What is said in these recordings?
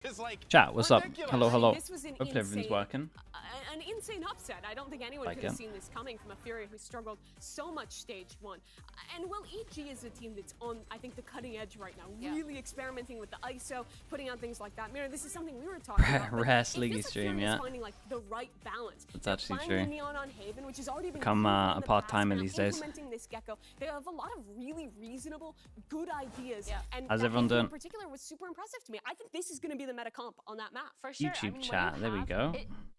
is like Chat, what's up? ridiculous. Hello, hello. This was an Hopefully everything's working. An insane upset. I don't think anyone Like could have it. seen this coming from a Fury who struggled so much stage 1. And well, EG is a team that's on, I think, the cutting edge right now. Really experimenting with the ISO, putting out things like that. Mirror, this is something we were talking about. Rare Sliggy stream, yeah. Finding like the right balance. That's actually Finding true. the Neon on Haven, which has already been Become proven a in the part-timer past, these now days. implementing this Gecko. They have a lot of really reasonable, good ideas. And How's that everyone Haven doing? in particular was super impressive to me. I think this is going to be the meta comp on that map. For sure. YouTube I mean, chat, there we go.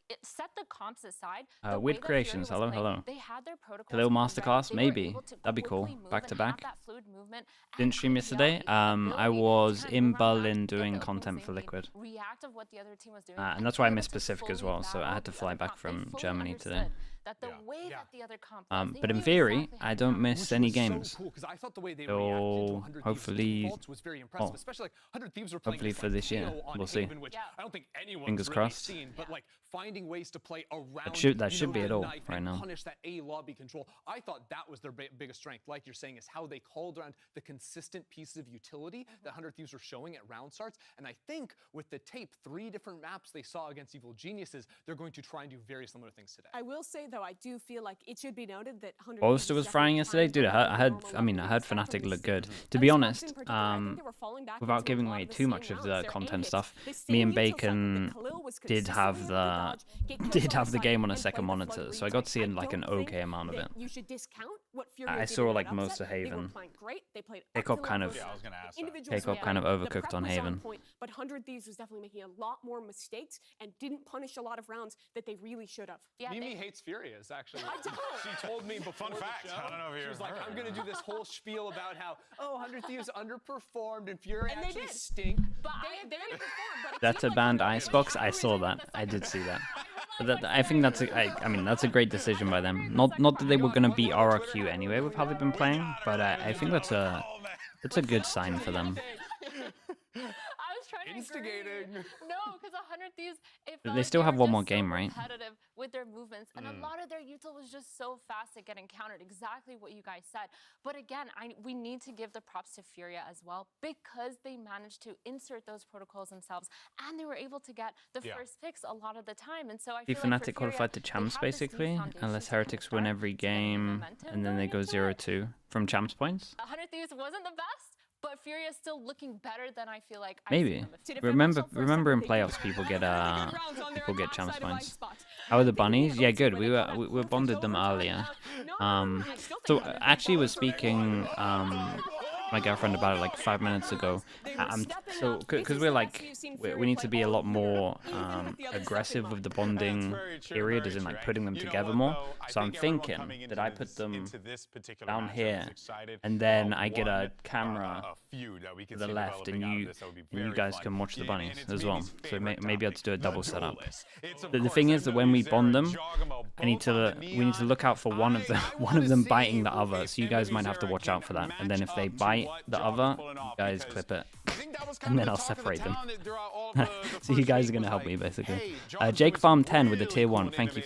It set the comps aside. Weird Creations, hello, hello. They had their protocols A little ready. masterclass, They were maybe. able to That'd be cool. quickly move Back to and have back. that fluid movement. Didn't stream yesterday. I was in Berlin doing content for Liquid. React of what the other team was doing, And that's why I missed Pacific as well, so I had to fly back from Germany today. That the way that the other comp But in theory, I don't miss any games. So cool, 'cause I thought the way they So, reacted to 100 Thieves hopefully- defaults was very impressive, oh. especially like 100 Thieves were playing Hopefully this, for like, this year, KO on we'll see. Haven, which I don't think anyone's Fingers really crossed. seen, but like finding ways to play around That you should know, be the it all knife right and now. punish that A lobby control. I thought that was their biggest strength, like you're saying, is how they called around the consistent pieces of utility that 100 Thieves were showing at round starts. And I think with the tape, 3 different maps they saw against Evil Geniuses, they're going to try and do very similar things today. I will say though, I do feel like it should be noted that 100 Bolster was frying yesterday, dude. I heard Fnatic look good. To be honest, without giving away too much of the content stuff, me and Bacon did have the game on a second monitor, so I got to see like an okay amount of it. I saw like most of Haven. K-Pop kind of overcooked on Haven. But 100 Thieves was definitely making a lot more mistakes and didn't punish a lot of rounds that they really should have. Mimi hates Furious, actually. I don't. She told me before the show. I don't know if she you was like, heard. I'm going to do this whole spiel about how, 100 Thieves underperformed and Fury And they actually did. stink. But they underperformed. But That's a banned Icebox. I saw that. I did see that. But I think that's I mean that's a great decision by them. Not that they were gonna beat RRQ anyway with how they've been playing, but I think that's a good sign for them. I was trying to Instigating. agree. No, because 100 Thieves, it They felt like still have were one just more so game, right? Competitive with their movements, and a lot of their util was just so fast at getting countered. Exactly what you guys said. But again, we need to give the props to Furia as well, because they managed to insert those protocols themselves, and they were able to get the first picks a lot of the time. And so I The feel like Fnatic for qualified to Furia, champs they have this new basically, foundation unless from Heretics the win start every to get the game momentum and then they going go into it. 0-2 from champs points. 100 Thieves wasn't the best, but Furia is still looking better than I feel like I've Maybe. seen them before. Remember in playoffs people get champs points. How are the bunnies? Yeah, good. We bonded them earlier. So actually was speaking my girlfriend about it like 5 minutes ago. So because we need to be a lot more aggressive with the bonding period, as in like putting them together more. So I'm thinking that I put them down here, and then I get a camera to the left, and you guys can watch the bunnies as well. So maybe I'll just do a double setup. The thing is that when we bond them, we need to look out for one of them biting the other. So you guys might have to watch out for that. And then if they bite the other, you guys clip it, and then I'll separate them. So you guys are gonna help me basically. Jake Farm 10 with the tier 1. Thank you.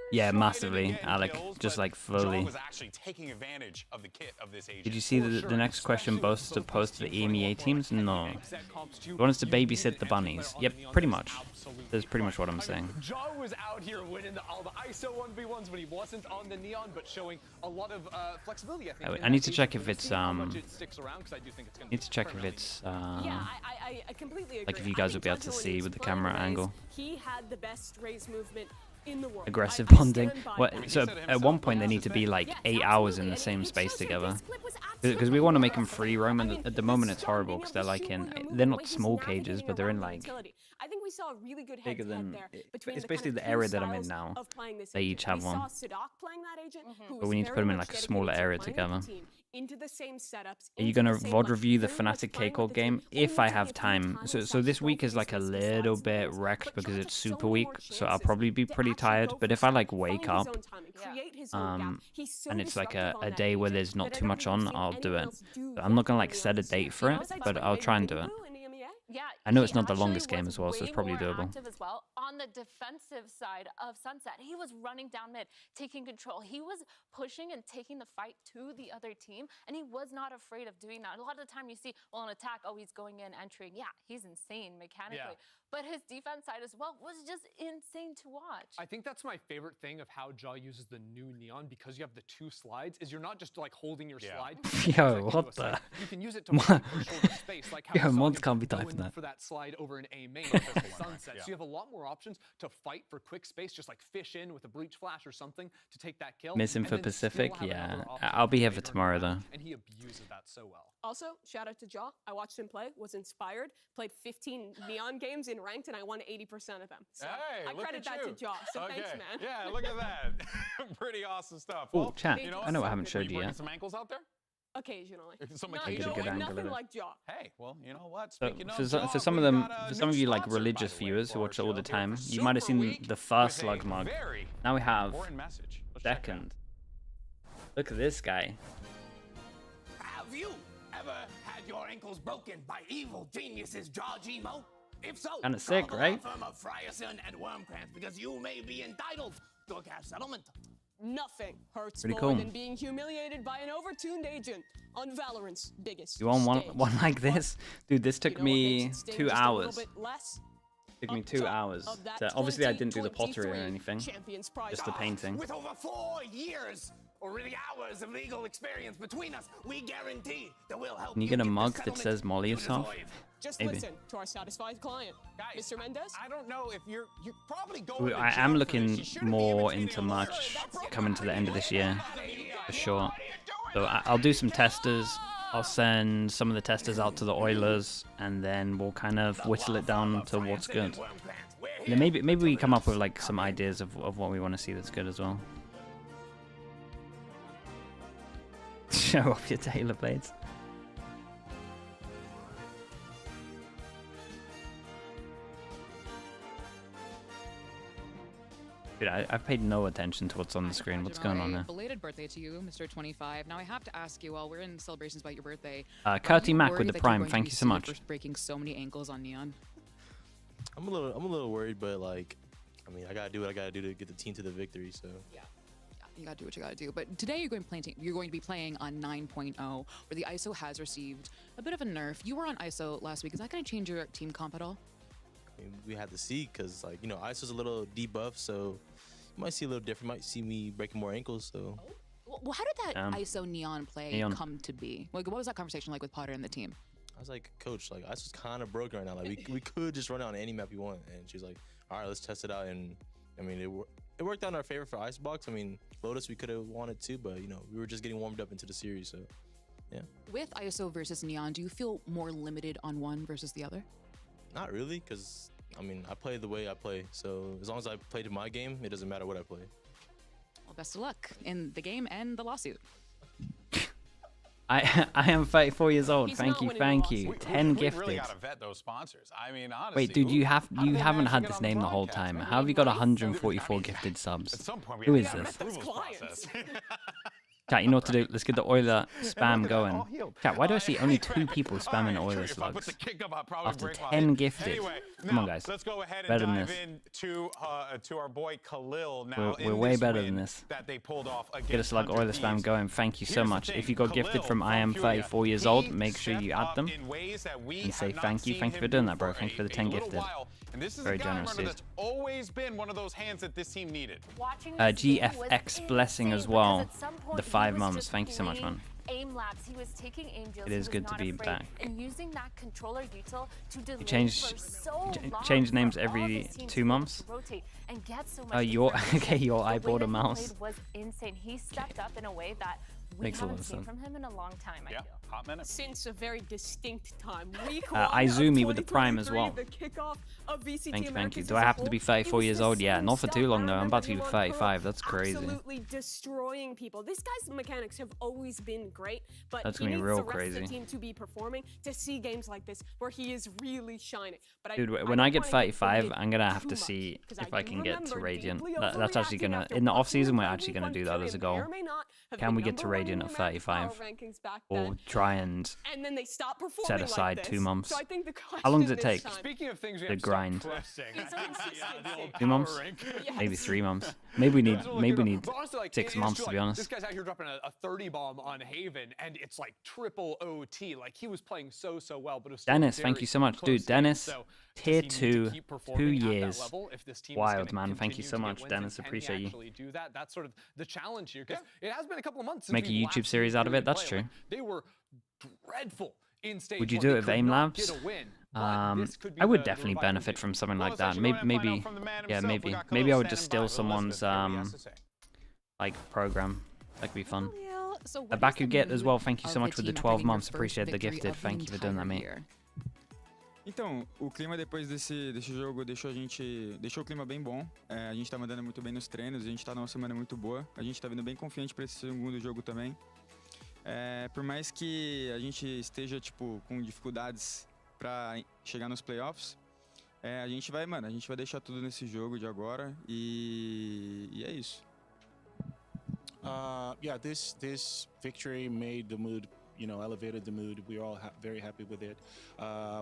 Yeah, massively, Alec. Just like fully. Did you see the next question boasts to post to the EMEA teams? No. You want us to babysit the bunnies? Yep, pretty much. That's pretty much what I'm saying. Jaw was out here winning all the ISO 1v1s when he wasn't on the Neon, but showing a lot of flexibility, I think. I need to check if it's need to check if it's I completely agree. like if you guys will be able to see with the camera angle. He had the best raise movement in the world. Aggressive bonding. So at one point they need to be like 8 hours in the same space together, because we want to make them free roam. And at the moment it's horrible because they're not small cages, but they're in like I think we saw a really good bigger than. between It's the basically kind of the area two that I'm in styles now. of playing this They agent. each have We one. saw Sadak playing that agent, who But was we need to put very them in much like a dedicated smaller to area playing together. with the team, into the same setups. Are you gonna VOD review the Fnatic K-Call game? If I have time. So this week is like a little bit wrecked because it's super weak, so I'll probably be pretty tired. But if I like wake up, and it's like a day where there's not too much on, I'll do it. I'm not gonna like set a date for it, but I'll try and do it. Yeah, I know it's not the actually longest game was as well, so it's way probably more doable. active as well. on the defensive side of Sunset, he was running down mid, taking control. He was pushing and taking the fight to the other team, and he was not afraid of doing that. A lot of the time you see, well, on attack, oh, he's going in, entering. Yeah, he's insane mechanically. Yeah. But his defense side as well was just insane to watch. I think that's my favorite thing of how Jaw uses the new Neon, because you have the 2 slides, is you're not just like holding your slide. Yo, what the? You can use it to fight for shorter space, like how Yo, we saw mods him can't be go typing in that. for that slide over an A main with Sunset. So you have a lot more options to fight for quick space, just like fish in with a breach flash or something to take that kill. Miss him and for then Pacific? still have Yeah. another option I'll be to here play for during tomorrow, the round, though. and he abuses that so well. Also, shout out to Jaw. I watched him play, was inspired, played 15 Neon games in ranked, and I won 80% of them. So Hey, I look credit at that you. to Jaw. So Okay. thanks, man. Yeah, look at that. Pretty awesome stuff. Oh, Well, chat. you know I know I what? haven't Are showed you you working yet. some ankles out there? Occasionally. Some No, occasional. you know, Good angle nothing of it. like Jaw. Hey, well, you know what? So Speaking for, of so, Jaw, for some of we've them, got a for some new of you like sponsor, by religious the way, viewers for who our watch it all the show. time, They're you might have super seen weak the first with a slug mug. very Now we have important message. Let's check it out. second. Look at this guy. Have you ever had your ankles broken by evil geniuses, Jaw Gmo? If so, Kinda sick, call the right? law firm of FUR SEN and Wormcrans, because you may be entitled to a cash settlement. Nothing hurts Pretty more cool. than being humiliated by an overtuned agent on Valorant's biggest You want stage. one like this? Dude, this took You know what me makes it sting 2 just a little hours. bit less? Took me Up 2 top hours. of that To, obviously, I didn't do the pottery or 2023 anything. Champions Prize. Just the painting. With over 4 years, or really hours of legal experience between us, we guarantee that we'll help Can you get a the mug that settlement says Molly you yourself? deserve. Just Maybe. listen to our satisfied client, Guys, Mr. Mendez. I don't know if you're probably going to I jail am for looking this. You shouldn't be more imitating into a lawyer. March coming to the end of this year, for sure. So I'll do some testers. I'll send some of the testers out to the Oilers, and then we'll kind of whittle it down to what's good. And then maybe we come up with like some ideas of what we want to see that's good as well. Show off your tailor blades. Dude, I've paid no attention to what's on the screen. What's going on there? Belated birthday to you, Mr. 25. Now I have to ask you, while we're in celebrations about your birthday, Curty Mac worried with the that you're Prime. going to Thank be you so sued much. for breaking so many ankles on Neon? I'm a little worried, but like, I mean, I gotta do what I gotta do to get the team to the victory. So Yeah, you gotta do what you gotta do. But today you're going to be playing on 9.0, where the ISO has received a bit of a nerf. You were on ISO last week. Is that going to change your team comp at all? I mean, we had to see, because like, you know, ISO's a little debuffed, so you might see a little different. Might see me breaking more ankles. So Well, how did that Damn. ISO Neon play Neon. come to be? Like, what was that conversation like with Potter and the team? I was like, Coach, like ISO's kind of broken right now. Like we could just run it on any map you want. And she's like, all right, let's test it out. And I mean, it worked out in our favor for Icebox. I mean, Lotus we could have wanted to, but you know, we were just getting warmed up into the series. So yeah, With ISO versus Neon, do you feel more limited on one versus the other? not really, because I mean, I play the way I play. So as long as I play to my game, it doesn't matter what I play. Well, best of luck in the game and the lawsuit. I am 34 years old. He's Thank not you, winning thank the you. lawsuit. 10 We gifted. really gotta vet those sponsors. I mean, honestly. Wait, dude, you how haven't did they had manage to get this on the name the whole broadcast, time. man? How have you got Nice. 144 gifted subs? At some point, we Who have is to have this? an approvals Clients. process. Chat, you know what to do. Let's get the Oiler spam Look at that, all going. healed. Chat, why do I see only 2 people All spamming right, Oiler if I put slugs? the kick up, I'll probably After break my 10 head. gifted. Anyway, Come on, now, guys. Let's go ahead and Better than dive this. into to our boy Khalil now. We're in way this better win than this. That they pulled off against Get a slug Hunter Oiler spam Thieves. going. Thank you so Here's the much. thing, If you got gifted Khalil from I am Furia, 34 years old, he make sure you stepped add up them. in ways that we And say have not thank you. seen Thank you for him doing do that, bro. Thank you for the a 10 little gifted. while. And this is Very a guy, generous, Runner, dude. that's always been one of those hands that this team needed. Watching this game was GFX blessing as insane well. because at some point The he 5 was months. just Thank you so much, playing man. Aim labs. He was taking aim drills. It is He was good to not be afraid, back. and using that controller util to delay change- for so long change names for all every his teams 2 to be able months? to rotate and get so much Oh, your information. okay. Your I The way bought a that he mouse. played was insane. He stepped up in a way that we Makes a lot haven't of seen sense. from him in a long time. I Yeah, feel. hot minute. Since a very distinct time. Week Izumi with the Prime as well. The kickoff of VCT Thank you. Americas Do as I a have to whole, be it 34 was years the old? Yeah, same not for stuff. too long I though. I'm remember about to be him on 35. Pro, That's crazy. Absolutely destroying people. This guy's mechanics have always been great, but That's he gonna be needs real the rest crazy. of the team to be performing to see games like this where he is really shining. But Dude, I when don't I get wanna 35, overrated I'm gonna have too to much, see 'cause if I I do can get to remember Radiant. deeply That's actually overreacting gonna after in the off watching him season. We're play actually week gonna one do that as a Tyrion. May goal. or may not have can been we get to number one Radiant in at the American power 35? rankings back Or then, try and and then they stop performing set aside like this. 2 months? So I think the How long does question it take? this time- Speaking of things we The have to start grind. trusting, I think the old 2 power months? rank. Maybe 3 months. Maybe we need Absolutely maybe we good. need But honestly, like, 6 it's months true, to be like, honest. This guy's out here dropping a 30 bomb on Haven, and it's like triple OT. Like he was playing so well, but it was still Dennis, very thank you so much, close dude. game. Dennis, So tier does he need to 2, keep 2 performing at that years. level if this team is Wild, gonna man. Thank you continue so to get much, wins, Dennis. and can he Appreciate you. actually do that? That's sort of the challenge here, because it has been a couple of months since Make a we've YouTube last series seen out of it, Fury that's play. true. Like, they were dreadful in stage Would you 1. do They it with could AIM not Labs? get a win, but this could be I would the definitely revival benefit game. from something Well, like let's that. actually go ahead and Maybe, find out from the man yeah, himself. We maybe. got Maybe Khalil I would just standing steal by. Elizabeth, someone's hear what he has to say. like program. That could be fun. Khalil, so what A is back the you get as mood well. Thank you of so much for the team after 12 getting your months. first Appreciate the victory gifted. of the Thank you for doing that, entire mate. year? Então, o clima depois desse jogo deixou o clima bem bom. A gente tá mandando muito bem nos treinos, a gente tá numa semana muito boa. A gente tá vindo bem confiante para esse segundo jogo também. Por mais que a gente esteja tipo com dificuldades para chegar nos playoffs, a gente vai deixar tudo nesse jogo de agora e é isso. Yeah, this victory made the mood, elevated the mood. We're all very happy with it.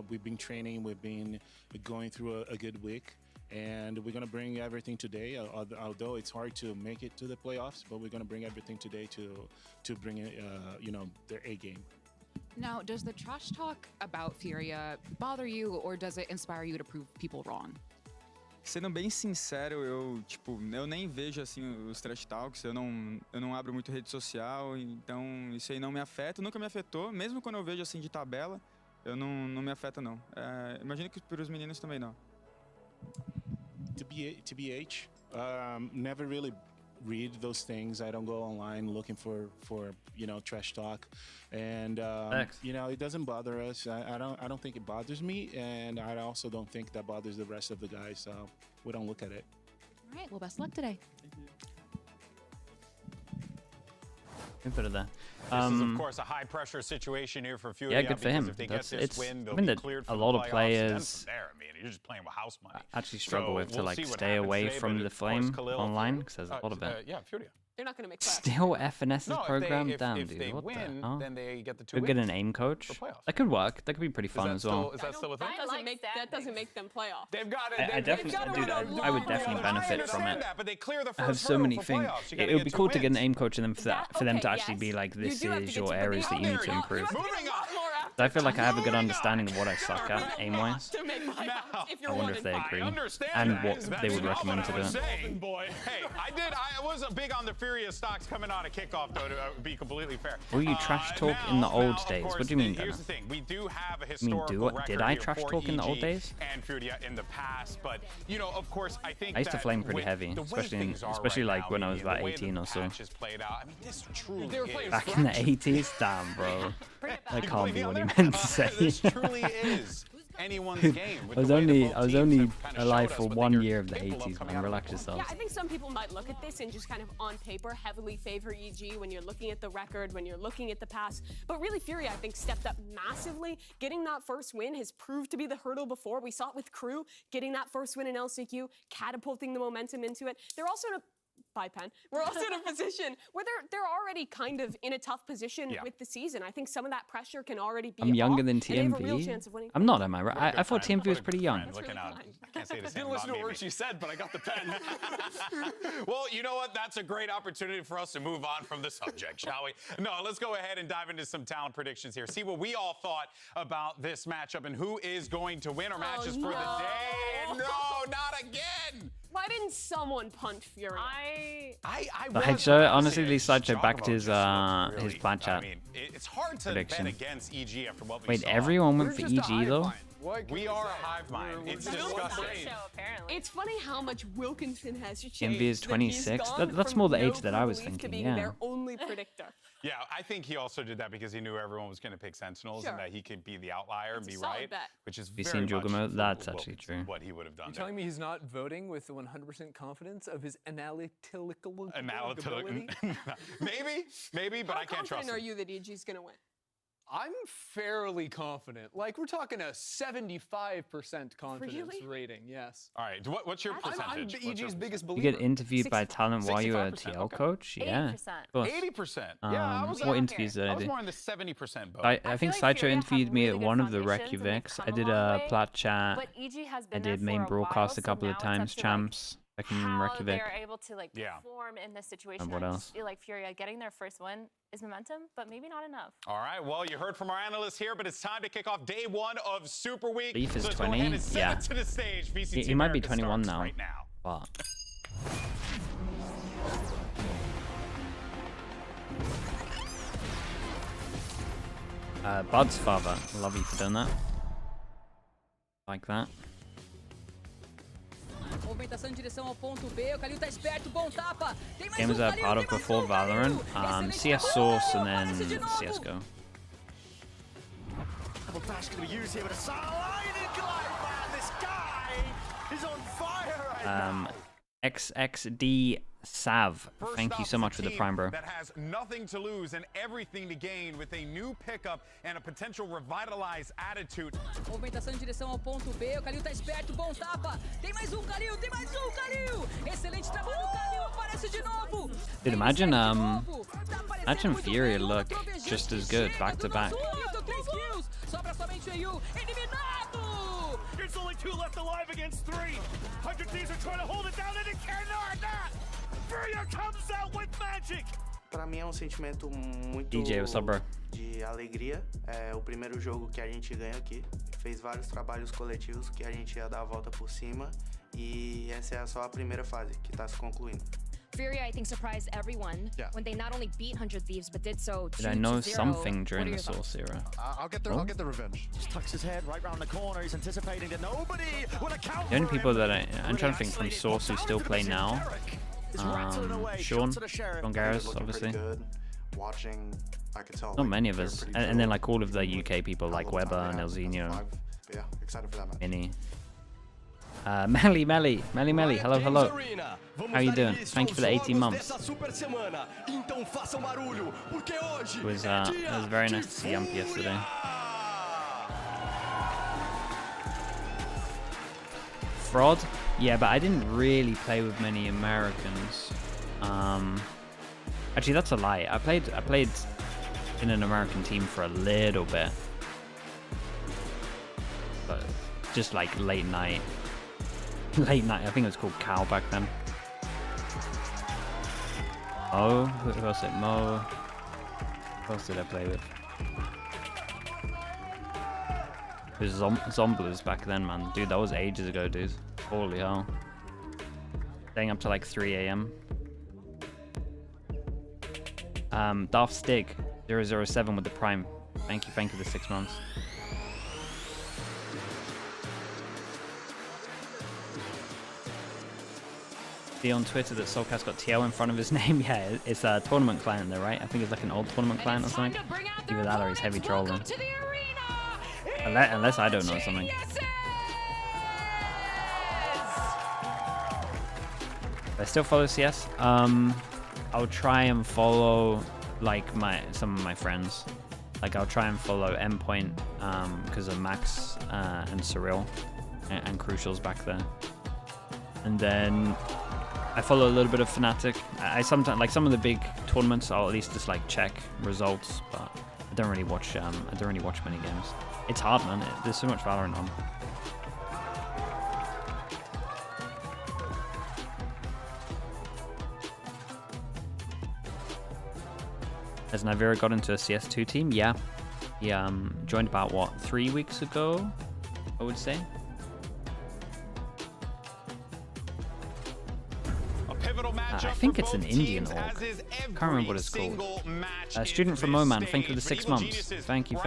We've been training, we've been going through a good week, and we're going to bring everything today. Although it's hard to make it to the playoffs, but we're going to bring everything today to bring it, their A game. Now, does the trash talk about Furia bother you, or does it inspire you to prove people wrong? Sendo bem sincero, eu nem vejo assim os trash talks, eu não abro muito rede social, então isso aí não me afeta, nunca me afetou, mesmo quando eu vejo assim de tabela, eu não me afeta não. Imagino que para os meninos também não. TBH, never really read those things. I don't go online looking for trash talk, and it doesn't bother us. I don't think it bothers me, and I also don't think that bothers the rest of the guys. So we don't look at it. All right. Well, best of luck today. Good bit of that. This is, of course, a high-pressure situation here for Furia. Yeah, good for him. If they get this It's win, they'll I mean be that cleared a for lot the of playoffs. players Then from there, I mean, you're just playing with house money. actually struggle with to we'll like see what stay happens away today, from but the of course, flame Khalil, online because there's a lot of it. Yeah, Furia. They're not going to make playoffs. Still FNS's No, program? if Damn, if dude. they What win, the hell? then they get the 2 Could wins. get an aim coach. for playoffs. That could work. That could be pretty fun as well. Is that still a thing? That doesn't make them playoffs. They've got it. I definitely, dude, I would definitely benefit from it. But they clear the I have first so hurdle many for things. playoffs. You gotta It would get be 2 cool to get an wins. aim coach and then for them to Okay, actually yes. be like, You this do have to is get your to- but areas they that you need to are- improve. you have to Moving get a lot on. more after I feel like I have a good Moving on. understanding of what I suck at aim-wise. to make playoffs if you're I wonder one if they and five. agree. I understand And that. what That's they would not recommend what to I was do. saying. Hey, I was big on the Furia stocks coming on a kickoff, though, to be completely fair. Will you trash talk in the old of days? course, What do you mean, Here's Dennis? the thing. We do have a mean, historical record did I here trash for talk in the old EG days? and Furia in the past, but, of course, I think I used to that flame pretty with heavy, the way especially things are especially right like now, when I was the about way 18 the or so. patch is played out, I mean, this truly They were playing is. Back in the 80s? Damn, bro. Bring it That back. can't be You what know, he meant to say. This truly is anyone's game. with I was the way only that both I was teams only have kinda alive showed for us what 1 they're year of the capable of 80s, coming man. out of Relax the yourselves. Yeah, I think some people might look at this and just kind of on paper heavily favor EG when you're looking at the record, when you're looking at the past. But really, Fury, I think, stepped up massively. Getting that first win has proved to be the hurdle before. We saw it with KRU, getting that first win in LCQ, catapulting the momentum into it. They're also in a We're also in a position where they're already kind of in a tough position with the season. I think some of that pressure can already be I'm younger off, than and they have a real TMV. chance of winning. I'm not, am I right? I thought TMV was pretty young. Looking out. I can't say the same Didn't listen to about a word me. she said, but I got the pen. Well, you know what? That's a great opportunity for us to move on from the subject, shall we? No, let's go ahead and dive into some talent predictions here. See what we all thought about this matchup and who is going to win our matches for the day. No, not again. Why didn't someone punt Fury? The Hedgehog, honestly, Lee Sideshow backed his plaid chat. I mean, it's hard to prediction. bet against EG after what we Wait, saw. everyone went for EG though? We are a hive mind. It's disgusting. It's funny how much Wilkinson has changed. TMV is that he's 26. gone That's from more the no age that I was belief to thinking, being yeah. their only predictor. Yeah, I think he also did that because he knew everyone was going to pick Sentinels Sure. and that he could be the outlier and It's a be solid right, bet. which is Have you very seen much Juggernaut? That's what actually Wilkinson- true. what he would have done. You're there. telling me he's not voting with 100% confidence of his analytical Analytical, ability? maybe, but How I can't trust confident are him. you that EG's going to win? I'm fairly confident. Like, we're talking a 75% confidence rating, yes. All right, what's your percentage? I'm EG's biggest You believer. get interviewed by talent while you're a 65%, TL okay. coach? Yeah. 80%. Yeah, what interviews did I I was do? more in the 70% boat. I think Sideshow interviewed me at one of the Reykjaviks. I did a plat chat. But EG has been I did there main for a broadcast while, a couple so of now it's times, up to, champs. Back in how Reykjavik. they're able to like perform in this situation. what I else? just feel like Furia getting their first win is momentum, but maybe not enough. All right, well, you heard from our analysts here, but it's time to kick off day 1 of Super Week. Leaf is so let's 20, go ahead and send yeah. it to the stage. VCT He might be Americas 21 starts now. right now. But Bud's father, love you for doing that. Like that. Movimentação em direção ao ponto B, o Kalil tá esperto, bom tapa. Tem mais Games are part of before Valorant, CS Source, and then CSGO. Double dash going to be used here with a sideline glide, man. This guy is on fire right now. XXD Sav, thank you so much for the prime, bro. That has nothing to lose and everything to gain with a new pickup and a potential revitalized attitude. Movimentação em direção ao ponto B, o Kalil tá esperto, bom tapa. Tem mais Kalil, tem mais Kalil. Excelente trabalho do Kalil, aparece de novo. Dude, imagine Fury look just as good back to back. Sobra somente o eliminado. There's only 2 left alive against 3. 100 Thieves are trying to hold it down and it cannot. Furia comes out with magic. Para mim é sentimento muito DJ, what's up, bro? de alegria. É o primeiro jogo que a gente ganha aqui. Fez vários trabalhos coletivos que a gente ia dar a volta por cima e essa é só a primeira fase que está se concluindo. Furia, I think, surprised everyone when they not only beat 100 Thieves, but did so 2-0. Did I know something during the Source era? I'll get the revenge. Just tucks his head right round the corner. He's anticipating that nobody will account. The only people that I'm trying to think from Source who still play now. Sean Garris, obviously. Watching, I could tell. Not many of us, and then like all of the UK people like Weber, Nelzinho, Yeah, excited for that match. Minnie. Melly, hello. How you doing? Thank you for the 18 months. It was very nice to see Yump yesterday. Fraud? Yeah, but I didn't really play with many Americans. Actually, that's a lie. I played in an American team for a little bit, but just like late night. I think it was called Cal back then. Mo, who else? Mo. Who else did I play with? It was Zomblers back then, man. Dude, that was ages ago, dude. Holy hell. Staying up to like 3 AM. Darth Stig 007 with the Prime. Thank you for the 6 months. See on Twitter that Soulcast got TL in front of his name. Yeah, it's a tournament client though, right? I think it's like an old tournament client or something. Either that or he's heavy trolling. Unless I don't know something. I still follow CS. I'll try and follow like some of my friends. Like I'll try and follow Endpoint because of Max and Cyril and Crucial's back there. And then I follow a little bit of Fnatic. I sometimes like some of the big tournaments. I'll at least just like check results, but I don't really watch. I don't really watch many games. It's hard, man. There's so much Valorant on. Has Navira got into a CS2 team? Yeah. He joined about, what, 3 weeks ago, I would say. I think it's an Indian org. Can't remember what it's called. Student from Oman, thank you for the 6 months. Thank you.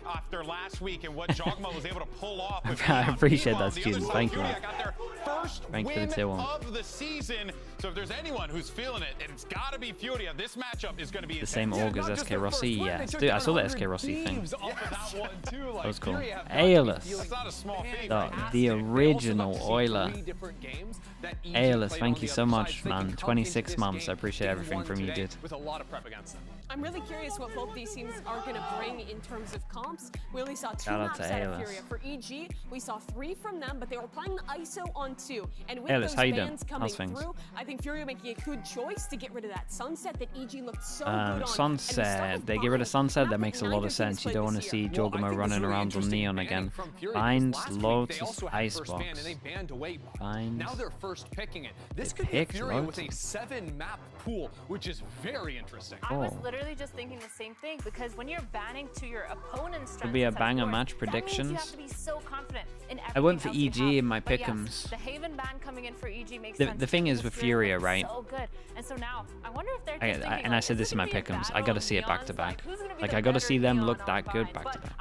after last week and what Jogma was able to pull off. With I appreciate Meanwhile, that, the other student. side, Thank you. Fury got their first Thank you for win the tier 1. of the season. So if there's anyone who's feeling it, it's got to be Furia. This matchup is going to be The same org as SK Rossi, yeah. Dude, I saw the SK Rossi thing. That was cool. Aeolus, the original Euler. Aeolus, thank you so much, man. 26 months. I appreciate everything from you, dude. With a lot of prep against them. I'm really curious what both these teams are going to bring in terms of comps. We only saw 2 Shout out maps to out of Aeolus. Furia. For EG, we saw 3 from them, but they were playing the ISO on 2. And with Aeolus, those how you doing? bans coming How's things? through, I think Furia making a good choice to get rid of that Sunset that EG looked so good on. Sunset. They get rid of Sunset. That makes a lot of sense. You don't want to see Jogma running around on Neon again. Find Lotus Icebox. Find. Now they're first picking it. This could be Furia with a 7-map pool, which is very interesting. I was literally just thinking the same thing, because when you're banning to your opponent's strength, Could be a banger match predictions. you have to be so confident in I went for everything EG else you in my have. But yes, pick'ems. the Haven ban coming in for EG makes The sense. thing is with Furia, right? So good. And so now I wonder if they're just thinking, And I said this in my pick'ems. I gotta see it back to back. Like I gotta see them look that good back to back.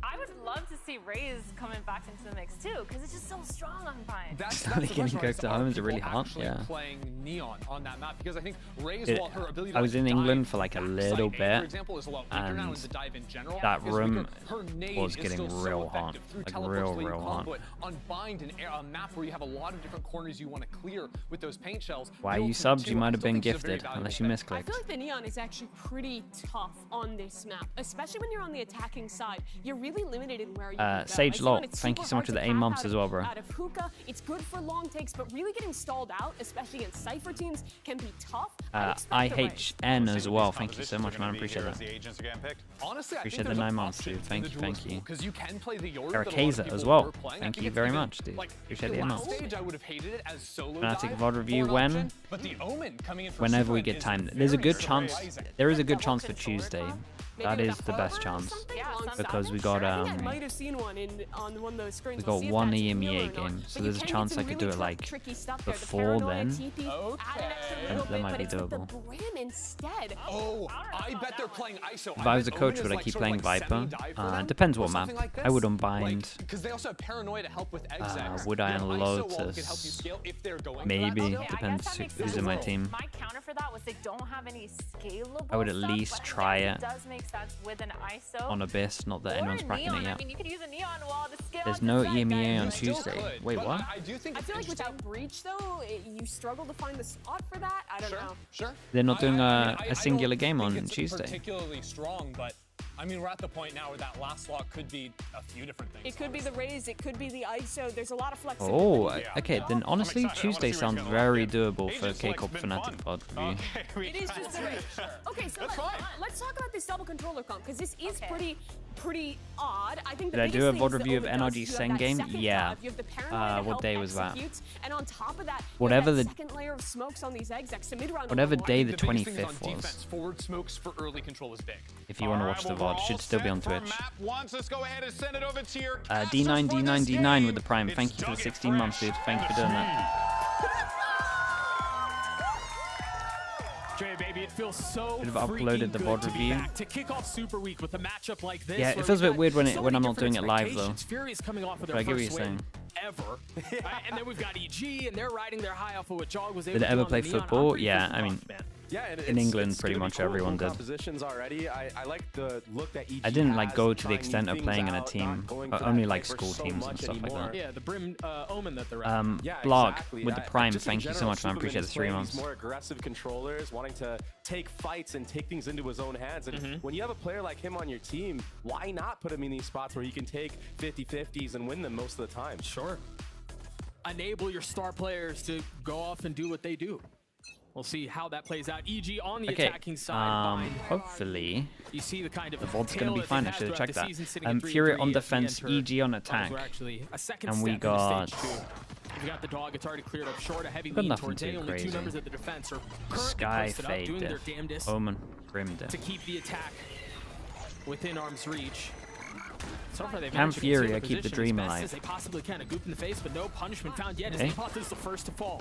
I would love to see Raze coming back into the mix too, because it's just so strong on Vine. That's Only the getting question, cooked at home is really hot. actually Yeah. playing Neon on that map, because I think Raze, It- while her ability to I was in England for like a little for bit, example, is a lot weaker now, and the dive in general that is room weaker. Her nade was is getting still real so hot, effective through like teleports real, where you real hot. combo it. On Bind, a map where you have a lot of different corners you want to clear with those paint shells. Why built you from subbed? two, You I might have still been think it's a very gifted, valuable unless you pick. I misclicked. feel like the Neon is actually pretty tough on this map, especially when you're on the attacking side. You're really limited in where you can go. Sage I see Lot, when it's thank you super so much hard for the to 8 cap months out as of- well, bro. Out of hookah, it's good for long takes, but really getting stalled out, especially against Cypher teams, can be tough. IHN as well. Thank you so much, man. Appreciate that. Honestly, Appreciate the 9 months, dude. Thank you, thank you. Because you can play the Yori Erikaza as well. Thank you very much, dude. Appreciate the 8 months. I would have hated it as solo Fnatic dive VOD review for an when? option, but the Omen coming in for Whenever we Superman get is time. There's a very good chance. surprising. There is a good chance for Tuesday. That is the best chance. Because we got I might have seen one on one of those screens. we got one EMEA game, so there's a chance I could do it like before then. That might be doable. Oh, I bet they're playing ISO. If I was a coach, would I keep playing Viper? Depends what map. I would on Bind. Because they also have Paranoia to help with execs. Would I on ISO wall could help you Lotus? scale if they're going Maybe. for that. Depends who's in my team. My counter for that was they don't have any scalable I would at stuff, least but I try guess it does make sense with an ISO. on Abyss, not that Or anyone's a cracking neon. it I yet. mean, you could use a neon wall to scale There's up no the side, EMEA on guys. Tuesday. Wait, what? I feel like without Breach, though, you struggle to find the spot for that. I don't know. Sure. They're not doing a I singular don't game think on it's Tuesday. particularly strong, but I mean, we're at the point now where that last slot could be a few different things. It could be the Raze, it could be the ISO. There's a lot of Oh, flexibility. okay. Then honestly, Tuesday sounds very doable for K-Corp Fnatic VOD review. It is just the Raze. Okay, so let's talk about this double controller comp, because this is pretty odd. I think the Did I do a biggest VOD thing is review of the overdose. NRG You have Sen that game? second Yeah. dive, you have the paranoia to What help day was that? execute, and on top of that, you Whatever have that the- second layer of smokes on these execs. So mid-round Whatever alone, day I the think biggest thing is 25th on was. Defense, forward smokes for early control is big. If you want to watch the VOD, should still be on Twitch. Let's go ahead and send it over to your D9 with the Prime. Thank you for the 16 months, dude. Thank you for doing that. Dre, baby, it feels so Should have uploaded the freaking VOD good to be review. back. To kick off Super Week with a matchup like this. Yeah, it where feels a we've bit weird when got so when many I'm not doing different it live though. expectations. Fury is coming off of But their I get what first you're win saying. ever. And then we've got EG, and they're riding their high off of what Jog was able Did I to do ever on play the Neon. football? I'm pretty Yeah, freaking I mean, pumped, man. Yeah, and in England, pretty much cool, everyone cool did. Compositions already. I like the look that EG I didn't like has, go to the trying extent new of playing in a things team, out, not going but for only that like fight for school so teams and much stuff like anymore. that. Yeah, the Brim Omen that they're at. Yeah, Blog exactly. with the Prime. Just in Thank you so general, much, man. Superman Appreciate the is 3 playing months. these more aggressive controllers, wanting to take fights and take things into his own hands. And when you have a player like him on your team, why not put him in these spots where he can take 50-50s and win them most of the time? Sure. Enable your star players to go off and do what they do. We'll see how that plays out. EG on the Okay, attacking side. Bind. hopefully You see the kind of the VOD's tail going to be that fine. they've I should have had checked throughout the season, sitting that. at 3-3 Fury on as we defense, enter. EG on attack. We're actually a second And step we into got... stage 2. We got the dog. It's already cleared up short. A heavy Got lead nothing towards too A. Only crazy. 2 members of the defense are currently Sky posted up, doing their Fade, damnedest Omen, Grim to Death. keep the attack within arm's reach. So far, they've Cam managed to Fury, conceal I keep the position dream as best alive. as they possibly can. A goop in the face, but no punishment found yet. As Okay. Hypothesis is the first to fall.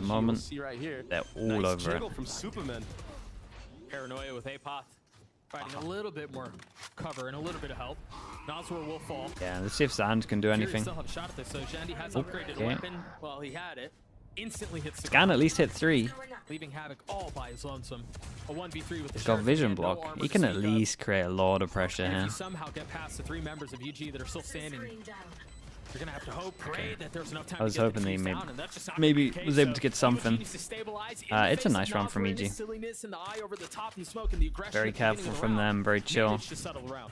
the You will moment, see right here. they're all Nice over it. jiggle from Superman. Paranoia with Apoth finding a little bit more cover and a little bit of help. Noswar will fall. Yeah, let's see if Zand can do Fury anything. still have a shot at this, so Shandy has Oh, upgraded okay. a weapon. Well, he had it. instantly hits the Scan ground, at least hit 3. leaving Havoc all by his lonesome. A 1v3 with the He's got Sheriff vision and no block. armor He to can at speak of. least create a lot of pressure And if here. you somehow get past the 3 members of EG that are still standing, you're gonna have to hope, pray that there's enough time I was to get hoping the they trees maybe, down, and that's just not maybe gonna be the was case. able to get something. needs to stabilize in the It's a face nice of run from Noffer and EG. his silliness in the eye over the top and smoke and the aggression Very at the beginning careful of the from round. them, very chill. Managed to settle the round.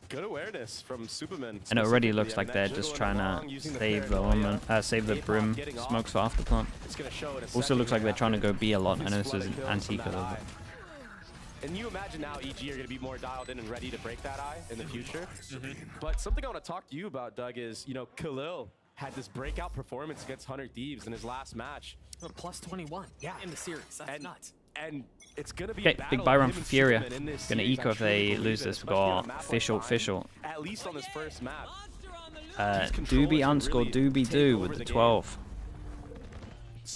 Good awareness from Superman. And it already specifically. looks I like mean, they're that just jiggle trying along, to using the save the paranoia, woman, save the K-pop brim getting off. smokes for after plant. It's gonna show in a Also second looks like here they're trying to after go B a lot. I these know this is flooded kills from Antica that though. eye. And you imagine now EG are going to be more dialed in and ready to break that eye in the future. But something I want to talk to you about, Doug, is, you know, Khalil had this breakout performance against 100 Thieves in his last match. Plus 21, in the series. That's nuts. And it's going to be Okay, a battle big of buy run him for and Furia. Superman in this Gonna series. eco I if truly they believe lose it, this. We especially on a got map like Fischl, Vine, Fischl. At least on this first map. Doobie underscore Doobie Doo with the 12.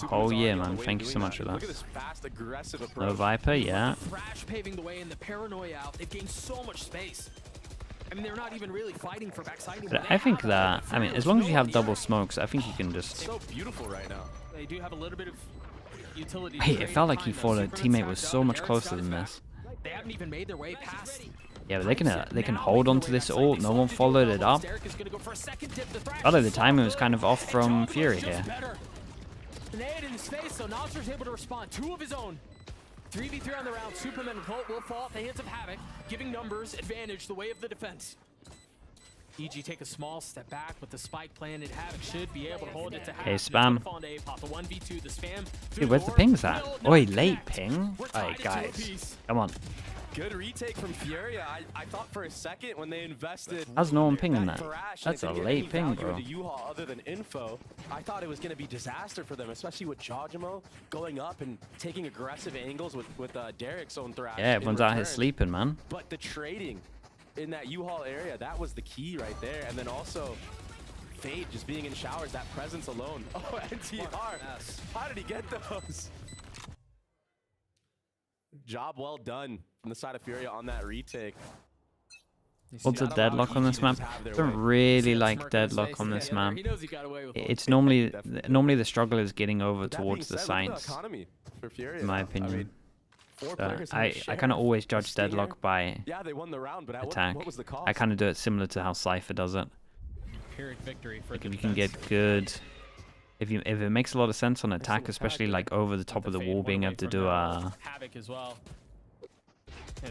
Whole year, man. Thank you so much for Look at this that. fast, aggressive No approach. Viper, yeah. Thrash paving the way and the paranoia out. They've gained so much space. I mean, they're not even really fighting for backside anymore. But I think that, I mean, as long as you have double smokes, I think you can just... So beautiful right now. They do have a little bit of utility. Hey, it felt like he thought a teammate was so much closer than this. They haven't even made their way past. Yeah, but they can hold on to this ult. No one followed it up. Although the timing was kind of off from Fury here. Grenade in his face, so Noffer's able to respond. 2 of his own. 3v3 on the round. Superman will fall at the hands of Havoc, giving numbers advantage the way of the defense. EG take a small step back with the spike planted. Havoc should be able to hold it to half. Okay, spam. The 1v2, the spam. Dude, where's the pings at? Oi, late ping? Alright, guys. Come on. Good retake from Furia. I thought for a second when they invested. How's no one pinging that? Thrash, That's a and they didn't late get any ping, value bro. into U-Haul other than info. I thought it was going to be disaster for them, especially with Jajamo going up and taking aggressive angles with Derek's own Thrash. Yeah, everyone's out here return. sleeping, man. But the trading in that U-Haul area, that was the key right there. And then also Fade just being in showers, that presence alone. Oh, NTR. How did he get those? Job well done from the side of Furia on that retake. What's a deadlock on this map? I don't really like deadlock on this map. It's normally the struggle is getting over towards the sites, in my opinion. I kind of always judge deadlock by attack. I kind of do it similar to how Cypher does it. Like if you can get good, if it makes a lot of sense on attack, especially like over the top of the wall, being able to do a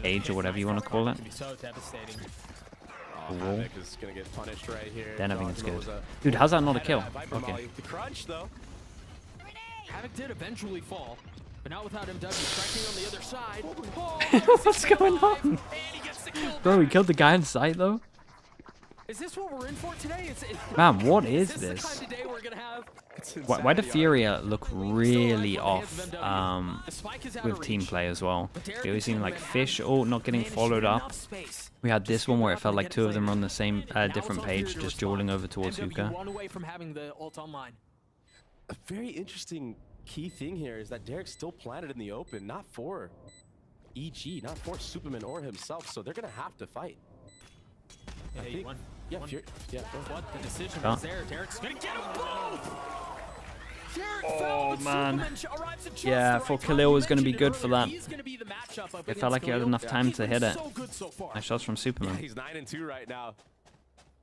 cage or whatever you want to call it. The wall. Is gonna get punished right here. Then I think it's good. Jajamo was Dude, how's that not a kill? Viper Okay. volley. The crunch though. Havoc did eventually fall, but not without MW striking on the other side. What's going on? Bro, he killed the guy in sight though. Is this what we're in for today? Man, what is the this? kind of day we're gonna have? Why did Furia look really off with team play as well? They always seem like fish, not getting followed up. We had this one where it felt like 2 of them were on the same different page, just dueling over towards Hookah. One away from having the ult online. A very interesting key thing here is that Derek's still planted in the open, not for EG, not for Superman or himself, so they're gonna have to fight. I think, yeah, What the decision Oh. was there? Derek's gonna get them both. Oh man. Yeah, I thought Khalil was going to be good for that. It felt like he had enough time to hit it. Nice shots from Superman. he's 9-2 right now.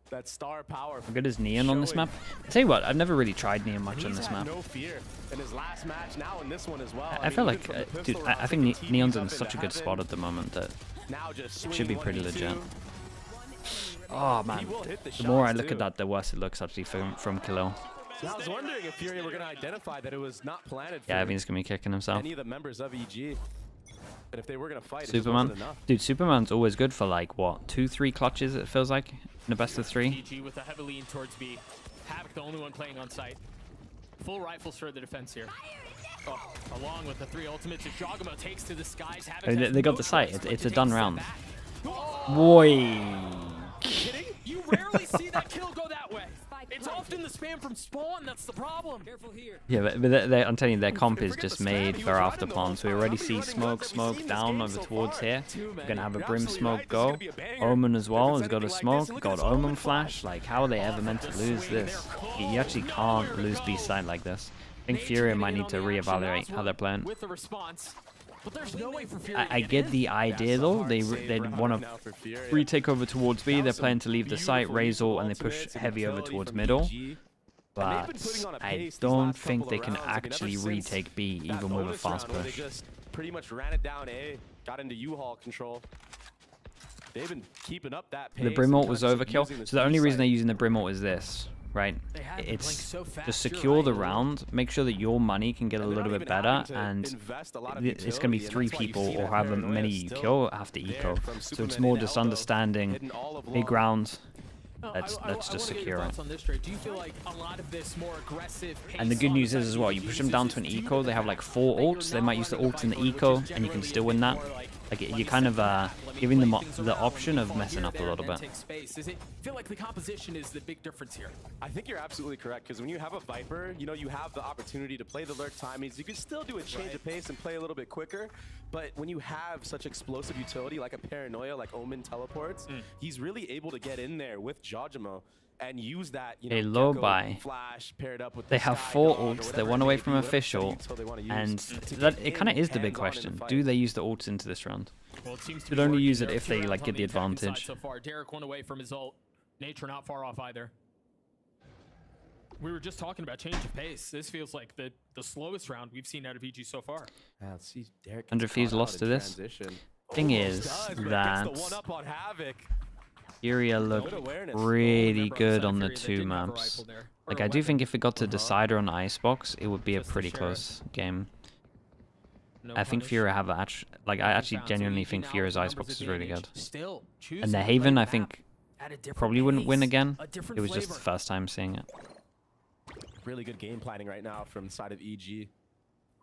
That star power. How good is Neon on this map? I'll tell you what, I've never really tried Neon much on this map. No fear in his last match, now in this one as well. I feel like, dude, I think Neon's in such a good spot at the moment that it should be pretty legit. Oh man, the more I look at that, the worse it looks actually from Khalil. I was wondering if Furia were going to identify that it was not planted for Yeah, I think he's going to be kicking himself. any of the members of EG. And if they were going to fight, it Superman, just wasn't enough. dude, Superman's always good for like what, 2-3 clutches. It feels like in a best of 3. EG with a heavy lean towards B. Havoc, the only one playing on site. Full rifles for the defense here. Oh, along with the 3 ultimates, as Jajamo takes to the skies. Havoc Oh, has they got no the sight. choice but It's to a done take a round. step back. Boy. Kidding? You rarely see that kill go that way. It's often the spam from spawn that's the problem. Careful here. Yeah, but I'm telling you, their comp is just made for after plants. We already see smoke down over towards here. We're gonna have a brim smoke go. Omen as well has got a smoke. Got Omen flash. Like, how are they ever meant to lose this? You actually can't lose B side like this. think Furia might need to reevaluate how they're playing. With the response. But there's no way for Furia. I get the idea though. They want to retake over towards B. They're planning to leave the site, raise ult, and they push heavy over towards middle. But I don't think they can actually retake B even with a fast push. They just pretty much ran it down A, got into U-Haul control. They've been keeping up that pace. The Brim ult was overkill. So the only reason they're using the Brim ult is this, right? It's to secure the round, make sure that your money can get a little bit better, and it's going to be 3 people or however many you kill have to eco. So it's more just understanding big rounds. Let's just secure it. Do you feel like a lot of this more aggressive And the good news is as well, you push them down to an eco, they have like 4 ults, they might use the ult in the eco, and you can still win that. Like, you're kind of giving them the option of messing up a little bit. Does it feel like the composition is the big difference here? I think you're absolutely correct, because when you have a Viper, you know, you have the opportunity to play the lurk timings. You can still do a change of pace and play a little bit quicker, but when you have such explosive utility like a Paranoia, like Omen teleports, he's really able to get in there with Jojimo and use that, you know, They low buy. Flash paired up with They have 4 ults, they're 1 away from official, and it kind of is the big question. Do they use the ults into this round? Well, it seems to They'd only use it if they like get the advantage. So far, Derek 1 away from his ult. Nature not far off either. We were just talking about change of pace. This feels like the slowest round we've seen out of EG so far. Let's see, Derek 100 Fees lost to this. Thing is that Furia looked really good on the 2 maps. Like, I do think if it got to Decider on Icebox, it would be a pretty close game. I think Furia have I actually genuinely think Furia's Icebox is really good. And the Haven, I think, probably wouldn't win again. It was just the first time seeing it. Really good game planning right now from the side of EG.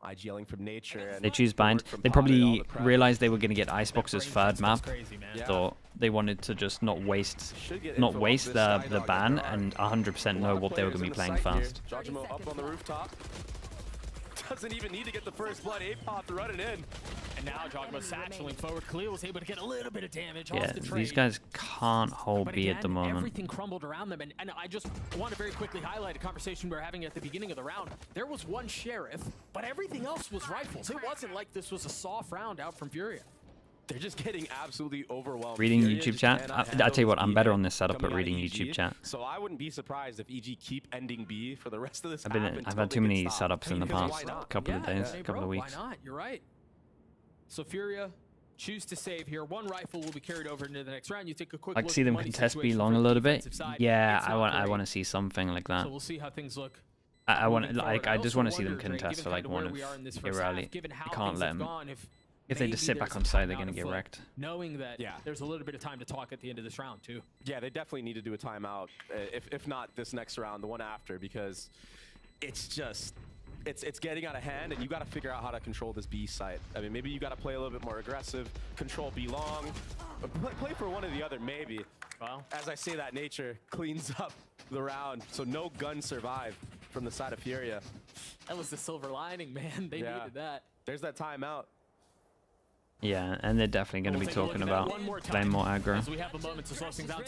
IG yelling from Nature. And they choose Bind. They probably realized they were going to get Icebox's 3rd map. So they wanted to just not waste the ban and 100% know what they were going to be playing first. Jojimo up on the rooftop. Doesn't even need to get the first blood. Apoth running in. And now Jojimo satcheling forward. Khalil was able to get a little bit of damage Yeah, off the trade. these guys can't hold B at the moment. Everything crumbled around them, and I just want to very quickly highlight a conversation we were having at the beginning of the round. There was 1 Sheriff, but everything else was rifles. It wasn't like this was a soft round out from Furia. They're just getting absolutely overwhelmed. Reading YouTube chat? I tell you what, I'm better on this setup at reading YouTube chat. So I wouldn't be surprised if EG keep ending B for the rest of this. I've had too many setups in the past couple of days, couple of weeks. Why not? You're right. So Furia choose to save here. 1 rifle will be carried over into the next round. You take a quick Like look see at the them money contest B situation long a from the little bit. defensive side. Yeah, It's I not want to see something like that. So we'll see how things look. I want moving like forward. I just also want to see them wonder, Drake, contest for given like kinda one where of we are in this your first rally. half, given how You can't things let have them. gone, If they just sit back on side, they're gonna get wrecked. Knowing that there's a little bit of time to talk at the end of this round too. Yeah, they definitely need to do a timeout, if not this next round, the one after, because it's just it's getting out of hand, and you got to figure out how to control this B site. I mean, maybe you got to play a little bit more aggressive, control B long, play for one or the other maybe. Well, as I say that, Nature cleans up the round, so no guns survive from the side of Furia. That was the silver lining, man. They needed that. There's that timeout. Yeah, and they're definitely going to be talking about playing more aggro.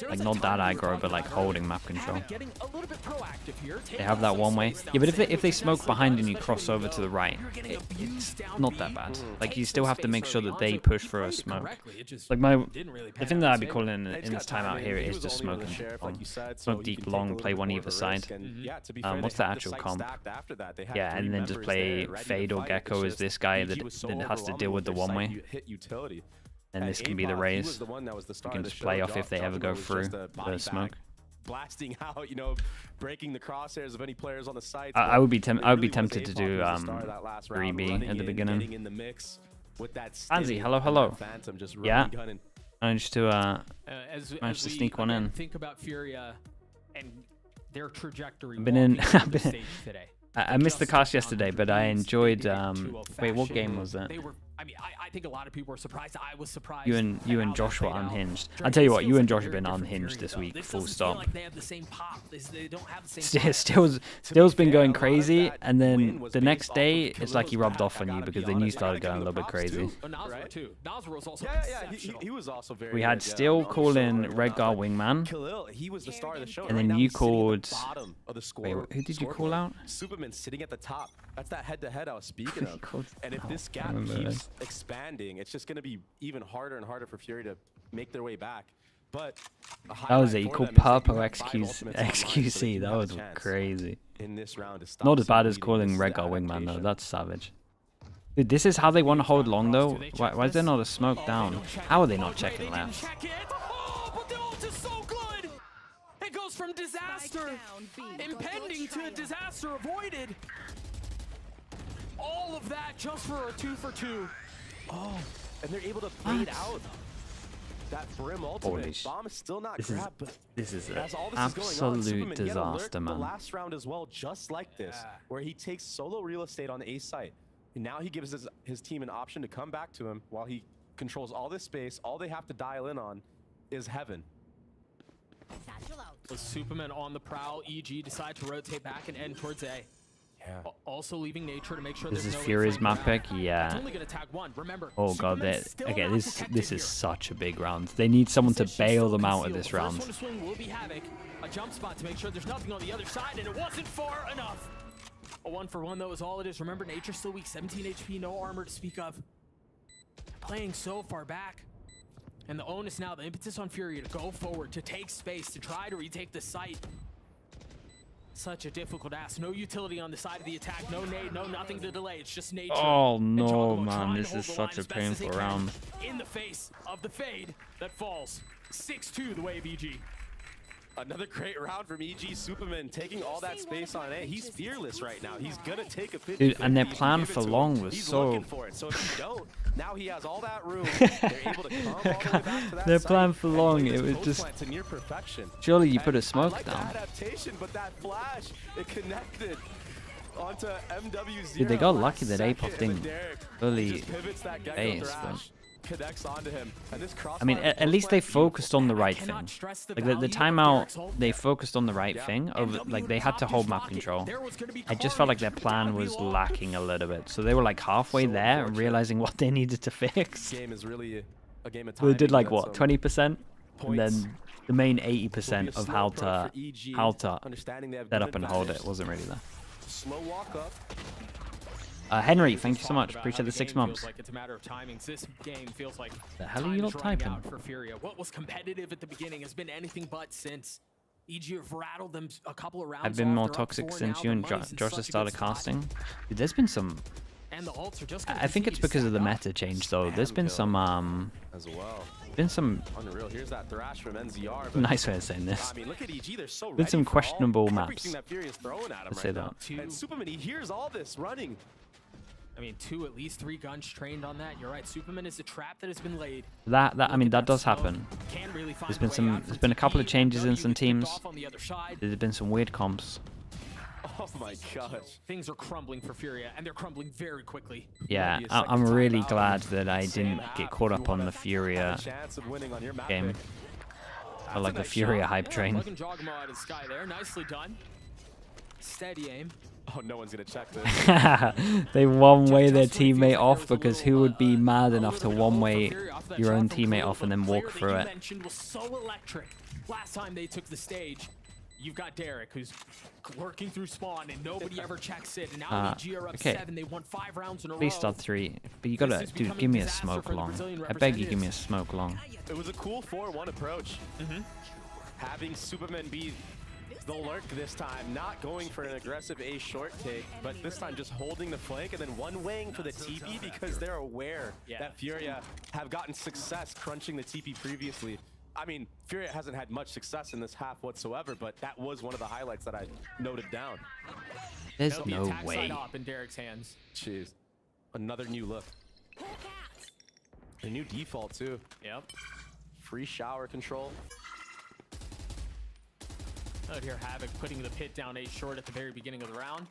Like not that aggro, but like holding map control. They have that one way. Yeah, but if they smoke behind and you cross over to the right, it's not that bad. Like you still have to make sure that they push for a smoke. Like the thing that I'd be calling in this timeout here is just smoking. Smoke deep long, play one either side. What's the actual comp? Yeah, and then just play Fade or Gecko as this guy that has to deal with the one way. Utility. And this can be the raise. You can just play off if they ever go through the smoke. Blasting out, you know, breaking the crosshairs of any players on the site. I would be tempted to do 3B at the beginning. Anzi, hello. Yeah. Managed to sneak one in. Think about Furia and their trajectory. I've been in. I missed the cast yesterday, but I enjoyed. Wait, what game was that? I mean, I think a lot of people were surprised. I was surprised. You and Josh were unhinged. I'll tell you what, you and Josh have been unhinged this week. Full stop. Like they have the same pop. They don't have the same Still's been going crazy, and then the next day it's like he rubbed off on you because then you started going a little bit crazy. He was also very. We had Still calling Redgar wingman, Khalil, he was the star of the show. and Right then now you he's sitting at called. the bottom of the score. Wait, who did you call out? Superman sitting at the top. That's that head-to-head I was speaking of. And if this gap keeps expanding, it's just going to be even harder and harder for Fury to make their way back. But That was it. You called Purple XQC. That was crazy. In this round, Not as bad as calling Redgar wingman though. That's savage. Dude, this is how they want to hold long though. Why is there not a smoke down? How are they not checking left? Oh, but the ult is so good. It goes from disaster impending to a disaster avoided. All of that just for a 2 for 2. Oh, and they're able to bait out that Brim ultimate. Bomb is still not grabbed, but this is an as all this is going on, absolute Superman, he had a lurk disaster, the man. last round as well, just like this, where he takes solo real estate on the A site. And now he gives his team an option to come back to him while he controls all this space. All they have to dial in on is heaven. With Superman on the prowl, EG decide to rotate back and end towards A. Yeah. Also leaving Nature to make sure This there's is no Fury's map pick, It's yeah. only gonna tag one. Remember, Oh god, Superman's still okay, not this protected is here. such a big round. They need someone to bail them out of this First round. one to swing will be Havoc. A jump spot to make sure there's nothing on the other side, and it wasn't far enough. A 1-for-1 though is all it is. Remember, Nature's still weak, 17 HP, no armor to speak of. Playing so far back. And the onus now, the impetus on Fury to go forward, to take space, to try to retake the site. Such a difficult ask. No utility on the side of the attack. No nade, no nothing to delay. It's just Nature. Oh And no, Geronimo man, trying to this hold is the such line a as best as they painful can round. In the face of the fade that falls. 6-2 the way of EG. Another great round from EG. Superman taking all that space on A. He's fearless right now. He's gonna take a 50. Dude, and their plan for long was He's so... looking for it. So if you don't, now he has all that room. They're able to come all the way back to that Their site plan for and long, play it this was just... post plant to near perfection. Surely you put a And smoke I like down. the adaptation, but that flash, it connected onto MW0. Dude, they got lucky that Second, Apoth and didn't Derek, fully he just pivots that Gecko base, thrash, connects onto him. And this I mean, crossfire at least they focused on the right thing. Like the timeout, they focused on the right thing. Like they had to hold map control. I just felt like their plan was lacking a little bit. So they were like halfway there and realizing what they needed to fix. game is really a game of So they did timing. like what, 20%, and then the main 80% of how to set up and hold it wasn't really there. Slow walk up. Henry, thank you so much. Appreciate the 6 months. Like it's a matter of timings. This game feels like The hell are time you is not running typing? out for Furia. What was competitive at the beginning has been anything but since. EG have rattled them a couple of rounds. I've been off. more They're up toxic 4 since now. you The and money's in Josh such have a started good spot. casting. Dude, there's been some... And the ults are just gonna I think it's continue to because of the stack up. meta change though. There's been some as well. Been some Unreal. Here's that thrash from NZR. But nice way of saying this. I mean, look at EG. They're so Been some ready for questionable all, maps. everything that Fury is throwing at him Let's right say now. that. And Superman, he hears all this running. I mean, at least 3 guns trained on that. You're right. Superman is a trap that has been laid. That I mean that does happen. Can really find There's a been way some. out. There's been a couple of changes in some teams. Off on the other side. There's been some weird comps. Oh my gosh. Things are crumbling for Furia, and they're crumbling very quickly. Yeah, I'm really glad that I didn't get caught up on the Furia game. Or like the Furia hype train. Plugging Jogamo out of the sky there. Nicely done. Steady aim. Oh, no one's gonna check this. They one-way their teammate off because who would be mad enough to one-way your own teammate off and then walk through it? Mentioned was so electric. Last time they took the stage, you've got Derek who's working through spawn and nobody ever checks it. And now EG are up okay. 7. They won 5 rounds in a row. Please start 3. But you gotta, dude, give me a smoke long. I beg you, give me a smoke long. It was a cool 4-1 approach. Having Superman be the lurk this time, not going for an aggressive A short take, but this time just holding the flank and then one-waying for the TP because they're aware that Furia have gotten success crunching the TP previously. I mean, Furia hasn't had much success in this half whatsoever, but that was one of the highlights that I noted down. There's no attack way. side op in Derek's hands. Jeez. Another new look. A new default, too. Yep. Free shower control. Out here, Havoc putting the pit down A short at the very beginning of the round.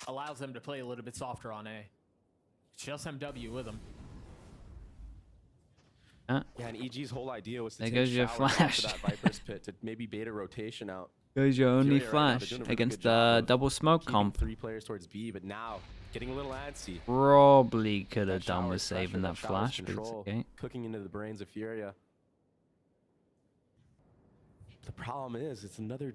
Allows them to play a little bit softer on A. Just MW with them. Huh? Yeah, and EG's whole idea was to There take goes your showers flash. after that Viper's pit to maybe bait a rotation out. Goes your only Furia right now, they're flash doing a really against good job the of double smoke keeping comp. 3 players towards B, but now getting a little antsy. Probably could have That done with showers pressure, saving that showers flash, but it's control, okay. cooking into the brains of Furia. The problem is, it's another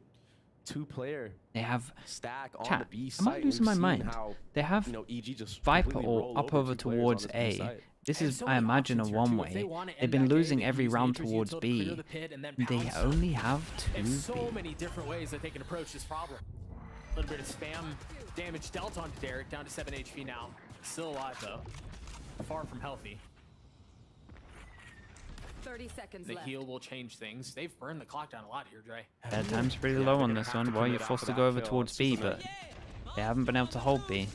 2-player They have stack on chat. the B Am site. I We've losing my seen mind? how, They have you know, EG just Viper completely or roll up over over 2 players on towards this B A. site. This And is, so I many imagine, a options here, too. If they one-way. wanna They've end been that game, losing they every use round Nature's towards Util to clear B. the pit and then They pounce. only have 2 There's so B. many different ways that they can approach this problem. A little bit of spam damage dealt onto Derek, down to 7 HP now. Still alive though. Far from healthy. 30 seconds The left. heal will change things. They've burned the clock down a lot here, Dre. Their time's pretty low on this one. Well, you're forced to go over towards B, but they haven't been able to hold B.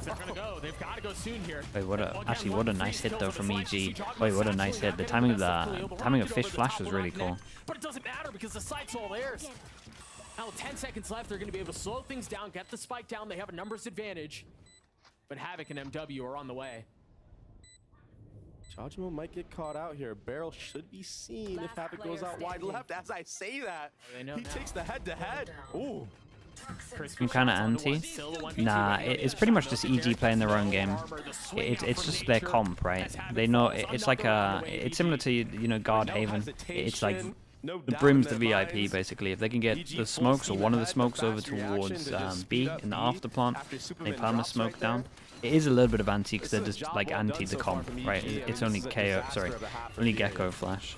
They're gonna go. They've got to go soon here. Wait, what a actually what a nice hit though from EG. Wait, what a nice hit. The timing of Fish Flash was really cool. But it doesn't matter because the site's all theirs. Now with 10 seconds left, they're going to be able to slow things down, get the spike down. They have a numbers advantage. But Havoc and MW are on the way. Jajimo might get caught out here. Barrel should be seen if Havoc goes out wide left. As I say that, he takes the head-to-head. Ooh. I'm kind of anti. Nah, it's pretty much just EG playing their own game. It's just their comp, right? They know it's like it's similar to, you know, Guard Haven. It's like the Brim's the VIP basically. If they can get the smokes or one of the smokes over towards B in the after plant, they perma smoke down. It is a little bit of anti because they're just like anti the comp, right? It's only only Gecko Flash.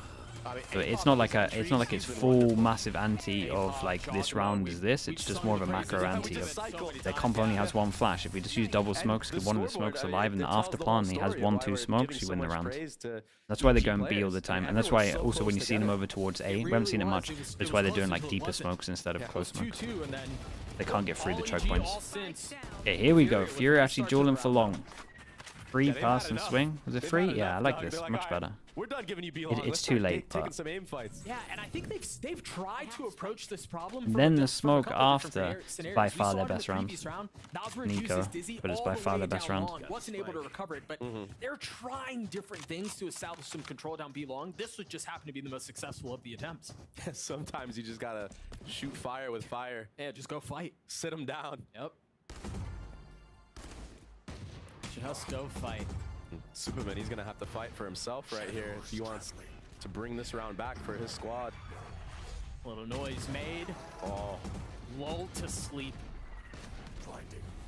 So it's not like it's full massive anti of like this round is this. It's just more of a macro anti of their comp only has 1 flash. If we just use double smokes because one of the smokes alive in the after plant and he has 1-2 smokes, you win the round. That's why they're going B all the time, and that's why also when you see them over towards A, we haven't seen it much. That's why they're doing like deeper smokes instead of close smokes. They can't get through the choke points. Okay, here we go. Fury actually dueling for long. Free pass and swing. Was it free? Yeah, I like this much better. We're done giving you B-long. It's too late, taking but some aim fights. Yeah, and I think they've tried to approach this problem. then the smoke after is by far their best round. Nico, but it's by far their best round. Wasn't able to recover it, but they're trying different things to establish some control down B long. This would just happen to be the most successful of the attempts. Sometimes you just gotta shoot fire with fire. Yeah, just go fight. Sit them down. Yep. Just go fight. Superman, he's gonna have to fight for himself right here if he wants to bring this round back for his squad. Little noise made. Oh. Lulled to sleep.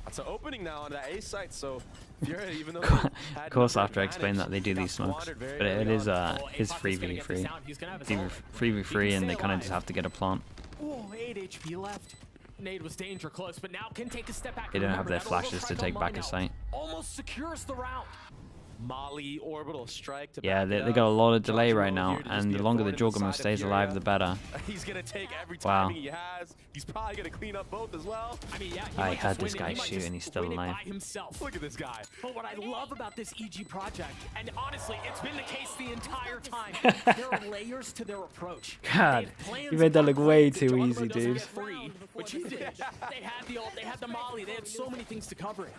That's an opening now on that A site, so Furia, even though of course, after I explain that, they do these smokes, but it is 3v3. 3v3, and they kind of just have to get a plant. Oh, 8 HP left. Nade was danger close, but now can take a step back. They don't have their flashes to take back a site. Almost secures the round. Molly orbital strike to yeah, they got a lot of delay right now, and the longer the Jorgamo stays alive, the better. He's gonna take every timing he has. He's probably gonna clean up both as well. I mean, yeah, I heard this guy shoot, and he's still alive. Look at this guy. But what I love about this EG project, and honestly, it's been the case the entire time, there are layers to their approach. God, you made that look way too easy, dude. Which you did. They had the ult, they had the molly, they had so many things to cover it.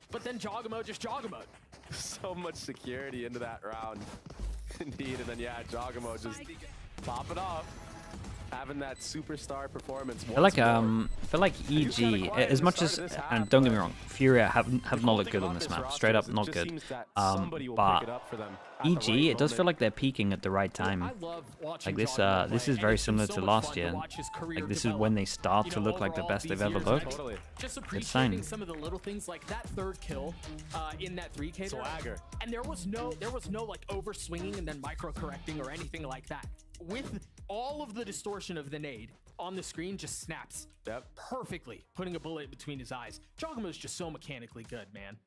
But then Jogamo just Jogamo. So much security into that round. Indeed, and then yeah, Jogamo just pop it off. Having that superstar performance. I feel like EG, as much as, and don't get me wrong, Furia have not looked good on this map, straight up not good. But EG, it does feel like they're peaking at the right time. Like this is very similar to last year. Like this is when they start to look like the best they've ever looked. Just Good appreciating sign. some of the little things like that third kill in that 3K swagger. And there was no like over swinging and then micro correcting or anything like that. With all of the distortion of the nade on the screen just snaps perfectly, putting a bullet between his eyes. Jogamo's just so mechanically good, man.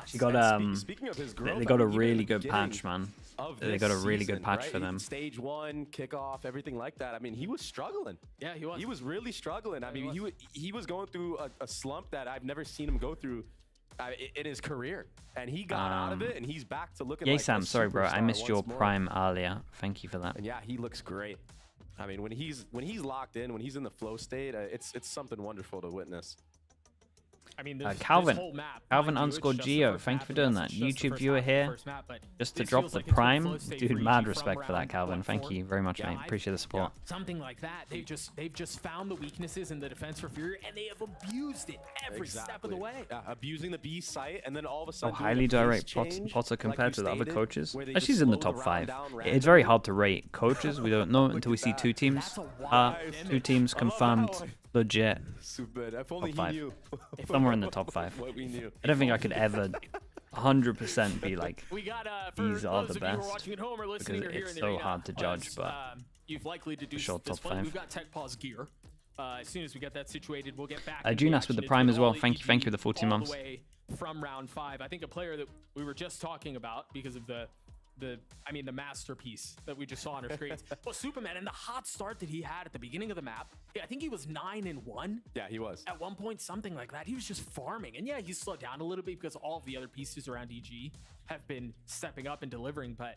She got Speaking of his growth, they got a really good patch, man. They got a really good patch for them. Stage 1, kickoff, everything like that. I mean, he was struggling. Yeah, he was. He was really struggling. I mean, he was going through a slump that I've never seen him go through in his career, and he got out of it, and he's back to looking like Sam, a sorry bro, I missed superstar your once more. prime earlier. Thank you for that. And yeah, he looks great. I mean, when he's locked in, when he's in the flow state, it's something wonderful to witness. I mean, Calvin. this whole map, Calvin mind you, _ it's just the Geo. first Thank you map, for and doing that's that. just the YouTube first viewer half of the here. first map, but Just to this drop feels the like it's a good prime. flow state Dude, for mad EG respect from for that, round Calvin. Thank forward. you very much, Yeah, mate. Appreciate the support. Something like that. They've just found the weaknesses in the defense for Fury, and they have abused it every step of the way. Yeah, abusing the B site, and then all of a So sudden highly doing a direct phase change, Potter compared to the other stated, coaches. where they She's just in the slow top round 5. down It's very randomly. hard to rate coaches. We don't know until we see 2 teams. 2 teams confirmed, legit. Super. If only Top 5. he knew. Somewhere in the top 5. What we knew. I don't think I could ever 100% be like, We got, these are the those of you who are best. watching at home or listening Because or here it's in the so arena, hard to judge, but you've likely deduced sure at this top point. 5. We've got Tech Pause gear. As soon as we get that situated, we'll get back. Junas with the prime as well. Thank you for the 14 months. From round 5, I think a player that we were just talking about because of the masterpiece that we just saw on our screens. Well, Superman, and the hot start that he had at the beginning of the map, I think he was 9-1. Yeah, he was. At one point, something like that. He was just farming. And yeah, he's slowed down a little bit because all of the other pieces around EG have been stepping up and delivering, but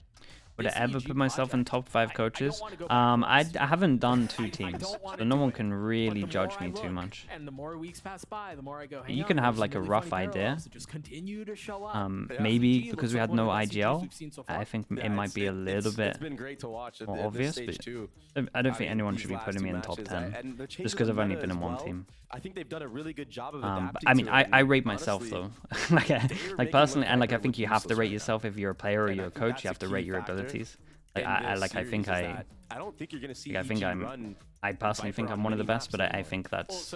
would I ever put myself in top 5 coaches? I haven't done 2 teams, so no one can really judge me too much. And the more weeks pass by, the more I go, You can have like a rough idea. just continue to show up. Maybe because we had no IGL, I think it might be a little bit It's been great to watch more at obvious, this stage too. but I don't think mean, anyone these should be last putting me 2 in top matches, 10, and the change just of because I've the only meta been in as one well, team. I think they've done a really good job of But adapting I mean, to it, I and rate myself honestly, though. like personally, and like I think you have to rate yourself if you're a player or you're a coach. You have to rate your abilities. Like I don't think you're gonna see. I think I personally think I'm one of the best, but I think that's.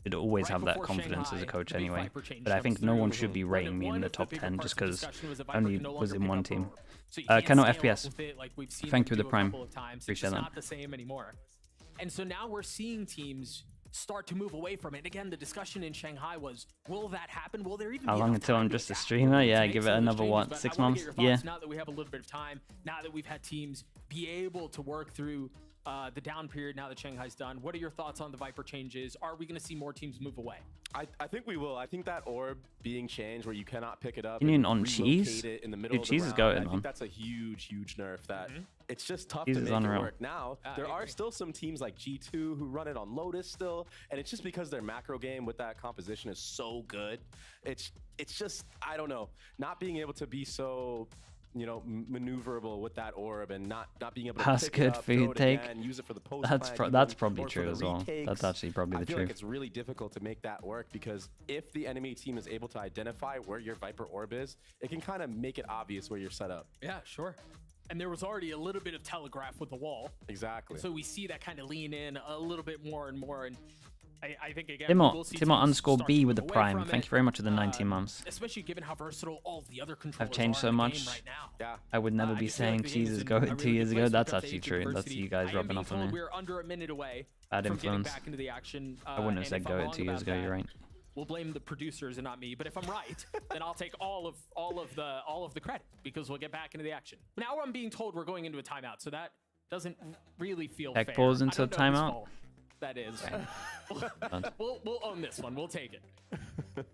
You'd always have that confidence as a coach anyway. But I think no one should be rating me in the top 10 just because I only was in one team. Cannot FPS. Thank you for the prime. Appreciate that. Not the same anymore. And so now we're seeing teams start to move away from it. Again, the discussion in Shanghai was, will that happen? Will there even How be long enough until time I'm to just a adapt streamer? to Yeah, make give it some of those another, what, changes? But 6 I wanna months? get your Yeah. thoughts now that we have a little bit of time, now that we've had teams be able to work through the down period now that Shanghai's done. What are your thoughts on the Viper changes? Are we going to see more teams move away? I think we will. I think that orb being changed where you cannot pick it up. Opinion and on relocate Cheese? it in the middle Dude, of the Cheese is round, goated, I man. think that's a huge nerf that it's just tough Cheese to is make unreal. it work. Now, there are still some teams like G2 who run it on Lotus still, and it's just because their macro game with that composition is so good. It's just, I don't know, not being able to be so maneuverable with that orb and not being able to That's pick good it up, for throw your it take. again, use it for the post That's plant that's even, probably or for true the as well. retakes. That's actually probably the I feel truth. like it's really difficult to make that work because if the enemy team is able to identify where your Viper orb is, it can kind of make it obvious where you're set up. Yeah, sure. And there was already a little bit of telegraph with the wall. Exactly. So we see that kind of lean in a little bit more and more. And I think, again, Timo we'll see Timo teams _ start B to with the move away prime. from Thank it, you very much for the 19 months. especially given how versatile all of the other controllers I've changed are so in the much. game right now. Yeah. I would never I be just feel like saying the Cheese game is in a goated really 2 years good ago. place That's to actually update true. That's university. you guys I am rubbing being off on told me. we're under a minute away Bad from getting influence. back into the action. I wouldn't have and said if I'm goated wrong 2 years about ago. You're that, right. we'll blame the producers and not me. But if I'm right, then I'll take all of the credit because we'll get back into the action. Now I'm being told we're going into a timeout, so that doesn't really feel Tech fair. pause I into a don't know whose timeout? fault that is. we'll own this one. We'll take it.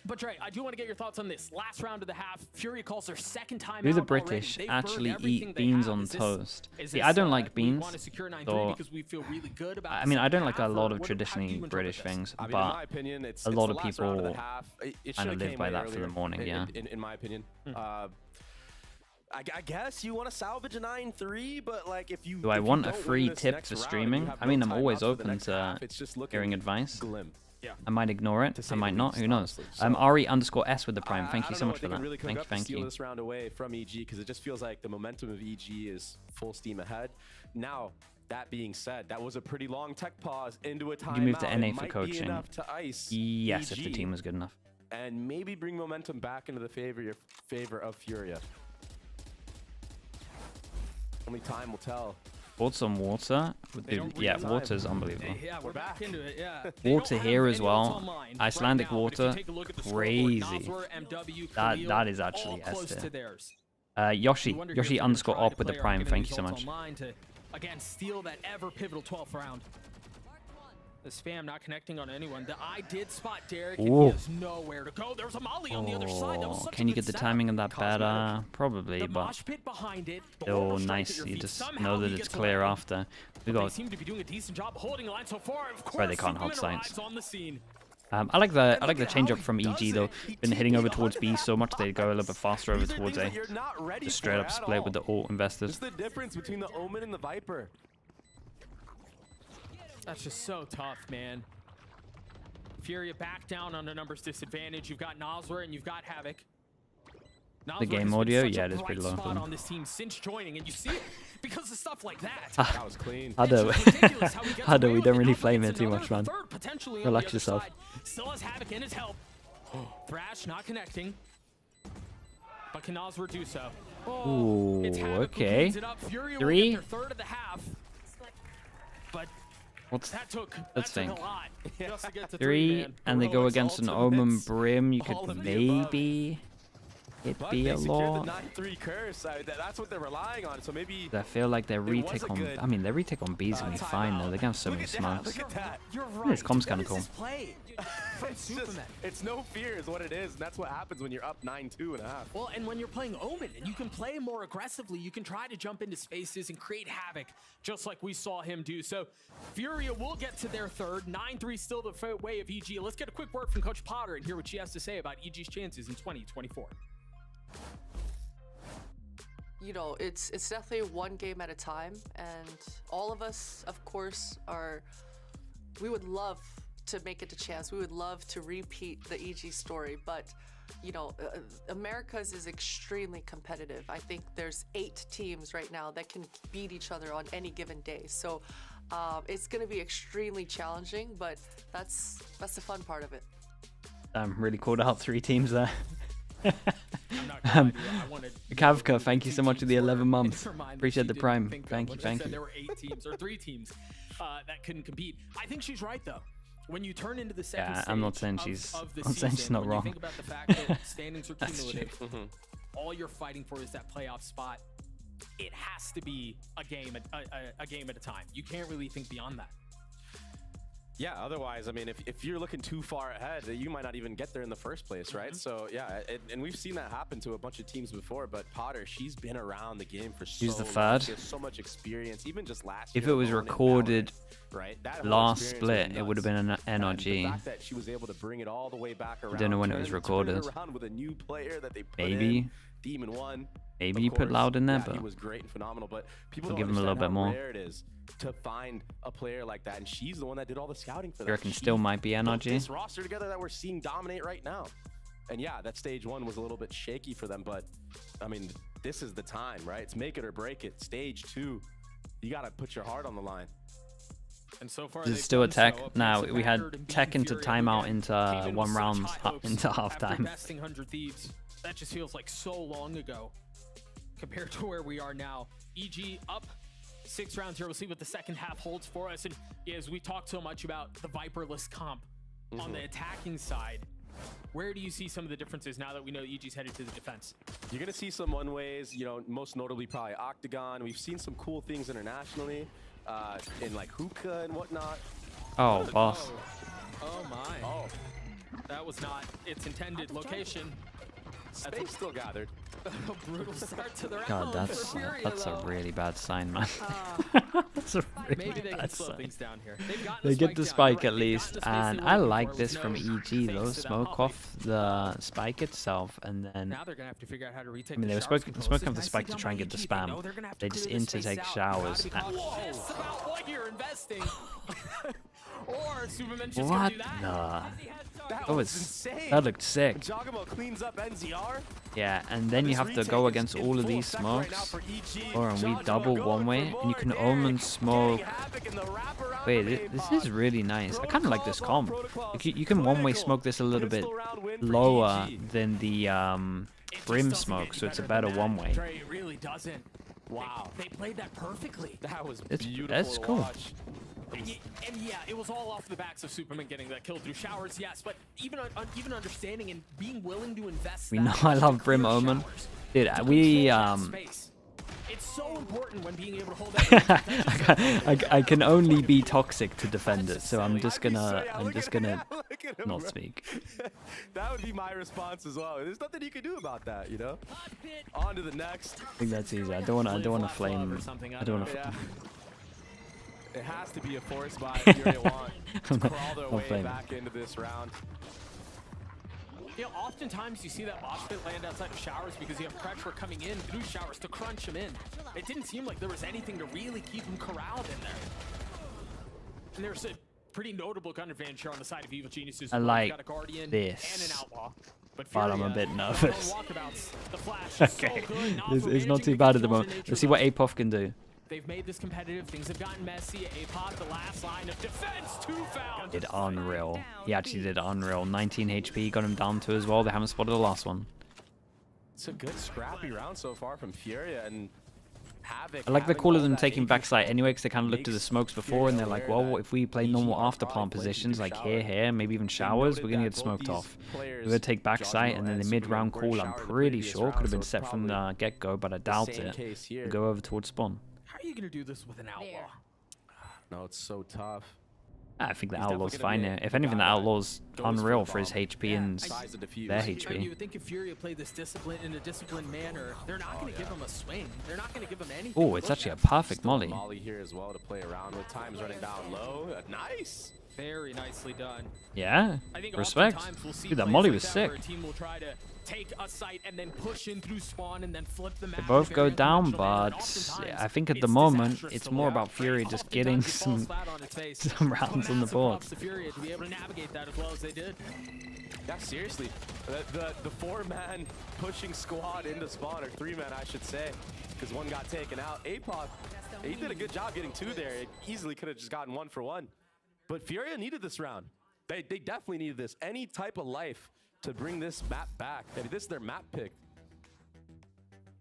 But Dre, I do want to get your thoughts on this. Last round of the half, Fury calls their second time Do out the already. British They've actually burned everything eat they beans have. on Is this- toast? is See, this, I don't like we beans. want to secure 9-3 So because we feel really good about I the mean, I second don't like a half, lot or of how do you traditionally interpret British this? things, I mean, in but my opinion, it's a lot the of last round of the people half. It kind should've of live came by way that for the earlier, morning. Yeah. in my opinion. I guess you want to salvage a 9-3, but like if you Do I if you want a don't win free this tip next for round and you streaming? have I no mean, I'm timeouts always for the open next to half, it's just looking hearing advice. glim. Yeah. I might ignore it. I say might the not. least, Who knows? honestly. So- Ari _S with the prime. Thank I you don't so know much what for they can that. really cook Thank up you. to Thank steal you. this round away from EG because it just feels like the momentum of EG is full steam ahead. Now, that being said, that was a pretty long tech pause into a timeout. You move to NA It for might be coaching. enough to ice Yes, if the EG team was good enough. and maybe bring momentum back into the favor of Furia. Only time will tell. Bought some water. Dude, yeah, time. water's unbelievable. Yeah, we're back into it. Yeah. Water here as well. Icelandic water, crazy. That is actually S tier. Yoshi _op with the prime. Thank you so much. Again, steal that ever pivotal 12th round. The spam not connecting on anyone. I did spot Derek, and he has nowhere to go. There's a molly on the other side. That was such Can a you good get the setup. timing of that better? Probably, The but mosh pit behind it. the still orbital strike nice. at your You feet. just Somehow know that he it's gets clear away. after. We But they got seem to be doing a decent job holding the line so far. Of course, Right, they can't hold Superman sites. arrives on the scene. I like the change up from EG though. Been hitting over towards B so much they go a little bit faster over towards A. Just straight up split with the ult investors. What's the difference between the Omen and the Viper? That's just so tough, man. Furia back down on a numbers disadvantage. You've got Nosler and you've got Havoc. The game audio, yeah, it is pretty low. On this team since joining, and you see it because of stuff like that. That was clean. Hado, we don't really flame it too much, man. Relax yourself. Still has Havoc in his help. Thrash not connecting, but can Nosler do so? Ooh, okay. 3. Third of the half. But let's think. a lot just to get to 3, and they go against an Omen Brim. You could maybe it be a lot. The 9-3 curse. That's what they're relying on. So maybe I feel like their retake on. I mean, their retake on B is gonna be fine though. They're gonna have so many smokes. Look at that. You're right. This com's kind of cool. It's no fear is what it is, and that's what happens when you're up 9-2 and a half. Well, and when you're playing Omen, and you can play more aggressively, you can try to jump into spaces and create havoc, just like we saw him do. So Furia will get to their third. 9-3 still the way of EG. Let's get a quick word from Coach Potter and hear what she has to say about EG's chances in 2024. You know, it's definitely one game at a time, and all of us, of course, we would love to make it a chance. We would love to repeat the EG story, but you know, Americas is extremely competitive. I think there's 8 teams right now that can beat each other on any given day. So it's going to be extremely challenging, but that's the fun part of it. Really called out 3 teams there. Kavka, thank you so much for the 11 months. Appreciate the prime. Thank you. There were 8 teams or 3 teams that couldn't compete. I think she's right though. When you turn into the second stage I'm not saying she's. I'm saying she's not when wrong. You think about the fact that standings are cumulative. All you're fighting for is that playoff spot. It has to be a game at a time. You can't really think beyond that. Yeah, otherwise, I mean, if you're looking too far ahead, you might not even get there in the first place, right? So, yeah, and we've seen that happen to a bunch of teams before, but Potter, she's been around the game for so long. She's the third. She has so much experience, even just last year. If it was recorded last split, it would have been an NRG. The fact that she was able to bring it all the way back around. I don't know when it was recorded. With a new player that they put maybe. In, Demon 1. Maybe you put Loud in there, but he was great and phenomenal. But people I'll don't give him a little bit more. Rare it is to find a player like that, and she's the one that did all the scouting for that. You reckon still might be NRG? This roster together that we're seeing dominate right now, and yeah, that stage 1 was a little bit shaky for them, but I mean, this is the time, right? It's make it or break it. Stage 2, you got to put your heart on the line. And so far, this is still a tech. Now we had tech into timeout into 1 round into halftime. Besting 100 Thieves, that just feels like so long ago compared to where we are now. EG up 6 rounds here. We'll see what the second half holds for us. And as we talked so much about the Viperless comp on the attacking side, where do you see some of the differences now that we know EG's headed to the defense? You're going to see some one-ways, you know, most notably probably Octagon. We've seen some cool things internationally in like hookah and whatnot. Oh, boss. Oh my. Oh. That was not its intended location. Space still gathered. A brutal start to the round. God, that's a really bad sign, man. That's a really maybe they can bad slow sign. things down here. They get the spike at least, and I like this from EG though. Smoke off the spike itself, and then now they're gonna have to figure out how to retake. I mean, they were smoking off the spike to try and get the spam. They just intake showers. About what you're investing. Or Superman just What? do that. Nah. That was insane. That looked sick. Jogamo cleans up NZR. Yeah, and then you have to go against all of these smokes. And we double one way, and you can Omen smoke. Wait, this is really nice. I kind of like this comp. You can one way smoke this a little bit lower than the Brim smoke, so it's a better one way. It really doesn't. Wow. They played that perfectly. That was beautiful. That's cool. And yeah, it was all off the backs of Superman getting that kill through showers, yes, but even understanding and being willing to invest. We know I love Brim Omen. Dude, we It's so important when being able to hold that. I can only be toxic to defend it, so I'm just gonna not speak. That would be my response as well. There's nothing you can do about that, you know. On to the next. I think that's easy. I don't want to flame. I don't want to. It has to be a force buy if Furia want to crawl their way back into this round. You know, oftentimes you see that mosh pit land outside of showers because you have pressure coming in through showers to crunch him in. It didn't seem like there was anything to really keep him corralled in there. And there's a pretty notable gun advantage here on the side of Evil Geniuses. I like got a Guardian this, and an Outlaw. But I'm a bit nervous. The Flash is Okay, so good, it's not too bad at the moment. Let's see what APOF can do. They've made this competitive. Things have gotten messy. APOF, the last line of defense, 2 fouls. Did unreal. He actually did unreal. 19 HP, got him down 2 as well. They haven't spotted the last one. It's a good scrappy round so far from Furia, and Havoc. I like the call of them taking backside anyway, because they kind of looked at the smokes before and they're like, well, what if we play normal after plant positions, like here, maybe even showers, we're going to get smoked off. We're going to take backside, and then the mid-round call, I'm pretty sure, could have been set from the get-go, but I doubt it. We'll go over towards spawn. How are you going to do this with an Outlaw? No, it's so tough. I think the Outlaw's fine here. If anything, the Outlaw's unreal for his HP and their I mean, you HP. would think if Furia played this discipline in a disciplined manner, they're not going to give him a swing. They're not going to give him anything. Oh, it's actually a perfect molly. Molly here as well to play around with. Time's running down low. Nice. Very nicely done. Yeah, I think respect. oftentimes we'll see Dude, that plays molly like was that sick. where a team will try to take a site and then push in through spawn and then flip the map. They both go down, but I think at the moment it's more about Fury just getting some rounds on the board. To Furia to be able to navigate that as well as they did. Yeah, seriously. The 4-man pushing squad into spawn, or 3-man, I should say, because one got taken out. APOF, he did a good job getting 2 there. It easily could have just gotten 1 for 1. But Furia needed this round. They definitely needed this. Any type of life to bring this map back. Maybe this is their map pick.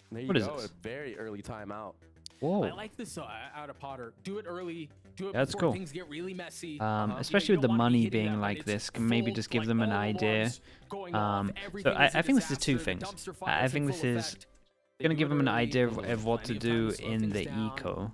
And there you go, a very early timeout. Whoa. I like this out of Potter. Do it early. Do it Yeah, that's before cool. things get really messy. Especially with the money being like this, can maybe just give them an idea. So I think this is 2 things. I think this is going to give them an idea of what to do in the eco.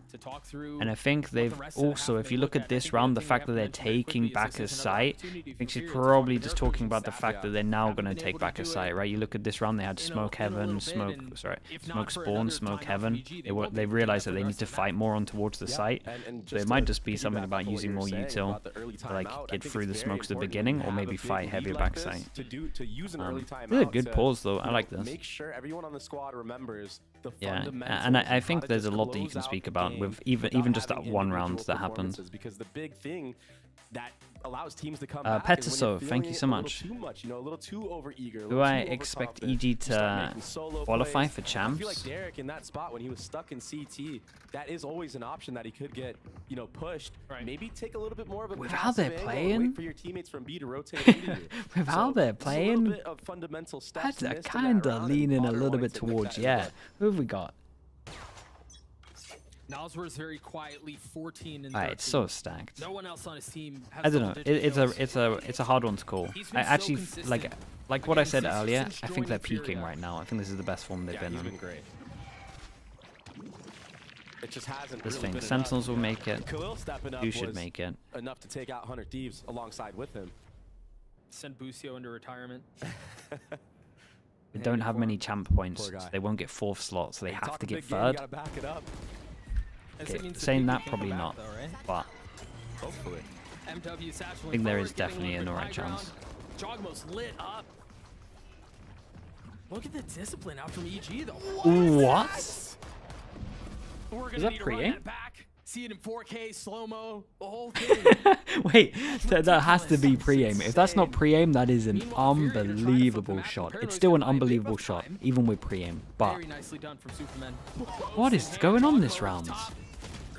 And I think they've also, if you look at this round, the fact that they're taking back a site, I think she's probably just talking about the fact that they're now going to take back a site, right? You look at this round, they had Smoke Heaven, Smoke Spawn, Smoke Heaven. They realized that they need to fight more on towards the site. So it might just be something about using more util to like get through the smokes at the beginning, or maybe fight heavier back site. To use an early timeout. This is a good pause though, I like this. Make sure everyone on the squad remembers the fundamentals. And I think there's a lot that you can speak about with even just that one round that happened. Because the big thing that allows teams to come Petiso, thank you so much. Too much, you know, a little too overeager. Do I expect EG to qualify for champs? I feel like Derek in that spot when he was stuck in CT, that is always an option that he could get, you know, pushed. Maybe take a little bit more of a with how they're playing, wait for your teammates from B to rotate into you. With how they're playing, I'd kind of leaning a little bit towards Who have we got? Nalsworth's very quietly 14 and 13. Alright, it's so stacked. No one else on his team has I don't know. It's a hard one to call. I actually like what I said earlier. I think they're peaking right now. I think this is the best form they've been in. Great. It just hasn't this really thing. been Sentinels will make it. Khalil stepping up You should make it. Enough to take out 100 Thieves alongside with him. Send Busio into retirement. They don't have many champ points. So they won't get 4th slot, so they have to get 3rd. Gotta back it up. Okay, saying that, probably not. But hopefully. I think there is definitely an alright chance. Jogmo's lit up. Look at the discipline out from EG though. What? We're Is gonna that need to run pre-aim? that back. See it in 4K, slow-mo, the whole thing. Wait, that has to be pre-aim. If that's not pre-aim, that is an unbelievable shot. It's still an unbelievable shot, even with pre-aim. But Very nicely done from Superman. what is going on this round?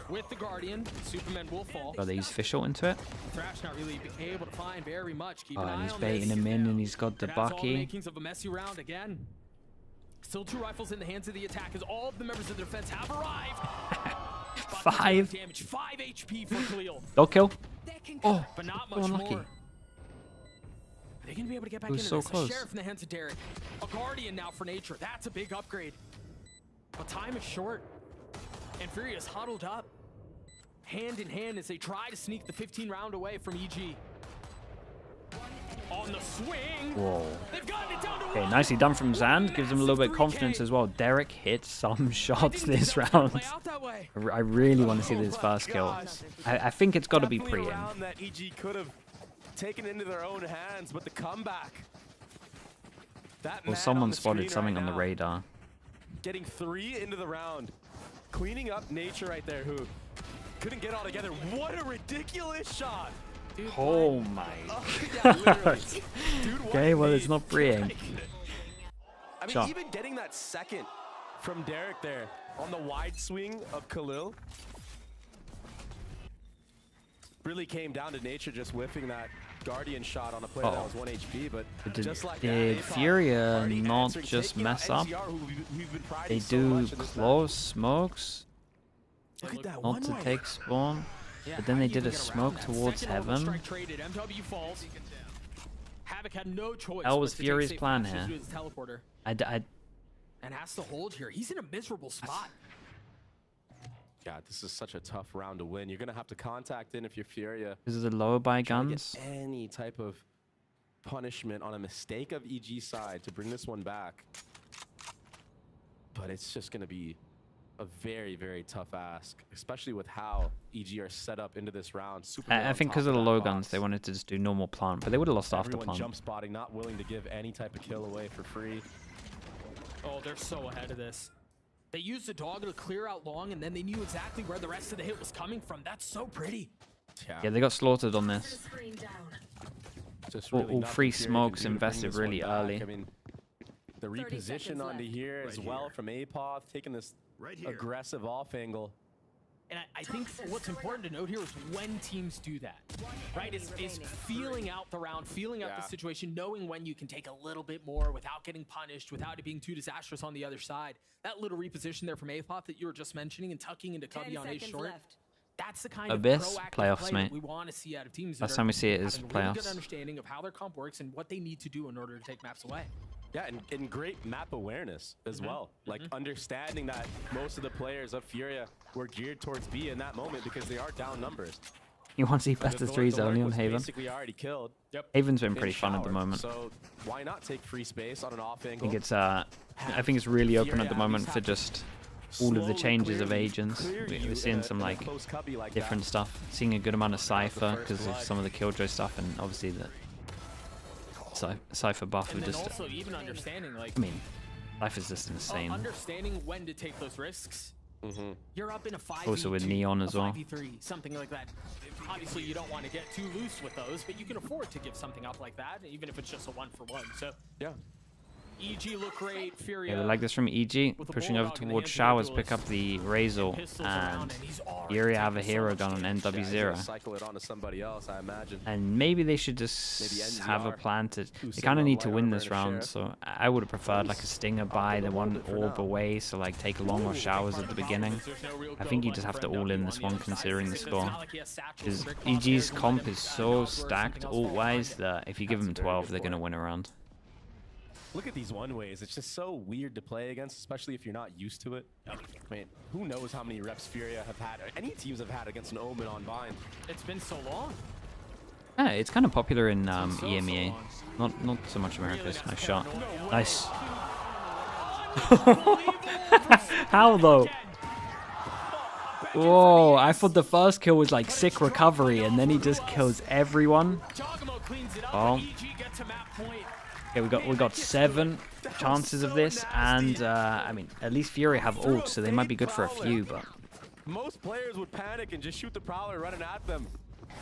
With the Guardian, Superman will fall. Oh, they use Fischl into it. Thrash not really able to find very much. Keep Oh, an and eye he's on baiting this. him in, and he's got the But that's all the Bucky. makings of a messy round again. Still 2 rifles in the hands of the attackers. All of the members of the defense have arrived. 5 damage, 5 HP for Khalil. Dog kill. Oh, but not so much unlucky. more. They're gonna be able to get back It was into so this. close. A Sheriff in the hands of Derek. A Guardian now for Nature. That's a big upgrade. But time is short. And Fury is huddled up, hand in hand, as they try to sneak the 15 round away from EG. On the swing. Whoa. They've gotten it down to Okay, nicely done from Zand. Gives him a little bit of confidence as well. Derek hits some shots this round. I really want to see this first kill. I think it's got to be pre-aim. That EG could have taken into their own hands, but the comeback. Or someone spotted something on the radar. Getting 3 into the round. Cleaning up Nature right there, who couldn't get all together. What a ridiculous shot. Dude, oh my god. Dude, okay, well, it's not pre-aim. I mean, even getting that second from Derek there on the wide swing of Khalil really came down to Nature just whiffing that Guardian shot on a player that was 1 HP, but just like did Furia not just mess up? They do close smokes not to take spawn, but then they did a smoke towards heaven. That was Fury's plan here. And has to hold here. He's in a miserable spot. God, this is such a tough round to win. You're gonna have to contact in if you're Furia. This is a lower by guns. Any type of punishment on a mistake of EG side to bring this one back. But it's just gonna be a very, very tough ask, especially with how EG are set up into this round. I think because of the low guns, they wanted to just do normal plant, but they would have lost after Everyone plant. jump spotting, not willing to give any type of kill away for free. Oh, they're so ahead of this. They used the dog to clear out long, and then they knew exactly where the rest of the hit was coming from. That's so pretty. Yeah, they got slaughtered on this. Just All 3 smokes invested really early. I mean, the reposition onto here as well from Apoth, taking this aggressive off angle. And I think what's important to note here is when teams do that, right? Is feeling out the round, feeling out the situation, knowing when you can take a little bit more without getting punished, without it being too disastrous on the other side. That little reposition there from Apoth that you were just mentioning and tucking into Cubby on A short. That's the kind Abyss, of proactive playoffs, play mate. that we want to see out of teams. Last time we see it is having a really playoffs. good understanding of how their comp works and what they need to do in order to take maps away. Yeah, and great map awareness as well. Like understanding that most of the players of Furia were geared towards B in that moment because they are down numbers. You want to see best of 3s only on Haven? Basically already killed. Haven's been pretty fun at the moment. So why not take free space on an off angle? I think it's really open at the moment for just all of the changes of agents. We're seeing some like different stuff. Seeing a good amount of Cypher because of some of the Killjoy stuff, and obviously the Cypher buff And of then just. also even understanding like. I mean, Cypher's just insane. Understanding when to take those risks. You're up in a 5v2, Also with Neon as well. 5v3, something like that. Obviously, you don't want to get too loose with those, but you can afford to give something up like that, even if it's just a 1-for-1. So yeah. EG look great, Furia. Yeah, we like this from EG, pushing over towards Showers, pick up the Razor, and Furia have a hero gun on NW0. Cycle it onto somebody else, I imagine. And maybe they should just have a plan to. They kind of need to win this round, so I would have preferred like a Stinger by the one orb away, so like take long or Showers at the beginning. I think you just have to all in this one considering the score. Because EG's comp is so stacked ult-wise that if you give them 12, they're going to win a round. Look at these one-ways. It's just so weird to play against, especially if you're not used to it. I mean, who knows how many reps Furia have had, or any teams have had against an Omen on Bind. It's been so long. Yeah, it's kind of popular in EMEA. Not so much Americas. Nice shot. Nice. How though? Whoa, I thought the first kill was like sick recovery, and then he just kills everyone. Oh. Okay, we got 7 chances of this, and I mean, at least Fury have ult, so they might be good for a few, but Most players would panic and just shoot the Prowler running at them.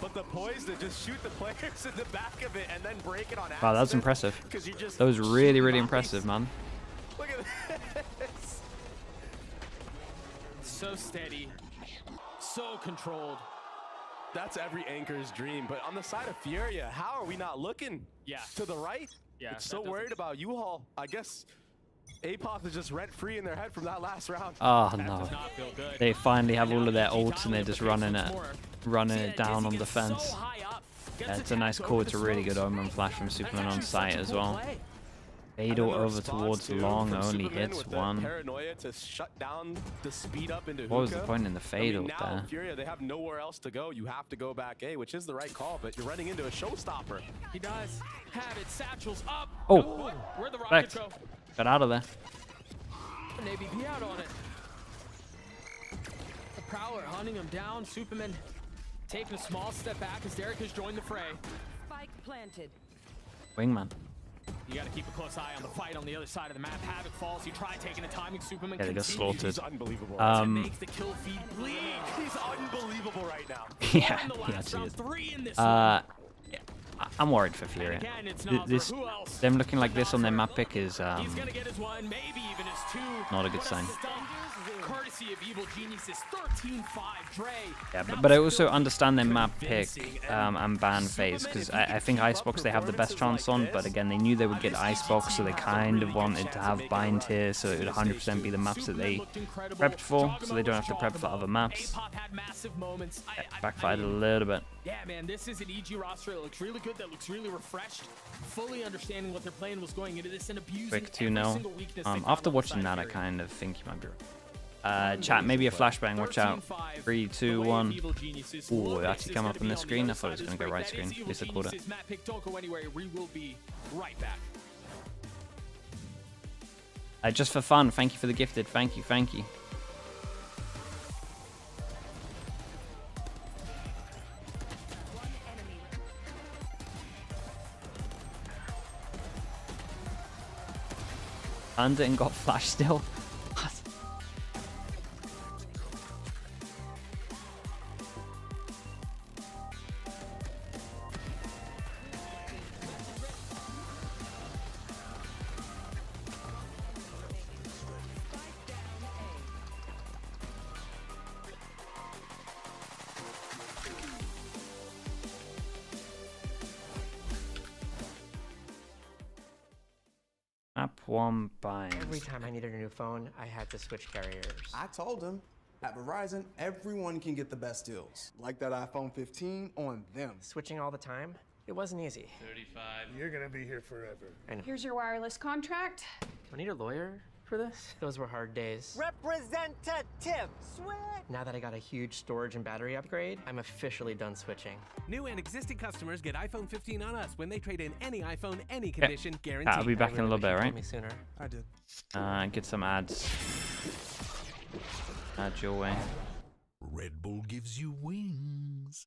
But the poise to just shoot the players in the back of it and then break it on accident. wow, that was impressive. That was really, really impressive, man. Look at this. So steady. So controlled. That's every anchor's dream. But on the side of Furia, how are we not looking to the right? Yeah, it's so worried about U-Haul. I guess Apoth is just rent-free in their head from that last round. Oh no. They finally have all of their ults and they're just running it down on the fence. Yeah, it's a nice call. It's a really good Omen flash from Superman on site as well. Fatal over towards long, only hits one. To shut down the speed up into What was the point in the Fatal now, there? Furia, they have nowhere else to go. You have to go back A, which is the right call, but you're running into a showstopper. He does have it. Satchels up. Oh. Where'd the Respect. Got out of there. An ABP out on it. The Prowler hunting him down. Superman taking a small step back as Derek has joined the fray. Spike planted. Wingman. You got to keep a close eye on the fight on the other side of the map. Havoc falls. You try taking a timing. Superman Yeah, they got continues. slaughtered. He's unbelievable. To make the kill feed bleed. He's unbelievable right now. Yeah, In the he last actually round, is. 3 in this I'm worried for Furia. Them looking like this on their map pick is He's gonna get his 1, maybe even his 2. not a good sign. Courtesy of Evil Geniuses, 13-5 Dre. Yeah, but I also understand their map pick and ban phase, because I think Icebox they have the best chance on, but again, they knew they would get Icebox, so they kind of wanted to have Bind here, so it would 100% be the maps that they prepped for, so they don't have to prep for other maps. Backfired a little bit. Yeah, man, this is an EG roster that looks really good, that looks really refreshed, fully understanding what their plan was going into this and abusing Quick every 2-0. single weakness they found After on the watching side that, I of kind of think he might be right. Chat, maybe a flashbang, watch out. 3, 2, 1. Ooh, it actually came up on the screen. I thought it was going to go right screen. At least I caught it. Matt Pick, don't go anywhere. We will be right back. Just for fun, thank you for the gifted. Thank you, thank you. Under and got flash still. Map 1 binds. Every time I needed a new phone, I had to switch carriers. I told him, at Verizon, everyone can get the best deals. Like that iPhone 15 on them. Switching all the time, it wasn't easy. 35. You're gonna be here forever. I know. Here's your wireless contract. I need a lawyer for this. Those were hard days. Representative, switch! Now that I got a huge storage and battery upgrade, I'm officially done switching. New and existing customers get iPhone 15 on us when they trade in any iPhone, any condition, guaranteed. I'll be back in a little bit, right? Me sooner. I did. Get some ads. Ads your way. Red Bull gives you wings.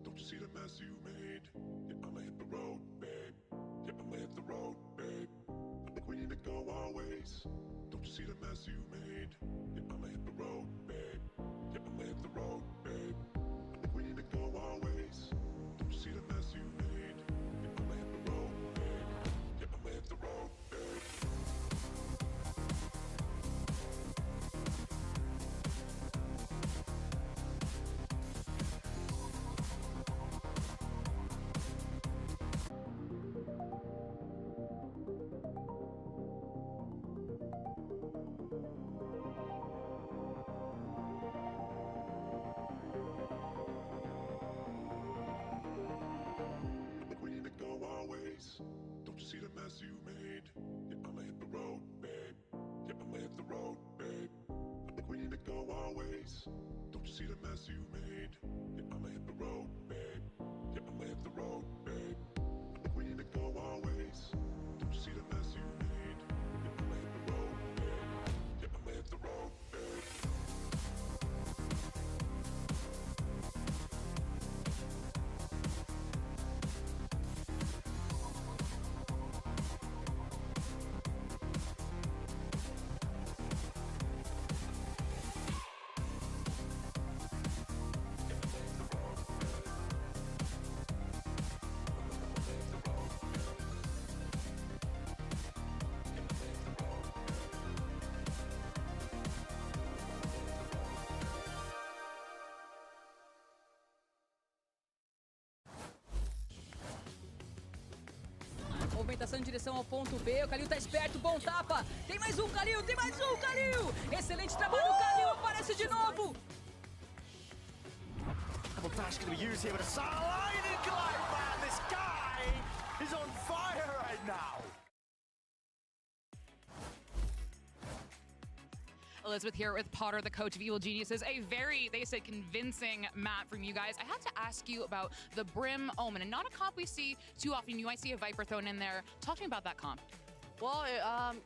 Don't you see the mess you made? Yeah, I'ma hit the road, babe. Yeah, I'ma hit the road, babe. I think we need to go our ways. Don't you see the mess you made? Yeah, I'ma hit the road, babe. Yeah, I'ma hit the road, babe. I think we need to go our ways. Don't you see the mess you made? Yeah, I'ma hit the road, babe. Yeah, I'ma hit the road, babe. Don't you see the mess you made? Yeah, I'ma hit the road, babe. Yeah, I'ma hit the road, babe. I think we need to go our ways. Don't you see the mess you made? Yeah, I'ma hit the road, babe. Yeah, I'ma hit the road, babe. Movimentação em direção ao ponto B. O Kalil tá esperto, bom tapa. Tem mais um, Kalil, tem mais um, Kalil. Excelente trabalho, Kalil aparece de novo. Double dash going to be used here, but a sliding glide, man. This guy is on fire right now. Elizabeth here with Potter, the coach of Evil Geniuses. A very, they said, convincing map from you guys. I had to ask you about the Brim Omen, and not a comp we see too often. You might see a Viper thrown in there. Talk to me about that comp. Well,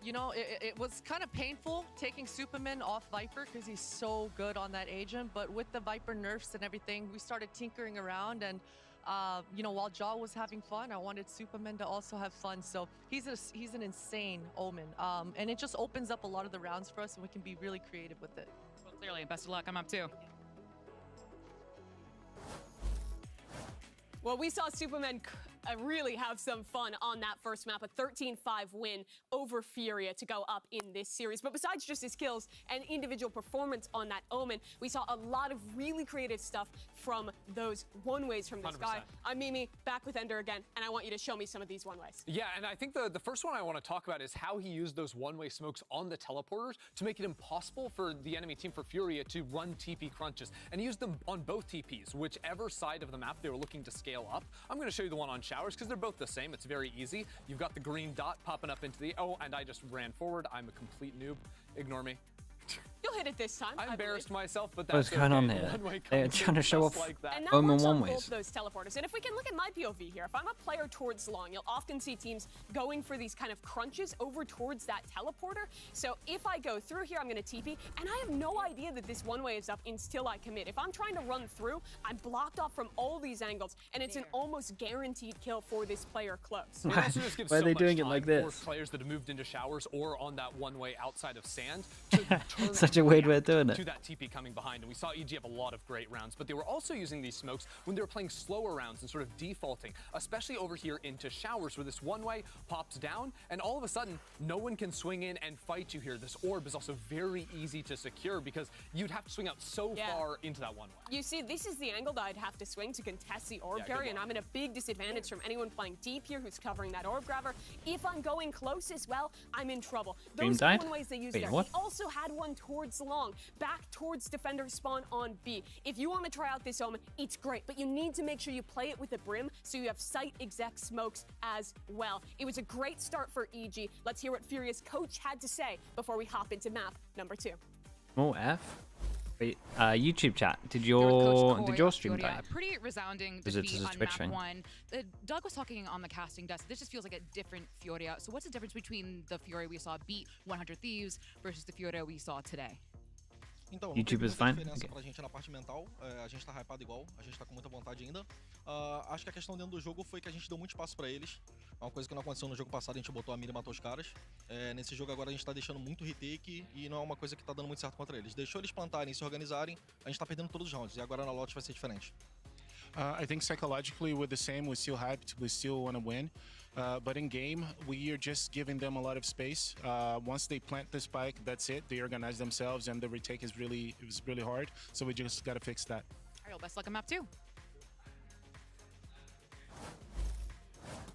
you know, it was kind of painful taking Superman off Viper because he's so good on that agent. But with the Viper nerfs and everything, we started tinkering around. And, you know, while Jaw was having fun, I wanted Superman to also have fun. So he's an insane Omen. And it just opens up a lot of the rounds for us, and we can be really creative with it. Well, clearly, best of luck. I'm up too. Well, we saw Superman really have some fun on that first map, a 13-5 win over Furia to go up in this series. But besides just his skills and individual performance on that Omen, we saw a lot of really creative stuff from those one-ways from this 100%. guy. I'm Mimi, back with Ender again, and I want you to show me some of these one-ways. Yeah, and I think the first one I want to talk about is how he used those one-way smokes on the teleporters to make it impossible for the enemy team, for Furia, to run TP crunches. And he used them on both TPs, whichever side of the map they were looking to scale up. I'm going to show you the one on Showers because they're both the same. It's very easy. You've got the green dot popping up into the... Oh, and I just ran forward. I'm a complete noob. Ignore me. You'll hit it this time. I embarrassed myself, but What's that's going on okay. here? One-way They're comes trying to in show just off like that. And that Omen works on one-ways. both those teleporters. And if we can look at my POV here, if I'm a player towards long, you'll often see teams going for these kind of crunches over towards that teleporter. So if I go through here, I'm going to TP, and I have no idea that this one-way is up until I commit. If I'm trying to run through, I'm blocked off from all these angles, and it's an almost guaranteed kill for this player close. It also just gives Why are so they much doing it time like for this? players that have moved into Showers or on that one-way outside of Sand to turn Such a weird way of doing it. to that TP coming behind. And we saw EG have a lot of great rounds, but they were also using these smokes when they were playing slower rounds and sort of defaulting, especially over here into Showers, where this one-way pops down, and all of a sudden, no one can swing in and fight you here. This orb is also very easy to secure because you'd have to swing out so far into that one-way. You see, this is the angle that I'd have to swing to contest the orb Yeah, carry, good and luck. I'm in a big disadvantage from anyone playing deep here who's covering that orb grabber. If I'm going close as well, I'm in trouble. Dream Those are died? one-ways they use Wait, there. what? He also had one towards long, back towards defender spawn on B. If you want to try out this Omen, it's great, but you need to make sure you play it with a Brim so you have site exec smokes as well. It was a great start for EG. Let's hear what Furia's coach had to say before we hop into map number 2. Small F. Wait, YouTube chat. Did Here with Coach your Coy of stream Furia. die? A pretty resounding Is it defeat a on Twitch map thing? 1. Doug was talking on the casting desk. This just feels like a different Furia. So what's the difference between the Furia we saw beat 100 Thieves versus the Furia we saw today? Então, YouTube is não tem fine. diferença Okay. pra gente na parte mental. A gente tá hypado igual, a gente tá com muita vontade ainda. Acho que a questão dentro do jogo foi que a gente deu muito espaço pra eles. É uma coisa que não aconteceu no jogo passado, a gente botou a mira e matou os caras. Nesse jogo agora a gente tá deixando muito retake e não é uma coisa que tá dando muito certo contra eles. Deixou eles plantarem e se organizarem, a gente tá perdendo todos os rounds. E agora na Lotus vai ser diferente. I think psychologically we're the same. We're still hyped. We still want to win. But in game, we are just giving them a lot of space. Once they plant the spike, that's it. They organize themselves, and the retake is really hard. So we just got to fix that. All right, well, best luck on map 2.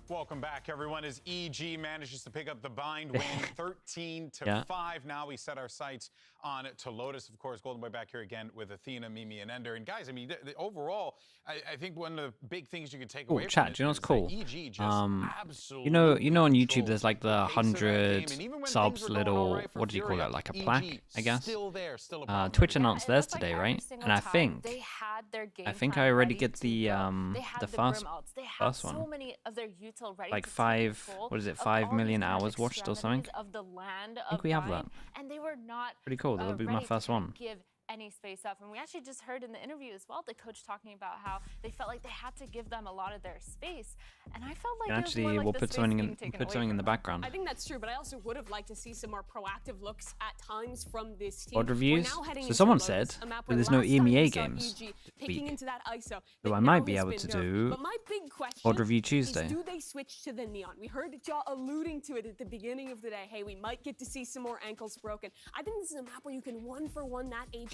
Welcome back, everyone, as EG manages to pick up the bind win 13-5. Yeah. Now we set our sights on to Lotus. Of course, Golden Boy back here again with Athena, Mimi, and Ender. And guys, I mean, overall, I think one of the big things you can take Oh, away chat. from Do you know this what's is cool? that EG just absolutely You know on YouTube there's like the pace of that 100 game. And even when subs things were going all little, right for what do you call Furia, it, like a EG plaque, I guess. still there, still a problem. Twitch announced And theirs it's like today, every right? single And I time think they had their game I think plan I already ready get to the go. They had the the first Brim ults. They had first so one. many of their util ready Like to take 5, control what is it, of 5 all million these kind of hours watched or something? extremities of the land I think of we have Vine, that. and they were not Pretty cool. That'll be my ready to first kind of one. give any space up. And we actually just heard in the interview as well the coach talking about how they felt like they had to give them a lot of their space, and I felt like And it was more actually, like we'll the put space something being in taken put away something in from the them. background. I think that's true, but I also would have liked to see some more proactive looks at times from this team. Odd reviews. We're now heading So into someone Lotus, said a map that where there's no last time we EMEA saw games EG this picking week. into that ISO So that I now might be has able been to nerfed. do But my big question Odd Review is, Tuesday. do they switch to the Neon? We heard Jaw alluding to it at the beginning of the day. Hey, we might get to see some more ankles broken. I think this is a map where you can one-for-one that agent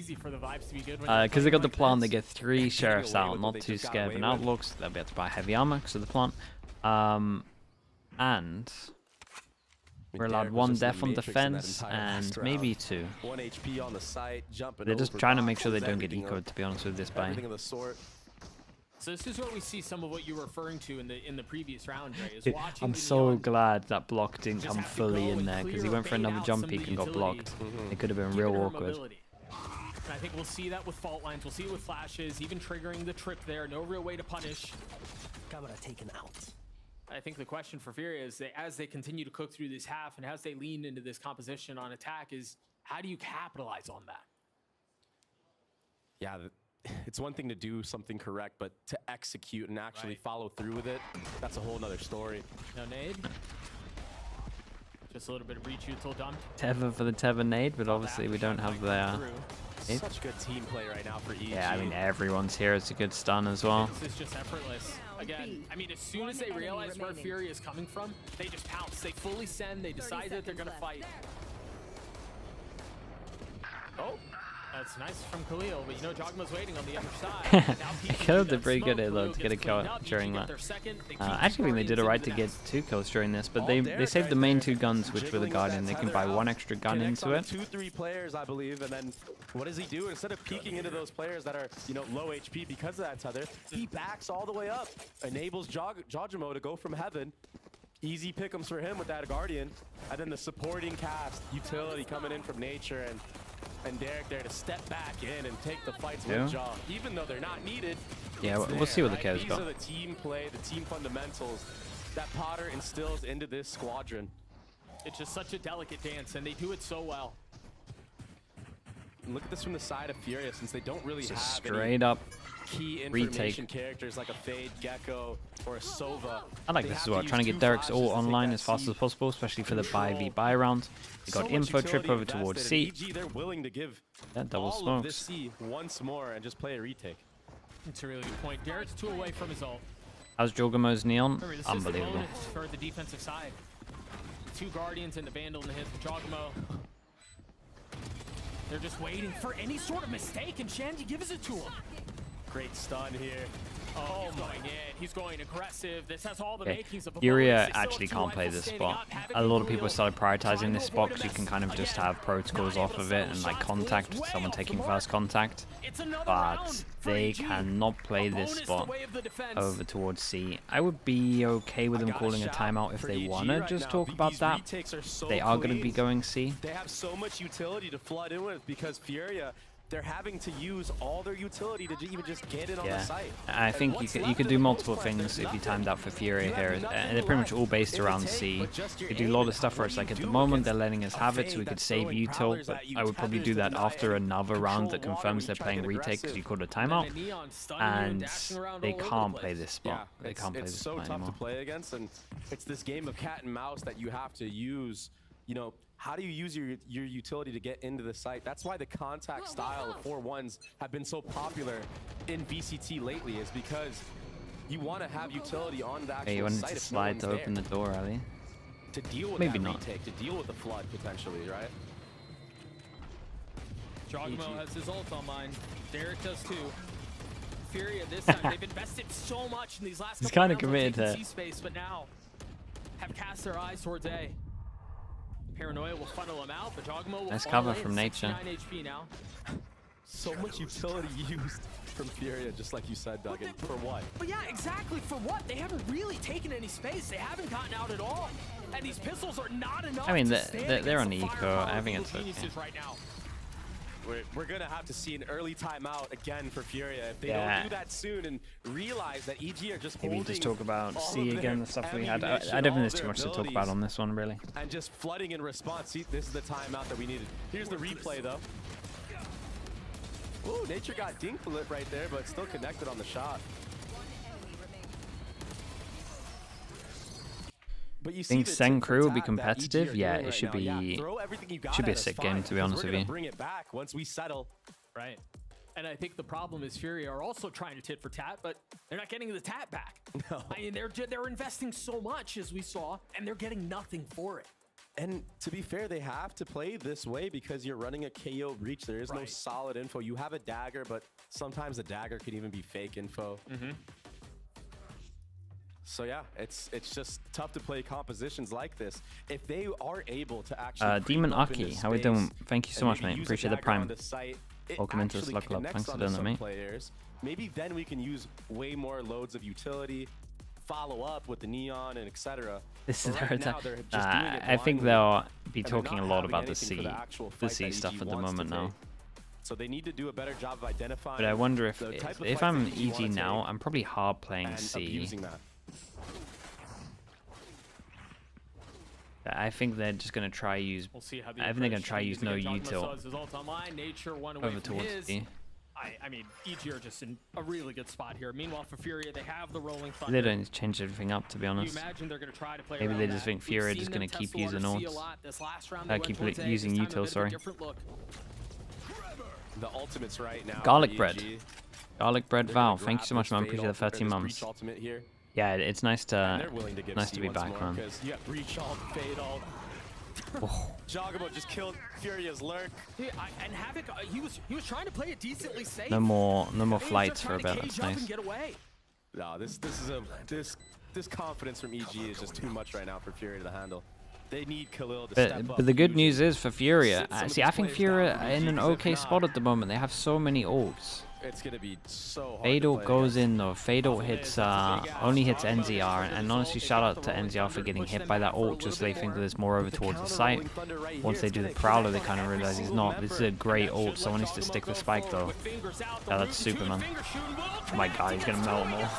easy for the vibes to be good. Because they got the plant, they get 3 sheriffs out, not too scared of an outlook, so they'll be able to buy heavy armor because of the plant. And We're allowed one death on defense and maybe 2. 1 HP on the site, jumping. They're just trying to make sure they don't get ecoed, to be honest with this buy. Everything of the sort. So this is where we see some of what you were referring to in the previous round, Dre. Is watching I'm so glad that block didn't come fully in there, because he went for another jump peek and got blocked. It could have been real awkward. And I think we'll see that with fault lines. We'll see it with flashes, even triggering the trip there. No real way to punish. Camera taken out. I think the question for Furia is as they continue to cook through this half and as they lean into this composition on attack is how do you capitalize on that? Yeah, it's one thing to do something correct, but to execute and actually follow through with it, that's a whole nother story. No nade. Just a little bit of reach util done. Tether for the Tether nade, but obviously we don't have their... Such good team play right now for EG. Yeah, I mean, everyone's here. It's a good stun as well. This is just effortless. Again, I mean, as soon as they realize where Fury is coming from, they just pounce. They fully send. They decide that they're going to fight. Oh, that's nice from Khalil, but you know Jogma's waiting on the other side. Khalil did pretty good here, though, to get a kill during that. I actually think they did alright to get 2 kills during this, but they saved the main 2 guns, which were the Guardian. They can buy 1 extra gun into it. 2-3 players, I believe, and then what does he do? Instead of peeking into those players that are, you know, low HP because of that tether, he backs all the way up, enables Jojimo to go from heaven. Easy pick'ems for him with that Guardian, and then the supporting cast, utility coming in from nature, and Derek there to step back in and take the fights with Jaw, even though they're not needed. Yeah, we'll see what the KRU's got. These are the team play, the team fundamentals that Potter instills into this squadron. It's just such a delicate dance, and they do it so well. Look at this from the side of Furia, since they don't really have straight up key information characters like a Fade, Gecko, or a Sova. I like this as well, trying to get Derek's ult online as fast as possible, especially for the 5v round. They got info trip over towards C. They're willing to give double all of this smokes. C once more and just play a retake. It's a really good point. Derek's 2 away from his ult. How's Joggamo's Neon? Remember, this Unbelievable. Is the for the defensive side. 2 Guardians and the Vandal in the hit for Joggamo. They're just waiting for any sort of mistake, and Shandy gives it to him. Great stun here. Oh, going in. He's going aggressive. This has all the makings of a Furia actually can't play this spot. A lot of people started prioritizing this spot because you can kind of just have protocols off of it and like contact, someone taking first contact. But they cannot play this spot over towards C. I would be okay with them calling a timeout if they want to just talk about that. They are going to be going C. They have so much utility to flood in with because Furia, they're having to use all their utility to even just get it on the site. I think you could do multiple things if you timed out for Furia here. And they're pretty much all based around C. You could do a lot of stuff where it's like at the moment they're letting us have it so we could save util, but I would probably do that after another round that confirms they're playing retake because you called a timeout. And they can't play this spot. They can't play this spot anymore. It's so tough to play against, and it's this game of cat and mouse that you have to use, you know, how do you use your utility to get into the site? That's why the contact style of 4-1s have been so popular in VCT lately, is because you want to have utility on the actual Hey, you wanted site to if slide no to one's open the there. door, Ali? To deal with Maybe that not. retake, to deal with the flood potentially, right? Jogmo has his ult on mine. Derek does too. Furia this time, they've invested so much in these last He's couple kinda rounds on committed taking to C space, but now have cast their eyes towards A. Paranoia will funnel him out, but Jogmo will Nice fall cover in. from nature. 69 HP now. So much utility used from Furia, just like you said, Duggan. For what? But yeah, exactly. For what? They haven't really taken any space. They haven't gotten out at all. And these pistols are not enough. I mean, to stand they're on against the eco. firepower I think of it's the okay. geniuses right now. We're going to have to see an early timeout again for Furia. If they Yeah. don't do that soon and realize that EG are just Maybe holding just talk about all C of again, their the stuff we had. I ammunition, don't think all there's of too their much to talk abilities, about on this one, really. and just flooding in response. See, this is the timeout that we needed. Here's the replay, though. Ooh, Nature got dinked a lip right there, but still connected on the shot. But you I think see the Sen tit for KRU will be tat that competitive. EG are Yeah, doing it right should now. Yeah, be. throw everything you got Should be at a us, sick fine, game, to be because honest we're with gonna you. bring it back once we settle. Right. And I think the problem is Furia are also trying to tit for tat, but they're not getting the tat back. No. I mean, they're investing so much, as we saw, and they're getting nothing for it. And to be fair, they have to play this way because you're running a KO breach. There is no solid info. You have a dagger, but sometimes the dagger could even be fake info. So yeah, it's just tough to play compositions like this. If they are able to actually Demon Aki, how we doing? Thank you so much, mate. Appreciate the prime. Welcome into the Slug Club. Thanks for doing that, mate. Maybe then we can use way more loads of utility, follow up with the neon and etc. This is I think they'll be talking a lot about the C stuff at the moment now. So they need to do a better job of identifying. But I wonder if I'm EG now, I'm probably hard playing C. I think they're just going to try use. I think they're going to try use no util over towards C. I mean, EG are just in a really good spot here. Meanwhile, for Furia, they have the rolling thunder. They don't need to change everything up, to be honest. Imagine they're going to try to play Maybe they just think Furia just going to keep using ults. Keep using util, sorry. The ultimates right now. Garlic bread. Garlic bread Val. Thank you so much, man. Appreciate the 13 months. Yeah, it's nice to be back, man. You got breach ult, fade ult. Jogamo just killed Furia's lurk. Yeah, and Havoc, he was trying to play it decently safe. No more flights for a bit. That's nice. No, this confidence from EG is just too much right now for Furia to handle. They need Khalil to step up. But the good news is for Furia, see, I think Furia are in an okay spot at the moment. They have so many ults. It's gonna be so hard. Fade ult goes in though. Fade ult hits only hits NZR, and honestly, shout out to NZR for getting hit by that ult. Just they think that there's more over towards the site. Once they do the Prowler, they kind of realize he's not. This is a great ult. Someone needs to stick the spike though. Yeah, that's Superman. Oh my god, he's gonna melt them all.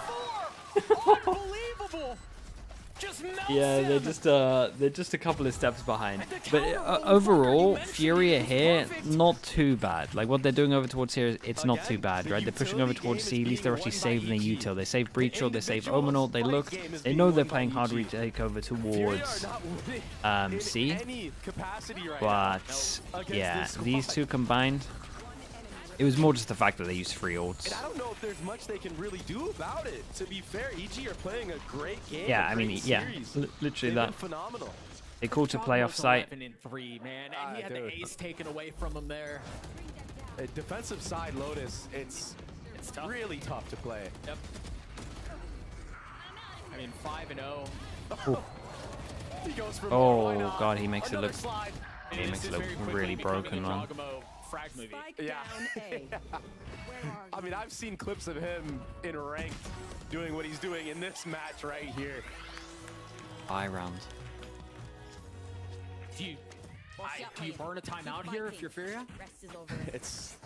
Yeah, they're just a couple of steps behind. But overall, Furia here, not too bad. Like what they're doing over towards here, it's not too bad, right? They're pushing over towards C. At least they're actually saving their util. They save breach ult, they save omen ult. They know they're playing hard retake over towards C. But yeah, these two combined. It was more just the fact that they used free ults. And I don't know if there's much they can really do about it. To be fair, EG are playing a great game. Yeah, I mean, yeah, literally that. Phenomenal. They called to play off site. In 3, man, and he had the ace taken away from him there. A defensive side Lotus, it's tough. Really tough to play. Yep. I mean, 5-0. He goes for oh god, he makes it look. He makes it look really broken, man. Yeah. I mean, I've seen clips of him in ranked doing what he's doing in this match right here. 5 rounds. Do you burn a timeout here if you're Furia? It's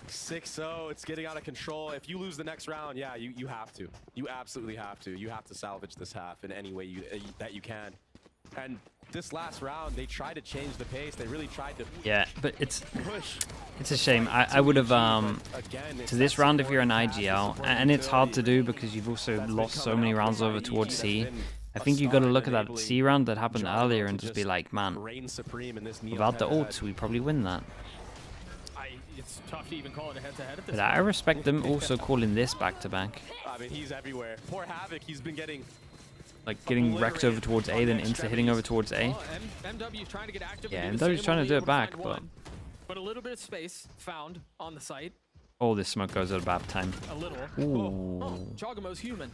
6-0. It's getting out of control. If you lose the next round, yeah, you have to. You absolutely have to. You have to salvage this half in any way that you can. And this last round, they tried to change the pace. They really tried to. Yeah, but it's a shame. I would have to this round if you're an IGL, and it's hard to do because you've also lost so many rounds over towards C. I think you got to look at that C round that happened earlier and just be like, man, without the ults, we probably win that. It's tough to even call it a head-to-head at this But I respect them also calling this back-to-back. I mean, he's everywhere. Poor Havoc, he's been getting wrecked over towards A, then insta-hitting over towards A. MW's trying to get active. Yeah, MW's trying to do it back, but a little bit of space found on the site. Oh, this smoke goes at a bad time. A little. Ooh. Jogamo's human.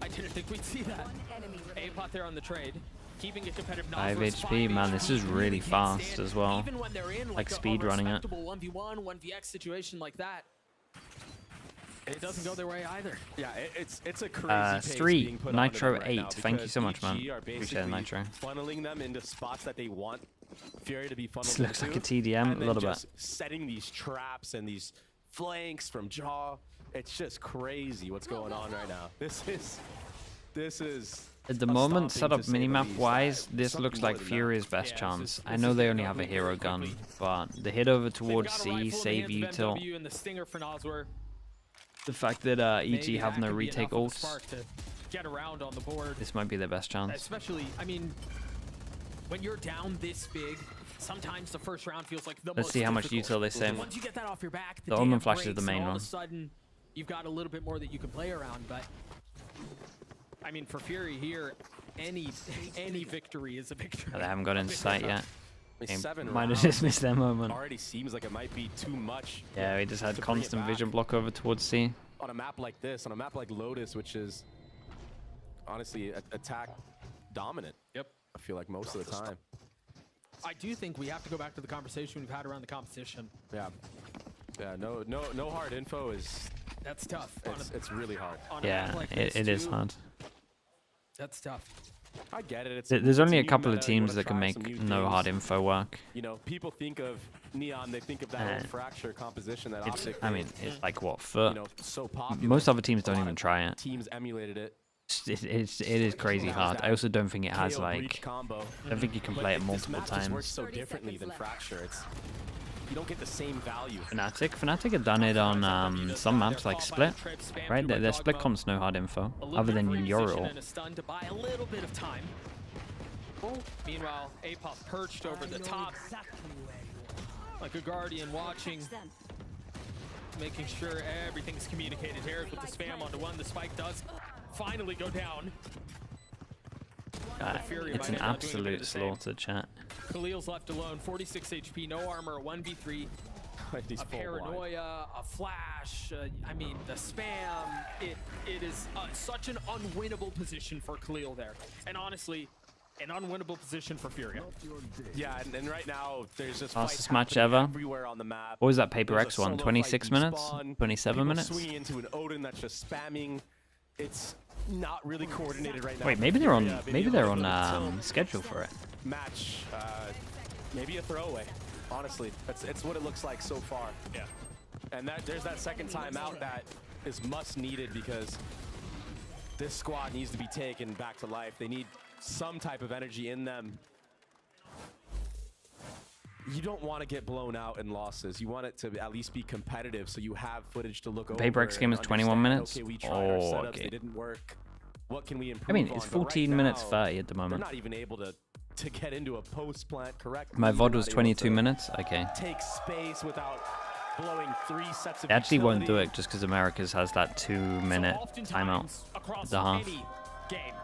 I didn't think we'd see that. A-pot there on the trade. Keeping it competitive. 5 HP, man, this is really fast as well. Even when they're in like speed running it. 1v1, 1vx situation like that. It doesn't go their way either. Yeah, it's a crazy 3 Nitro 8. Thank you so much, man. Appreciate it, Nitro. Funneling them into spots that they want Fury to be funneled. This looks like a TDM a little bit. Setting these traps and these flanks from Jaw. It's just crazy what's going on right now. This is. At the moment, setup minimap wise, this looks like Fury's best chance. I know they only have a hero gun, but the hit over towards C, save util. The fact that EG have no retake ults, this might be their best chance. Especially, I mean, when you're down this big, sometimes the first round feels like the Let's see how much util they save. Once you get that off your back, the Omen Flash is the main all one. Of a sudden, you've got a little bit more that you can play around, but I mean, for Fury here, any victory is a victory. They haven't got in sight yet. Might have just missed their moment. Already seems like it might be too much. Yeah, we just had constant vision block over towards C. on a map like this, on a map like Lotus, which is honestly attack dominant. Yep. I feel like most of the time. I do think we have to go back to the conversation we've had around the competition. Yeah. Yeah, no hard info is... That's tough. It's really hard. Yeah, like it is hard. That's tough. I get it. There's only a couple of teams that can make no hard info work. You know, people think of Neon, they think of that old Fracture composition that Optic I mean, it's like what, FUR? you know, so popular. Most other teams don't even try it. Teams emulated it. It is crazy hard. I also don't think it has KO like. breach combo. I don't think you can play it multiple This map just works times. so differently than Fracture. You don't get the same value. Fnatic have done it on some maps like Split, right? Their Split comps no hard info, other than Ural. And a stun to buy a little bit of time. Meanwhile, Apop perched over the top, like a guardian watching, making sure everything's communicated here with the spam onto one. The spike does finally go down. It's an absolute slaughter, chat. Khalil's left alone, 46 HP, no armor, 1v3. A paranoia, a flash, I mean, the spam. It is such an unwinnable position for Khalil there. And honestly, an unwinnable position for Furia. Yeah, and right now, there's just Fastest match ever. everywhere on the map. What was that Paper There's X a one? solo 26 fight minutes? despawn, 27 people minutes? swinging into an Odin that's just spamming. It's not really coordinated right now. Wait, maybe they're on schedule for it. Match, maybe a throwaway. Honestly, it's what it looks like so far. Yeah. And there's that second time out that is must needed because this squad needs to be taken back to life. They need some type of energy in them. You don't want to get blown out in losses. You want it to at least be competitive so you have footage to look over. Paper X game is 21 minutes. Okay, we tried our setups, okay. they didn't work. What can we improve I mean, on? it's But 14 right minutes now, 30 at the moment. They're not even able to get into a post plant correctly. My VOD They're was not able 22 to minutes. Okay. Take space without blowing 3 sets of They actually won't do utility. it just because Americas has that 2-minute timeout Across at the half. any game,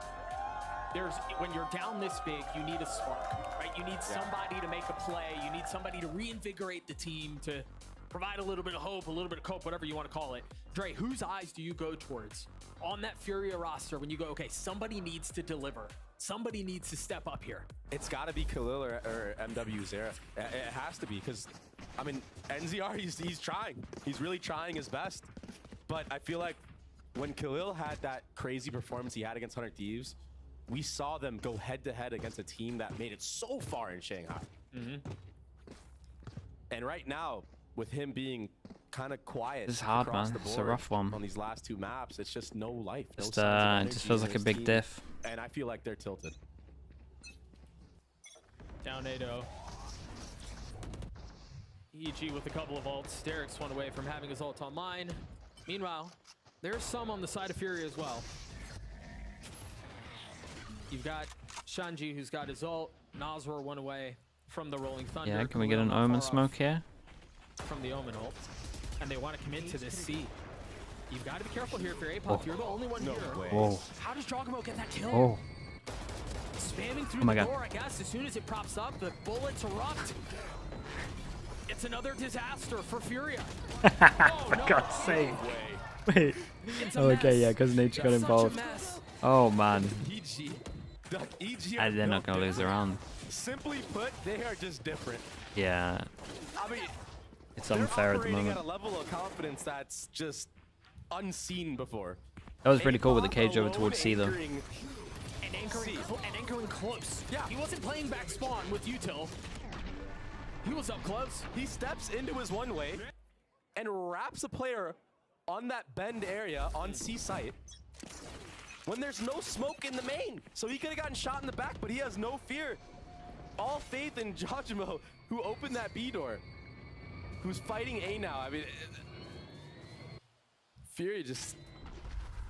when you're down this big, you need a spark, right? You need somebody to make a play. You need somebody to reinvigorate the team, to provide a little bit of hope, a little bit of cope, whatever you want to call it. Dre, whose eyes do you go towards on that Furia roster when you go, okay, somebody needs to deliver. Somebody needs to step up here. It's got to be Khalil or MW Zera. It has to be because, I mean, NZR, he's trying. He's really trying his best. But I feel like when Khalil had that crazy performance he had against 100 Thieves, we saw them go head-to-head against a team that made it so far in Shanghai. And right now, with him being kind of quiet This is hard, across man. the board It's a rough one. on these last 2 maps, it's just no life. No Just, signs of it energy just feels in like a his big team. diff. And I feel like they're tilted. Down 8-0. EG with a couple of ults. Derek's one away from having his ult online. Meanwhile, there's some on the side of Fury as well. You've got Shanji, who's got his ult. Nazor one away from the Rolling Thunder. Yeah, can we get Khalil an not Omen far smoke off here? from the Omen ult. And they want to commit to this C. You've got to be careful here for Apop. Oh. You're the only one here. Whoa. How does Dragamo get that kill? Oh. Spamming through Oh my the God. door, I guess. As soon as it props up, the bullets erupt. It's another disaster for Furia. For God's sake. Wait. Oh, okay, yeah, because nature got involved. Oh, man. EG. EG And they're not going to lose the round. Simply put, they are just different. Yeah. I mean, It's unfair at the they're operating moment. at a level of confidence that's just unseen before. That was pretty cool with the cage over towards C, though. And anchoring close. Yeah. He wasn't playing back spawn with Util. He was up close. He steps into his one-way and wraps a player on that bend area on C site when there's no smoke in the main. So he could have gotten shot in the back, but he has no fear. All faith in Jajimo, who opened that B door, who's fighting A now. I mean, Fury just...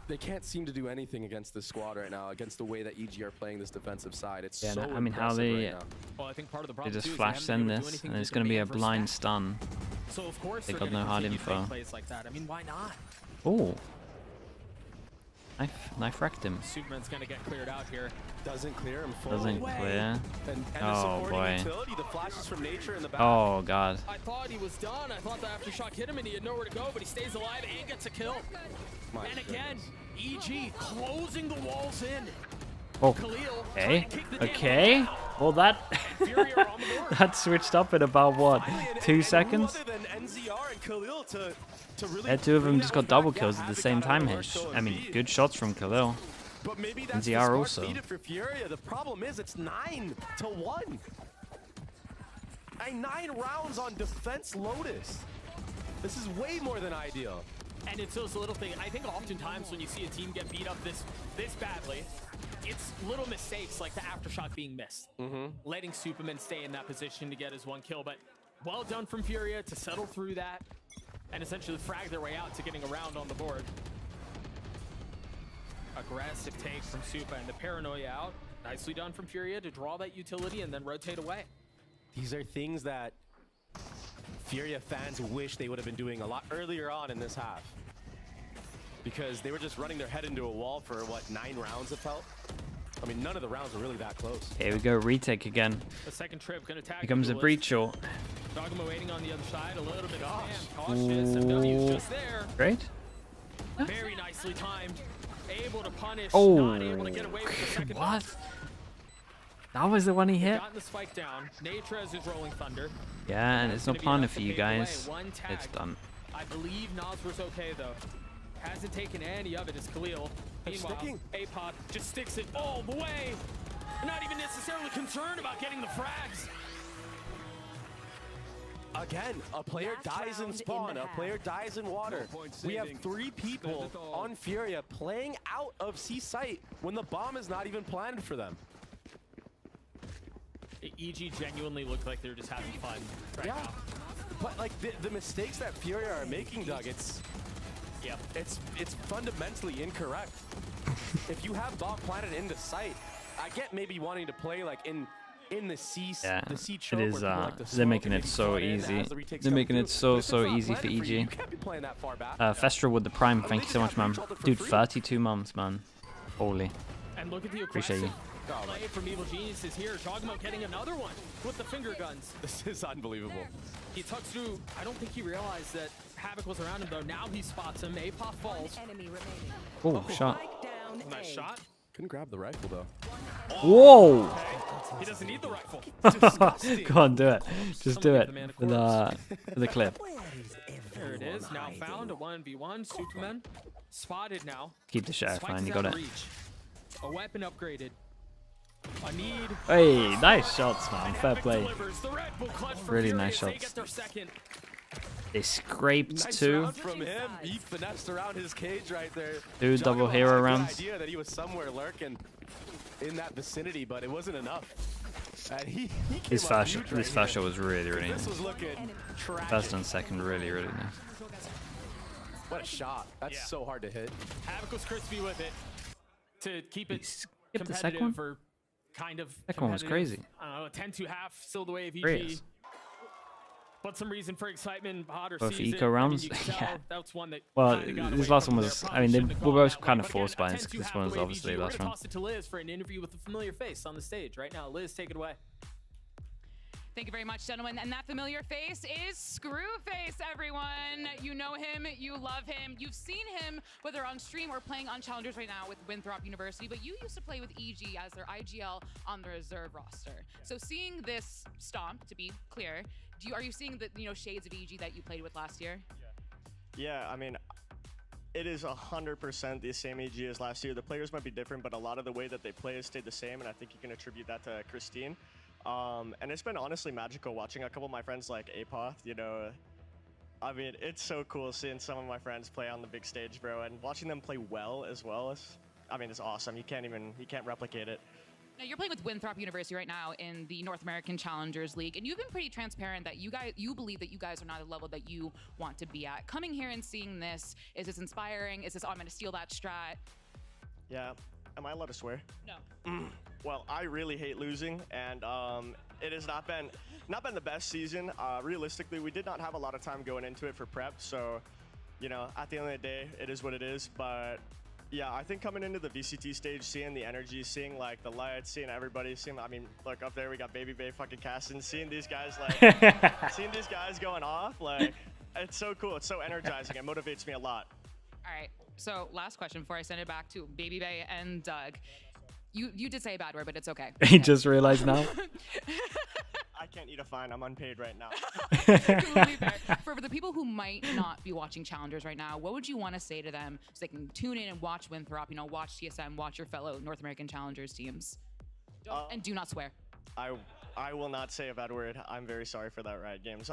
They can't seem to do anything against this squad right now, against the way that EG are playing this defensive side. It's Yeah, so I mean, how impressive they... right now. Well, I think part of the They problem just too is flash they haven't been send able to do this, anything and to it's going to be a demand for blind stats. stun. So of course They they're got gonna no hard continue to make info. plays like that. I mean, why not? Oh. Knife wrecked him. Superman's gonna get cleared out here. Doesn't clear him fully. Doesn't clear. And Oh boy. utility, the flashes from nature in the back. Oh god. I thought he was done. I thought the aftershock hit him and he had nowhere to go, but he stays alive and gets a kill. And again, EG closing the walls in. Oh. Okay. Okay. Well, that that switched up in about what, 2 seconds? Yeah, two of them just got double kills at the same time here. I mean, good shots from Khalil. But maybe that's NZR the smart also. beat it for Furia. The problem is it's 9-1. 9 rounds on defense Lotus. This is way more than ideal. And it's those little things. I think oftentimes when you see a team get beat up this badly, it's little mistakes like the aftershock being missed. Letting Superman stay in that position to get his 1 kill. But well done from Furia to settle through that and essentially frag their way out to getting around on the board. Aggressive take from Supa and the paranoia out. Nicely done from Furia to draw that utility and then rotate away. These are things that Furia fans wish they would have been doing a lot earlier on in this half. Because they were just running their head into a wall for, what, 9 rounds it felt? I mean, none of the rounds were really that close. Here we go, retake again. The second trip can attack. Here comes a breach or. Dogma waiting on the other side, a little bit cautious. MW's just there. Great. Very nicely timed. Able to punish, Oh, not able to get away with the second what? That was the one he hit? Got the spike down. Natrez is rolling thunder. Yeah, and it's no planet for you guys. One tag. It's done. I believe Nosra's okay though. Hasn't taken any of it as Khalil. Meanwhile, APOP just sticks it all the way. Not even necessarily concerned about getting the frags. Again, a player dies in spawn, a player dies in water. We have 3 people on Furia playing out of C site when the bomb is not even planned for them. EG genuinely looked like they're just having fun right now. But like the mistakes that Furia are making, Doug, it's fundamentally incorrect. If you have bomb planted into sight, I get maybe wanting to play like in the C, Yeah, the C it choke is. where like the They're making it so easy. They're making it so easy for EG. Festra with the prime. Thank you so much, man. Dude, 32 months, man. Holy. And look at the Appreciate you. play from Evil Geniuses here. Dogma getting another one with the finger guns. This is unbelievable. He tucks through. I don't think he realized that Havoc was around him though. Now he spots him. APOP falls. Oh, shot. Nice shot. Couldn't grab the rifle though. Whoa! Okay. He doesn't need the rifle. Go on, do it. Just do it for the clip. There it is. Now found a 1v1. Superman spotted now. Keep the sheriff, man. You got it. A weapon upgraded. A need. Hey, nice shots, man. Fair play. Really nice shots. They scraped 2. From him, he finessed around his cage right there. 2 double hero rounds. Idea that he was somewhere lurking in that vicinity, but it wasn't enough. And This fascia was really this nice. was looking tragic. First and second, really nice. What a shot! That's so hard to hit. Havoc was crispy with it to keep it Skip the second one? competitive or kind of. Second one was crazy. I don't know, a 10-2 half, still the way of EG. Curious. But some reason for excitement. Hodder Both sees eco it. rounds? I mean, you can tell Yeah. that's one that Well, kinda got this away last from one there. was. Probably I mean, they shouldn't have were gone both that kind way. of But again, forced a buys. 10-2 This half one was the way of obviously EG. the We're last gonna round. toss it to Liz for an interview with a familiar face on the stage right now. Liz, take it away. Thank you very much, gentlemen. And that familiar face is Screwface, everyone. You know him, you love him. You've seen him, whether on stream or playing on Challengers right now with Winthrop University, but you used to play with EG as their IGL on the reserve roster. So seeing this stomp, to be clear, are you seeing the shades of EG that you played with last year? Yeah, I mean, it is 100% the same EG as last year. The players might be different, but a lot of the way that they play has stayed the same, and I think you can attribute that to Christine. And it's been honestly magical watching a couple of my friends like Apoth, I mean, it's so cool seeing some of my friends play on the big stage, bro, and watching them play well as well. I mean, it's awesome. You can't replicate it. Now, you're playing with Winthrop University right now in the North American Challengers League, and you've been pretty transparent that you believe that you guys are not at the level that you want to be at. Coming here and seeing this, is this inspiring? Is this, I'm going to steal that strat? Yeah. Am I allowed to swear? No. Well, I really hate losing, and it has not been the best season. Realistically, we did not have a lot of time going into it for prep, so, at the end of the day, it is what it is, but Yeah, I think coming into the VCT stage, seeing the energy, seeing like the lights, seeing everybody, I mean, look up there, we got Baby Bay fucking casting, seeing these guys seeing these guys going off, like, it's so cool. It's so energizing. It motivates me a lot. All right. So last question before I send it back to Baby Bay and Doug. You did say a bad word, but it's okay. He just realized now. I can't eat a fine. I'm unpaid right now. For the people who might not be watching Challengers right now, what would you want to say to them so they can tune in and watch Winthrop, watch TSM, watch your fellow North American Challengers teams? And do not swear. I will not say a bad word. I'm very sorry for that, Riot Games.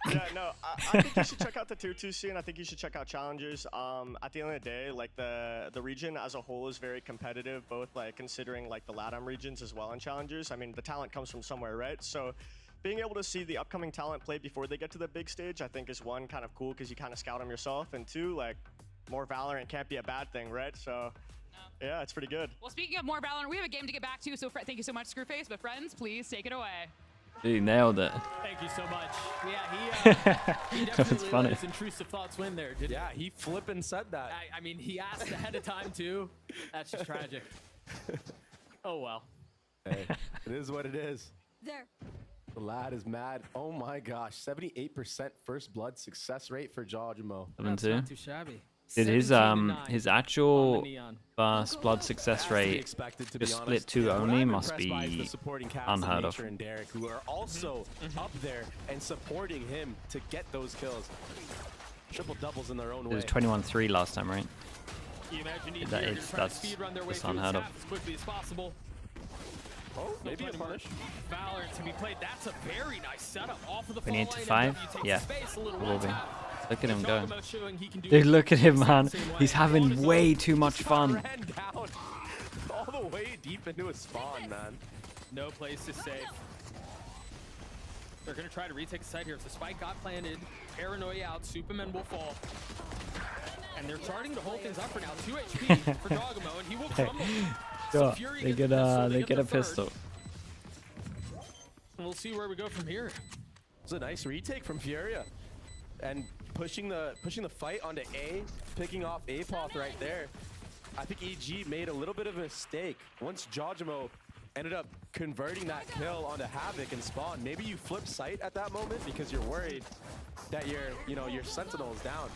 Yeah, no, I think you should check out the Tier 2 scene. I think you should check out Challengers. At the end of the day, like the region as a whole is very competitive, both like considering like the LATAM regions as well in Challengers. I mean, the talent comes from somewhere, right? So being able to see the upcoming talent play before they get to the big stage, I think is one, kind of cool because you kind of scout them yourself, and two, like more Valorant can't be a bad thing, right? So yeah, it's pretty good. Well, speaking of more Valorant, we have a game to get back to, so thank you so much, Screwface. But friends, please take it away. He nailed it. Thank you so much. Yeah, he definitely funny. let his intrusive thoughts win there, didn't he? Yeah, he flippin' said that. I mean, he asked ahead of time, too. That's just tragic. Oh, well. Hey, it is what it is. There. The lad is mad. Oh, my gosh. 78% first blood success rate for Jawjimo. That's not too shabby. Dude, his actual first blood success rate just split 2 only must be unheard of. And Derek, who are also up there and supporting him to get those kills. Triple doubles in their own way. It was 21-3 last time, right? You imagine That's unheard of. as quickly as possible. Oh, maybe a punish. Valorant to be played. That's a very nice setup off of the 28-5? Yeah, it will be. Look at him go. Dude, look at him, man. He's having way too much fun. Ran down all the way deep into a spawn, man. No place is safe. They're going to try to retake the site here. If the spike got planted, paranoia out, Superman will fall. And they're starting to hold things up for now. 2 HP for Dogamo, and he will crumble. So they get a pistol. And we'll see where we go from here. It's a nice retake from Furia. And pushing the fight onto A, picking off Apoth right there. I think EG made a little bit of a mistake. Once Jawjimo ended up converting that kill onto Havoc and Spawn, maybe you flip sight at that moment because you're worried that your Sentinel's down.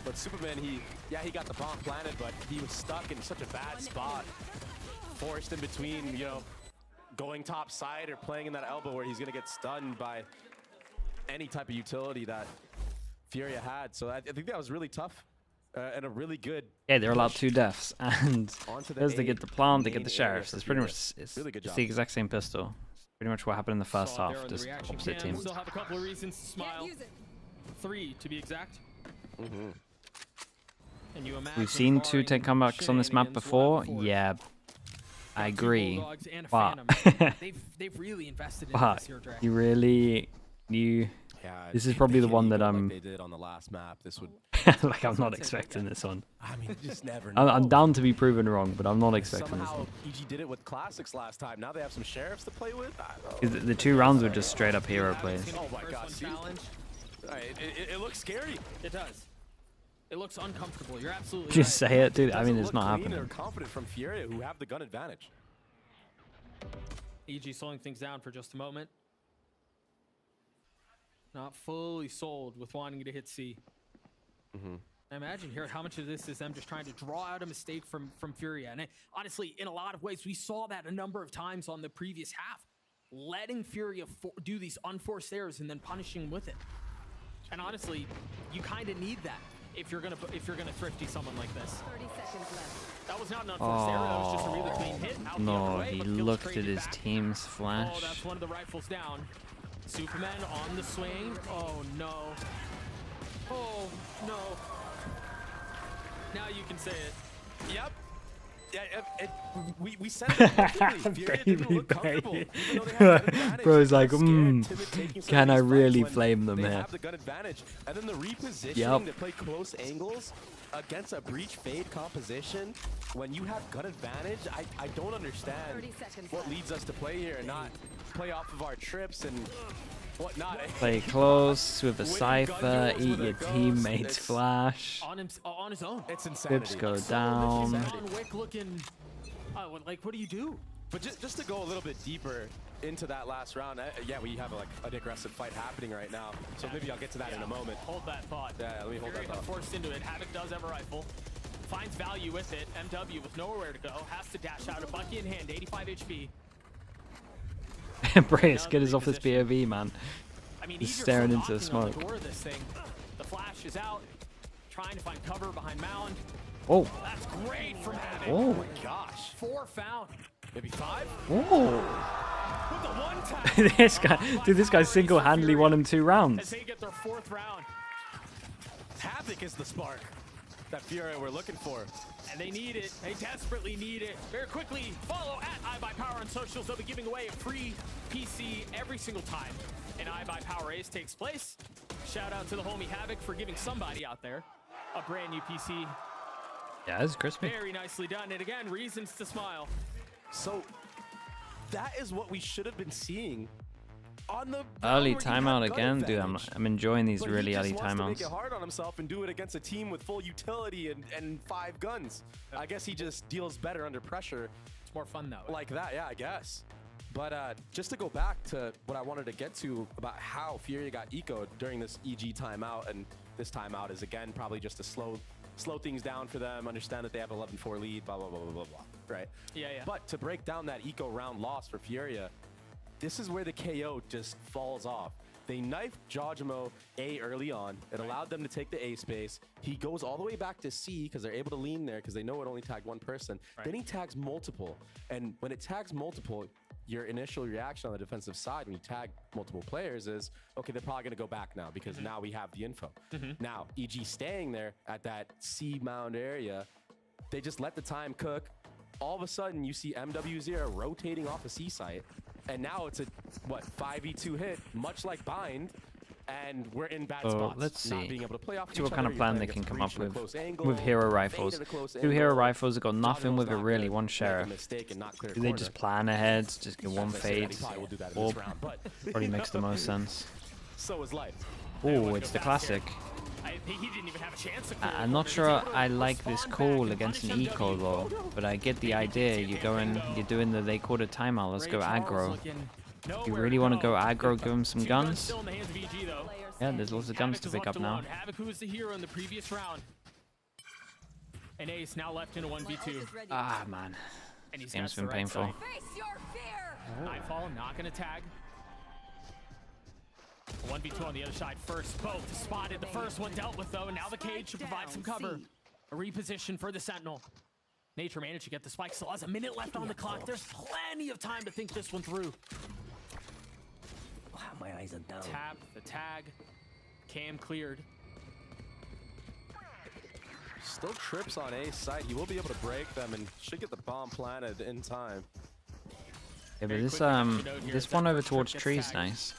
But Superman, he got the bomb planted, but he was stuck in such a bad spot. Forced in between, going top side or playing in that elbow where he's gonna get stunned by any type of utility that Furia had. So I think that was really tough and a really good. Yeah, they're allowed 2 deaths, and as they get the plant, they get the sheriffs. It's pretty much it's the exact same pistol. Pretty much what happened in the first half, just opposite teams. Still have a couple of reasons to smile. 3 to be exact. And you imagine We've seen 2 take comebacks on this map before. Yeah, I agree. But they've really invested in this here, Drake. you really knew. Yeah, this is probably the one that I'm. Like they did on the last map. This would. Like I'm not expecting this one. I mean, you just never know. I'm down to be proven wrong, but I'm not expecting this Somehow one. EG did it with Classics last time. Now they have some sheriffs to play with. The 2 rounds were just straight up hero plays. Oh my God! It looks scary. It does. It looks uncomfortable. You're absolutely Just right. say it, dude. I mean, it's not They're happening. confident from Furia, who have the gun advantage. EG slowing things down for just a moment. Not fully sold with wanting to hit C. I imagine here how much of this is them just trying to draw out a mistake from Furia. And honestly, in a lot of ways, we saw that a number of times on the previous half. Letting Furia do these unforced errors and then punishing with it. And honestly, you kind of need that if you're gonna thrifty someone like this. 30 seconds left. That was not an unforced error. That was just a really clean hit. Out the other No, way, he but Gil's looked at traded his back. team's flash. Oh, that's one of the rifles down. Superman on the swing. Oh no. Oh no. Now you can say it. Yep. Yeah, we said it perfectly. Furia didn't look comfortable, even though they had the advantage. Bro's like, They're scared, timid, taking some can of I these really fights flame when them they here? have the gun advantage. And then the repositioning to play close angles against a breach fade composition. When you have gun advantage, I don't understand what leads us to play here and not play off of our trips and Play close with a Cypher, eat your teammate's flash. On his own. It's insanity. Whips go down. Wick looking, like, what do you do? But just to go a little bit deeper into that last round, yeah, we have like an aggressive fight happening right now. So maybe I'll get to that in a moment. Hold that thought. Yeah, let me hold that thought. Forced into it. Havoc does have a rifle. Finds value with it. MW with nowhere to go. Has to dash out. A Bucky in hand. 85 HP. Brace, get us off this POV, man. I mean, he's staring into the smoke. The door of this thing. The flash is out. Trying to find cover behind Mound. Oh. That's great from Havoc. Oh. My gosh. 4 found. Maybe 5. Oh. This guy, dude, this guy single-handedly won him 2 rounds. As they get their 4th round. Havoc is the spark that Furia we're looking for. And they need it. They desperately need it. Very quickly, follow at iBuyPower on socials. They'll be giving away a free PC every single time an iBuyPower Ace takes place. Shout out to the homie Havoc for giving somebody out there a brand new PC. Yeah, it's crispy. Very nicely done. And again, reasons to smile. So that is what we should have been seeing on the early timeout again, dude. I'm enjoying these really early timeouts. To make it timeouts. hard on himself and do it against a team with full utility and 5 guns. I guess he just deals better under pressure. It's more fun though. Like that, yeah, I guess. But just to go back to what I wanted to get to about how Furia got ecoed during this EG timeout, and this timeout is again probably just to slow things down for them, understand that they have 11-4 lead, blah, blah, blah, blah, blah, blah, right? Yeah, yeah. But to break down that eco round loss for Furia, this is where the KO just falls off. They knifed Jojimo A early on. It allowed them to take the A space. He goes all the way back to C because they're able to lean there because they know it only tagged 1 person. Right. Then he tags multiple. And when it tags multiple, your initial reaction on the defensive side when you tag multiple players is, okay, they're probably going to go back now because now we have the info. Now, EG staying there at that C mound area, they just let the time cook. All of a sudden, you see MW0 rotating off a C site. And now it's a, 5v2 hit, much like Bind, and we're in bad spots. Let's see. Not being able to play off See what each kind other. of plan You're they playing can against come up Breach at a close with angle, hero Fade rifles. at a close 2 hero angle. rifles have got nothing with it not really. good. 1 Make a sheriff. mistake and not clear Do they corner. just plan ahead? Just get 1 I said fade. he probably will do that in Or this round, but probably makes the most sense. So is life. Oh, it's the classic. He didn't even have a chance to I'm not sure I like this call against an eco though, but I get the idea. You're doing the they called a timeout. Let's go aggro. You really want to go aggro? Give him some guns. Yeah, there's lots of guns to pick up now. Havoc, who was the hero in the previous round. And Ace now left in a 1v2. Ah man, And he's game's got been the right painful. side. Nightfall not gonna tag. 1v2 on the other side first. Both spotted. The first one dealt with though, and now the cage should provide some cover. A reposition for the Sentinel. Nature managed to get the spike. Still has a minute left on the clock. There's plenty of time to think this one through. Wow, my eyes are down. Tap, the tag. Cam cleared. Still trips on Ace side. He will be able to break them and should get the bomb planted in time. Yeah, but this one over towards tree's nice.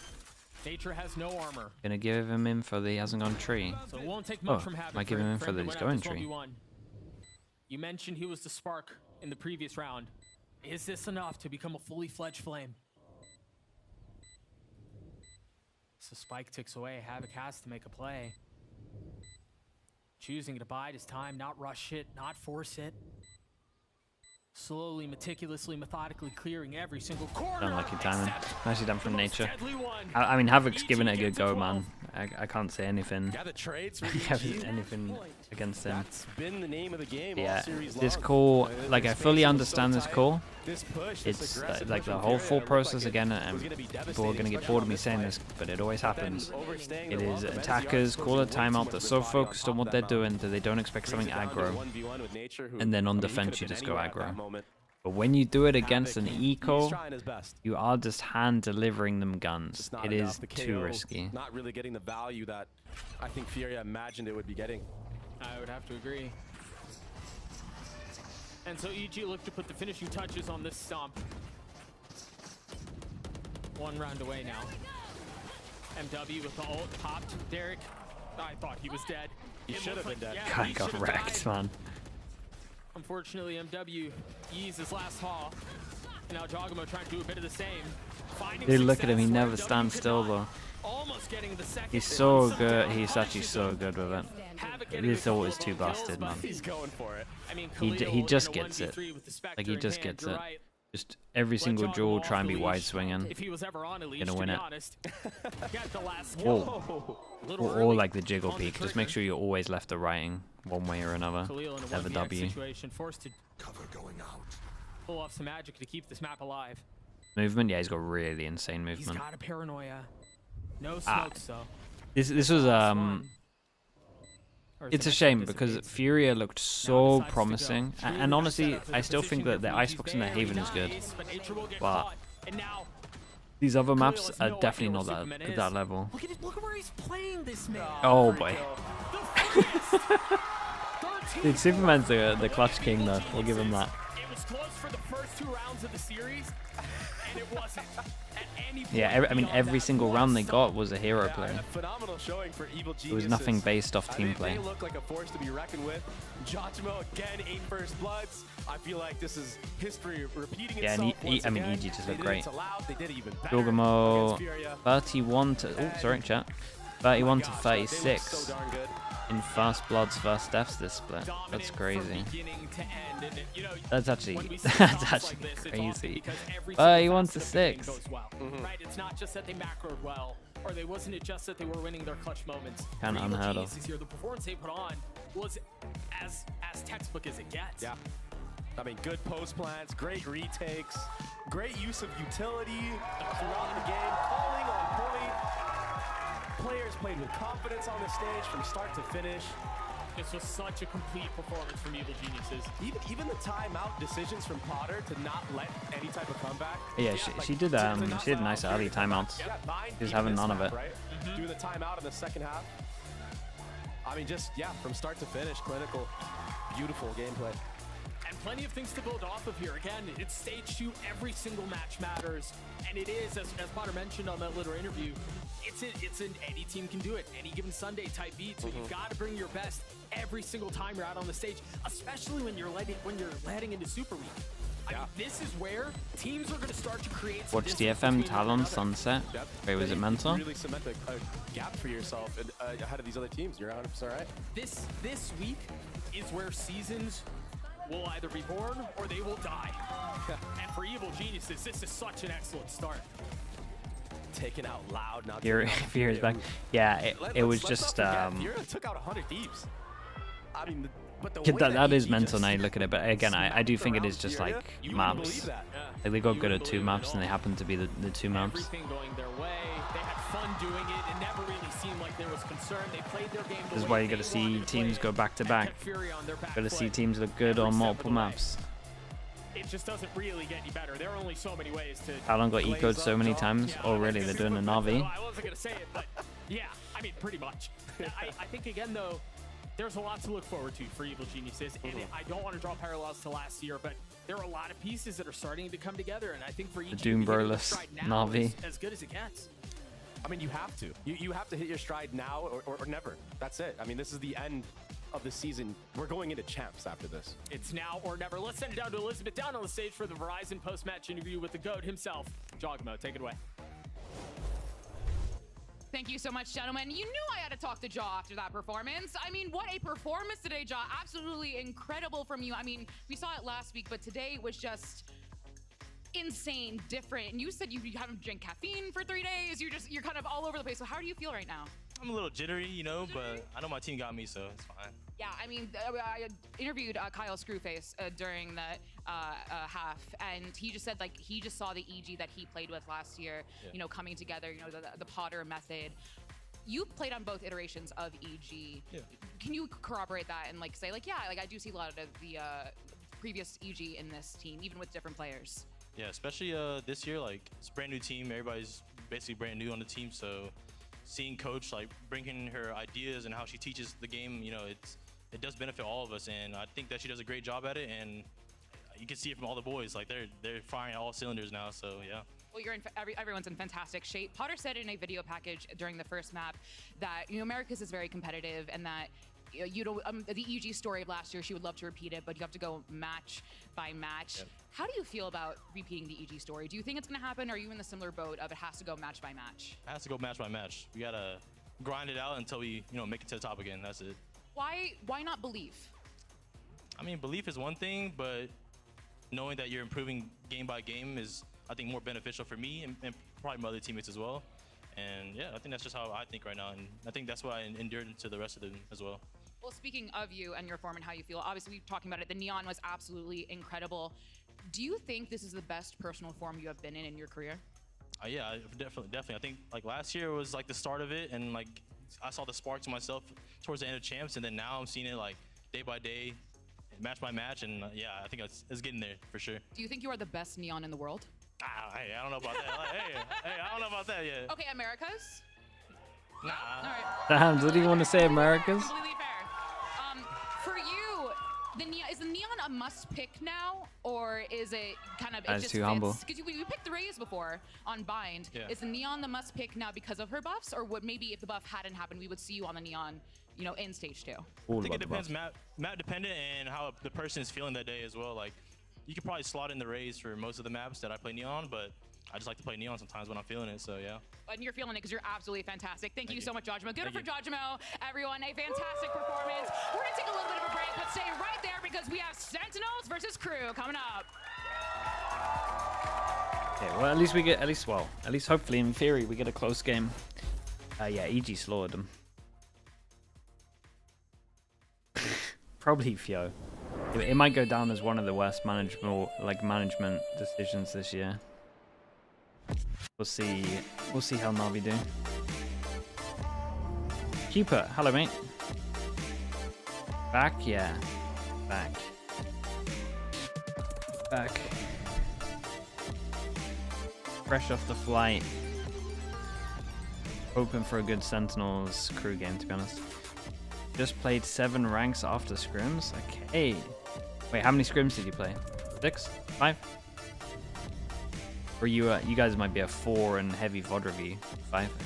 Nature has no armor. Gonna give him info that he hasn't gone tree. So it won't take much Oh, from Havoc might give for him a info friend that to he's win out going this tree. 1v1. You mentioned he was the spark in the previous round. Is this enough to become a fully fledged flame? So Spike ticks away. Havoc has to make a play. Choosing to bide his time, not rush it, not force it. Slowly, meticulously, methodically clearing every single corner. Unlucky timing. Nicely done from Nature. Deadly one. I mean, Havoc's giving it a good go, man. I can't say anything. Yeah, the trades for anything against him. That's been the name of the game Yeah, all series this long. call, like I This fully space was understand so this tight. call. This push, this It's aggressive like push the from whole Furia, full it looked process like again, it and was gonna be people are devastating, gonna get especially bored on of me this saying fight. this, but it always happens. Overstaying It their is welcome. attackers NCR call a exposing way too timeout much that's of so their body on focused top on what of they're that doing mountain. that they don't expect Brings something it down to a aggro, 1v1 with Nature, who, and then on I mean, he defense could've you been just go anywhere at that aggro. moment. But when you do it against an He's eco, trying his best. you are just hand delivering them guns. Just not It enough. is The too KO risky. Not really getting the value that I think Furia imagined it would be getting. I would have to agree. And so EG looked to put the finishing touches on this stomp. 1 round away now. MW with the ult popped. Derek, I thought he was dead. He It should have looked been dead. yeah, Guy he got should've wrecked, died. man. Unfortunately, MW eased his last haul. Now Jogamo trying to do a bit of the same. Dude, look at him. He never stands still though. He's so good. He's actually so good with it. This ult is too busted, man. He's going for it. He just gets it. Like he just gets it. Just every single duel, try and be wide swinging. If he was ever on Elise, Gonna win it. Got the last Or like the jiggle peek. Just make sure you're always left or righting one way or another. Never W. Situation, forced to pull off some magic to keep this map alive. Movement, yeah, he's got really insane He's movement. got a paranoia. No smokes though. This was it's a shame because Furia looked so promising, and honestly, I still think that the Icebox and the Haven is good, but these other maps are definitely not at that level. Look at where he's playing this man. Oh boy. Dude, Superman's the clutch king though. We'll give him that. It was close for the first 2 rounds of the series, and it wasn't. Yeah, I mean every single round they got was a hero play. Phenomenal showing for Evil Geniuses. It was nothing based off team play. They look like a force to be reckoned with. Jogamo again, 8 first bloods. I feel like this is history repeating itself. Yeah, and I mean EG just looked great. They did even better. Jogamo 31 to sorry chat. 31 to 36 in first bloods, first deaths this split. That's crazy. That's actually crazy. 31 to 6. Right, it's not just that they macroed well, or they wasn't it just that they were winning their clutch moments. Kind of unheard of. Here, the performance they put on was as textbook as it gets. Yeah. I mean, good post plans, great retakes, great use of utility throughout the game, calling on point. Players played with confidence on the stage from start to finish. This was such a complete performance from Evil Geniuses. Even the timeout decisions from Potter to not let any type of comeback. Yeah, she did nice early timeouts. She's having none of it. Right? Doing the timeout in the second half. I mean, just, yeah, from start to finish, clinical, beautiful gameplay. And plenty of things to build off of here. Again, it's stage 2. Every single match matters. And it is, as Potter mentioned on that little interview, it's an any team can do it. Any given Sunday type beat. So you've got to bring your best every single time you're out on the stage, especially when you're heading into Super Week. I mean, this is where teams are going to start to create. Watch the FM Talon Sunset. Wait, was it mental? Really cement a gap for yourself and ahead of these other teams. You're 100% right. This week is where seasons will either be born or they will die. And for Evil Geniuses, this is such an excellent start. Taken out loud. Now Fear is back. Yeah, it was just. Fear took out 100 Thieves. I mean, but that is mental now you look at it, but again, I do think it is just like maps. Like they got good at 2 maps and they happen to be the 2 maps. Everything going their way. They had fun doing it. It never really seemed like there was concern. They played their game. This is why you got to see teams go back to back. Got to see teams look good on multiple maps. It just doesn't really get any better. There are only so many ways to. Talon got ecoed so many times. Oh, really? They're doing a Navi. I wasn't gonna say it, but yeah, I mean, pretty much. I think again though, there's a lot to look forward to for Evil Geniuses, and I don't want to draw parallels to last year, but there are a lot of pieces that are starting to come together, and I think for the Doom Burless Navi, as good as it gets. I mean, you have to. You have to hit your stride now or never. That's it. I mean, this is the end of the season. We're going into champs after this. It's now or never. Let's send it down to Elizabeth down on the stage for the Verizon post-match interview with the GOAT himself, Jogamo. Take it away. Thank you so much, gentlemen. You knew I had to talk to Jaw after that performance. I mean, what a performance today, Jaw. Absolutely incredible from you. I mean, we saw it last week, but today was just insane, different. And you said you haven't drank caffeine for 3 days. You're kind of all over the place. So how do you feel right now? I'm a little jittery, you know, but I know my team got me, so it's fine. Yeah, I mean, I interviewed Kyle Screwface during the half, and he just said, like, he just saw the EG that he played with last year, you know, coming together, you know, the Potter method. You played on both iterations of EG. Yeah. Can you corroborate that and, like, say, like, yeah, like, I do see a lot of the previous EG in this team, even with different players? Yeah, especially this year, like, it's a brand new team. Everybody's basically brand new on the team, so seeing Coach, like, bringing her ideas and how she teaches the game, you know, it does benefit all of us, and I think that she does a great job at it, and you can see it from all the boys. Like, they're firing all cylinders now, so yeah. Well, everyone's in fantastic shape. Potter said in a video package during the first map that, you know, Americas is very competitive and that you know, the EG story of last year, she would love to repeat it, but you have to go match by match. Yep. How do you feel about repeating the EG story? Do you think it's going to happen, or are you in the similar boat of it has to go match by match? It has to go match by match. We gotta grind it out until we, you know, make it to the top again. That's it. Why not believe? I mean, belief is one thing, but knowing that you're improving game by game is, I think, more beneficial for me and probably my other teammates as well. And yeah, I think that's just how I think right now, and I think that's what I endured into the rest of them as well. Well, speaking of you and your form and how you feel, obviously we're talking about it. The Neon was absolutely incredible. Do you think this is the best personal form you have been in your career? Yeah, definitely. I think like last year was like the start of it, and like I saw the sparks in myself towards the end of champs, and then now I'm seeing it like day by day, match by match, and yeah, I think it's getting there for sure. Do you think you are the best Neon in the world? Hey, I don't know about that. Hey, I don't know about that yet. Okay, Americas? Nah. All right. Damn, did he want to say Americas? Completely fair. For you, is the Neon a must pick now, or is it kind of That's just too fits? humble. Because we picked the Raze before on Bind. Yeah. Is the Neon the must pick now because of her buffs, or would maybe if the buff hadn't happened, we would see you on the Neon, you know, in stage 2? I think it depends map dependent and how the person is feeling that day as well. Like you could probably slot in the Raze for most of the maps that I play Neon, but I just like to play Neon sometimes when I'm feeling it, so yeah. And you're feeling it because you're absolutely fantastic. Thank you so much, Jojimo. Give it Thank for Jojimo, everyone. A fantastic performance. We're going to take a little bit of a break, but stay right there because we have Sentinels versus KRU coming up. Okay, well, at least hopefully in theory we get a close game. Yeah, EG slaughtered them. Probably Fio. It might go down as one of the worst management decisions this year. We'll see how Navi do. Keeper, hello mate. Back, yeah. Back. Fresh off the flight. Hoping for a good Sentinels KRU game, to be honest. Just played 7 ranks after scrims? Okay. Wait, how many scrims did you play? 6? 5? Or you guys might be a 4 in heavy VOD review. 5? Okay.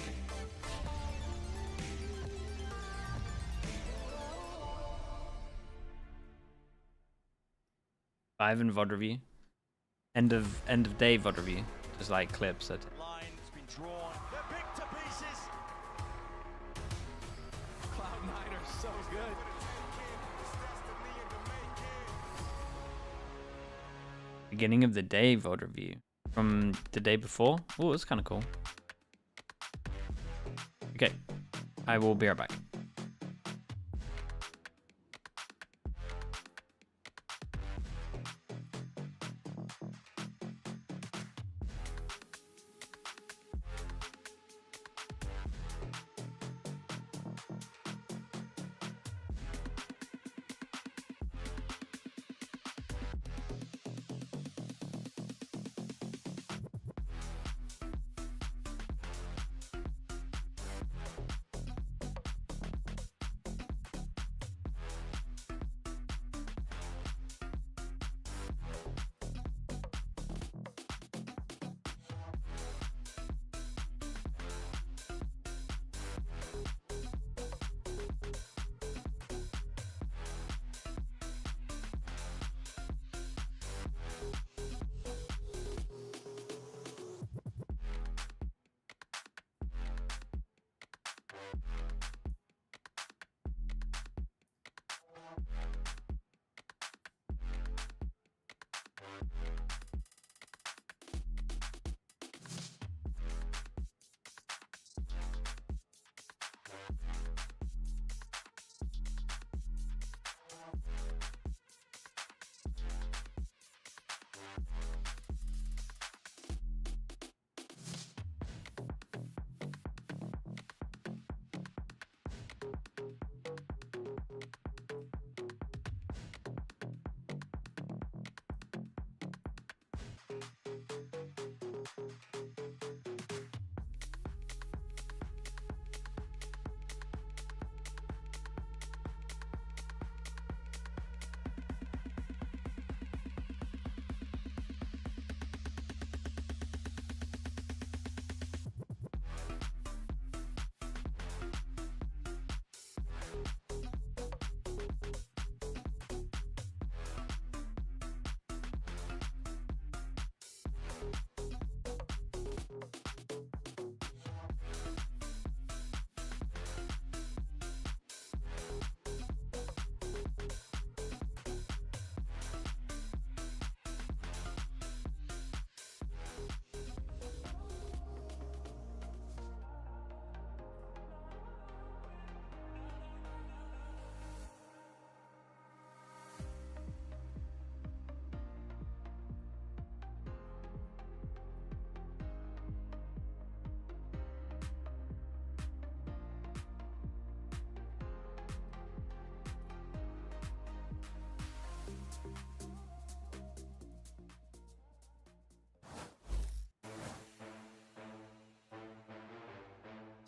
Five in VOD review. End of day VOD review. Just like clips. Line's been drawn. They're picked to pieces. Cloud9 are so good. Beginning of the day VOD review. From the day before? Oh, that's kind of cool. Okay. I will be right back.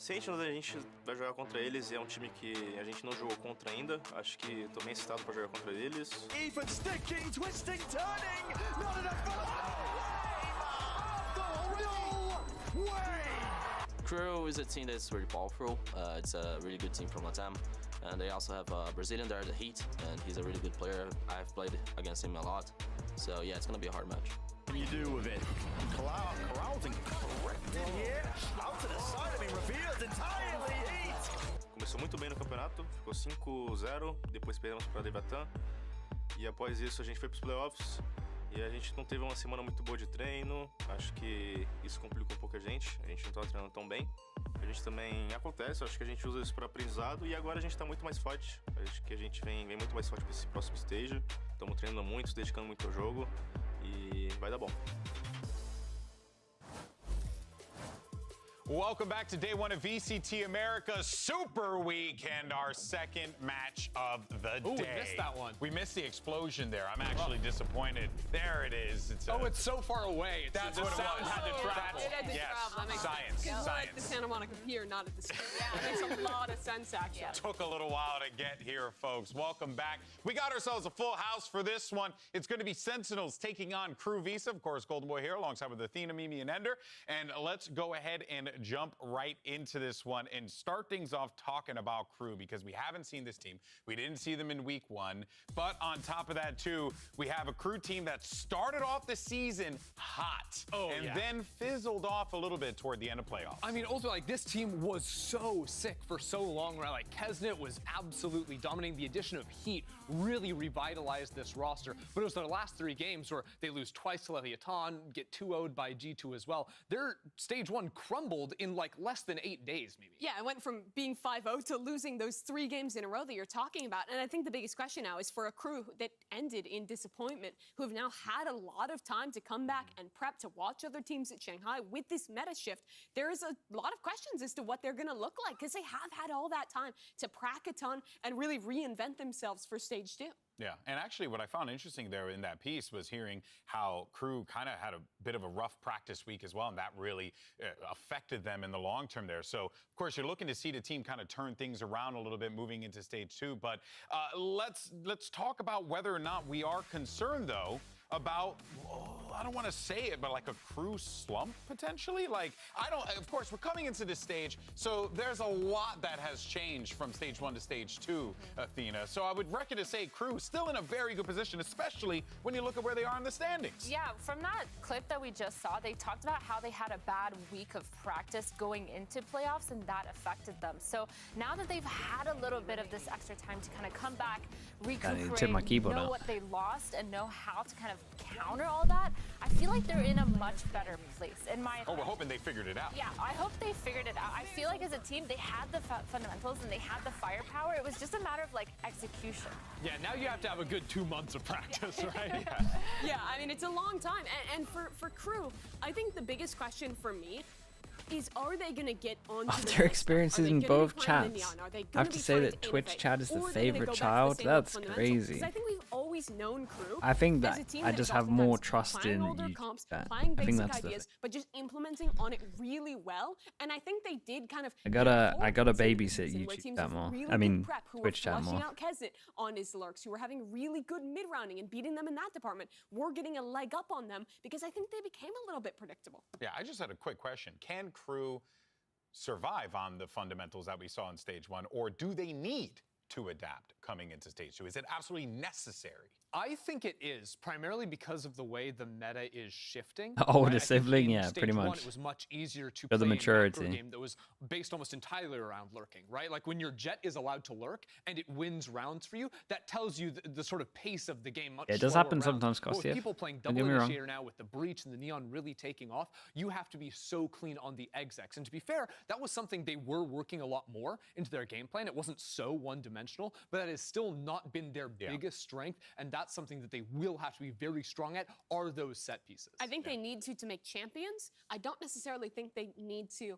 Sentinels, a gente vai jogar contra eles, é um time que a gente não jogou contra ainda. Acho que tô bem excitado para jogar contra eles. Even sticking, twisting, turning, not enough for no way. KRU is a team that's really powerful. It's a really good team from Latam. And they also have a Brazilian there, the Heat, and he's a really good player. I've played against him a lot. So yeah, it's gonna be a hard match. What do you do with it? Corral's corrected here. Out to the side, I mean, revealed entirely Heat. Começou muito bem no campeonato, ficou 5-0, depois perdemos para a Leviathan. E após isso a gente foi para os playoffs. E a gente não teve uma semana muito boa de treino. Acho que isso complicou um pouco a gente não estava treinando tão bem. A gente também acontece, acho que a gente usa isso para aprendizado e agora a gente está muito mais forte. Acho que a gente vem muito mais forte para esse próximo stage. Estamos treinando muito, se dedicando muito ao jogo e vai dar bom. Welcome back to day one of VCT America's Super Week and our second match of the day. Ooh, we missed that one. We missed the explosion there. I'm actually disappointed. There it is. It's it's so far away. That's what it was. Had to travel. It had to travel. That makes Science. sense. We're Science. at the Santa Monica Pier, not at the school. Yeah, that makes a lot of sense, actually. Took a little while to get here, folks. Welcome back. We got ourselves a full house for this one. It's going to be Sentinels taking on KRU Visa. Of course, Golden Boy here alongside with Athena, Mimi, and Ender. And let's go ahead and jump right into this one and start things off talking about KRU because we haven't seen this team. We didn't see them in week one. But on top of that, too, we have a KRU team that started off the season hot and then fizzled off a little bit toward the end of playoffs. I mean, also, like, this team was so sick for so long, right? Like, Kesnet was absolutely dominating. The addition of Heat really revitalized this roster. But it was their last 3 games where they lose twice to Leviathan, get 2-0'd by G2 as well. Their stage 1 crumbled in, like, less than 8 days, maybe. Yeah, it went from being 5-0 to losing those 3 games in a row that you're talking about. And I think the biggest question now is for a KRU that ended in disappointment, who have now had a lot of time to come back and prep to watch other teams at Shanghai. With this meta shift, there's a lot of questions as to what they're going to look like because they have had all that time to prac a ton and really reinvent themselves for stage 2. Yeah, and actually what I found interesting there in that piece was hearing how KRU kind of had a bit of a rough practice week as well, and that really affected them in the long term there. So, of course, you're looking to see the team kind of turn things around a little bit moving into stage 2, but let's talk about whether or not we are concerned, though, about, I don't want to say it, but like a KRU slump potentially. Like, of course, we're coming into this stage, so there's a lot that has changed from stage 1 to stage 2, Athena. So I would reckon to say KRU still in a very good position, especially when you look at where they are in the standings. Yeah, from that clip that we just saw, they talked about how they had a bad week of practice going into playoffs and that affected them. So now that they've had a little bit of this extra time to kind of come back, recuperate, know what they lost and know how to kind of counter all that, I feel like they're in a much better place, in my opinion. We're hoping they figured it out. Yeah, I hope they figured it out. I feel like as a team, they had the fundamentals and they had the firepower. It was just a matter of, like, execution. Yeah, now you have to have a good 2 months of practice, right? Yeah, I mean, it's a long time. And for KRU, I think the biggest question for me is, are they going to get on After experiences in both chats, I have to say that Twitch chat is the favorite child. That's crazy. I think we've always known KRU. I think that I just have more trust in YouTube. Playing I think basic that's the ideas, but just implementing on it really well. And I think they did kind of. I gotta babysit YouTube chat more. I mean, Twitch chat more. Out Kesnet on his lurks, who were having really good mid-rounding and beating them in that department. We're getting a leg up on them because I think they became a little bit predictable. Yeah, I just had a quick question. Can KRU survive on the fundamentals that we saw in stage 1, or do they need to adapt coming into stage 2? Is it absolutely necessary? I think it is, primarily because of the way the meta is shifting. Oh, the sibling, yeah, pretty much. It was much easier to play the maturity. A game that was based almost entirely around lurking, right? Like when your Jet is allowed to lurk and it wins rounds for you, that tells you the sort of pace of the game much It does slower happen rounds. sometimes, But with Kostiev. people playing Don't double get me wrong. initiator now with the breach and the neon really taking off, you have to be so clean on the execs. And to be fair, that was something they were working a lot more into their game plan. It wasn't so one-dimensional, but that has still not been their biggest strength, and that's something that they will have to be very strong at, are those set pieces. I think they need to make champions. I don't necessarily think they need to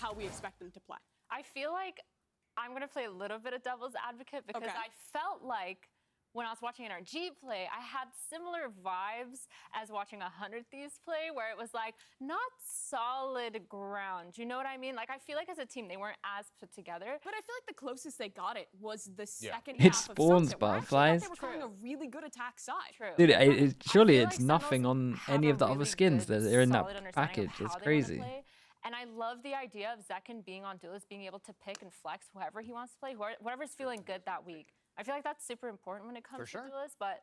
how we expect them to play. I feel like I'm going to play a little bit of devil's advocate because Okay. I felt like when I was watching NRG play, I had similar vibes as watching 100 Thieves play, where it was like not solid ground. You know what I mean? Like I feel like as a team they weren't as put together. But I feel like the closest they got it was the second It half spawns of Sunset, where I actually thought butterflies. they were calling a really good attack side. True. Dude, surely it's nothing on any of the other skins that are in that solid understanding of package. how It's they wanna crazy. play. And I love the idea of Zekken being on Duelist, being able to pick and flex whoever he wants to play, whatever's feeling good that week. I feel like that's super important when it comes to Duelist, but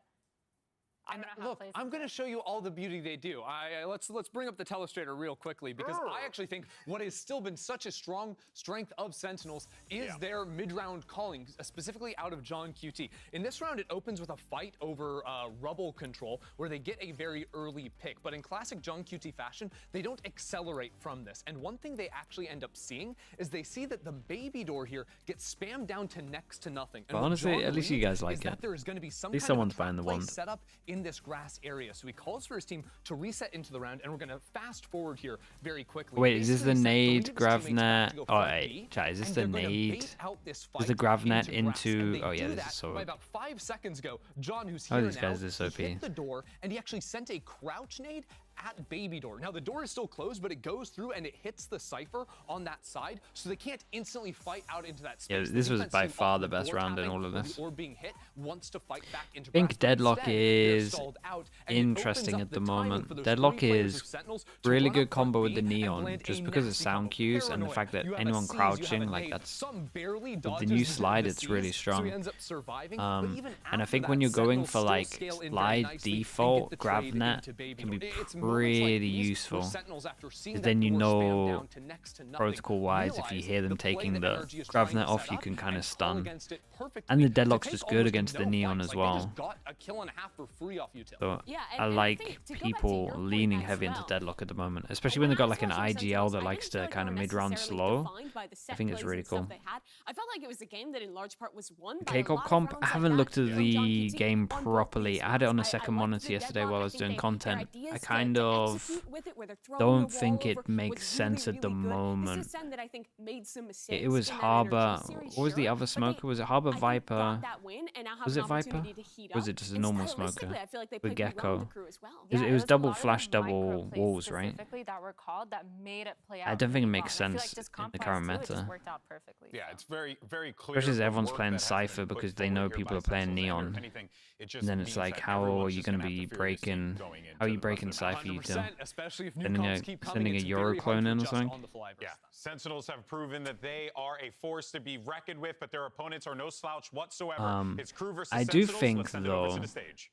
I don't know how it Look, plays. I'm going to show you all the beauty they do. Let's bring up the telestrator real quickly, because I actually think what has still been such a strong strength of Sentinels is their mid-round calling, specifically out of John QT. In this round, it opens with a fight over rubble control, where they get a very early pick. But in classic John QT fashion, they don't accelerate from this. And one thing they actually end up seeing is they see that the baby door here gets spammed down to next to nothing. And But what honestly, John at least you believes guys like is that it. there is going to be some At least kind of a someone's buying the play wand. set up in this grass area. So he calls for his team to reset into the round, and we're going to fast forward here very quickly. Wait, is this the Basically, nade sent 3 of his teammates back Gravnet? to go Oh, fight wait, B, chat, is this and the they're gonna nade? bait out this Is fight the Gravnet grass, and into... they Oh, yeah, do this that is so... by about 5 seconds ago, John, who's Oh, here these now, guys are so he OP. hit the door, and he actually sent a crouch nade at baby door. Now the door is still closed, but it goes through and it hits the Cypher on that side, so they can't instantly fight out into that space. Yeah, The this was defense by team far off the best door round in tapping all of this. or being hit wants to fight back into I think grass, but Deadlock instead, they're is stalled out, and it interesting opens at up the timing moment. for those Deadlock 3 players is of Sentinels to really run good up front combo with B the and neon, land just a because of nasty sound combo. cues and the Paranoid. fact that You have a anyone seize, you have a crouching, like nade. that's... Some barely The dodges new the slide, it's really seize, so strong. he ends up surviving, but even And I after think when that, you're going Sentinels for still like scale in very slide nicely and get default, the trade Gravnet into baby can be door. It's moments like pretty these where useful. Sentinels, after seeing Because that then you door spam know, down to next to nothing, protocol-wise, if you realize hear them the play taking that the NRG is trying to Gravnet off, set you up can kind and of call stun. against it perfectly And the to Deadlock's take just good almost against no the neon fights. as Like, they well. just got a kill and a half for free off utility. So Yeah, I and I like think to go back to people your point leaning as heavy into well, Deadlock at the moment, especially when they've got like an IGL that likes to kind of mid-round necessarily slow. defined by the I set think it's plays really and stuff cool. they had. I felt like it was a game that in large part was won by a K-pop lot of comp, rounds I like haven't that looked at from the John QT game on both properly. these I had it on a rounds. second liked monitor the yesterday Deadlock. while I I was think doing their content. ideas I to kind of execute with it, where they're throwing don't the think wall it over, makes was sense really, at the really good. This moment. is Sen that I think made some mistakes It was in that Harbor. NRG series, What was the sure, other but smoker? Was it Harbor Viper? got that win and now have Was an it Viper? opportunity to heat Was up. it just a And normal smoker? stylistically, I feel like they With played well with Gecko. the crew as well. It was double flash, double walls, right? Specifically that were called that made it play out. I don't think it really makes well. And I feel sense like just in the comp-wise current too, it just meta. worked out perfectly. Yeah, it's very, very clear. Especially as the everyone's work playing that has Cypher been put because they know forward here people by are playing Sentinels. And if Neon. anything, it just And then it's means like, that how everyone's are you just going to gonna have be to figure this team breaking? going into How are you the breaking rest of the match. Cypher util? 100%, especially if new comps keep coming, Sending a it's Euro very hard clone to in or adjust something? on the fly versus Yeah, Sentinels have proven that they are a force to be reckoned with, but their opponents are no slouch whatsoever. It's crew versus I do Sentinels. think Let's send it over though, to the stage.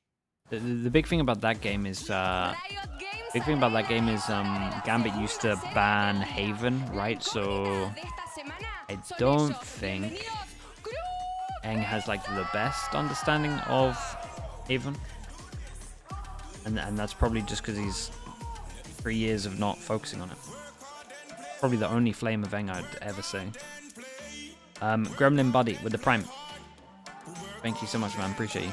the big thing about that game is Gambit used to ban Haven, right? So I don't think Eng has like the best understanding of Haven, and that's probably just because he's 3 years of not focusing on it. Probably the only flame of Eng I'd ever say. Gremlin Buddy with the Prime. Thank you so much, man. Appreciate you.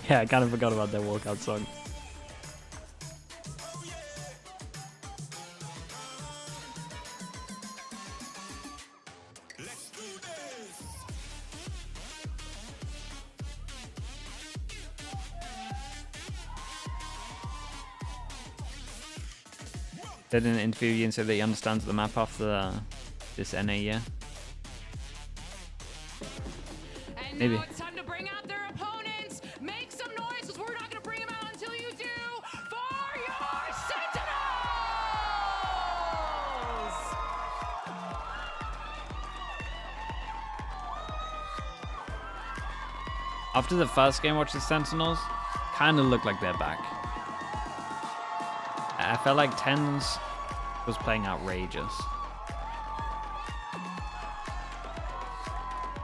Yeah, I kind of forgot about that walkout song. Did an interview and said that he understands the map after this NA year. And Maybe. now it's time to bring out their opponents. Make some noise, because we're not going to bring them out until you do. For your Sentinels! After the first game, watch the Sentinels, kind of looked like they're back. I felt like Tens was playing outrageous.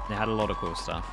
They had a lot of cool stuff.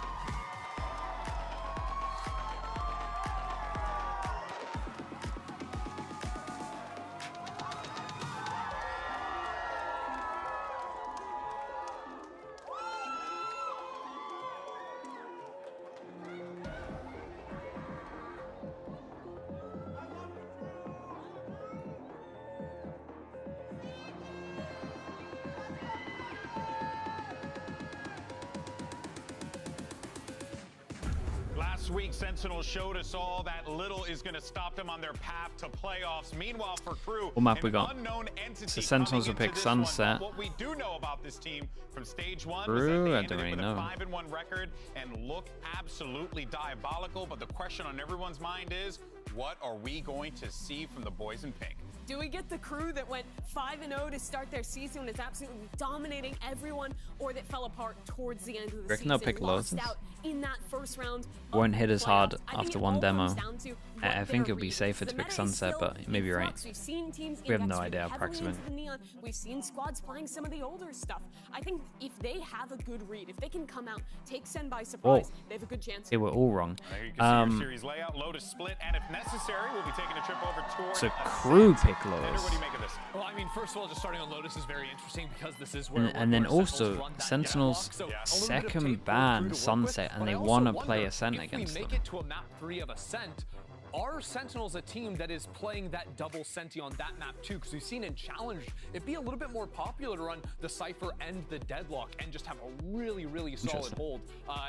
Last week, Sentinels showed us all that little is going to stop them on their path to playoffs. Meanwhile, for KRU, What map we got? unknown entity So Sentinels will coming pick into this one. Sunset. What we do know about this team from stage 1 KRU, was that they I ended don't it really with know. a 5-1 record and look absolutely diabolical. But the question on everyone's mind is, what are we going to see from the boys in pink? Do we get the KRU that went 5-0 to start their season and is absolutely dominating everyone, or that fell apart towards the end of the Reckon they'll season, pick lost Lotus? out in that first round? Won't hit as hard I think after it one all demo. comes down to I what think their it'll be read safer is. to The pick meta is Sunset, still but maybe in you're right. flux. We've seen teams We have no index idea how heavily Prax's been. into the Neon. We've seen squads playing some of the older stuff. I think if they have a good read, if they can come out, take Sen by surprise, they have a good chance. They were all wrong. There you can see your series layout. Lotus split, and if necessary, we'll be taking a trip over towards So KRU pick Xander, Lotus. what do you make of this? Well, I mean, first of all, just starting on Lotus is very interesting because this is where And then where also run that Sentinels get block. So a little bit of second tape for KRU ban to work Sunset, with, and but they I also want to wonder play Ascent if against we make them. it to a map 3 of Ascent, are Sentinels a team that is playing that double Senti on that map too? Because we've seen in Challenge, it'd be a little bit more popular to run the Cypher and the Deadlock and just have a really, really solid hold.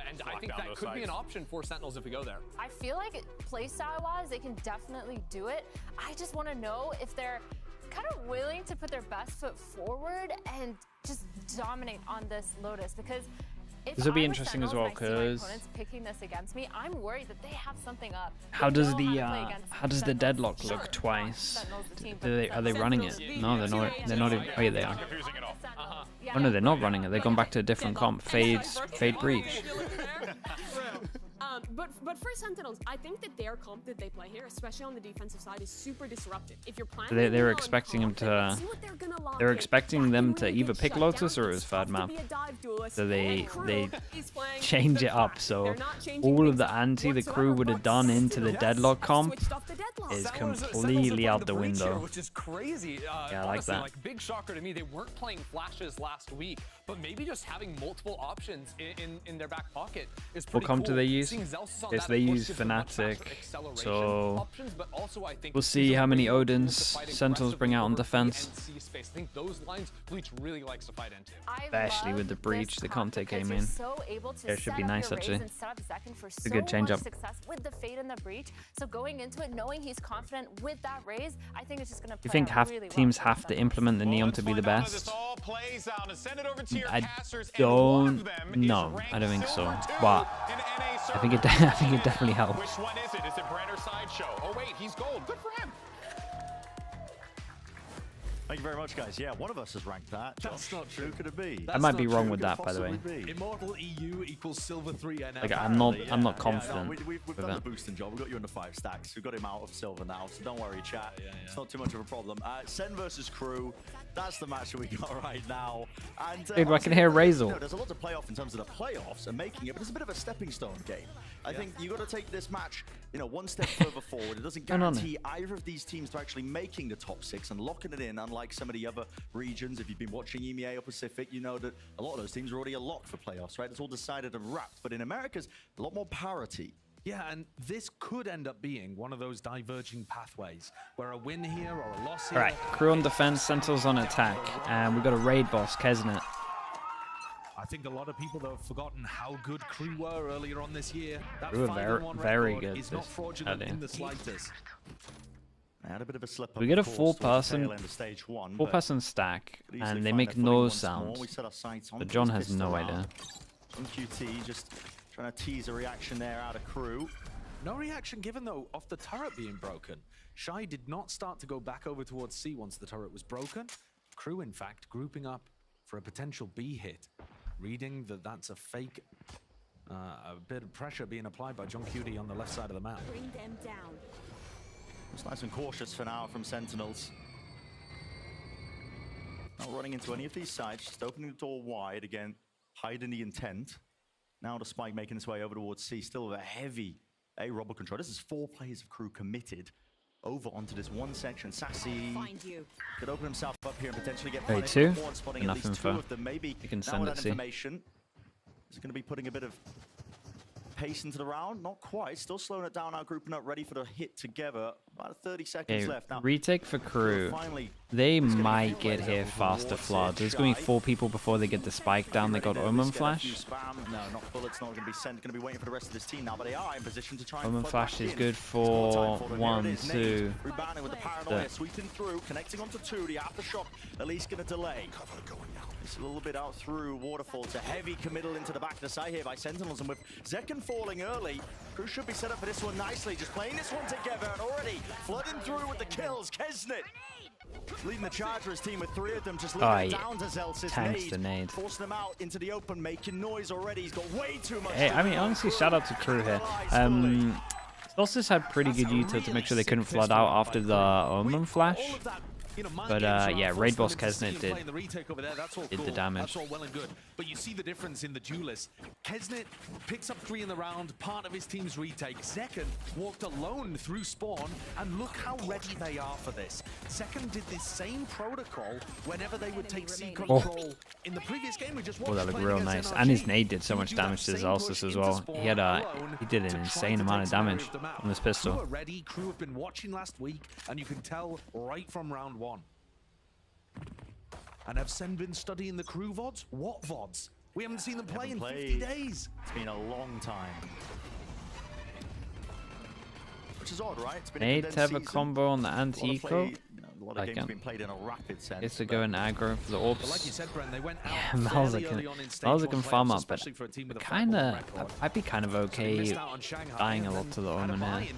And I think that could be an option for Sentinels if we go there. I feel like playstyle-wise, they can definitely do it. I just want to know if they're kind of willing to put their best foot forward and just dominate on this Lotus, because if This will be I was interesting as Sentinels well, and I see my 'cause opponents picking this against me, I'm worried that they have something up. How They does know the how to play against how does the Sentinels. Deadlock Sure, look twice? Sentinels the team, Are they running it? No, they're not. They're not. Oh yeah, they are. Oh no, they're not running it. They've gone back to a different comp. Fade Breach. But for Sentinels, I think that their comp that they play here, especially on the defensive side, is super disruptive. If you're planning, They were expecting him to. They were expecting them to either pick Lotus or it was third map. So they change it up. So all of the anti the KRU would have done into the Deadlock comp is completely out the window. Which is crazy. Yeah, I like honestly, that. Like big shocker to me. They weren't playing flashes last week, but maybe just having multiple options in their back pocket is pretty What comp do cool. they use? Seeing Zelsus on Yes, that, they of course, use gives them much faster Fnatic. acceleration So options, but also I think we'll see how many Odins fight Sentinels bring out on aggressively defense. over NC space. I think those lines Bleach really likes to fight into. Especially with the breach, they can't take aim in. Yeah, it should be nice actually. It's a good change up. Success with the fade and the breach. So going into it, knowing he's confident with that raise, I think it's just going to play You think out half really teams well. have to implement the Neon to be the best? I don't know. I don't think so. But I think it definitely helps. Which one is it? Is it Brenner Sideshow? Oh wait, he's gold. Good for him. Thank you very much, guys. Yeah, one of us has ranked that. That's not true. Who could it be? I might be wrong with that, by the way. Immortal EU equals silver 3 and Like I'm not confident We've with done that. the boosting job. We've got you under 5 stacks. We've got him out of silver now, so don't worry, chat. It's not too much of a problem. Sen versus KRU. That's the match that we got right now. And Dude, I can hear Razor. There's a lot to play off in terms of the playoffs and making it, but it's a bit of a stepping stone game. I think you got to take this match, one step further forward. It doesn't guarantee either of these teams to actually making the top 6 and locking it in, unlike some of the other regions. If you've been watching EMEA or Pacific, you know that a lot of those teams are already locked for playoffs, right? It's all decided and wrapped. But in Americas, a lot more parity. Yeah, and this could end up being one of those diverging pathways where a win here or a loss here. Alright, KRU on defense, Sentinels on attack, and we've got a raid boss, Kesnet. I think a lot of people have forgotten how good KRU were earlier on this year. That KRU were 5-1 very record good is not this fraudulent in early. the slightest. I had a bit of a slip up. We get a of course, towards the tail four-person end of stage 1, but stack, could easily and they find make their footing nose once more. sounds. We set our sights on But John this has pistol no round. idea. Some QT just trying to tease a reaction there out of KRU. No reaction given, though, off the turret being broken. Shy did not start to go back over towards C once the turret was broken. KRU, in fact, grouping up for a potential B hit. Reading that that's a fake, a bit of pressure being applied by John Cutie on the left side of the map. Bring them down. It's nice and cautious for now from Sentinels. Not running into any of these sides, just opening the door wide again, hiding the intent. Now the spike making its way over towards C, still with a heavy A robber control. This is 4 players of KRU committed over onto this one section. Sassy could open himself up here and potentially get punished. two? Horn spotting Enough at least info. 2 of them. Maybe You can now send with it, that C. information is going to be putting a bit of pace into the round. Not quite. Still slowing it down now, grouping up, ready for the hit together. About 30 seconds Okay, left. Now, retake for KRU. finally They might get here faster flood. There's going to be 4 people before they get the spike down. They got Omen Flash. spam. No, not bullets. Not going to be sent. Going to be waiting for the rest of this team now, but they are in position to try and Omen flood Flash back is in. good for 1, 2. Rebounding with the paranoia, sweeping through, connecting onto 2. The aftershock at least going to delay. It's a little bit out through Waterfall. It's a heavy committal into the back of the side here by Sentinels, and with Zekken falling early, KRU should be set up for this one nicely. Just playing this one together and already flooding through with the kills. Kesnet leading the charge for his team with 3 of them, just leaving it down to Zelsis. Tanks the nade. Forcing them out into the open, making noise already. He's got way too much. Hey, I mean, honestly, shout out to KRU here. Zelsis had pretty good util to make sure they couldn't flood out after the Omen Flash. But yeah, Raid Boss Kesnet did the damage. That's all well and good. But you see the difference in the duelists. Kesnet picks up 3 in the round, part of his team's retake. Zekken walked alone through spawn, and look how ready they are for this. Zekken did this same protocol whenever they would take C control. In the previous game, we just watched That looked real nice. And his nade did so much damage to Zelsis as well. He did an insane amount of damage on this KRU pistol. are ready. KRU have been watching last week, and you can tell right from round 1. And have Sen been studying the KRU VODs? What VODs? We haven't seen them play in 50 days. It's been a long time. Which is odd, right? It's been Nade to have a combo on the anti-eco. A lot of games been played in a rapid sense. Gets to go in aggro for the orbs. But like you said, Bren, they went out Malza can farm up, but I'd be kind of okay dying a lot to the Omen here.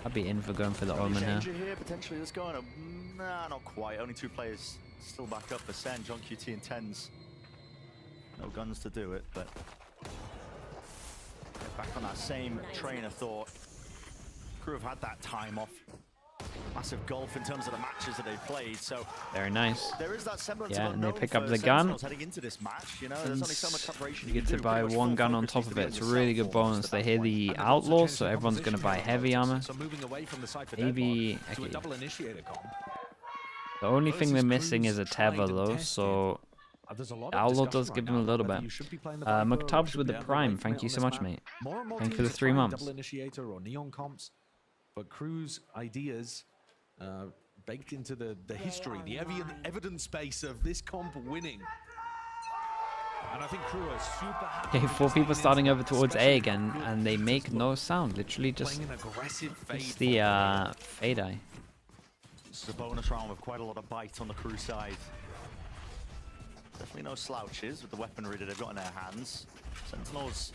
I'd be in for going for the Omen here. Potentially let's go on a... Nah, not quite. Only 2 players still back up for Sen. John QT and Tens. No guns to do it, but... Back on that same train of thought. KRU have had that time off. Massive gulf in terms of the matches that they've played, so very nice. There is that semblance yeah, of and they unknown pick up for the gun. Sentinels heading into this match. You know, there's only so much preparation You get can to do, buy pretty much 1 full gun on focus top needs of to it. be It's on a really yourself good for bonus. They hear the outlaw, so everyone's going to buy heavy armor. So moving away from the Cypher Maybe to a double initiator comp. the only thing they're missing is a Tether though, so Outlaw does give them a little bit. McTubbs with the Prime, thank you so much, mate. Thanks for the 3 months. Double initiator or neon comps, but KRU's ideas baked into the history, the evidence base of this comp winning. And I think KRU are super happy. Okay, 4 people starting over towards A again, and they make no sound. Literally just it's the Fade Eye. This is a bonus round with quite a lot of bite on the KRU side. Definitely no slouches with the weaponry that they've got in their hands. Sentinels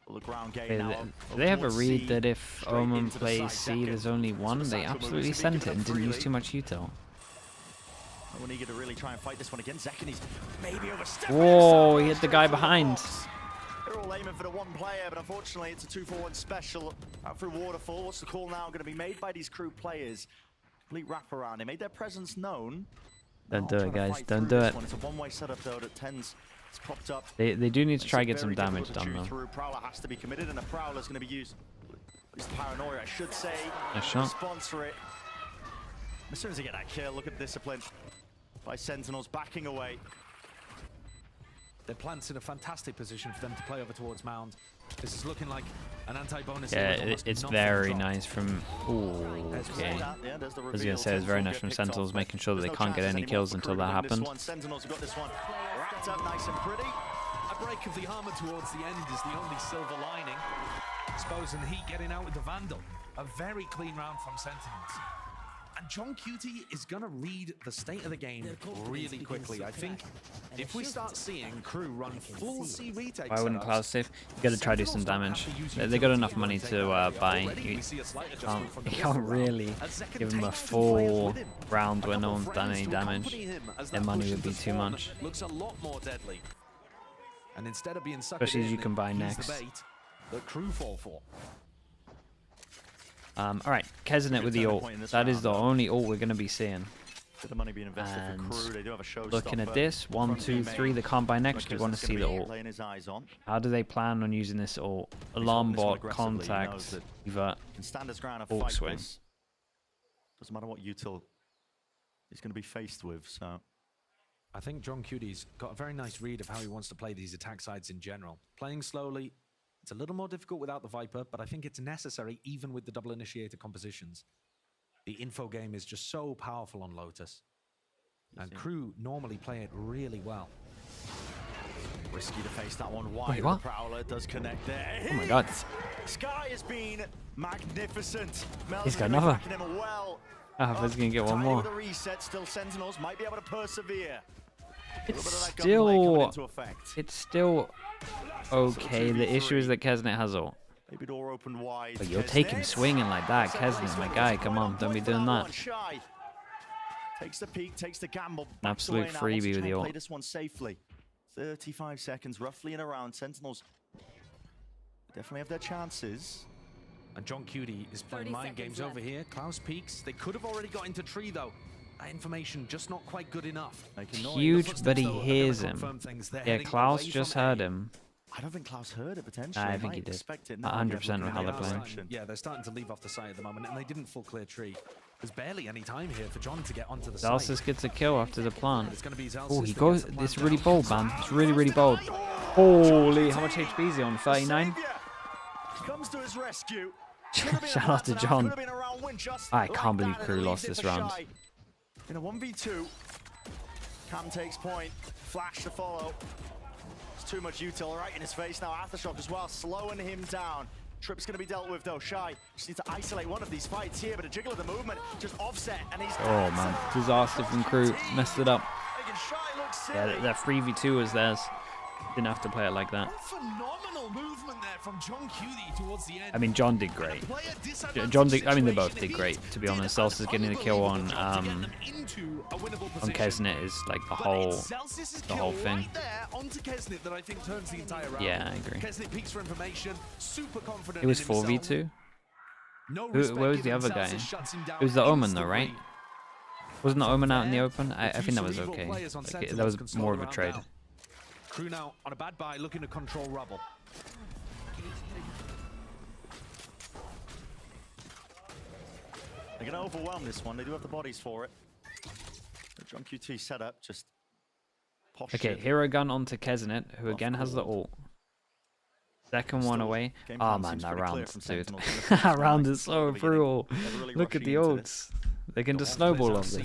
will the ground game now. They have a read that if Omen plays C, there's only 1. They absolutely sent it and didn't use too much util. No one eager to really try and fight this one again. Zekken, he's maybe overstepping. Whoa, he hit the guy behind. They're all aiming for the 1 player, but unfortunately it's a 2-for-1 special out through Waterfall. What's the call now going to be made by these KRU players? Complete wraparound. They made their presence known. Don't do it, guys. Don't do it. It's a 1-way setup though that Tens has popped up. They do need to try and get some damage done though. Prowler has to be committed, and a Prowler's going to be used. At least paranoia, I should say. Nice shot. Sponsor it. As soon as they get that kill, look at the discipline by Sentinels backing away. Their plant's in a fantastic position for them to play over towards Mound. This is looking like an anti-bonus. Yeah, it's very nice from... Ooh, okay. I was going to say it's very nice from Sentinels, making sure that they can't get any kills until that happened. Sentinels have got this one wrapped up nice and pretty. A break of the armor towards the end is the only silver lining. Exposing the Heat getting out with the Vandal. A very clean round from Sentinels. And John Cutie is going to read the state of the game really quickly. I think if we start seeing KRU run full C retakes, Why wouldn't Cloud save? You gotta try to do some damage. They got enough money to buy. You can't really give them a full round where no one's done any damage. Their money would be too much. Looks a lot more deadly. And instead of being sucked Especially as you in, can buy he's next. the bait that KRU fall for. Alright, Kesnet with the ult. That is the only ult we're going to be seeing. The money being invested And for KRU. They do have a show looking at this, 1, 2, 3, they can't buy next. You want to see the ult. How do they plan on using this ult? Alarm bot, contact, either ult swing. Doesn't matter what util he's going to be faced with, so... I think John Cutie's got a very nice read of how he wants to play these attack sides in general. Playing slowly, It's a little more difficult without the Viper, but I think it's necessary even with the double initiator compositions. The info game is just so powerful on Lotus. And KRU normally play it really well. Risky to face that one wide. Wait, what? The Prowler does connect there. Oh my god. Sky has been magnificent. He's got another. Him well. He's gonna get one more. With a reset, still Sentinels might be able to persevere. It's still okay. The issue is that Kesnet has ult. Maybe door open wide. But you're taking swinging like that, Kesnet, my guy. Come on, don't be doing that. Takes the peak, takes the gamble. An absolute freebie with the ult. Play this one safely. 35 seconds, roughly in a round. Sentinels definitely have their chances. And John Cutie is playing mind games over here. Klaus peeks. They could have already got into tree though. That information just not quite good enough. Huge, but he hears him. Yeah, Klaus just heard him. I don't think Klaus heard it potentially. I think he did. 100% with how they're playing. Yeah, they're starting to leave off the site at the moment, and they didn't full clear tree. There's barely any time here for John to get onto the site. Zalsis gets a kill after the plant. Oh, he goes. It's really bold, man. It's really, really bold. Holy, how much HP is he on? 39? Comes to his rescue. Shout out to John. I can't believe KRU lost this round. In a 1v2, Cam takes point. Flash to follow. It's too much util right in his face now. Aftershock as well, slowing him down. Trip's going to be dealt with though. Shy just needs to isolate one of these fights here, but a jiggle of the movement, just offset, and he's. Oh man, disaster from KRU. Messed it up. Yeah, that 3v2 was theirs. Didn't have to play it like that. Phenomenal movement there from John Cutie towards the end. I mean, John did great. John did. I mean, they both did great. To be honest, Zalsis getting the kill on Kesnet is like the whole thing. Yeah, I agree. It was 4v2. Where was the other guy? It was the Omen though, right? Wasn't the Omen out in the open? I think that was okay. Like, that was more of a trade. KRU now on a bad buy, looking to control rubble. They're going to overwhelm this one. They do have the bodies for it. The John QT setup just posh. Okay, hero gun onto Kesnet, who again has the ult. Second one away. Oh man, that round, dude. That round is so brutal. Look at the ults. They can just snowball on this.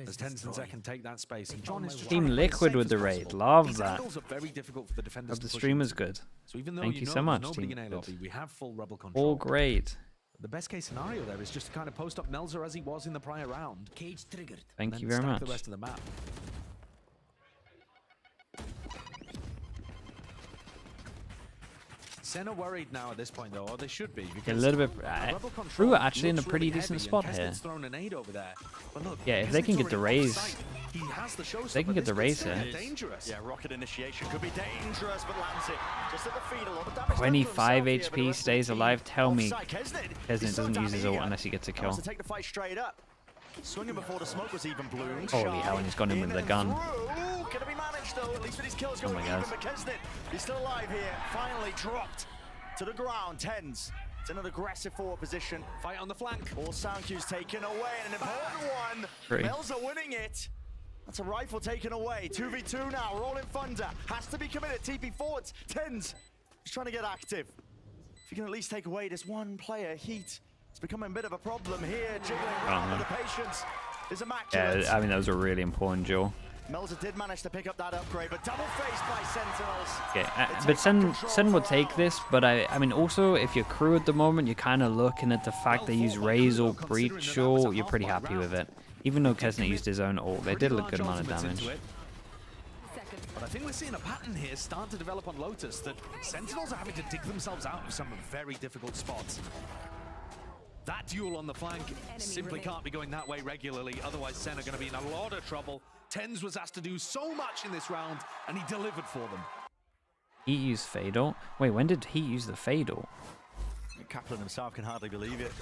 As Tenzin can take that space. And John is Team Liquid with the raid. Love that. Hope the stream is good. Thank you so much, Team Liquid. We have full rubble control. All great. The best case scenario there is just to kind of post up Melzer as he was in the prior round. Cage triggered. Thank you very much. The rest of the map. Sen are worried now at this point, though, or they should be. A little bit. KRU are actually in a pretty decent spot here. Yeah, if they can get the raise, they can get the raise here. Yeah, rocket initiation could be dangerous, but lands it just at the feet. A lot of damage. 25 HP, stays alive. Tell me, Kesnet doesn't use his ult unless he gets a kill. Take the fight straight up. Swinging before the smoke was even bloomed. Holy hell, and he's gone in with the gun. Gonna be managed though, at least with his kills going even, but Kesnet, he's still alive here. Finally dropped to the ground. Tens. It's in an aggressive forward position. Fight on the flank. All sound cues taken away, and an important one. Mel's are winning it. That's a rifle taken away. 2v2 now. Rolling Thunder has to be committed. TP forwards. Tens. He's trying to get active. If you can at least take away this one player, Heat. It's becoming a bit of a problem here. Jiggling around with the patience is immaculate. Yeah, I mean, that was a really important duel. Melzer did manage to pick up that upgrade, but double faced by Sentinels. Okay, but Sen will take this, but I mean, also, if you're KRU at the moment, you're kind of looking at the fact they use Raze or Breach ult, you're pretty happy with it. Even though Kesnet used his own ult, they did a good amount of damage. But I think we're seeing a pattern here start to develop on Lotus, that Sentinels are having to dig themselves out of some very difficult spots. That duel on the flank simply can't be going that way regularly, otherwise Sen are going to be in a lot of trouble. Tens was asked to do so much in this round, and he delivered for them. He used Fade ult? Wait, when did he use the Fade ult? Kaplan himself can hardly believe it.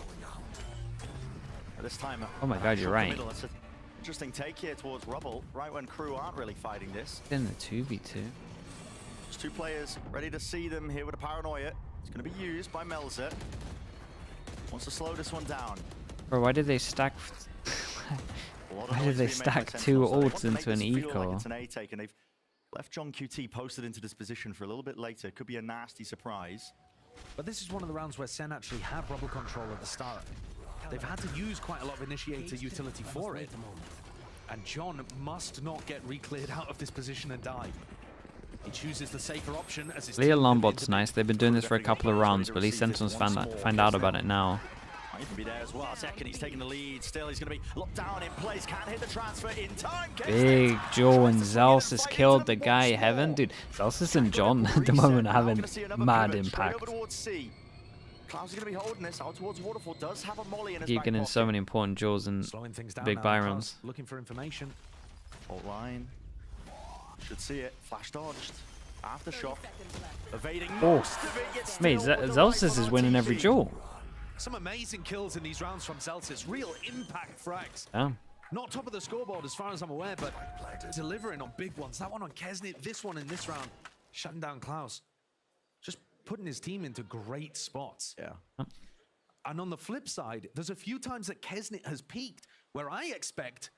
At this time, oh my god, you're right. That's an interesting take here towards Rubble, right when KRU aren't really fighting this. In the 2v2. Just two players ready to see them here with a paranoia. It's going to be used by Melzer. Wants to slow this one down. Bro, why did they stack? Why did they stack two ults into an eco? It's an A take, and they've Left John QT posted into this position for a little bit later. Could be a nasty surprise. But this is one of the rounds where Sen actually have rubble control at the start. They've had to use quite a lot of initiator utility for it. And John must not get re-cleared out of this position and die. He chooses the safer option as his Leo Lombard's nice. They've been doing this for a couple of rounds, but at least Sentinels find out about it now. He can be there as well. Second, he's taking the lead. Still, he's going to be locked down in place. Can't hit the transfer in time. Big Joe and Zelsis killed the guy Heaven. Dude, Zelsis and John at the moment are having mad impact. Cloud's going to be holding this out towards Waterfall. Does have a molly in his You're back getting pocket. so many important jaws and big buy rounds. Looking for information. Fault line. Should see it. Flash dodged. Aftershock. Evading most of it. Yet still Mate, Zelsis is winning every duel. Some amazing kills in these rounds from Zelsis. Real impact frags. Damn. Not top of the scoreboard as far as I'm aware, but delivering on big ones. That one on Kesnit, this one in this round. Shutting down Klaus. Just putting his team into great spots. Yeah. And on the flip side, there's a few times that Kesnit has peaked where I expect,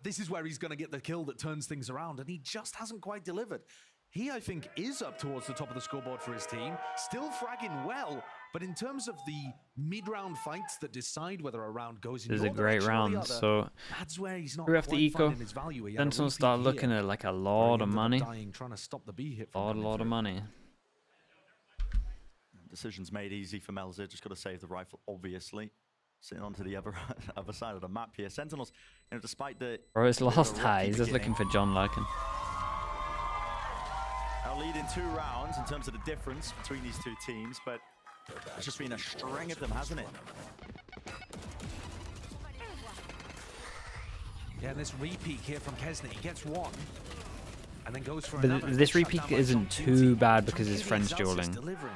this is where he's going to get the kill that turns things around, and he just hasn't quite delivered. He, I think, is up towards the top of the scoreboard for his team, still fragging well, but in terms of the mid-round fights that decide whether a round goes in This is your a great direction or the round, other, so that's where he's not through after quite eco, finding his value. He had a Sentinels repeat start here, looking at like a where he lot of ended up money. dying trying to stop the B hit from A lot of money. Decisions made easy for Melzer. Just got to save the rifle, obviously. Sitting onto the other side of the map here. Sentinels, you know, despite the... Bro, it's lost high. He's just looking for John Larkin. Our lead in 2 rounds in terms of the difference between these two teams, but it's just been a string of them, hasn't it? Yeah, and this repeat here from Kesnit, he gets one, and then goes for But another. this Shut repeat down by isn't John too QT. bad because his John friend's QT dueling. delivering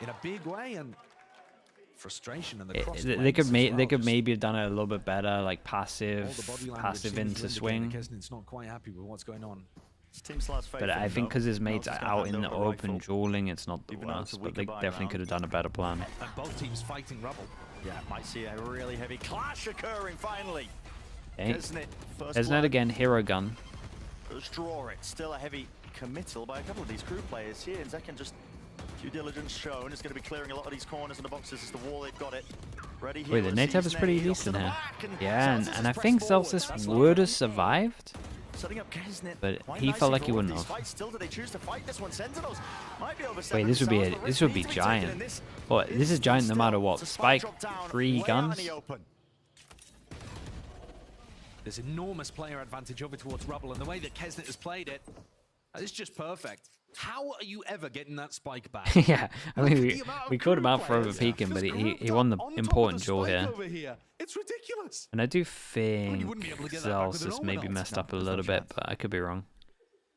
in a big way, and frustration and the They could maybe have done it a little bit better, like passive into It's swing. not quite happy with what's going on. But I think because his mates are out in the open dueling, it's not the worst. But they definitely could have done a better plan. And both teams fighting rubble. Yeah, might see a really heavy clash occurring finally. Okay. First There's blood. not again, hero gun. Let's draw it. Still a heavy committal by a couple of these crew players here. And Zekken just due diligence shown. Is going to be clearing a lot of these corners and the boxes as the wall. They've got it. Ready here. Wait, the nade tab is pretty decent here. Yeah, and I think Zelsis would have survived. Setting up Kesnit. But Quite he nicely felt like he for all of wouldn't these have. fights. Still, do they choose to fight this one? Sentinels might be over Wait, this would be this would be giant. Well, this is giant no matter what. Spike, 3 guns. There's enormous player advantage over towards rubble, and the way that Kesnit has played it, it's just perfect. How are you ever getting that spike back? Yeah, I mean, we called him out for overpeaking, but he won the important duel here. It's ridiculous. And I do think wouldn't be able to get that back with an Zelsis maybe Omen messed ult. up a little bit, but I could be wrong.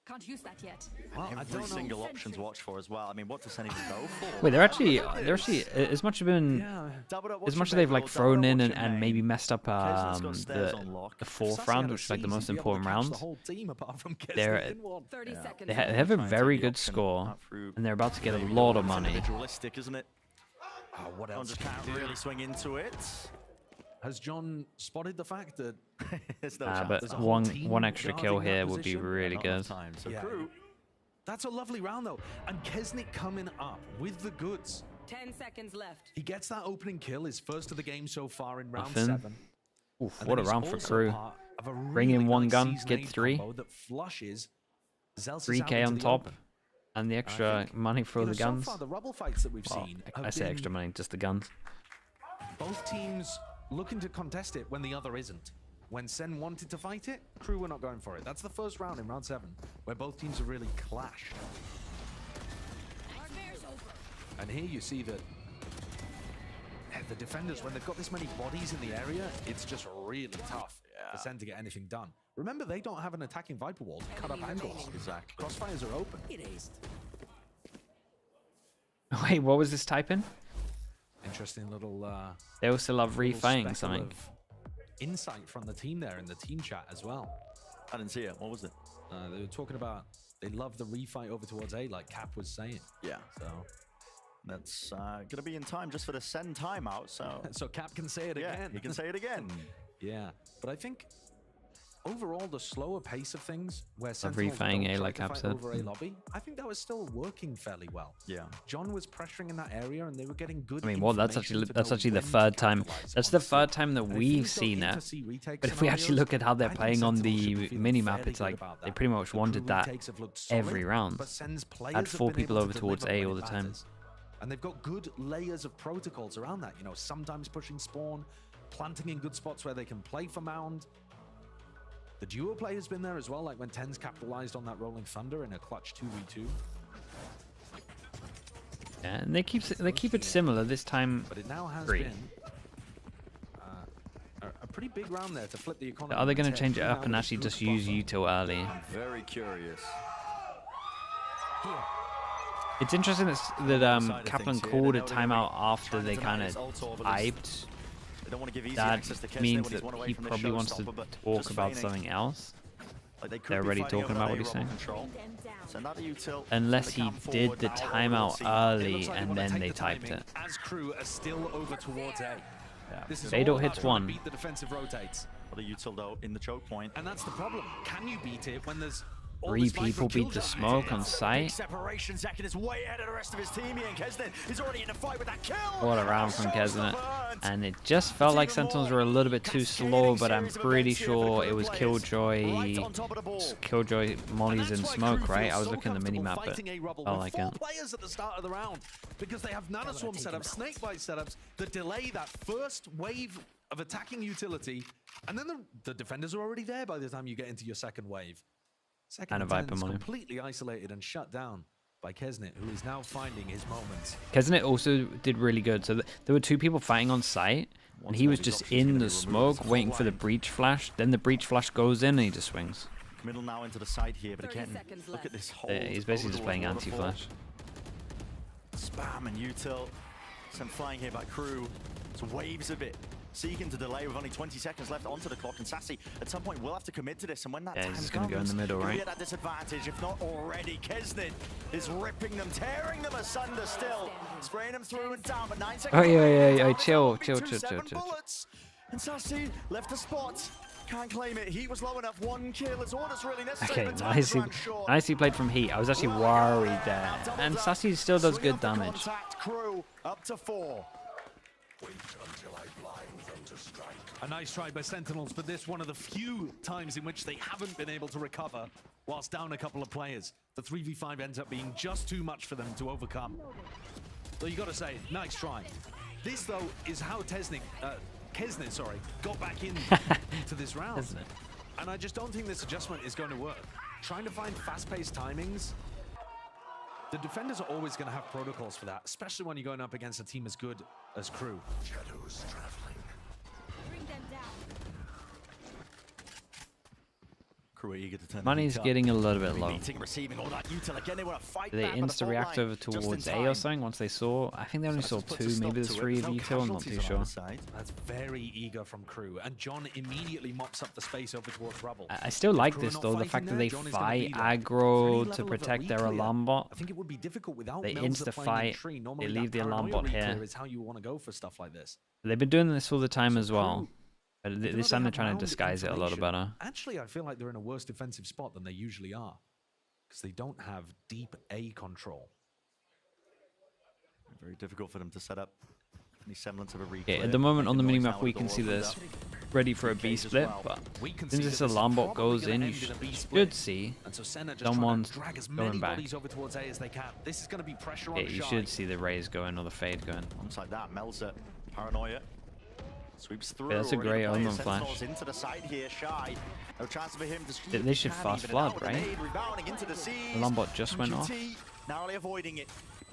Can't use that yet. Well, Every single option's watched for as well. I mean, what does Sen even go for? Wait, they're actually as much as they've like thrown in and maybe messed up the 4th round, which is like the most important round. They have a very good score, and they're about to get a lot of money. Individualistic, isn't it? What John else just can can't he do? really swing into it. Has John spotted the fact that There's no But There's a whole team one extra kill guarding that here would be position? really good. So Yeah. crew, That's a lovely round though, and Kesnit coming up with the goods. 10 seconds left. He gets that opening kill, his first of the game so far in round Nothing. 7. Oof, And what then a he's round for also crew. part of a Bring in really one nice gun, season get 8 3. combo that flushes Zelsis 3k out on into the top, open. and the extra think, money for you the know, guns. So far, the rubble fights that we've Well, seen. I have say been extra money, just the guns. Both teams looking to contest it when the other isn't. When Sen wanted to fight it, crew were not going for it. That's the first round in round 7, where both teams have really clashed. And here you see that the defenders, when they've got this many bodies in the area, it's just really tough for Sen to get anything done. Remember, they don't have an attacking Viper wall to cut up angles. Exactly. Crossfires are open. Wait, what was this typing? Interesting little... They also love little refighting speckle something. of insight from the team there in the team chat as well. I didn't see it. What was it? They were talking about they love the refight over towards A, like Cap was saying. Yeah. So that's going to be in time just for the Sen timeout. So so Cap can say it yeah, again. he can say it again. Yeah, but I think overall the slower pace of things, where Of Sentinels refighting don't A, try like to Ab fight said. over A lobby, I think that was still working fairly well. Yeah. John was pressuring in that area, and they were getting good. I mean, well, that's information actually to that's know actually the when to third time. capitalize That's on the the third slip. time that And if we've things don't seen get it. to see retake But if we actually scenarios, look at how they're I think playing on Sentinels should the be feeling mini-map, fairly it's good like about they that. pretty much The wanted crew that retakes have looked every solid, round. but Sen's players Had have 4 been people able over to towards deliver A when all it the time. matters. And they've got good layers of protocols around that. You know, sometimes pushing spawn, planting in good spots where they can play for mound. The duo play has been there as well, like when Tens capitalized on that Rolling Thunder in a clutch 2v2. Yeah, and they keep it similar this time. But it now has 3. been a pretty big round there to flip the economy. Are they going to change it up and actually just use util early? I'm very curious. It's interesting that Kaplan called a timeout after they kind of hyped. That means that he probably wants to talk about something else. They're already talking about what he's saying. Unless he did the timeout early and then they typed it. As crew are still over towards A. This is Fado all about hits trying to 1. beat the defensive rotates. Well, the util though in the choke point. And that's the problem. Can you beat it when there's 3 people beat the smoke on site. Separation. Zekin is way ahead of the rest of his team here, and Kesnet is already in a fight with that kill. What a round from Kesnet. And it just felt like Sentinels were a little bit too slow, but I'm pretty sure it was Killjoy mollies and smoke, right? I was looking at the mini-map, but felt like it. Players at the start of the round because they have nanoswarm setups, snakebite setups that delay that first wave of attacking utility, and then the defenders are already there by the time you get into your second wave. Second And a Viper Tens money. completely isolated and shut down by Kesnet, who is now finding his moments. Kesnet also did really good. So there were 2 people fighting on site, and he was just in the smoke waiting for the breach flash. Then the breach flash goes in and he just swings. Middle now into the side here, but again, look at this whole. He's basically just playing anti-flash. Spam and util. Some flying here by crew. It's waves of it. Seeking to delay with only 20 seconds left onto the clock, and Sassy at some point will have to commit to this, and when that time he's comes, gonna go in the middle, right? At that disadvantage, if not already. Kesnet is ripping them, tearing them asunder still, spraying them through and down, but 9 seconds. Oh yeah, chill. Bullets. And Sassy left a spot. Can't claim it. He was low enough. 1 kill is all that's really necessary. Okay, nicely played from Heat. I was actually worried there. And Sassy still does good damage. Crew up to 4. A nice try by Sentinels, but this one of the few times in which they haven't been able to recover whilst down a couple of players. The 3v5 ends up being just too much for them to overcome. So you got to say, nice try. This, though, is how Kesnet, got back into this round. And I just don't think this adjustment is going to work. Trying to find fast-paced timings. The defenders are always going to have protocols for that, especially when you're going up against a team as good as crew. Shadows traveling. Crew are eager to turn Money's getting a little bit low. Receiving all that util again. They want to fight Did they insta-react over towards A or something once they saw? I think they only saw 2, maybe there's 3 of util, I'm not too sure. That's very eager from crew, and John immediately mops up the space over towards rubble. I still like this though, the fact that they fight aggro to protect their alarm bot. I think it would be difficult without They Melzer playing insta-fight, in tree. they Normally leave that the alarm paranoia bot here. reclear is how you want to go for stuff like this. They've been doing this all the time as well. But Even this though time they they're trying have to disguise it a lot information, better. Actually, I feel like they're in a worse defensive spot than they usually are, because they don't have deep A control. Very difficult for them to set up any semblance of a replay. Yeah, at the moment on the minimap we can see this ready for a B split, but since this alarm bot goes in, you should see someone's going back. This is going to be pressure on Yeah, you Shy. should see the raise going or the fade going. Alongside that, Melzer, paranoia. Sweeps through. Yeah, that's a great already omen the flash. Sentinels into the side here, Shy. No chance for him to They should fast flood, right? Rebounding into the seas. Alarm bot just went off. Narrowly avoiding it.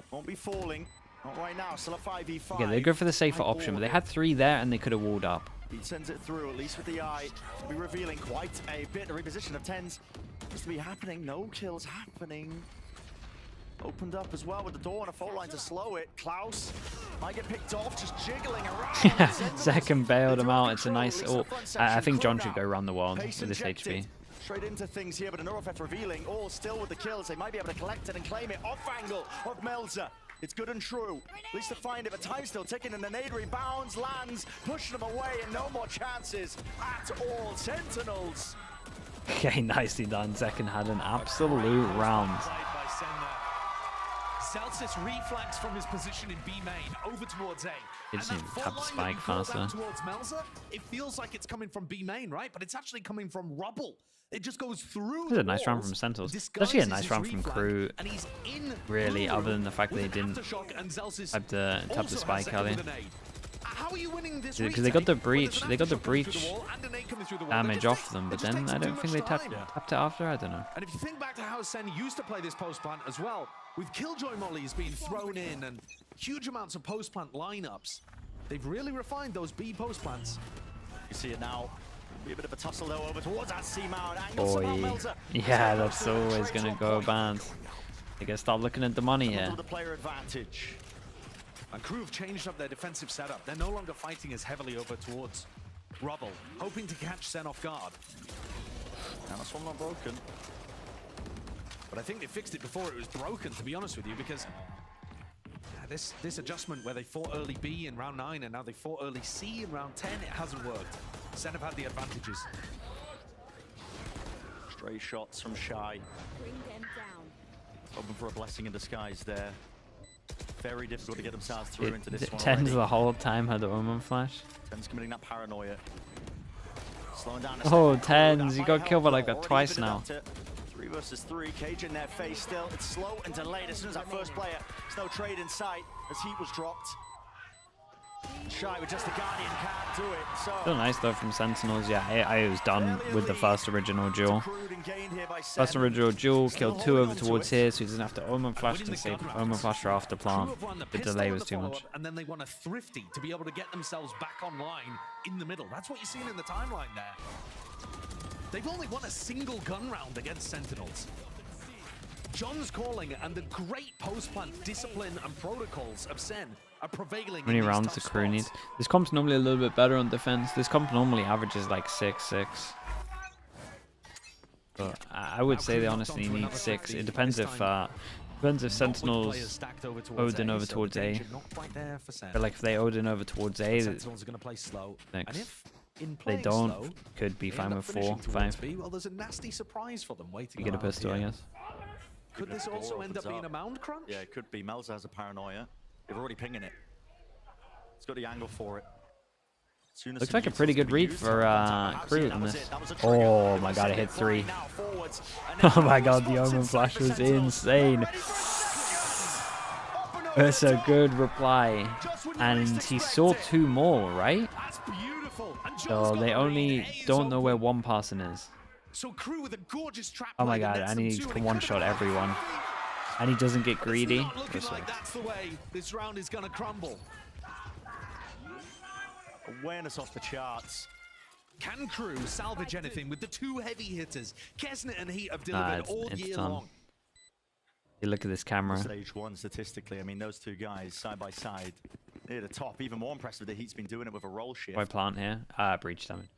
Won't be falling. Not right now. Still a 5v5. Okay, they go for the safer option, but they had 3 there and they could have walled up. He sends it through, at least with the eye. Be revealing quite a bit. A reposition of Tens seems to be happening. No kills happening. Opened up as well with the door and a fault line to slow it. Klaus might get picked off, just jiggling around. Second bailed him out. It's a nice. Oh, I think John should go around the world with this HP. Straight into things here, but a Neurofeth revealing. All still with the kills. They might be able to collect it and claim it. Off angle of Melzer. It's good and true. At least to find it, but time's still ticking, and the nade rebounds, lands, pushing them away, and no more chances at all. Sentinels Okay, nicely done. Second had an absolute round. Celsius reflanks from his position in B main over towards A. He just need to tap the spike faster. Towards Melza, it feels like it's coming from B main, right? But it's actually coming from Rubble. It just goes through. This is a nice round from Sentinels. It's actually a nice round from KRU. Really, other than the fact that they didn't tap the spike earlier. How are you winning this? Because they got the breach. They got the breach damage off them, but then I don't think they tapped it after. I don't know. And if you think back to how Sen used to play this post plant as well, with Killjoy mollies being thrown in and huge amounts of post plant lineups, they've really refined those B post plants. You see it now. Be a bit of a tussle though over towards that C-mount. Boy, yeah, that's always gonna go bad. They gotta start looking at the money here. The player advantage. And KRU have changed up their defensive setup. They're no longer fighting as heavily over towards Rubble, hoping to catch Sen off guard. Now this one not broken. But I think they fixed it before it was broken, to be honest with you, because this adjustment where they fought early B in round 9 and now they fought early C in round 10, it hasn't worked. Sen have had the advantages. Stray shots from Shy. Bring them down. Hoping for a blessing in disguise there. Very difficult to get themselves through into this one. Tens the whole time had the Omen flash. Tens committing that paranoia. Slowing down. Oh, Tens, you got killed by like that twice now. 3 versus 3, Cage in their face still. It's slow and delayed as soon as that first player. There's no trade in sight as heat was dropped. Shy with just the Guardian can't do it. So Still nice though from Sentinels. Yeah, I was done with the first original duel. First original duel killed 2 over towards here, so he doesn't have to Omen flash and save Omen flash after plant. The delay was too much. And then they want a Thrifty to be able to get themselves back online in the middle. That's what you're seeing in the timeline there. They've only won a single gun round against Sentinels. John's calling and the great post-plant discipline and protocols of Sen are prevailing. How many rounds the KRU needs? This comp's normally a little bit better on defense. This comp normally averages like 6-6. But I would say they honestly need 6. It depends if Sentinels Odin over towards A. But like if they Odin over towards A, Sentinels are going to play slow. Next. And if they don't, could be fine with 4, 5. B, well, there's a nasty surprise for them waiting. You get a pistol, I guess. Could this also end up being a mound crunch? Yeah, it could be. Melza has a paranoia. They're already pinging it. He's got the angle for it. Looks like a pretty good read for KRU in this. Oh my god, it hit 3. Oh my god, the Omen flash was insane. That's a good reply. And he saw 2 more, right? So they only don't know where one person is. So KRU with a gorgeous trap. Oh my god, and he can one-shot everyone. And he doesn't get greedy. Like that's the way this round is going to crumble. Awareness off the charts. Can KRU salvage anything with the 2 heavy hitters? Kesnet and Heat have delivered all year long. You look at this camera. Stage 1 statistically, I mean, those 2 guys side by side near the top. Even more impressive, the Heat's been doing it with a roll shift. Why plant here? Breach damage.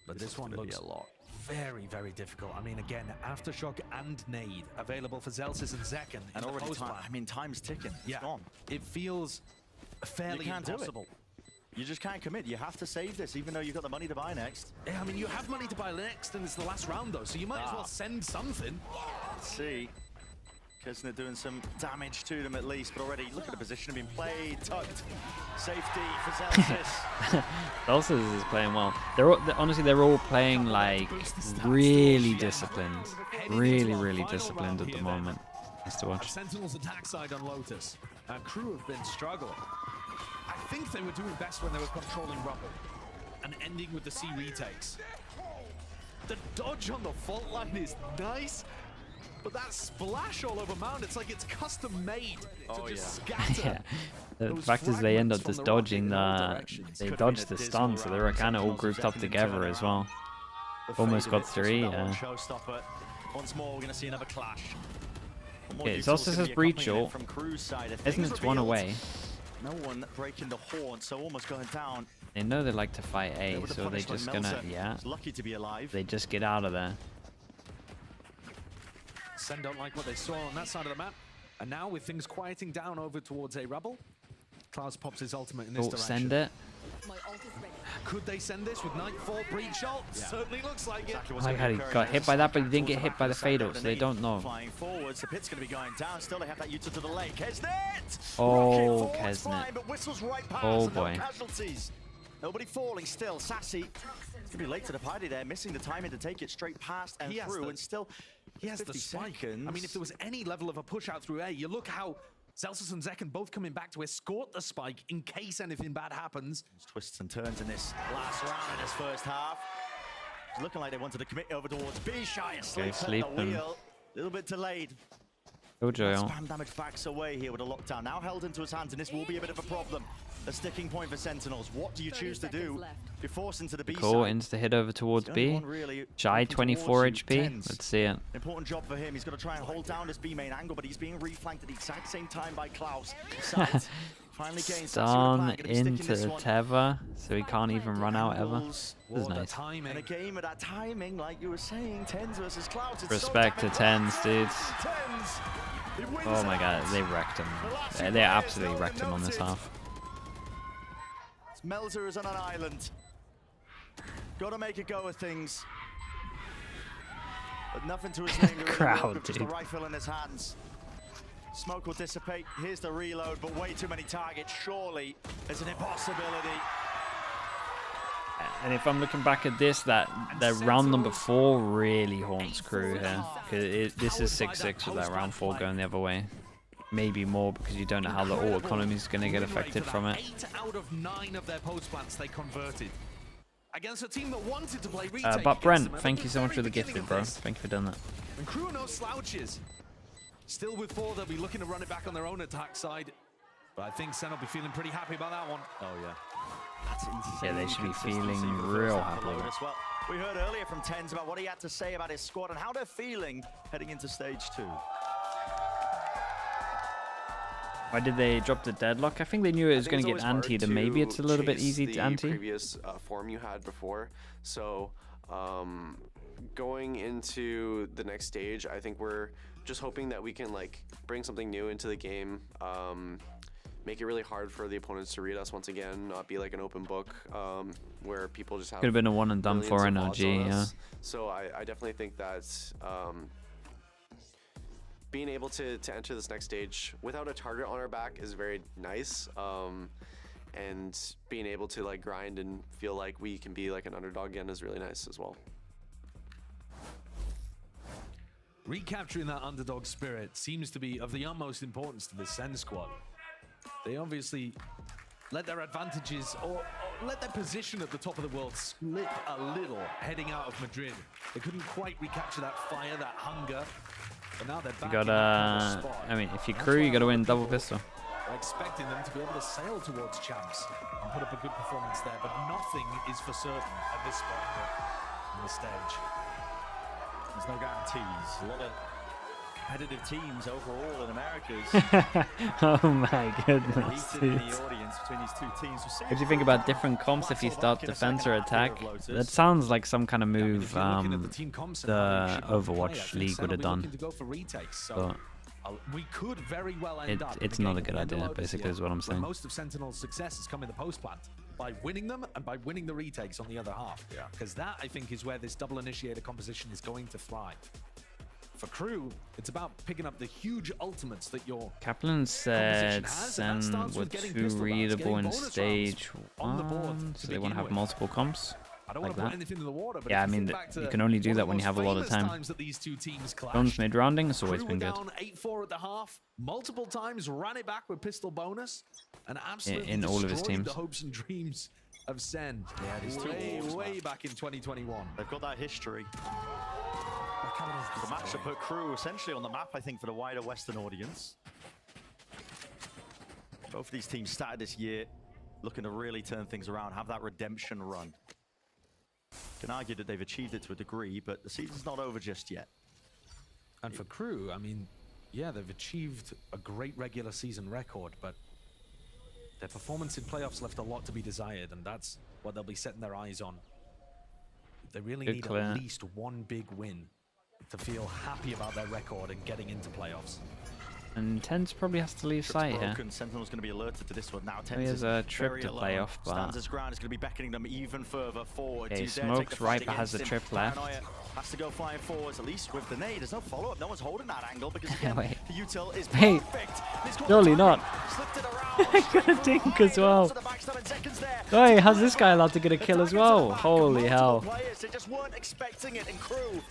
But this one looks a lot. Very, very difficult. I mean, again, Aftershock and Nade available for Zelsis and Zekken. And already time's ticking. It's gone. It feels fairly impossible. You just can't commit. You have to save this, even though you've got the money to buy next. Yeah, I mean, you have money to buy next, and it's the last round, though, so you might as well send something. Let's see. Kesnet doing some damage to them at least, but already look at the position being played, tucked. Safety for Zelsis. Zelsis is playing well. Honestly, they're all playing like really disciplined. Really disciplined at the moment. Nice to watch. Sentinels attack side on Lotus. KRU have been struggling. I think they were doing best when they were controlling Rubble and ending with the C retakes. The dodge on the fault line is nice. But that splash all over Mound, it's like it's custom made to just scatter. The fact is they end up just dodging they dodged the stun, so they were kind of all grouped up together as well. Almost got 3, yeah. Once more, we're going to see another clash. Okay, it also says breach ult. Isn't it 1 away? No one breaking the horn, so almost going down. They know they like to fight A, so they just gonna, lucky to be alive. They just get out of there. Sen don't like what they saw on that side of the map. And now with things quieting down over towards A Rubble, Klaus pops his ultimate in this direction. Send it. Could they send this with Nightfall breach ult? Certainly looks like it. Oh my god, he got hit by that, but he didn't get hit by the fatal, so they don't know. Flying forwards, the pit's going to be going down. Still, they have that Utah to the lake. Kesnet! Oh, Kesnet. But whistles right past. Oh No boy. casualties. Nobody falling still. Sassy. It's going to be late to the party there, missing the timing to take it straight past and through, and still he has the spike. Seconds. I mean, if there was any level of a push out through A, you look how Celsius and Zekken both coming back to escort the spike in case anything bad happens. Twists and turns in this last round in this first half. It's looking like they wanted to commit over towards B. Shy asleep at the wheel. A little bit delayed. Spam damage backs away here with a lockdown. Now held into his hands, and this will be a bit of a problem. A sticking point for Sentinels. What do you choose to do? You're forced into the B Cool, side. insta hit over towards B. Shy 24 HP. Let's see it. Important job for him. He's got to try and hold down this B main angle, but he's being reflanked at the exact same time by Klaus. Sight finally gains Stun into Teva, so he can't even run out ever. This is nice. And a game of that timing, like you were saying, Tens versus Klaus. Respect to Tens, dudes. Oh my god, they wrecked him. They absolutely wrecked him on this half. Melzer is on an island. Got to make a go of things. But nothing to his name. Crowd, just dude. the rifle in his hands. Smoke will dissipate. Here's the reload, but way too many targets. Surely there's an impossibility. And if I'm looking back at this, that round number 4 really haunts KRU here. Because this is 6-6 with that round 4 going the other way. Maybe more because you don't know how the ult economy is going to get affected from it. 8 out of 9 of their post plants they converted. Against a team that wanted to play retake. But Brent, thank you so much for the gifted, bro. Thank you for doing that. And KRU are no slouches. Still with 4, they'll be looking to run it back on their own attack side. But I think Sen will be feeling pretty happy about that one. Oh, yeah. That's insane. Yeah, they should be feeling real happy with it. Well, we heard earlier from Tens about what he had to say about his squad and how they're feeling heading into stage 2. Why did they drop the deadlock? I think they knew it was going to get antied, and maybe it's a little bit easy to anti. Previous form you had before, so going into the next stage, I think we're just hoping that we can like bring something new into the game, make it really hard for the opponents to read us once again, not be like an open book where people just have. Could have been a one and done for NRG, yeah. So I definitely think that. Being able to enter this next stage without a target on our back is very nice, and being able to like grind and feel like we can be like an underdog again is really nice as well. Recapturing that underdog spirit seems to be of the utmost importance to this Sen squad. They obviously let their advantages or let their position at the top of the world slip a little heading out of Madrid. They couldn't quite recapture that fire, that hunger. But now they're back. You gotta, I mean, if you're KRU, you gotta win double pistol. We're expecting them to be able to sail towards champs and put up a good performance there, but nothing is for certain at this spot in the stage. There's no guarantees. A lot of competitive teams overall in Americas. Oh my goodness. In the audience between these two teams. What do you think about different comps if you start defense or attack? That sounds like some kind of move the Overwatch League would have done. But we could very well end up it's not a good idea, basically, is what I'm saying. Most of Sentinel's success has come in the post plant by winning them and by winning the retakes on the other half. Because that, I think, is where this double initiator composition is going to thrive. For KRU, it's about picking up the huge ultimates that your Kaplan said Sen were too readable in stage 1, so they want to have multiple comps. I don't like want to that. put anything in the water, but Yeah, I mean, you can only do that when you have a lot of time. Jones mid rounding has always been good. Down 8-4 at the half, multiple times ran it back with pistol bonus, and absolutely in all of his destroyed teams. the hopes and dreams of Sen. Yeah, these two way back in 2021. They've got that history. The matchup put KRU essentially on the map, I think, for the wider Western audience. Both of these teams started this year looking to really turn things around, have that redemption run. Can argue that they've achieved it to a degree, but the season's not over just yet. And for KRU, I mean, yeah, they've achieved a great regular season record, but their performance in playoffs left a lot to be desired, and that's what they'll be setting their eyes on. They really need at least one big win to feel happy about their record and getting into playoffs. And Tens probably has to leave site here. Sentinel's going to be alerted to this one now. He has a trip to play off, but stands his ground. Is going to be beckoning them even further forward. okay, Smokes right, but has the trip left. Has to go flying forwards, at least with the nade. There's no follow-up. No one's holding that angle because again, Wait. the util is Hey, perfect. surely not. I got a dink as well. Wait, how's this guy allowed to get a kill as well? Holy hell. They just weren't expecting it, and KRU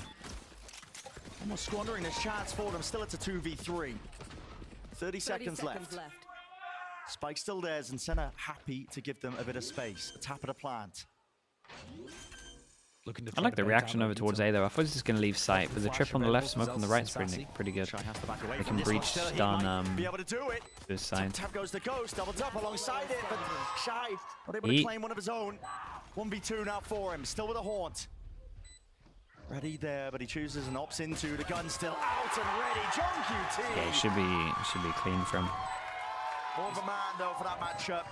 almost squandering this chance for them. Still, it's a 2v3. 30 seconds left. Spike still theirs, and Senna happy to give them a bit of space. A tap at a plant. I like the reaction over towards A though. I thought he was just going to leave sight, but the trip on the left, smoke on the right is pretty good. They can breach stun this side. Tap goes the ghost, doubled up alongside it, but Shy not able to claim one of his own. 1v2 now for him, still with a haunt. Ready there, but he chooses and opts into the gun still out and ready. John QT. Yeah, it should be clean for him. More of a man though for that matchup.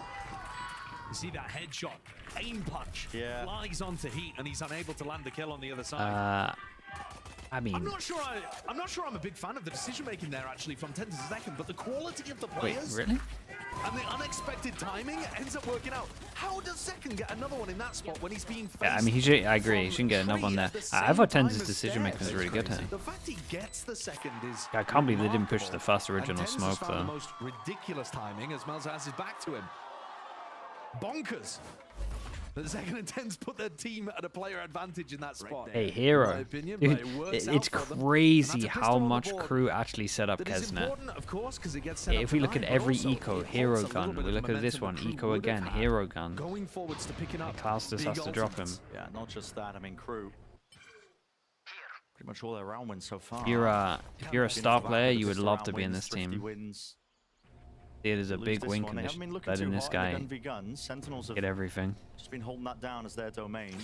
You see that headshot, aim punch, flies onto Heat, and he's unable to land the kill on the other side. I mean, I'm not sure I'm a big fan of the decision making there actually from 10 to the second, but the quality of the players really? And the unexpected timing ends up working out. How does Second get another one in that spot when he's being faced? Yeah, I mean, I agree. He shouldn't get another one there. I thought Tens' decision making was really good here. The fact he gets the second is I can't believe they didn't push the first original smoke though. The though. most ridiculous timing as Melza has his back to him. Bonkers. The Second and Tens put their team at a player advantage in that spot. Hey, Hero. Dude, it's crazy how much KRU actually set up Kesnet. If we look at every eco, Hero gun. We look at this one, eco again, Hero gun. Going forwards to picking up. Klaus just has to drop him. Yeah, not just that. I mean, KRU. Pretty much all their round wins so far. If you're a star player, you would love to be in this team. It is a big win condition. Letting this guy get everything. Just been holding that down as their domain.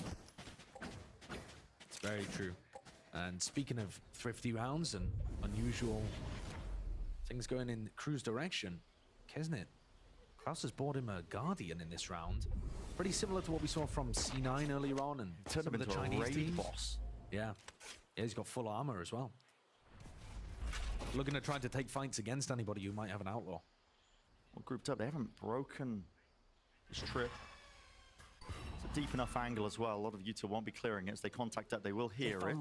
It's very true. And speaking of thrifty rounds and unusual things going in KRU's direction, Kesnet, Klaus has bought him a Guardian in this round. Pretty similar to what we saw from C9 earlier on and turned him some of the into Chinese a raid teams. boss. Yeah, he's got full armor as well. Looking at trying to take fights against anybody who might have an outlaw. Well, grouped up, they haven't broken this trip. It's a deep enough angle as well. A lot of util won't be clearing it. As they contact that, they will hear it.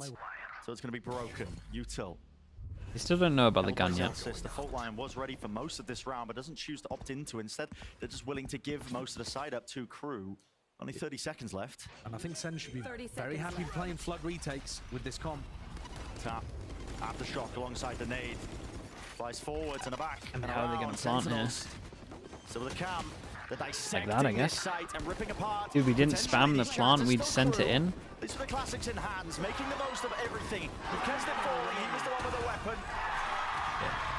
So it's going to be broken. Util. They still don't know about the gun yet. The fault line was ready for most of this round, but doesn't choose to opt into it. Instead, they're just willing to give most of the side up to KRU. Only 30 seconds left. And I think Sen should be very happy playing flood retakes with this comp. Tap. Aftershock alongside the nade. Flies forwards and a back. And how are they going to plant here? So with the cam, they're dissecting like that, I guess. site and ripping apart. Dude, we didn't spam the plant, we'd sent it in. These are the classics in hands, making the most of everything. With Kesnet falling, he was the one with the weapon.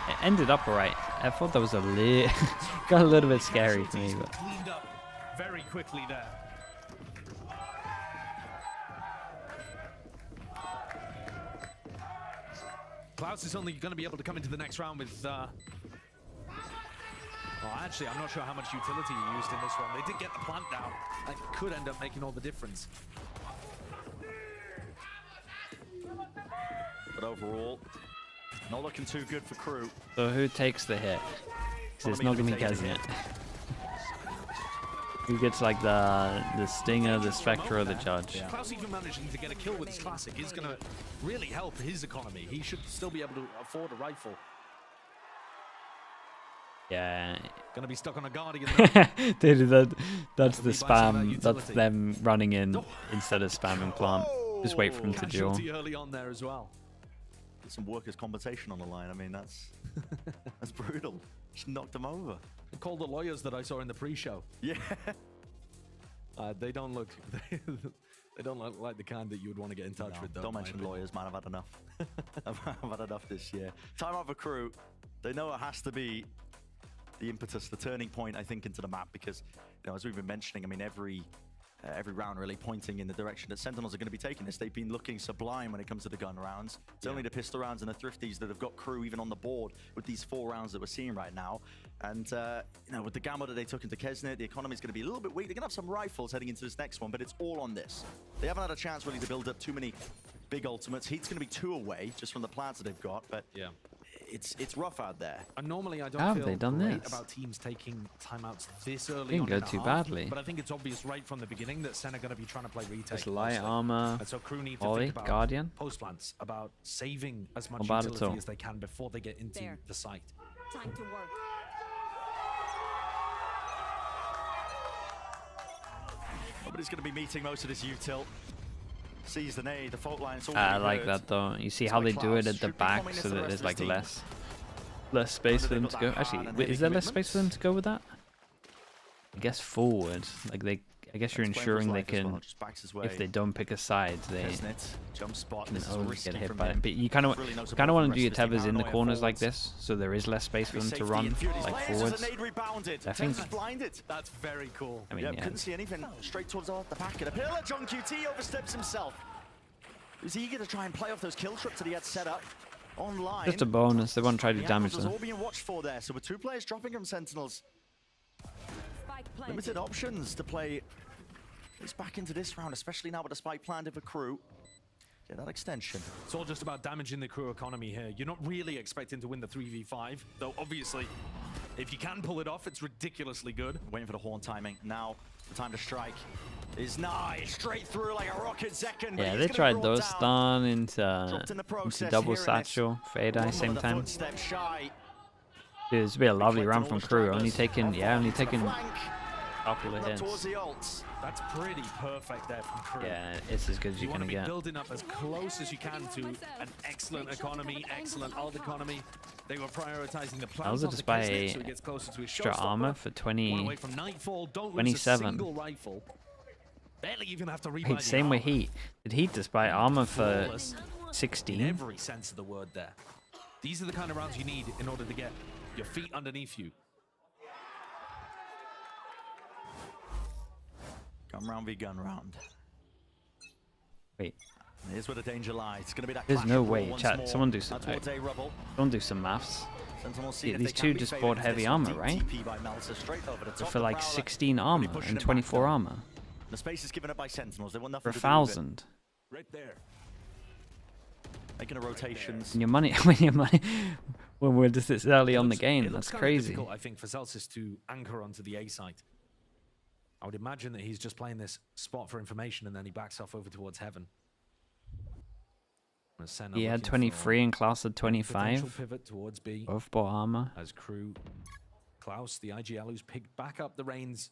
It ended up alright. I thought that was got a little bit scary for me, but Cleaned up very quickly there. Klaus is only going to be able to come into the next round with well, actually, I'm not sure how much utility he used in this one. They did get the plant down. That could end up making all the difference. But overall, not looking too good for KRU. so who takes the hit? Because it's not going to be Kesnet. Who gets like the stinger, the spectre, or the judge? Klaus even managing to get a kill with his classic is going to really help his economy. He should still be able to afford a rifle. Yeah. Gonna be stuck on a Guardian. Dude, that's the spam. That's them running in instead of spamming plant. Just wait for him to duel. Early on there as well. Get some workers' compensation on the line. I mean, that's brutal. Just knocked them over. Call the lawyers that I saw in the pre-show. Yeah. They don't look. They don't look like the kind that you would want to get in touch with. Don't mention lawyers, man. I've had enough. I've had enough this year. Time out for KRU. They know it has to be the impetus, the turning point, I think, into the map, because, you know, as we've been mentioning, I mean, every round really pointing in the direction that Sentinels are going to be taking this. They've been looking sublime when it comes to the gun rounds. It's only the pistol rounds and the thrifties that have got KRU even on the board with these 4 rounds that we're seeing right now. And, you know, with the gamble that they took into Kesnet, the economy is going to be a little bit weak. They're going to have some rifles heading into this next one, but it's all on this. They haven't had a chance really to build up too many big ultimates. Heat's going to be 2 away just from the plans that they've got, but it's rough out there. And normally I don't How have feel they done great this? about teams taking timeouts this early Didn't on go in the too half, badly. But I think it's obvious right from the beginning that Sen are going to be trying to play retake. Just light mostly. armor, And so crew need to Ollie, think about Guardian. post plants, about saving as much Not bad at utility all. as they can before they get into the site. Time to work. Nobody's going to be meeting most of this util. Sees the nade, the fault line. I like that though. You see how they do it at the back so that there's like less space for them to go. Actually, wait, is there less space for them to go with that? I guess forward. Like I guess you're ensuring they can, if they don't pick a side, they jump spot. can This is always risky get hit from by it. him. But you kind of Really no support want from to the do your rest of the tethers team. in the Paranoia corners like forwards. this, so there is less space for them to Safety run and Fury's like layers as forwards. a nade rebounded. I think. Texas blinded. That's very cool. I mean, yeah. Couldn't see anything. Straight towards the back of the pillar. John QT oversteps himself. He's eager to try and play off those kill trips that he had set up online. Just a bonus. They want to try to The damage angles them. all being watched for there. So with 2 players dropping from Sentinels, limited options to play. It's back into this round, especially now with the spike planted for crew. Get that extension. It's all just about damaging the crew economy here. You're not really expecting to win the 3v5, though obviously, if you can pull it off, it's ridiculously good. Waiting for the horn timing. Now, the time to strike is nice. Straight through like a rocket second. Yeah, they tried those stun into double satchel for Adai same time. Dude, it's been a lovely round from crew. Only taking a couple of hits. That's pretty perfect there from crew. Yeah, it's as good as you want can to be get. building up as close as you can to an excellent economy, excellent ult economy. They were prioritizing the plans. Also, just buy extra armor for 27. Barely even have to Wait, same with Heat. Did Heat just buy armor for 16? In every sense of the word there. These are the kind of rounds you need in order to get your feet underneath you. Gun round v gun round. Wait. Here's where the danger lies. It's going to be that There's clash no of way. once Chat, more. someone do some. Towards A rubble. Someone do some maths. Sentinels see Yeah, if these they two can be just favored bought into heavy this armor, deep right? TP by Meltzer straight over the top For of like Prowler. 16 armor Pushing and them 24 back armor. The space is given up by Sentinels. They want For nothing to do with it. 1,000. Right there. Making the rotations. And your money, when we're just this early on the game, that's crazy. Difficult, I think, for Celsius to anchor onto the A site. I would imagine that he's just playing this spot for information and then he backs off over towards heaven. He had 23 and Klaus had Potential 25. pivot towards B. Both bought armor. As crew, Klaus, the IGL who's picked back up the reins,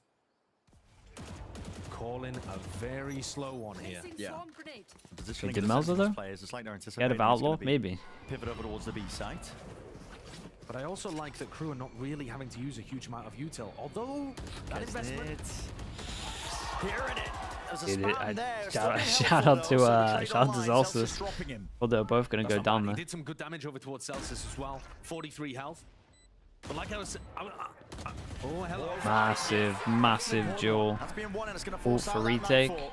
calling a very slow one here. Yeah. Wait, did Melza though? He had of Outlaw? Maybe. Pivot over towards the B site. But I also like that crew are not really having to use a huge amount of util, although that investment... Hearing it. Dude, shout out to Celsius. Well, they're both gonna go down He there. did some good damage over towards Celsius as well. 43 health. But like I was... oh, hello. Massive duel. That's being won and it's going to All force for out that retake. nightfall.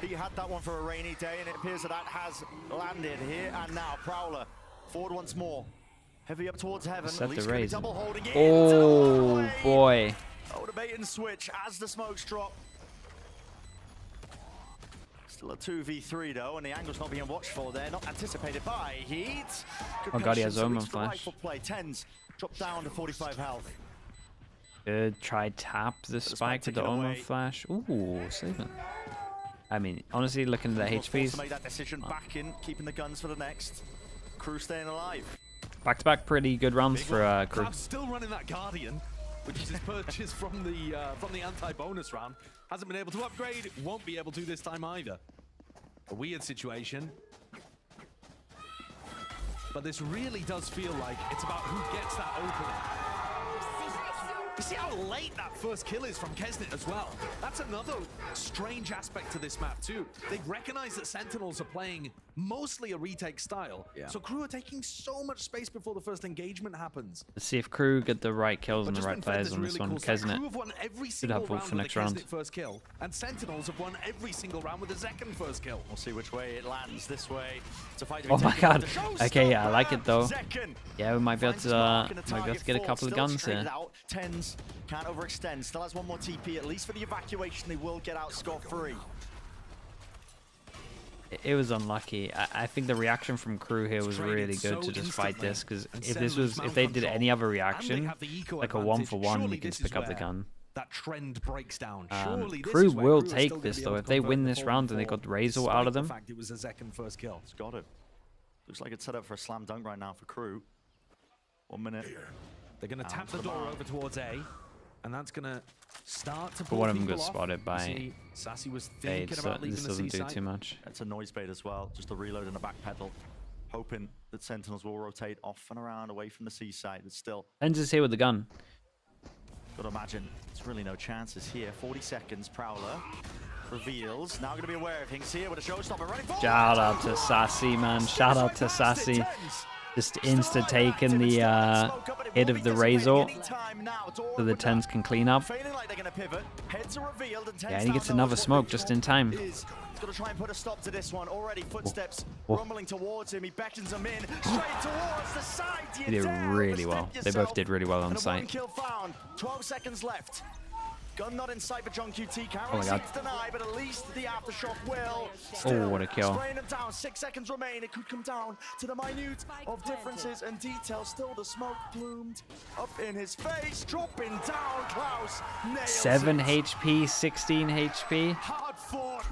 He had that one for a rainy day and it appears that has landed here and now. Prowler forward once more. Heavy up towards heaven. Set the Leaf's gonna be raise. double holding it. Oh boy. Oh, the bait and switch as the smokes drop. Still a 2v3 though, and the angle's not being watched for there. Not anticipated by Heat. Good Oh god, he has cushion, so Omen leads the flash. rifle play. 10s drop down to 45 health. Good. Try tap the spike with the taken Omen away. flash. Ooh, saving. I mean, honestly, looking at the Sentinels forced to HPs, make that decision back in, keeping the guns for the next. Crew staying alive. back-to-back pretty good rounds for crew. I'm still running that Guardian, which is his purchase from the anti-bonus round. Hasn't been able to upgrade, won't be able to this time either. A weird situation. But this really does feel like it's about who gets that opening. You see how late that first kill is from Kesnet as well. That's another strange aspect to this map too. They've recognized that Sentinels are playing mostly a retake style. Yeah. So crew are taking so much space before the first engagement happens. Let's see if crew get the right kills and the Just right been fed players this on this really one. cool stat. Kesnet Crew have won every should single have ult round for with next a round. Kesnet first kill, and Sentinels have won every single round with a second first kill. We'll see which way it lands. This way. It's a fight to Oh be my taken god. with the Okay, yeah, I like it though. Zekken Yeah, we might be able finds his to mark in the target get a four, couple of still guns straight here. out. 10s can't overextend. Still has one more TP, at least for the evacuation. They will get out scot-free. it was unlucky. I think the reaction from KRU here was really good to just fight this, because if they did any other reaction, like a 1-for-1, you can just pick up the gun. That trend breaks down. Surely KRU will take this though. If they win this round and they got Razor out of them. The fact it was a second first kill. It's got it. Looks like it's set up for a slam dunk right now for KRU. 1 minute. They're going to tap the door over towards A, and that's going to start to. But one of them got spotted by Sassy was Fade, thinking so about leaving this the doesn't do C-side. too much. It's a noise bait as well. Just a reload and a back pedal. Hoping that Sentinels will rotate off and around away from the C side. But still. Lenz is here with the gun. Got to imagine there's really no chances here. 40 seconds. Prowler reveals. Now going to be aware of things here with a showstopper running forward. Shout out to Sassy, man. Shout out to Sassy. Just insta taking the hit of the Razor so the 10s can clean up. Yeah, and he gets another smoke just in time. He's got to try and put a stop to this one. Already footsteps rumbling towards him. He beckons them in straight towards the side. He did really well. They both did really well on And a site. 1 kill found. 12 seconds left. Gun not in sight for John QT. Oh my God. Can't deny, but at least the aftershock will. Oh, what a kill. Spraying them down. 6 seconds remain. It could come down to the minute of differences and details. Still the smoke plumed up in his face. Dropping down. Klaus nails 7 it. HP, 16 HP. Hard fought.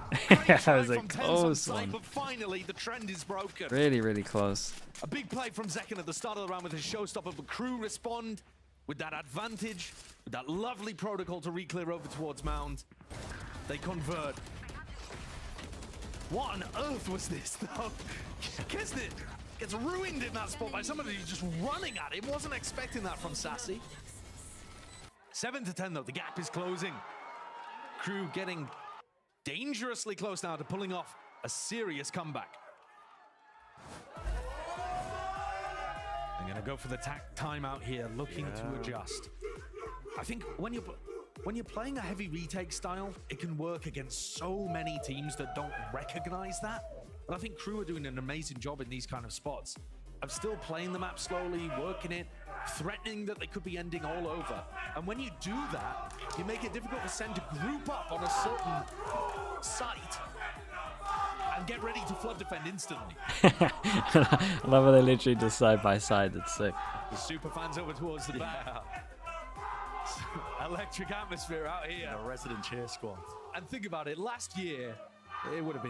That was a From 10s on close site, one. but finally the trend is broken. Really, really close. A big play from Zekken at the start of the round with his showstopper, but KRU respond with that advantage, with that lovely protocol to re-clear over towards Mound. They convert. What on earth was this, though? Kesnet gets ruined in that spot by somebody who's just running at him. Wasn't expecting that from Sassy. 7 to 10, though. The gap is closing. KRU getting dangerously close now to pulling off a serious comeback. I'm gonna go for the timeout here, looking to adjust. I think when you're playing a heavy retake style, it can work against so many teams that don't recognize that. But I think KRU are doing an amazing job in these kind of spots of still playing the map slowly, working it, threatening that they could be ending all over. And when you do that, you make it difficult for Sen to group up on a certain site and get ready to flood defend instantly. I love how they literally just side by side. That's sick. The super fans over towards the back. Electric atmosphere out here. A resident cheer squad. And think about it. Last year, it would have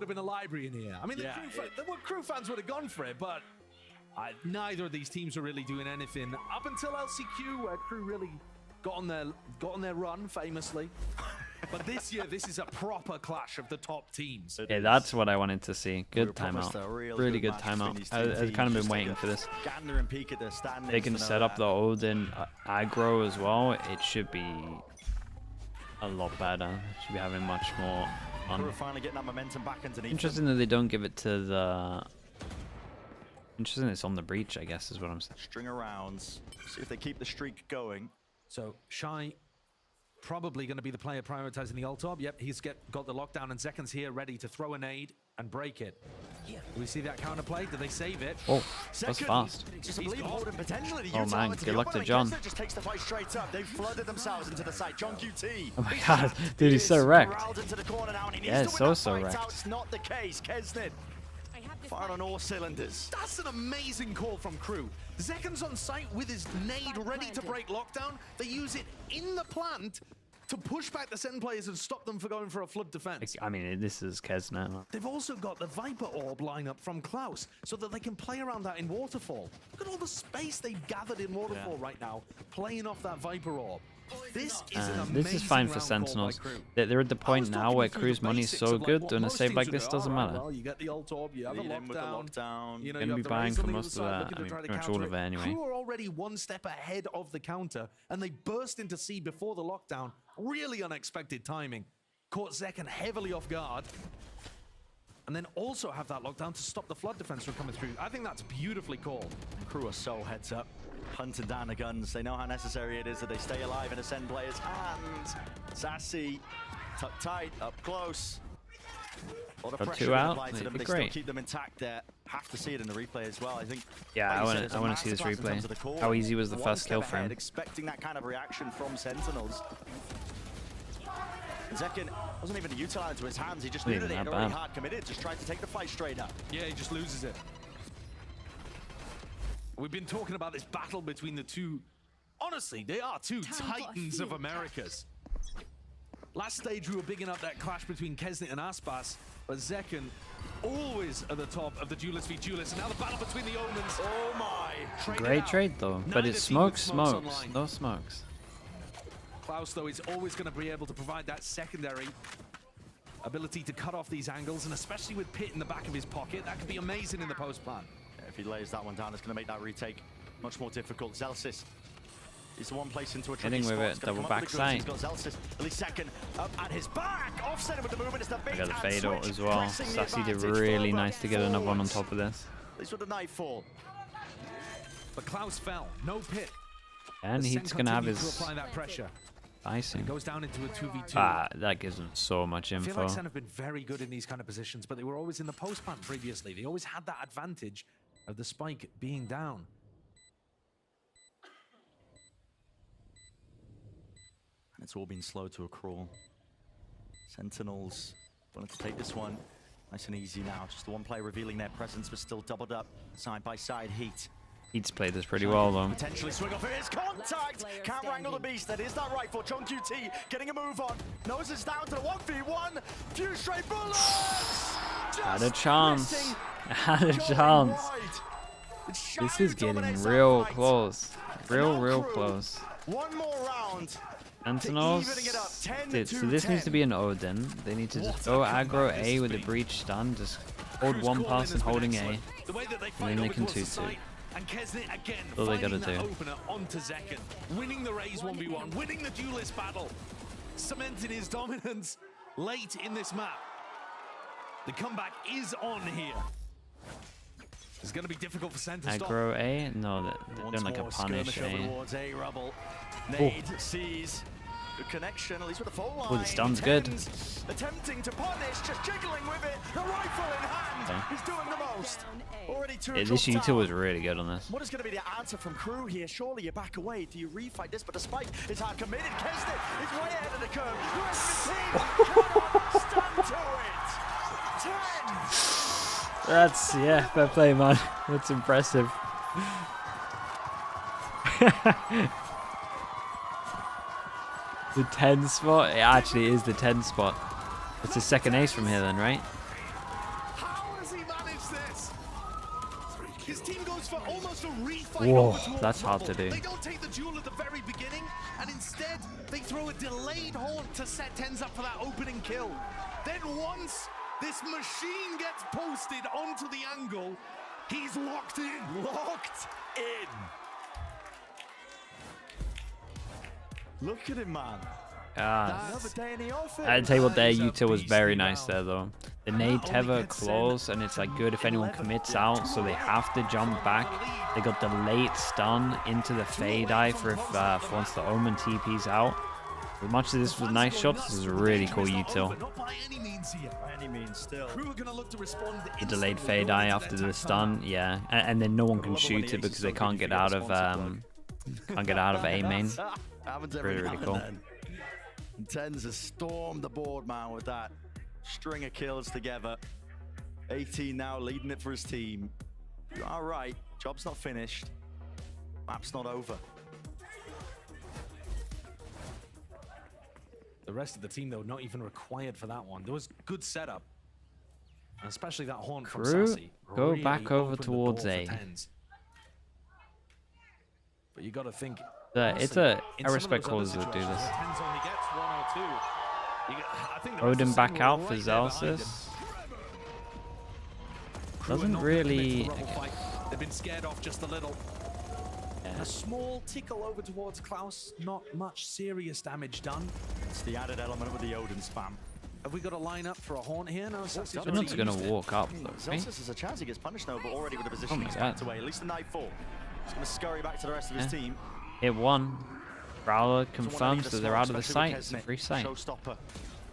been a library in here. I mean, the KRU fans would have gone for it, but neither of these teams were really doing anything up until LCQ, where KRU really got on their run famously. But this year, this is a proper clash of the top teams. Yeah, that's what I wanted to see. Good timeout. Really good timeout. I've kind of been waiting for this. Gander and peek at their standings. They can set up the Odin aggro as well. It should be a lot better. Should be having much more fun. KRU finally getting that momentum back underneath. Interesting that they don't give it to the... Interesting it's on the breach, I guess, is what I'm saying. String of rounds. See if they keep the streak going. So, Shy probably going to be the player prioritizing the ult-op. Yep, he's got the lockdown, and Zekken's here ready to throw a nade and break it. Do we see that counterplay? Do they save it? Oh, that's fast. Just a believe holding potentially the Oh man, good luck to John. Just takes the fight straight up. They've flooded themselves into the site. John QT. Oh my god, dude, he's so wrecked. Corralled into the corner now, and he Yeah, needs to win so that fight wrecked. out. It's not the case. Kesnet firing on all cylinders. That's an amazing call from KRU. Zekken's on site with his nade ready to break lockdown. They use it in the plant to push back the Sen players and stop them from going for a flood defense. I mean, this is Kesnet. They've also got the Viper Orb lineup from Klaus so that they can play around that in Waterfall. Look at all the space they've gathered in Waterfall right now, playing off that Viper Orb. This is an amazing This is fine for round call by Sentinels. KRU. They're at the point now where KRU's money is so good, doing a save like this doesn't matter. Well, you get the ult orb, you have a lockdown. You know, Gonna you be have the buying Razor for on the most other of side that. looking I to mean, try to pretty much counter all of it anyway. KRU are already one step ahead of the counter, and they burst into C before the lockdown. Really unexpected timing. Caught Zekken heavily off guard. And then also have that lockdown to stop the flood defense from coming through. I think that's beautifully called. KRU are so heads up, hunting down the guns. They know how necessary it is that they stay alive in a Sen player's hands. Sassy, tucked tight, up close. A lot of Got pressure two out, applied to that'd them, be but they still great. keep them intact there. Have to see it in the replay as well. I think. Yeah, like I you want said, it's to. a I want to see this masterclass in replay. terms of the call. How easy was the One first step kill for ahead, him? expecting that kind of reaction from Sentinels. Zekin wasn't even a utility into his hands. He just needed it. Already hard committed. Just tried to take the fight straight up. Yeah, he just loses it. We've been talking about this battle between the two. Honestly, they are two titans of Americas. Last stage, we were bigging up that clash between Kesnet and Aspas, but Zekin always at the top of the duelist v duelist. And now the battle between the Omens. Oh my! Great trade though, but it's smokes. No smokes. Klaus, though, is always going to be able to provide that secondary ability to cut off these angles, and especially with Pit in the back of his pocket, that could be amazing in the post plan. Yeah, if he lays that one down, it's going to make that retake much more difficult. Zelsis is the one place into a tricky Hitting with spot. it, double backside. He's got Zelsis at least second up at his back. Offset with the movement. It's the big I got the hand fade out switch, as well. pressing the Sassy did advantage really further nice to get another one on forwards. top of this. At least with the nightfall. But Klaus fell. No Pit. And The he's Sen gonna have continued to his apply that pressure. icing. It goes down into a 2v2. Ah, that gives him so much I feel info. like Sen have been very good in these kind of positions, but they were always in the post plant previously. They always had that advantage of the spike being down. And it's all been slow to a crawl. Sentinels wanted to take this one nice and easy now. Just the one player revealing their presence, but still doubled up side by side. Heat. He's played this pretty well though. Potentially swing off. It is contact. Can't wrangle the beast. That is that rifle. John QT getting a move on. Noses down to the 1v1. Few straight bullets. Had a chance. Had a chance. This is getting real close. Real close. One more round. Sentinels. Dude, so this needs to be an Odin. They need to just go aggro A with a breach stun. Just hold one person holding A. And then they can 2-2. And Kesnet again, All they gotta finding that do. opener onto Zekin, winning the Raze 1v1, winning the duelist battle, cementing his dominance late in this map. The comeback is on here. It's going to be difficult for Sen to stop. Aggro A? No, they're doing like a punish A. Nade sees the connection, at least with the full line. Oh, the stun's good. Attempting to punish, just jiggling with it. The rifle in hand. Okay. He's doing the most. Already two. Yeah, this util was really good on this. What is going to be the answer from KRU here? Surely you back away. Do you refight this? But the spike is hard committed. Kesnet is way ahead of the curve. The rest of the team cannot stand to it. 10. That's, yeah, fair play, man. That's impressive. The 10 spot? It actually is the 10 spot. It's the second ace from here then, right? How has he managed this? His team goes for almost a refight. Whoa, that's hard to do. They don't take the duel at the very beginning, and instead they throw a delayed haunt to set Tens up for that opening kill. Then once this machine gets posted onto the angle, he's locked in. Locked in. Look at him, man. Another day in the office. I'd tell you what, their util was very nice there though. The nade tether close, and it's like good if anyone commits out, so they have to jump back. They got the late stun into the fade eye for if once the Omen TP's out. As much as this was nice shots, this is a really cool util. By any means here. By any means, still. KRU are going to look to respond. The delayed fade eye after the stun, yeah, and then no one can shoot it because they can't get out of A main. Really cool. Tens has stormed the board, man, with that string of kills together. 18 now, leading it for his team. You are right, job's not finished. Map's not over. The rest of the team, though, not even required for that one. There was good setup. And especially that horn from KRU, Sassy. go really back over opened the towards door for A. Tens. But you got to think. It's honestly, I respect callers that do this. Tens only gets 1 or 2. I think the Odin rest of the back team out were for right there behind him. Zelsis. KRU are Doesn't not gonna commit to really. the rubble fight. They've been scared off just a little. A small tickle over towards Klaus. Not much serious damage done. It's the added element with the Odin spam. Have we got a line-up for a haunt here? No, Sassy's They're not gonna walk up though, right? Zelsis has a chance, he gets punished now, but already with a Oh position my he's God. backed away. At least the nightfall. He's going to scurry back to the rest of his Yeah. team. Hit one. Prowler Doesn't wanna confirms leave that the they're smoke, out of the especially site. with It's a Kesnet, free site. Showstopper.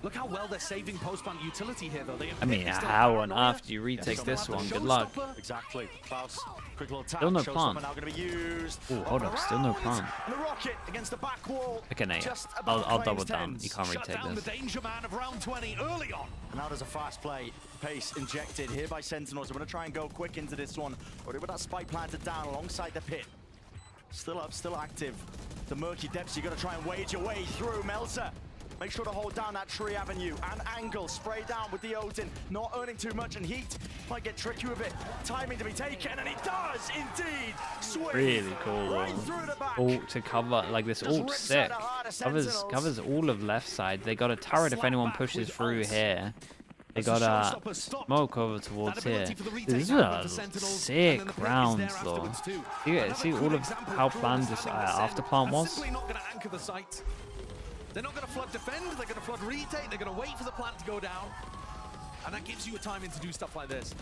Look how well they're saving post-plant utility here, though. They have I mean, picked still how on Paranoia. earth do you retake Still this have the one? Good luck. Showstopper. Exactly. Klaus Quick little tap. Still no Showstopper plant. now going to be used. Oh, hold up. Still no plant. And a rocket against the back wall. Okay, no, yeah. Just about I'll double claims down. tens. You can't Shut retake down this. the danger man of round 20 early on. And now there's a fast play pace injected here by Sentinels. They're going to try and go quick into this one. Already with that spike planted down alongside the pit. Still up, still active. The murky depths, you're going to try and wade your way through. Melzer, make sure to hold down that tree avenue and angle. Spray down with the Odin. Not earning too much, and Heat might get tricky with it. Timing to be taken, and he does indeed. Swing Really cool. right through the back. Ult to cover, like this ult rips sick. out the heart of Covers Sentinels. all of left side. They got a turret if anyone pushes through here. They got a smoke over towards here. This is a sick rounds though. See all of how planned this after plant was? Simply not going to anchor the site. They're not going to flood defend, they're going to flood retake, they're going to wait for the plant to go down. And that gives you a timing to do stuff like this.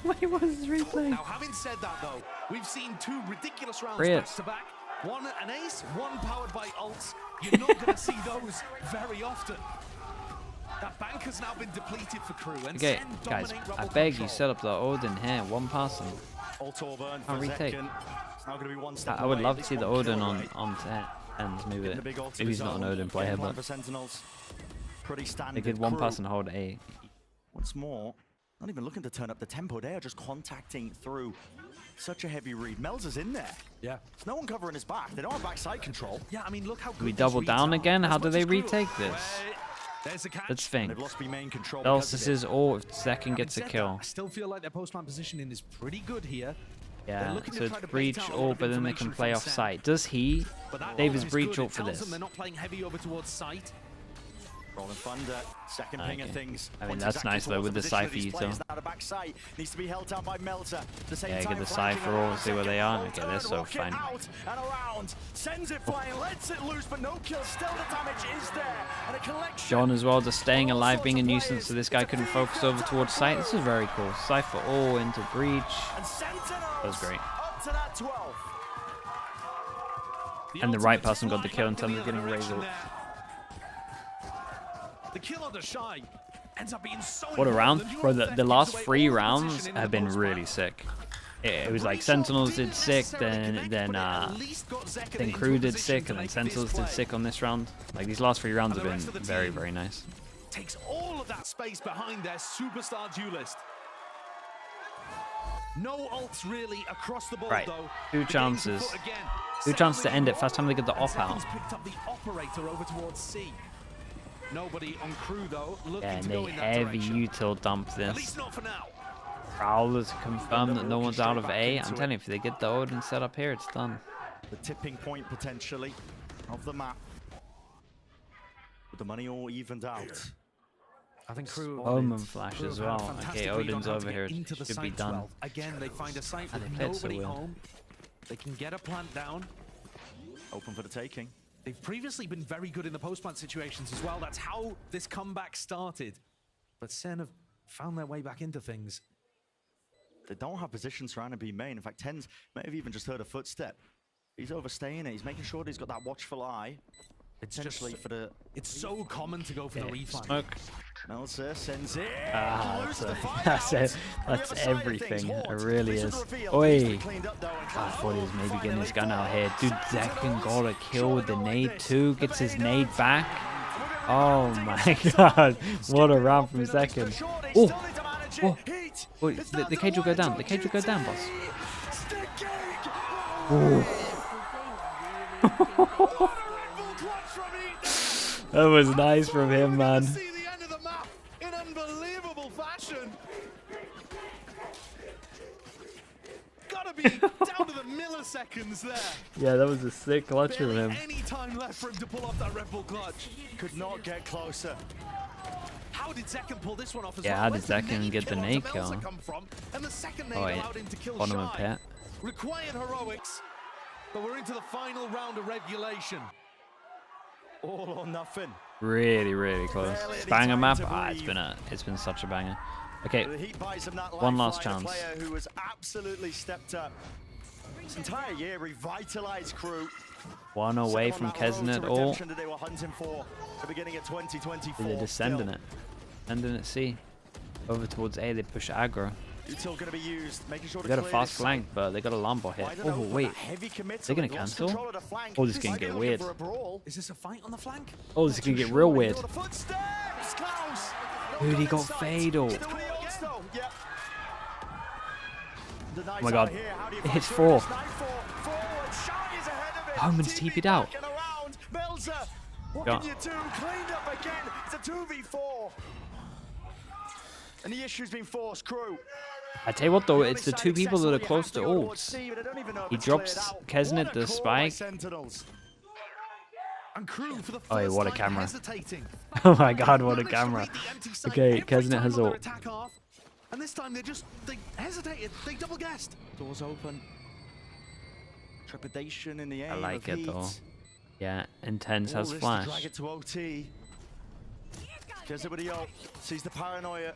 Wait, what is this replay? Now, having said that though, we've seen 2 ridiculous rounds Brilliant. back to back. One an ace, one powered by ults. You're not going to see those very often. That bank has now been depleted for KRU. And Okay, Sen guys, dominate I Rebel beg control. you, set up the Odin here. One person. Burn Can't retake. It's now going to be one step I would away, love at to see least the one Odin kill on away. ends. Maybe Getting the big ult to maybe he's his not an own. Odin player, Game plan but for Sentinels. Pretty they standard. could one KRU. person hold A. Once more, not even looking to turn up the tempo. They are just contacting through. Such a heavy read. Melzer's in there. Yeah. There's no one covering his back. They don't have backside control. Yeah, I mean, look how Do we double down again? How do they retake this? There's the catch. Let's think. They've lost B main control. Else because this of it. is all if Second gets a Said that, kill. I still feel like their post-plant positioning is pretty good here. They're Yeah, looking to so it's try to bait breach out a lot all, of but then they information can play from off Sen. site. Does he But that save his ult is breach good. ult It for tells this? them they're not playing heavy over towards site. Rolling Thunder, second ping of Okay. things. I mean, Points that's exactly nice though towards with the position of Cypher these util. players. Now the back side needs to be held down by Melzer. At the same Yeah, time, get the flanking Cypher around all, see where second. they are. Full Okay, they're turn, so rocket fine. out and around. Sends it flying, lets it loose, but no kill. Still the damage is there. And a collection. John as well, just staying alive, being a nuisance, so this guy couldn't focus over towards site. This is very cool. Cypher all into breach. And Sentinels That was great. up to that 12. And the right person got the kill in terms of getting raised up. The kill on the Shy ends up being so What a round. important. Bro, Dual the last gives away 3 all the rounds positioning in have the been post-plant. really sick. It was like Sentinels did sick, then KRU did sick, and then Sentinels did sick on this round. Like these last 3 rounds have been very, very nice. Takes all of that space behind their superstar duelist. No ults really across the board Right, though. 2 The game's chances. afoot again. 2 chances to Settling end it. in First time they get the op out. Seconds picked up the operator over towards C. Nobody on KRU though looking Yeah, and to they go in that heavy direction. util dump At this. least not for now. Prowlers confirm that no one's out of A. into I'm it. telling you, if they get the Odin set up here, it's done. The tipping point potentially of the map. With the money all evened out. I think KRU. Omen flash KRU as have had a well. fantastic Okay, read on Odin's how to over get here. into the Should be site done. 12. Again, they find a site And with they played so nobody well. home. They can get a plant down. Open for the taking. They've previously been very good in the post-plant situations as well. That's how this comeback started. But Sen have found their way back into things. They don't have positions surrounding B main. In fact, Tens may have even just heard a footstep. He's overstaying it. He's making sure that he's got that watchful eye. It's Potentially just for the... It's so common to go for the refine. Smoke. Melzer sends it. That's it. That's everything. It really is. Oi. I thought he was maybe getting his gun out here. Dude, Zekken got a kill with the nade too. Gets his nade back. Oh my god. What a round from Zekken. Oh. Oh. Wait, the cage will go down. The cage will go down, boss. Oh. That was nice from him, man. See the end of the map in unbelievable fashion. Gotta be down to the milliseconds there. Yeah, that was a sick clutch from him. Any time left for him to pull off that Red Bull clutch. Could not get closer. How did Zekken pull this one off as Yeah, well? how Where's did the Zekken nade get the kill nade onto Melzer kill? come from? And the second nade Oh, yeah. allowed him to kill Bottom of Shy. pit. Required heroics, but we're into the final round of regulation. All or nothing. Really, really close. Barely any Banger time map. to Ah, breathe. it's been such a banger. Okay, The Heat buys him that one last lifeline, a chance. player who has absolutely stepped up. This entire year revitalized KRU. One away from Kesin at all. That they were hunting for at the beginning of 2024. They're descending it. Sending it C. Over towards A, they push aggro. Util going to be used, making sure They to got a clear fast this flank, but they got a Lambo hit. Wide Oh, open, wait. heavy committal, They're going to they've lost cancel? control of the flank. Oh, this is going Might to be get looking weird. for a brawl. Is this a fight on the flank? Oh, this is going to get real weird. Footsteps, Klaus. Dude, he got Fatal. Still the odds, though. Yep. The Oh Knights my out god. here. How do you It fight hits through 4. this? Nightfall forward. Shy is ahead of it. Homan's TP'd out. Back and around. Melzer, what Yeah. can you do? Cleaned up again. It's a 2v4. And the issue's been forced, KRU. I tell you what though, it's the two people that are close to ults. He drops Kesnet the spike. And KRU for the Oh, first what a time camera. hesitating. Oh my god, what a Managed to camera. read the empty site Okay, every Kesnet time has on their ult. attack half, and this time they hesitated, they double guessed. Doors open. Trepidation in the aim. I like of it though. Heat. Yeah, Intense All has this to flash. drag it to OT. Kesnet with the ult. Sees the paranoia.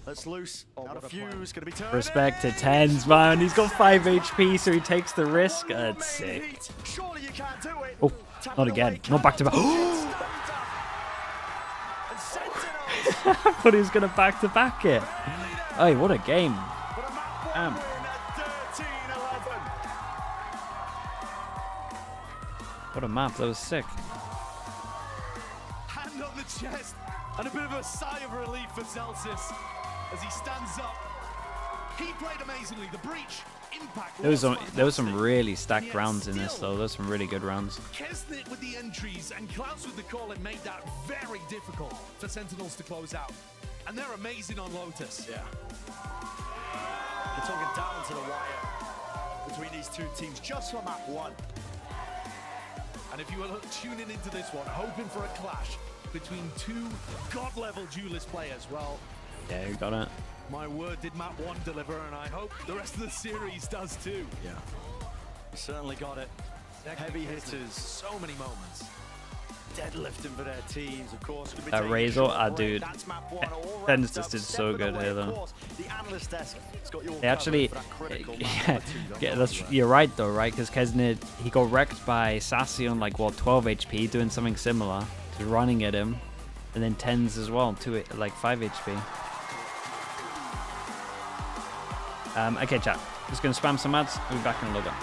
Let's loose. Now the fuse gonna be turned. Respect to Tens, man. He's got 5 HP, so he takes the risk. That's sick. Surely you can't do it. Oh, not again. Not back to back. I thought he was going to back to back it. Hey, what a game. Damn. What a map. That was sick. Hand on the chest, and a bit of a sigh of relief for Celsius as he stands up. He played amazingly. The breach, impact. There was some really stacked rounds in this, though. There's some really good rounds. Kesnet with the entries and Klaus with the call and made that very difficult for Sentinels to close out. And they're amazing on Lotus. Yeah. We're talking down to the wire between these two teams just for map 1. And if you were tuning into this one, hoping for a clash between two god-level duelist players, well, Yeah, you got it. my word, did map 1 deliver, and I hope the rest of the series does too. Yeah. We certainly got it. Heavy hitters. So many moments. Deadlifting for their teams, of course. That Razor, dude. Tens just did so good here, though. The analyst desk has got your They actually, you're right though, right? Because Kesnet, he got wrecked by Sassy on like what 12 HP, doing something similar, just running at him, and then Tens as well, like 5 HP. Okay, chat. Just gonna spam some ads. I'll be back in a little bit.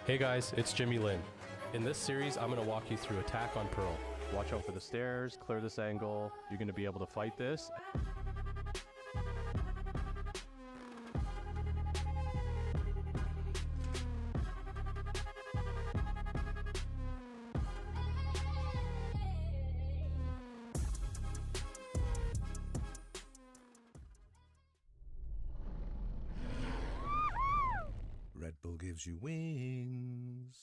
Hey guys, it's Jimmy Lin. In this series, I'm going to walk you through attack on Pearl. Watch out for the stairs, clear this angle. You're going to be able to fight this. Red Bull gives you wings.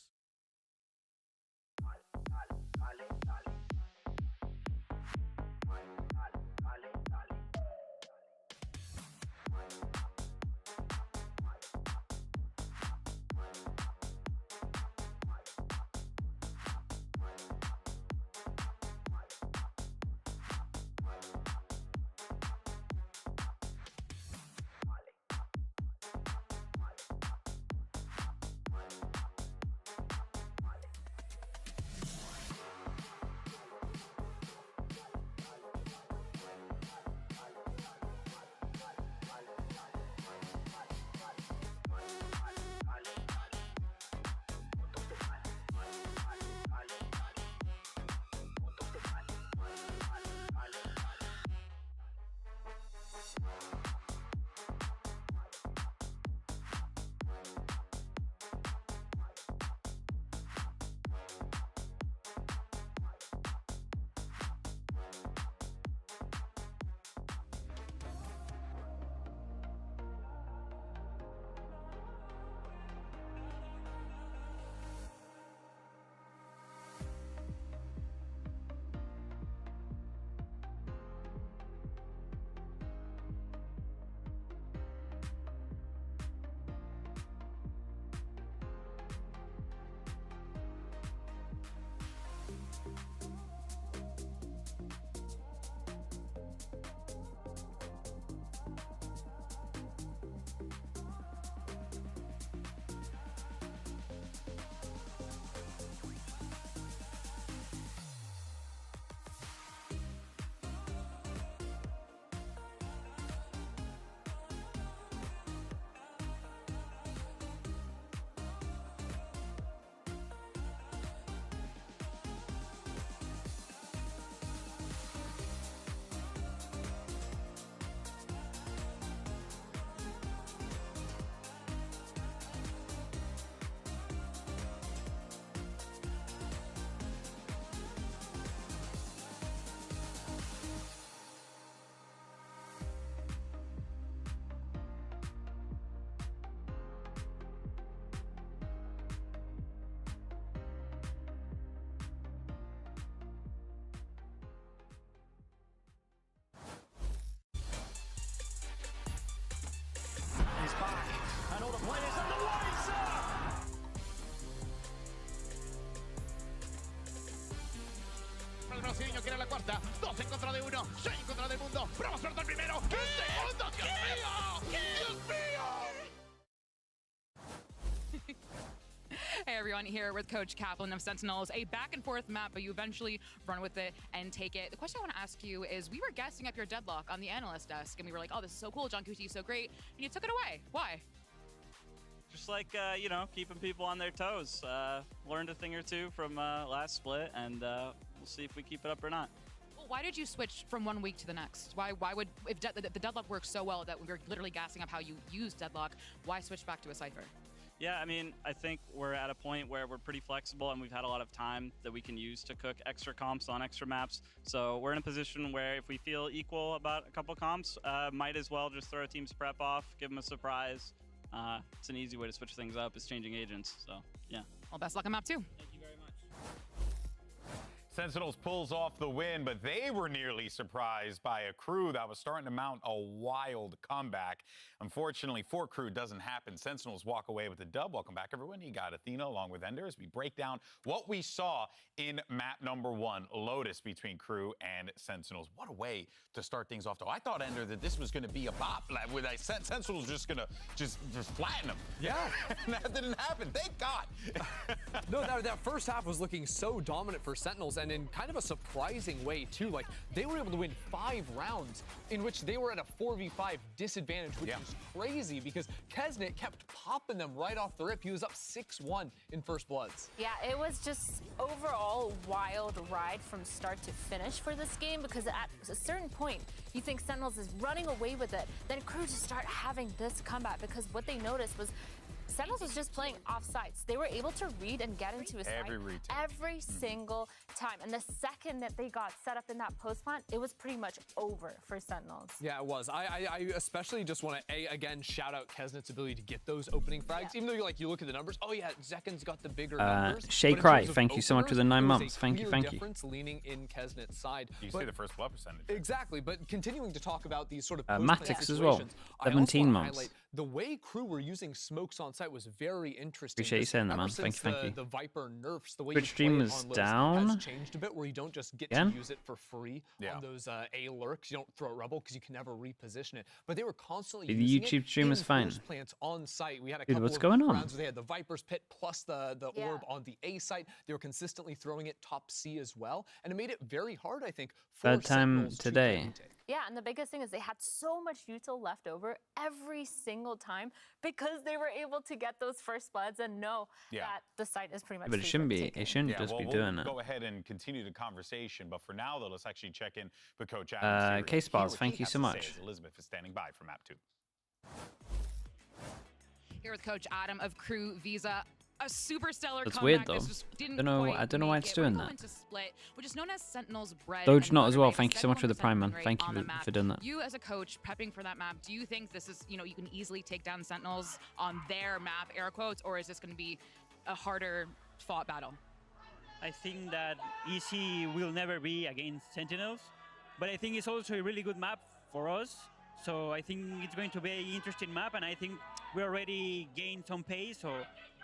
Vamos a el primero. ¡El segundo! ¡Dios mío! ¡Dios mío! Hey everyone, here with Coach Kaplan of Sentinels. A back and forth map, but you eventually run with it and take it. The question I want to ask you is, we were gassing up your deadlock on the analyst desk, and we were like, oh, this is so cool, John Kuti, so great, and you took it away. Why? Just like, you know, keeping people on their toes. Learned a thing or two from last split, and we'll see if we keep it up or not. Well, why did you switch from 1 week to the next? Why would, if the deadlock works so well that we were literally gassing up how you use deadlock, why switch back to a Cypher? Yeah, I mean, I think we're at a point where we're pretty flexible and we've had a lot of time that we can use to cook extra comps on extra maps. So we're in a position where if we feel equal about a couple comps, might as well just throw a team's prep off, give them a surprise. It's an easy way to switch things up, is changing agents. So, yeah. Well, best luck on map 2. Thank you very much. Sentinels pulls off the win, but they were nearly surprised by a crew that was starting to mount a wild comeback. Unfortunately, for crew doesn't happen. Sentinels walk away with the dub. Welcome back, everyone. You got Athena along with Ender as we break down what we saw in map number 1, Lotus between crew and Sentinels. What a way to start things off, though. I thought, Ender, that this was going to be a bop. Like, with Sentinels just going to just flatten them. Yeah. And that didn't happen. Thank God. No, that first half was looking so dominant for Sentinels, and in kind of a surprising way, too. Like, they were able to win 5 rounds in which they were at a 4v5 disadvantage, which is crazy because Kesnet kept popping them right off the rip. He was up 6-1 in First Bloods. Yeah, it was just overall wild ride from start to finish for this game, because at a certain point, you think Sentinels is running away with it. Then crew just start having this comeback, because what they noticed was Sentinels was just playing off sites. They were able to read and get into a site every single time. And the second that they got set up in that post plant, it was pretty much over for Sentinels. Yeah, it was. I especially just want to, again, shout out Kesnet's ability to get those opening frags. Even though you look at the numbers, oh yeah, Zekken's got the bigger numbers. Shay Cry, thank you so much for the 9 months. Thank you. Difference leaning in Kesnet's side. You see the first blood percentage. Exactly, but continuing to talk about these sort of Matix as well, 17 months. The way crew were using smokes on site was very interesting. Appreciate you saying that, man. Thank you. The Viper nerfs, the way Twitch stream was down. has changed a bit, where you don't just get to use it for free on those A lurks. You don't throw a rebel because you can never reposition it. But they were constantly using YouTube stream is fine. Plants on site. We had a Dude, couple what's of going on? rounds where they had the Viper's pit plus the orb on the A site. They were consistently throwing it top C as well, and it made it very hard, I think, for Bad time Sentinels today. Yeah, and the biggest thing is they had so much util left over every single time, because they were able to get those first bloods and know that the site is pretty much. But it shouldn't be. It shouldn't just be doing we'll it. Go ahead and continue the conversation, but for now, though, let's actually check in with Coach Adams. Case Bars, thank you so much. Elizabeth is standing by for map 2. Here with Coach Adam of Crew Visa. A super stellar That's comeback. weird, though. Just didn't I don't know why it's doing that. Split, which is known as Sentinels bread. Doge not as well. Thank you so much for the prime, man. Thank you for doing that. You as a coach prepping for that map, do you think this is, you can easily take down Sentinels on their map, air quotes, or is this going to be a harder fought battle? I think that easy will never be against Sentinels, but I think it's also a really good map for us. So I think it's going to be an interesting map, and I think we already gained some pace, so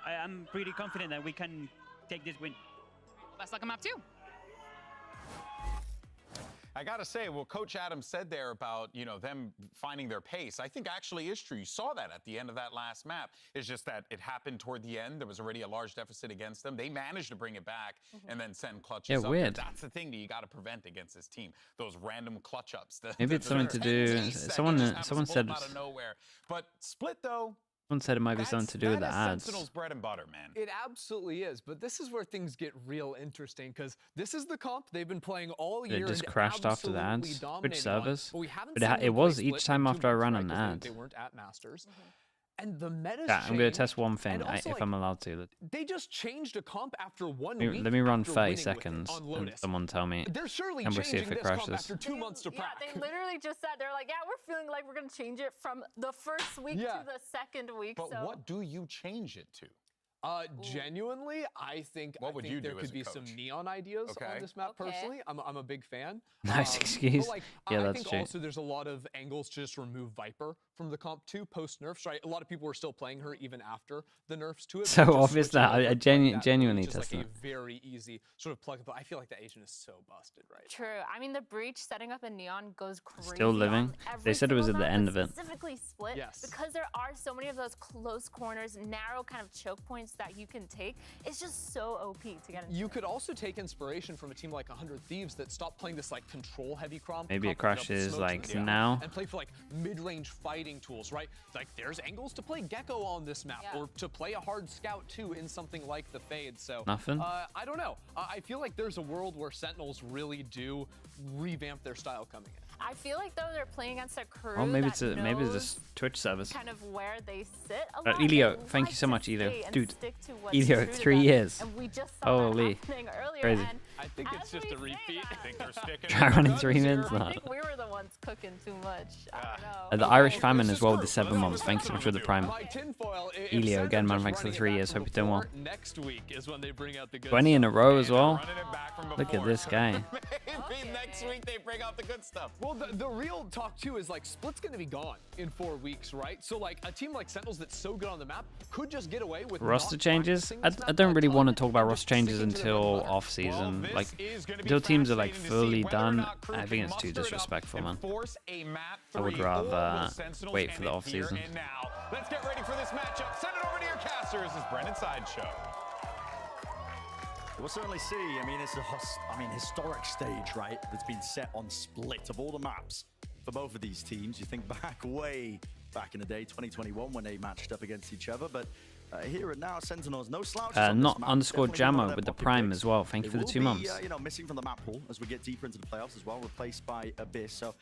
I'm pretty confident that we can take this win. Best luck on map 2. I got to say, what Coach Adams said there about, them finding their pace, I think actually is true. You saw that at the end of that last map. It's just that it happened toward the end. There was already a large deficit against them. They managed to bring it back and then send clutches up. Weird. That's the thing that you got to prevent against this team. Those random clutch ups. Maybe it's something to do. Someone said. Out of nowhere. But Split, though. Someone said it might be something to do with the ads. Sentinel's bread and butter, man. It absolutely is, but this is where things get real interesting, because this is the comp they've been playing all year. It just crashed after the ads. Which servers? But we haven't But it was each time after I ran an ad. They weren't at Masters. And the meta's Yeah, I'm going to changed, test one thing and also, if I'm allowed to. They just changed a comp after 1 week. Let me run after 30 winning seconds on and Lotus. someone tell me. They're surely and we'll see changing if it this comp crashes. after 2 months to Yeah, practice. they literally just said, they're like, yeah, we're feeling like we're going to change it from the first week to the second week. But what do you change it to? Genuinely, I think What would you there do could as a be coach? some neon ideas on this map. Personally, I'm a big fan. Nice excuse. But Yeah, I that's think true. also there's a lot of angles to just remove Viper from the comp too, post nerfs, right? A lot of people were still playing her even after the nerfs to it. So but just obvious switching that over I to genuinely just tested like it. a very easy sort of plug and play. I feel like the agent is so busted, right? True. I mean, the breach setting up a neon goes crazy. Still living. They said it was at the end of it. Specifically split because there are so many of those close corners, narrow kind of choke points that you can take. It's just so OP to get into. You could also take inspiration from a team like 100 Thieves that stopped playing this like control heavy comp. Maybe it crashes like and now. And play for like mid-range fighting tools, right? Like there's angles to play Gecko on this map, or to play a hard scout too in something like the Fade. So Nothing? I don't know. I feel like there's a world where Sentinels really do revamp their style coming in. I feel like though they're playing against a crew. Oh, maybe that maybe it's knows a Twitch service. kind of where they sit a lot. Elio, They thank like you so to much, Elio. stay and Dude, stick to what's Elio, true to 3 them. years. And we just saw that Holy, happening earlier, crazy. and I think it's just a repeat. I think they're sticking. Try running 3 minutes I now. think we were the ones cooking too much. I don't know. The Irish famine as well with the 7 months. Thanks so much for the prime. My tinfoil, if Elio again, man. Sentinels Thanks for the running 3 it years. back Hope from you're doing well. before, next week is when they bring out the good 20 in a stuff. row as well. Running it back from Look at before. this guy. Maybe next week they bring out the good stuff. Well, the real talk too is like Split's going to be gone in 4 weeks, right? So like a team like Sentinels that's so good on the map could just get away with Roster not changes? practicing I this map don't a really ton want to talk about and roster just changes sticking to their bread and until butter. off season. this Like is gonna be until teams are like fascinating to see fully whether or done. not Crew I think can it's too muster it up disrespectful, and man. force a map I would 3, or rather will Sentinels wait for end the it off here season. and now? Let's get ready for this matchup. Send it over to your casters. This is Brendan Sideshow. We'll certainly see. I mean, it's a historic stage, right? That's been set on Split of all the maps for both of these teams. You think way back in the day, 2021, when they matched up against each other, but here and now, Sentinels, no slouches on Not this map. underscore Definitely one of Jammo their with the pocket prime picks. as well. Thank you They for the will 2 be, months. missing from the map pool as we get deeper into the playoffs as well, replaced by Abyss. So,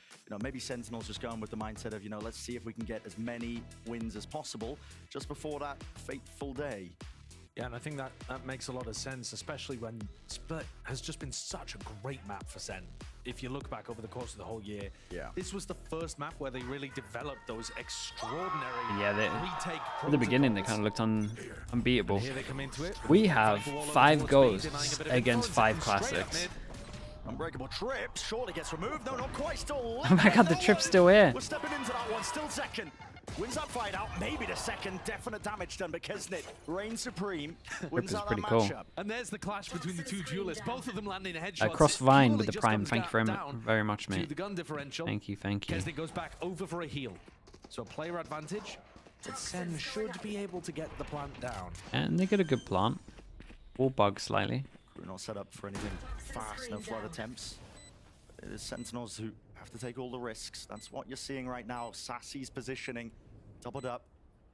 maybe Sentinels just going with the mindset of, let's see if we can get as many wins as possible just before that fateful day. Yeah, and I think that makes a lot of sense, especially when Split has just been such a great map for Sen. If you look back over the course of the whole year, this was the first map where they really developed those extraordinary retake At the beginning, they kind of looked unbeatable. And here they come into it. We have 5 towards goals mid, denying a bit of against influence, 5 and straight up classics. mid. Unbreakable trip, surely gets removed. No, not quite, still. Oh my god, the trip's still here. We're stepping into that one, still second. Wins that fight out, maybe the second, definite damage done, but Kesnit reigns supreme, wins is out pretty that cool. matchup. And there's the clash between the two duelists, both of them landing headshots. Cross Vine with Purely the just prime. comes Thank you down very much, to mate. the gun differential. Thank you, thank you. Kesnit goes back over for a heal. So player advantage, but Sen should be able to get the plant down. And they get a good plant. All bugs slightly. We're not set up for anything fast, no flood attempts. It is Sentinels who have to take all the risks. That's what you're seeing right now. Sassy's positioning, doubled up.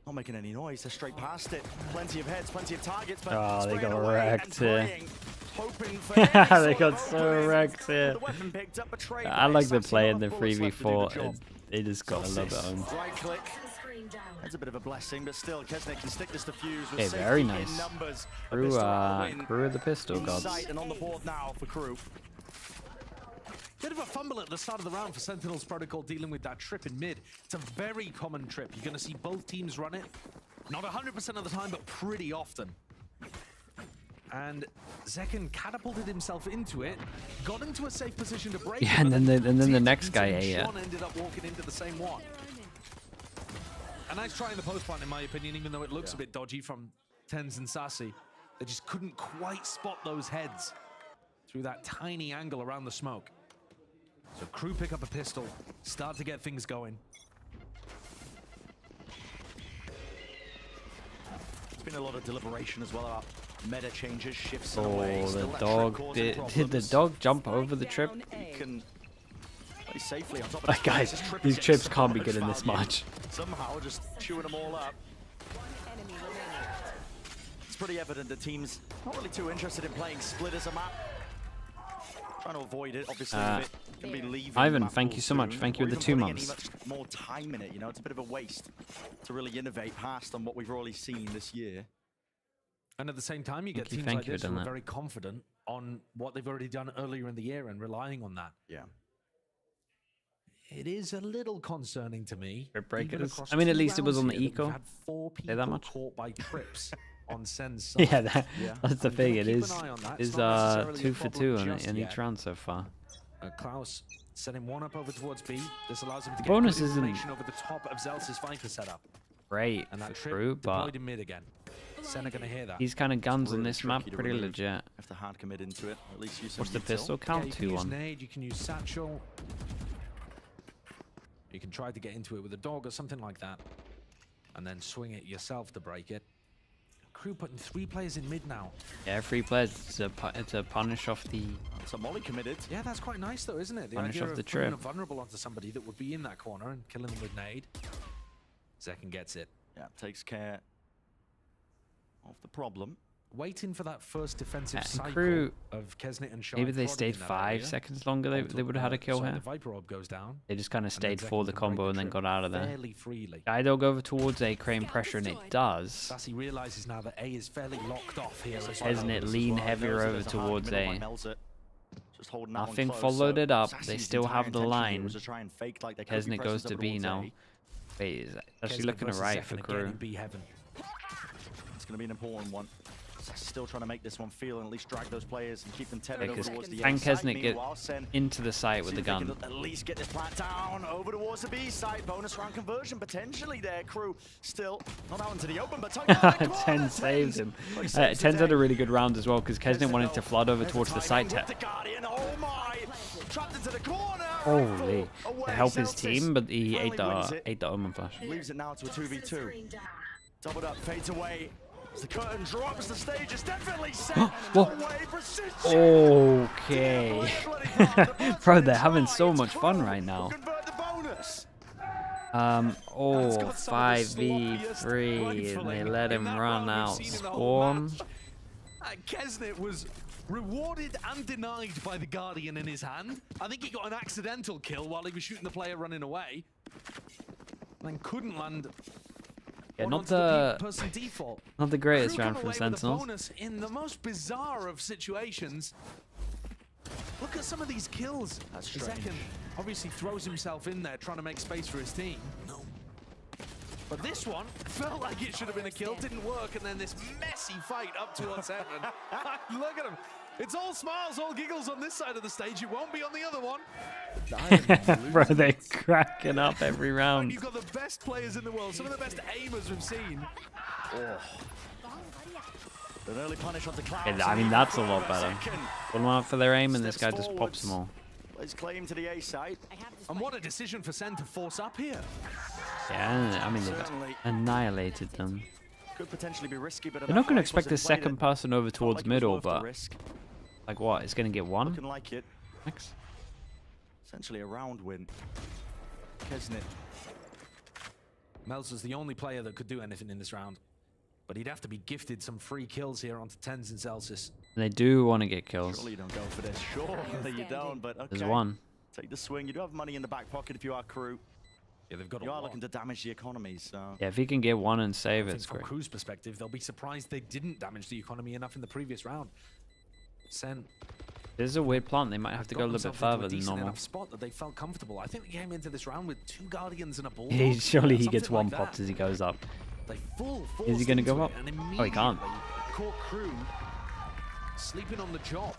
Not making any noise, they're straight past it. Plenty of heads, plenty of targets, but Oh, they spraying got away wrecked and here. praying, hoping for any They sort got of so opening. wrecked here. The weapon picked up, betrayed I by like the Sassy, play not in the enough bullets left to do the 3v4. job. They just got a little bit owned. Right click. That's a bit of a blessing, but still, Kesnit can stick this defuse with Okay, safety very in nice. numbers. Crew, Abyss to Crew of the pistol in gods. sight and on the board now for Crew. Bit of a fumble at the start of the round for Sentinels Protocol dealing with that trip in mid. It's a very common trip. You're going to see both teams run it. Not 100% of the time, but pretty often. And Zekken catapulted himself into it, got into a safe position to break Yeah, it, and but then the Team next guy and ate it. Sean ended up walking into the same one. A nice try in the post plant, in my opinion, even though it looks a bit dodgy from Tens and Sassy. They just couldn't quite spot those heads through that tiny angle around the smoke. So Crew pick up a pistol, start to get things going. There's been a lot of deliberation as well about meta changes, shifts in a Oh, way. the Still that dog. trip causing Did the problems. dog jump over the trip? He can play safely on top of Like, the guys, This trip these is trips so can't be much good in this value. match. Somehow just chewing them all up. It's pretty evident the team's not really too interested in playing Split as a map. Trying to avoid it, obviously. Gonna be leaving Ivan, the map thank pool you so much. soon, Thank you or for the even 2 putting any months. much more time in it, it's a bit of a waste to really innovate past on what we've already seen this year. And at the same time, you get teams thank like you this for who doing are that. very confident on what they've already done earlier in the year and relying on that. Yeah. It is a little concerning to me. Rip breakers. even across I mean, at 2 least it was rounds on the here, that eco. we've had 4 Say people that much? caught by trips on Sen's side. Yeah, that's the And thing. we've It gotta is keep an eye on that. is It's not necessarily a 2 for problem 2 just in yet. each round so far. Klaus Setting one up over towards B. This allows him to get Bonus good isn't information over the top of Zelsa's Viper setup. great, And that true, trip but deployed in mid again. Sen are going to hear that. these kind of guns on really this map tricky to pretty remove. legit. Have to hard commit into it. At least use some What's the util. pistol Yeah, count? you can use 2-1. nade, you can use satchel. You can try to get into it with a dog or something like that. And then swing it yourself to break it. Crew putting 3 players in mid now. Yeah, 3 players. It's a punish off the. So Molly committed. Yeah, that's quite nice though, isn't it? The Punish idea off of the putting a trip. vulnerable onto somebody that would be in that corner and killing them with nade. Zekin gets it. Yeah, takes care of the problem. Waiting for that first defensive And cycle Crew, of Kesnit and Shy maybe they prodding stayed in that 5 area. seconds longer. They would have had a kill Sorry, here. the Viper orb goes down. They just kind of and then stayed for Zekin the can break combo and then trip got out of there. fairly freely. Guy go over towards A, crane pressure, and it does. Sassy realizes now that A is fairly locked off here. as well. Kesnit lean heavier over towards A. Just holding that one Nothing close, followed so it up. Sassy's They still entire have the intention here line. was to try and fake like there could be Kesnit goes presence to over B towards now. A. Wait, is actually Kesnit looking versus right for Zekin again Crew. in B heaven. It's going to be an important one. Still trying to make this one feel and at least drag those players and keep them tethered over Because towards the can A side. Kesnit get Meanwhile, Sen into the site with see the if they gun? can at least get this plant down over towards the B side. Bonus round conversion potentially there. Crew still not out into the open, but 10 saved him. 10's had a really good round as well because Kesnit wanted to flood over towards the site to trapped into the corner. holy to help his team, but he ate the Omen flash. Leaves it now to a 2v2. Doubled up, fades away. As the curtain drops, the stage is definitely set. Okay. Bro, they're having so much fun right now. 5v3, and they let him run out. Spawn. Kesnit was rewarded and denied by the Guardian in his hand. I think he got an accidental kill while he was shooting the player running away. Then couldn't land. Yeah, one not onto the person default. not the greatest Crew round come from away with a Sentinels. bonus in the most bizarre of situations. Look at some of these kills. That's strange. Zekin obviously throws himself in there trying to make space for his team. But this one felt like it should have been a kill, didn't work, and then this messy fight up towards heaven. Look at him. It's all smiles, all giggles on this side of the stage. It won't be on the other one. Bro, they're cracking up every round. You've got the best players in the world, some of the best aimers we've seen. An early punish onto Cloud. I mean, that's a lot better. One out for their aim, and this guy just pops them all. His claim to the A side. And what a decision for Sen to force up here. Yeah, I mean, they got annihilated them. Could potentially be risky, but They're not going to expect a second person over towards middle, but like what? It's going to get one? Looking like it. Next. Essentially a round win. Kesnit. Melzer's the only player that could do anything in this round. But he'd have to be gifted some free kills here onto 10s and Celsius. And they do want to get kills. Surely you don't go for this. Surely you don't, but okay. There's one. Take the swing. You do have money in the back pocket if you are Crew. Yeah, they've got you are looking to damage the economy, so... Yeah, if he can get one and save I it, think it's from great. Crew's perspective, they'll be surprised they didn't damage the economy enough in the previous round. Sen... This is a weird plant. They might have to go a little bit further than normal. Enough spot that they felt comfortable. I think they came into this round with 2 Guardians and a Bulldog. Surely he gets Something one like popped that. as he goes up. They Is he going to go up? And Oh, he can't. Caught Crew sleeping on the job.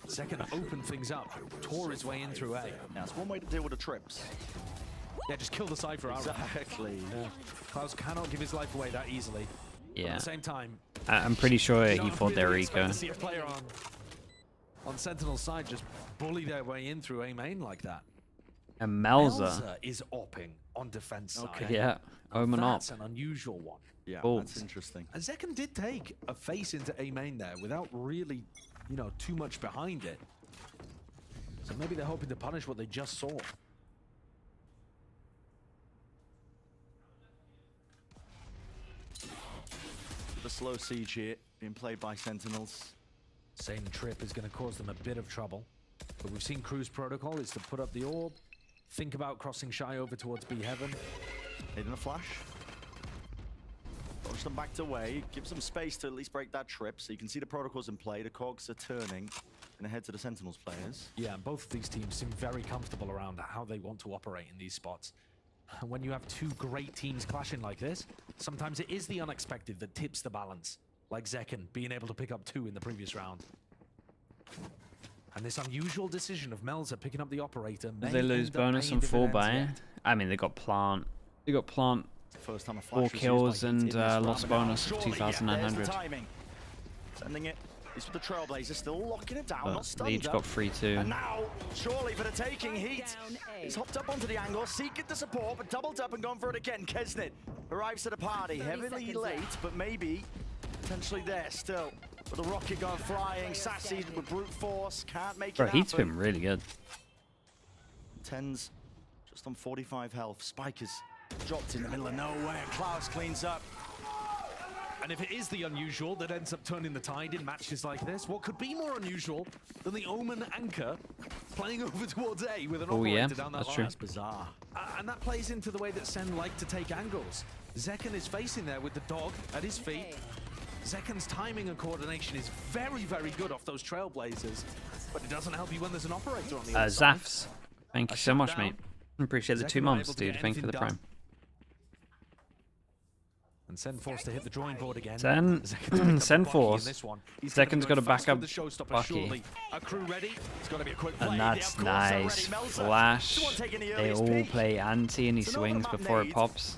Second, open things up. Tore his way in through A. Now, it's one way to deal with the trips. Yeah, just kill the Cypher outright. Exactly. Yeah. Klaus cannot give his life away that easily. But Yeah. at the same time, I'm pretty sure you he don't thought they were really expect eco. to see a player on Sentinel's side just bully their way in through A main like that. And Melzer. is opping on defense side. Yeah, Omen up. That's an unusual one. Yeah, Bolts. that's interesting. And Zekin did take a face into A main there without really, you know, too much behind it. So maybe they're hoping to punish what they just saw. The slow siege here being played by Sentinels. Same trip is going to cause them a bit of trouble. But we've seen Crew's protocol is to put up the orb, think about crossing Shy over towards B heaven. Hitting a flash. Push them back away, gives them space to at least break that trip. So you can see the protocols in play, the cogs are turning, and ahead to the Sentinels players. Yeah, and both of these teams seem very comfortable around how they want to operate in these spots. And when you have 2 great teams clashing like this, sometimes it is the unexpected that tips the balance. Like Zekin being able to pick up 2 in the previous round. And this unusual decision of Melzer picking up the operator may They lose end up bonus paying and fall dividends by. yet. I mean, they got plant. They got plant. First time a flash 4 was used kills by Heat and in this round, lost but now bonus of surely, yeah, there's the 2,900. timing. Sending it. It's for the Trailblazers, still locking it down, not stunned. They each got 3 too. And now, surely for the taking, Heat. He's hopped up onto the angle, seeking the support, but doubled up and gone for it again. Kesnit arrives to the party, heavily late, but maybe potentially there still. With the rocket going flying, Sassy with brute force, can't make Bro, it Heat's happen. been really good. Tens just on 45 health. Spike is dropped in the middle of nowhere. Klaus cleans up. And if it is the unusual that ends up turning the tide in matches like this, what could be more unusual than the Omen anchor playing over towards A with an operator down that that's line? true. That's bizarre. And that plays into the way that Sen like to take angles. Zekken is facing there with the dog at his feet. Zekken's timing and coordination is very, very good off those Trailblazers, but it doesn't help you when there's an operator on the other side. Zafs, thank you so much, mate. Appreciate the 2 months, dude. Thank you for the prime. And Sen forced to hit the drawing board again. Sen force. Second's got to back up Bucky. Ready? It's got to be a quick play. And that's nice. Flash. They all play anti and he swings before it pops.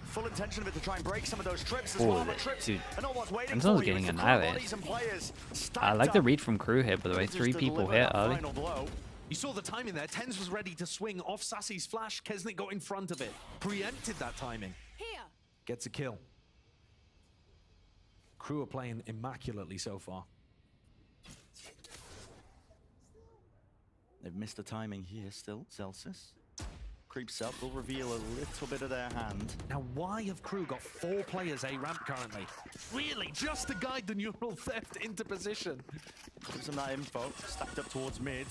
Full intention of it to try and break some of those trips as Oh, well. But trips dude. are not what's waiting Sentinels for you. getting It's the annihilated. bodies and players I stacked like the up. read from Crew here, by the way. 3 people hit early. Final blow. You saw the timing there. Tens was ready to swing off Sassy's flash. Kesnit got in front of it. Preempted that timing. Gets a kill. Crew are playing immaculately so far. They've missed the timing here still. Celsius creeps up, will reveal a little bit of their hand. Now, why have Crew got 4 players A ramp currently? Really, just to guide the neural theft into position. Gives them that info. Stacked up towards mid.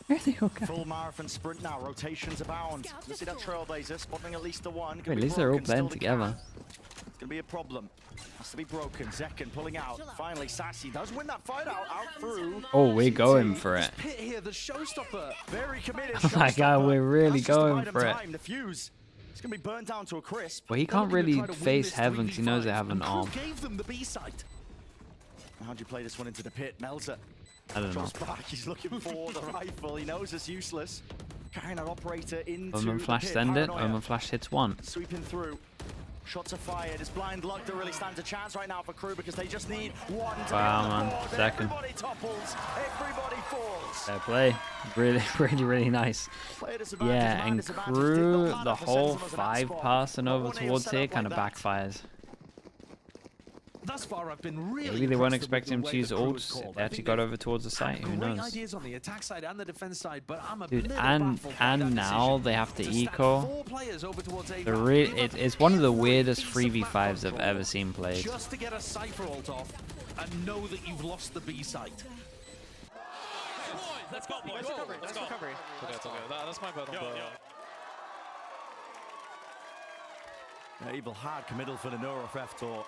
Where are they all going? Full marathon sprint now. Rotations abound. You see that Trailblazer spotting at least the one. Wait, at least they're all playing together. It's going to be a problem. Has to be broken. Zekken pulling out. Finally, Sassy does win that fight out through. Oh, we're going for it. Pit here, the showstopper. Very committed. Oh my god, we're really That's just the going right for it. time. The fuse. It's going to be burnt down to a crisp. Well, he can't really face Heaven because he knows they have an arm. Gave them the B site. How do you play this one into the pit? Melzer. I don't know. Drops back. He's looking for the rifle. He knows it's useless. Carrying an operator into Omen the flash pit. send it. Paranoia. Omen flash hits 1. Sweeping through. Shots are fired. It's blind luck that really stands a chance right now for Crew because they just need one to Wow, be on the man. board. Second. Everybody topples. Everybody falls. Fair play. Really, really nice. Player disadvantage, Yeah, man and disadvantage. Crew, Did not matter the for whole Sentinels in that 5 spot. passing Not over one towards set here up kind of like that. backfires. Thus far, I've been really Maybe they weren't impressed with expecting the him to way use the Crew ults. is called. They I actually think got they've over towards the site. Who great knows? ideas on the attack side and the defense side, but I'm a Dude, little and baffled by that now decision they have to stack eco. 4 players over towards A The ramp. it's one of the weirdest 3v5s I've ever seen played. Just to get a Cypher ult off and know that you've lost the B site. Let's go, boys. Let's go. Recovery. It's okay. That's my bet on the... Evil hard committal for the Neuro theft, or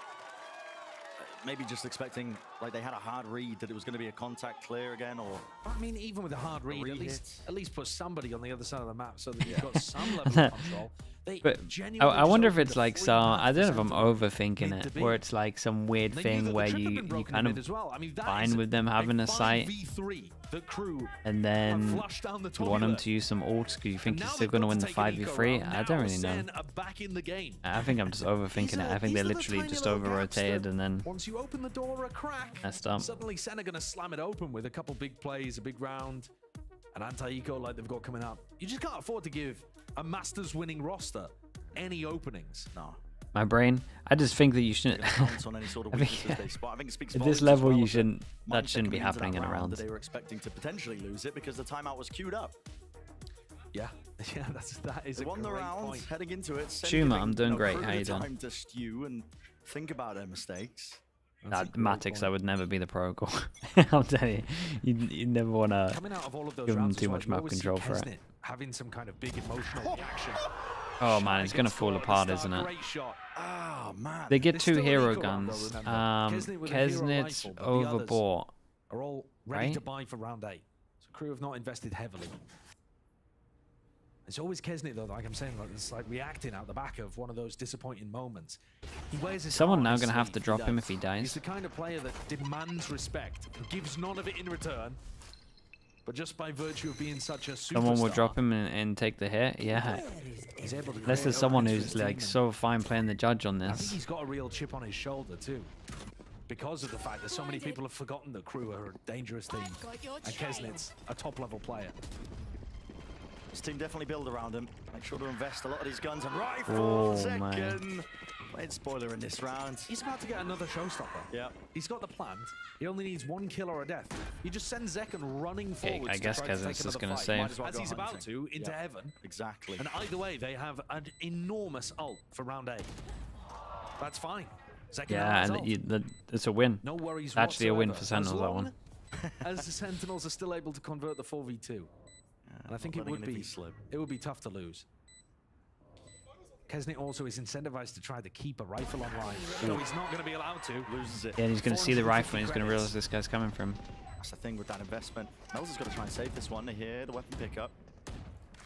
maybe just expecting, like they had a hard read that it was going to be a contact clear again, or... I mean, even with a hard read, at re-hit. least put somebody on the other side of the map so that you've got some level of control. They But genuinely I wonder just if it's opened a like free some, path I don't know if for I'm Sentinel overthinking mid to it, B. where it's like some weird They knew thing that the where trip had you been broken kind in of mid as well. I mean, that fine is with them having a site, 5v3. The Crew and then flushed down the you want them toilet. to use some ults because you think And you're now still they've going to got win to the take an eco 5v3. round. I don't Now really know. Sen are back in the game. I think I'm just overthinking it. I think they These are the literally tiny just little gaps over-rotated that and then once you open the door a crack, messed up. suddenly Sen are going to slam it open with a couple big plays, a big round, an anti-eco like they've got coming up. You just can't afford to give a Masters winning roster any openings. No. My brain, I just think that you shouldn't. on any sort of I weaknesses think, they spot. I think it speaks at volumes this as level, well you of the shouldn't. That mindset shouldn't be coming into happening that in a round round. that they were expecting to potentially lose it because the timeout was queued up. Yeah, yeah, that is They a won the great round, point. heading into it. Schumer, I'm doing great. Crew How you the doing? time to stew and think about their mistakes. Matix, that would never be the protocol. I'll tell you, you never want to Coming out of all of those give them rounds too as well, much you map always see control for it. Kesnit having some kind of big emotional reaction. Oh man, it's gonna fall apart, isn't it? Great shot. Oh man. They get There's 2 still an hero eco round, guns. though, remember. Kesnit with a hero Kesnit's rifle, but the others overbought. Are all ready right? to buy for round 8. So Crew have not invested heavily. It's always Kesnit though, like I'm saying, like, it's like reacting out the back of one of those disappointing moments. He wears his Someone heart now on his gonna have sleeve. to drop him if he He's dies. the kind of player that demands respect and gives none of it in return. But just by virtue of being such a superstar, Someone will drop him and take the hit. Yeah. he's able to Unless create there's someone openings for who's his like team, so fine playing the judge on and I think this. he's got a real chip on his shoulder too, because of the fact that so many people have forgotten that KRU are a dangerous team, and Kesnit's a top-level player. This team definitely build around him. Make sure to invest a lot of these guns and rifles. Oh, Second. Played spoiler in this round. He's about to get another showstopper. Yeah. He's got the plant. He only needs 1 kill or a death. You just send Zekken running forward. I guess Kesnit's just gonna save. As he's about to, into heaven. Exactly. And either way, they have an enormous ult for round A. That's fine. Zekken Yeah, and it's a win. No worries It's actually a win whatsoever. for Sentinels, that one. As the Sentinels are still able to convert the 4v2. And I think it would be tough to lose. Kesnit also is incentivized to try to keep a rifle online. No, he's not going to be allowed to. Loses it. Yeah, and he's going to see the rifle and he's going to realize this guy's coming from. That's the thing with that investment. Mel's has got to try and save this one. They hear the weapon pickup.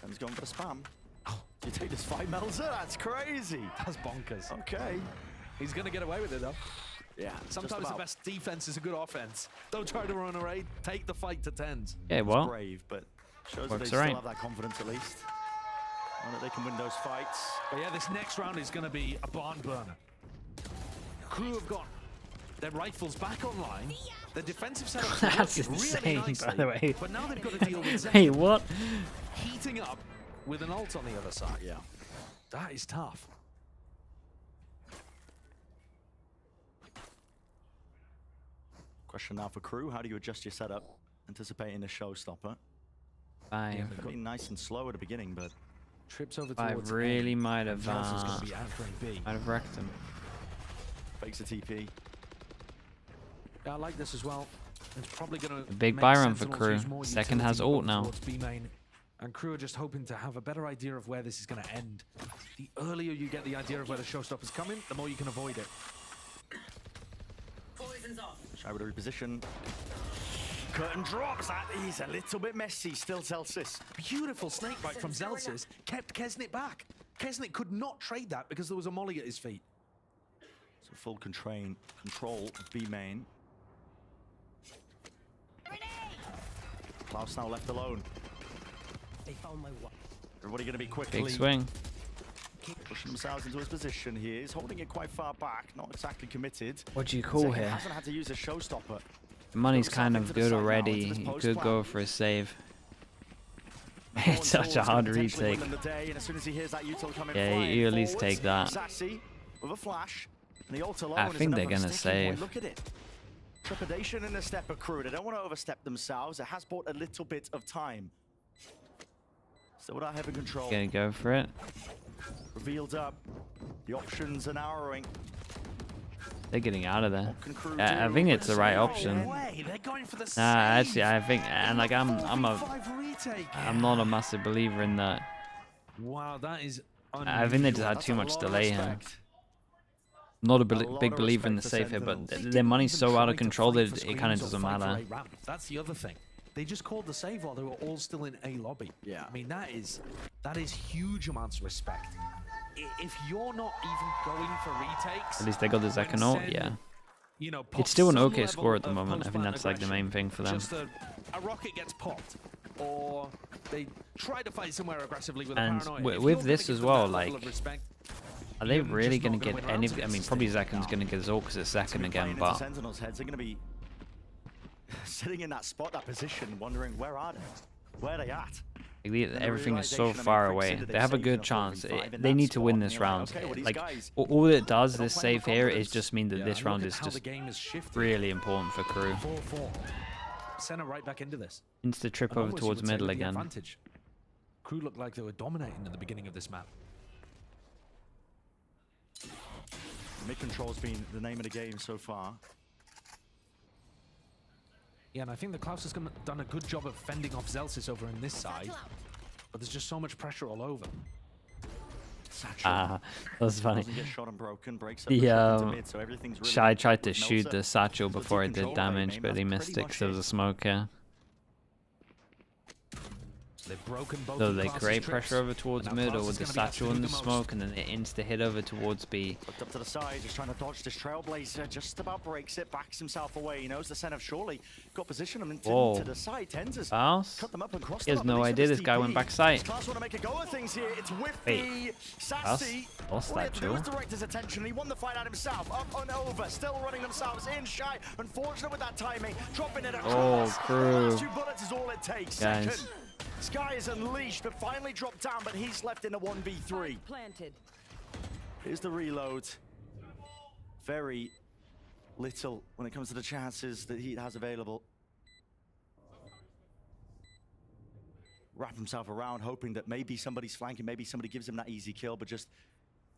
And he's going for the spam. Oh, you take this fight, Melzer? That's crazy. That's bonkers. Okay. He's going to get away with it, though. Yeah, sometimes the best defense is a good offense. Don't try to run away. Take the fight to tens. Yeah, well. It's brave, but shows that Works they all still right. have that confidence at least. And that they can win those fights. But yeah, this next round is going to be a barn burner. KRU have got their rifles back online. Their defensive setup That's really insane, nicely, by the way. But now they've got to deal with Hey, what? heating up with an ult on the other side. Yeah, that is tough. Question now for KRU: how do you adjust your setup, anticipating a showstopper? Five. Being nice and slow at the beginning, but trips over I towards really A, might and have Nelson's gonna be anchoring B. wrecked him. fakes a TP. Yeah, I like this as well. It's probably going to Big buy run for KRU. Second has ult now. And KRU are just hoping to have a better idea of where this is going to end. The earlier you get the idea of where the showstopper's coming, the more you can avoid it. Shy with a reposition. Curtain drops. That is a little bit messy. Still Celsius. Beautiful snake bite from Celsius kept Kesnit back. Kesnit could not trade that because there was a molly at his feet. So full control of B main. Klaus now left alone. They found my one. Everybody going to be quickly. Big swing. Pushing themselves into his position here. He's holding it quite far back. Not exactly committed. What do you call Zekken here? hasn't had to use a showstopper. The money's kind of good already. He could go for a save. It's such a hard retake. Yeah, you at least take that. Sassy with a flash. And the ult alone I is think they're another gonna sticking point. save. Look at it. Trepidation in the step of KRU. They don't want to overstep themselves. It has bought a little bit of time. So without having control. Gonna go for it. Revealed up. The options are narrowing. They're getting out of there. I think it's the right option. They're going for the Nah, actually, I think, and like I'm not a massive believer in that. Wow, that is I think they just had too much delay here. Not a big believer in the save here, but their money's so out of control that it kind of doesn't matter. That's the other thing. They just called the save while they were all still in A lobby. Yeah. I mean, that is huge amounts of respect. If you're not even going for retakes, At least they got the Zekken ult, yeah. You know, It's still an okay score at the moment. I think that's like the main thing for them. Just a rocket gets popped, or they try to fight somewhere aggressively with And a paranoia. with this as well, like, are they really going to get any? I mean, probably Zekken's going to get his ult because it's Zekken again, but Sentinels' heads are going to be sitting in that spot, that position, wondering where are they? Where are they at? everything is so far away. They have a good chance. They need to win this round. Like, all it does, this save here, is just mean that this round is just really important for KRU. 4-4. Senna right back into this. Insta trip over towards middle again. KRU looked like they were dominating at the beginning of this map. Mid control's been the name of the game so far. Yeah, and I think the Klaus has done a good job of fending off Zelsis over in this side, but there's just so much pressure all over. Ah, that was funny. Doesn't get shot and broken, breaks up The mid, so everything's really Shy tried to with shoot Melzer. the satchel So before team it did control damage, game, but he that's missed pretty it much because there was a smoke here. They've broken both. So they create pressure over towards mid or with the satchel and the smoke, and then they insta hit over towards B. Looked up to the side, just trying to dodge this Trailblazer. Just about breaks it, backs himself away. He knows the Sen have surely got position him to the side. Tenzers cut them up and cross He has no idea this guy went back side. Class want to make a go of things here. It's with Wait, Sassy. lost All that he had to do duel. was direct his attention. He won the fight out himself. Up and over, still running themselves in. Shy, unfortunate with that timing. Dropping it across. KRU. Last 2 bullets is all it takes. Guys. Second. Sky is unleashed, but finally dropped down, but he's left in a 1v3. Planted. Here's the reload. Very little when it comes to the chances that he has available. Wrap himself around, hoping that maybe somebody's flanking, maybe somebody gives him that easy kill, but just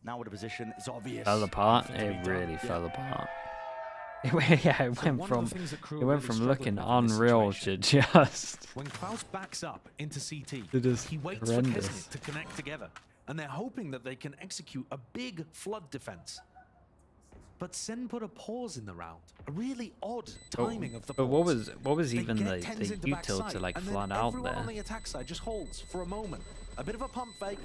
now with a position, it's obvious. Fell apart. It really fell apart. It went from looking unreal to just. When Klaus backs up into CT, It is he waits horrendous. for Kesnit to connect together, and they're hoping that they can execute a big flood defense. But Sen put a pause in the round. A really odd timing of the pause. But what was They even get the Tens into util backside, to like and then flood out everyone on there? the attack side just holds for a moment. A bit of a pump fake.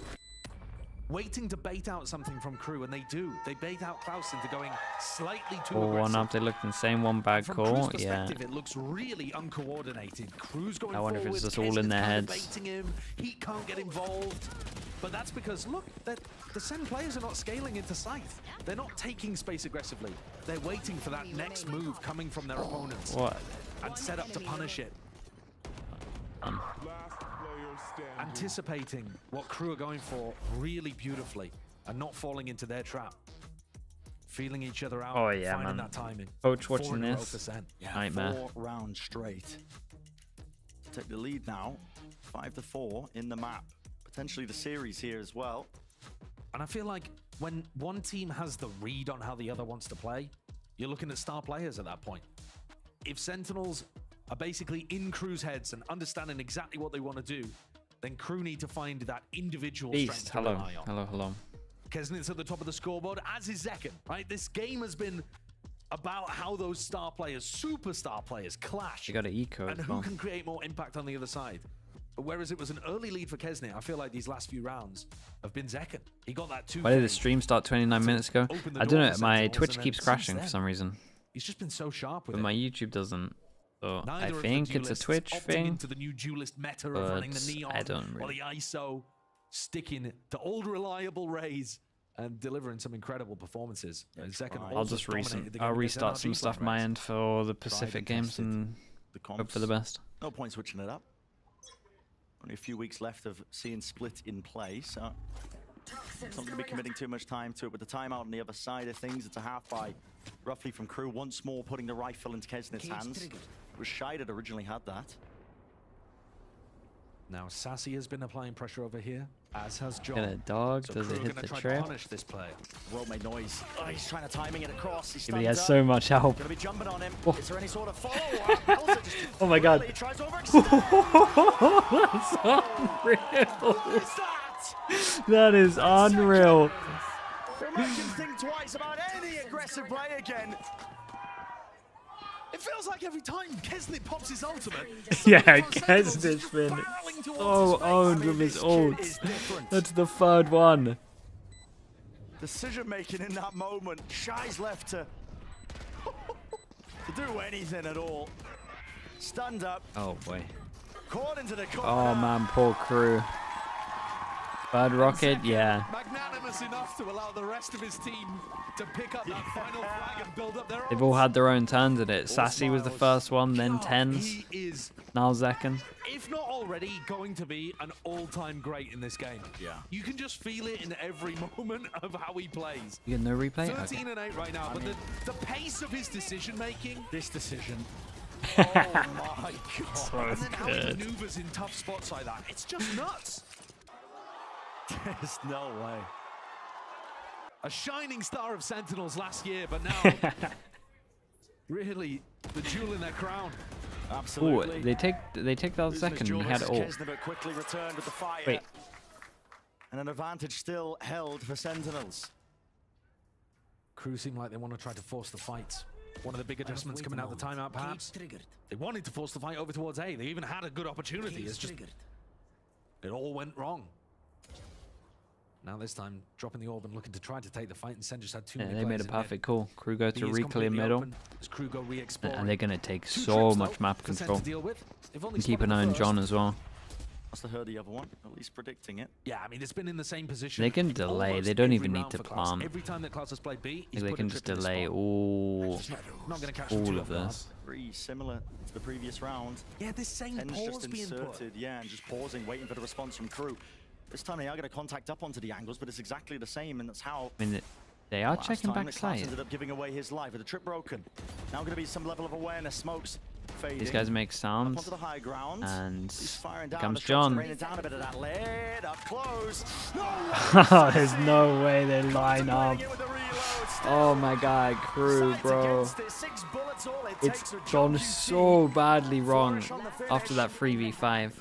Waiting to bait out something from KRU, and they do. They bait out Klaus into going slightly too Or aggressive. one up, they looked insane, one bad From call. KRU's Yeah. perspective, it looks really uncoordinated. KRU's going I wonder if it's forward, just all in their Kesnit's heads. baiting him. He can't get involved. But that's because, look, the Sen players are not scaling into sight. They're not taking space aggressively. They're waiting for that next move coming from their opponents. What? And set up to punish it. Anticipating what KRU are going for really beautifully and not falling into their trap. Feeling each other out, Oh yeah, finding man. that timing. Coach 4 watching in a row this. for Sen. Yeah, Nightmare. 4 rounds straight. Take the lead now. 5-4 in the map. Potentially the series here as well. And I feel like when one team has the read on how the other wants to play, you're looking at star players at that point. If Sentinels are basically in KRU's heads and understanding exactly what they want to do, then KRU need to find that individual Beast, strength to hello. rely on. Hello. Kesnit's at the top of the scoreboard, as is Zekken, right? This game has been about how those star players, superstar players, clash. You got an eco and as who well. can create more impact on the other side. But whereas it was an early lead for Kesnit, I feel like these last few rounds have been Zekken. He got that 2. Why did the stream start 29 minutes ago? open the I don't door know. for My Sentinels, Twitch and keeps then crashing since for then, some reason, He's just been so sharp with but it. my YouTube doesn't. So Neither I of the think it's a duelists Twitch opting thing. into the new duelist meta of but running the neon I don't or really. the ISO, sticking to old reliable Rays and delivering some incredible performances. Zekken I'll also just dominated the game I'll against restart NRG some stuff Black my Rays. end for the Pacific games and hope for the best. No point switching it up. Only a few weeks left of seeing Split in play, so it's not going to be committing too much time to it. With the timeout on the other side of things, it's a half by roughly from KRU. Once more putting the rifle into Kesnit's hands. It was Shy that originally had that. Now Sassy has been applying pressure over here, as has John. Get a dog. So Does it KRU are hit gonna the try to trail? punish this player. World made noise. Oh, he's trying to timing it across. He's Yeah, but he has stunned so up. much help. Gonna be jumping on him. Oh. Is there any sort of follow-up? Oh my god. He tries to That's unreal. That is unreal. They're making think twice about any aggressive play again. It feels like every time Kesnit pops his ultimate, Yeah, Kesnit's been so owned with his ults. That's the third one. Decision making in that moment. Shy's left to do anything at all. Stand up. Oh boy. Caught into the corner. Oh man, poor KRU. Bad rocket, yeah. magnanimous enough to allow the rest of his team to pick up that final flag and build up their They've all had their own turns at it. Sassy was the first one, then Tens. He is, Now Zekken. if not already, going to be an all-time great in this game. Yeah. You can just feel it in every moment of how he plays. You get no replay? 13 Okay. and 8 right now, but the pace of his decision-making... This decision. Oh my god. So and then how he good. maneuvers in tough spots like that. It's just nuts. There's no way. A shining star of Sentinels last year, but now really the jewel in their crown. Absolutely. Ooh, they take that second and he had it all. Kesnit quickly returned with the fire. Wait. And an advantage still held for Sentinels. KRU seem like they want to try to force the fight. One of the big adjustments coming out of the timeout, perhaps. They wanted to force the fight over towards A. They even had a good opportunity. It's just It all went wrong. Now this time, dropping the orb and looking to try to take the fight, and Sen just had too many They made a players in mid. perfect call. Crew go to B is re-clear completely middle. open as Crew go re-exploring. And they're going to take Two so trips, much though, map for Sen control. to deal with. They've only And keep an spotted eye the on John first. as well. Must have heard the other one, at least predicting it. Yeah, I mean, it's been in the same position. They can delay. almost They don't every even need round to for Klaus. plant. Every time that Klaus has played B, he's They put a can trip just in the delay spot. all Not gonna catch them too of off guard. this. Very similar to the previous round. Yeah, this same Ten's pause just being put. inserted, yeah, and just pausing, waiting for the response from Crew. This time they are going to contact up onto the angles, but it's exactly the same, and that's how. I mean, they are last checking time that Klaus backside. ended up giving away his life with a trip broken. Now going to be some level of awareness. Smokes fading. These guys make Up sounds. onto the high ground. And He's firing here down. comes The shots John. raining down a bit of that lead. Up close. Oh, there's no way they line up. Oh my god, Crew, bro. It's gone so badly wrong after that 3v5.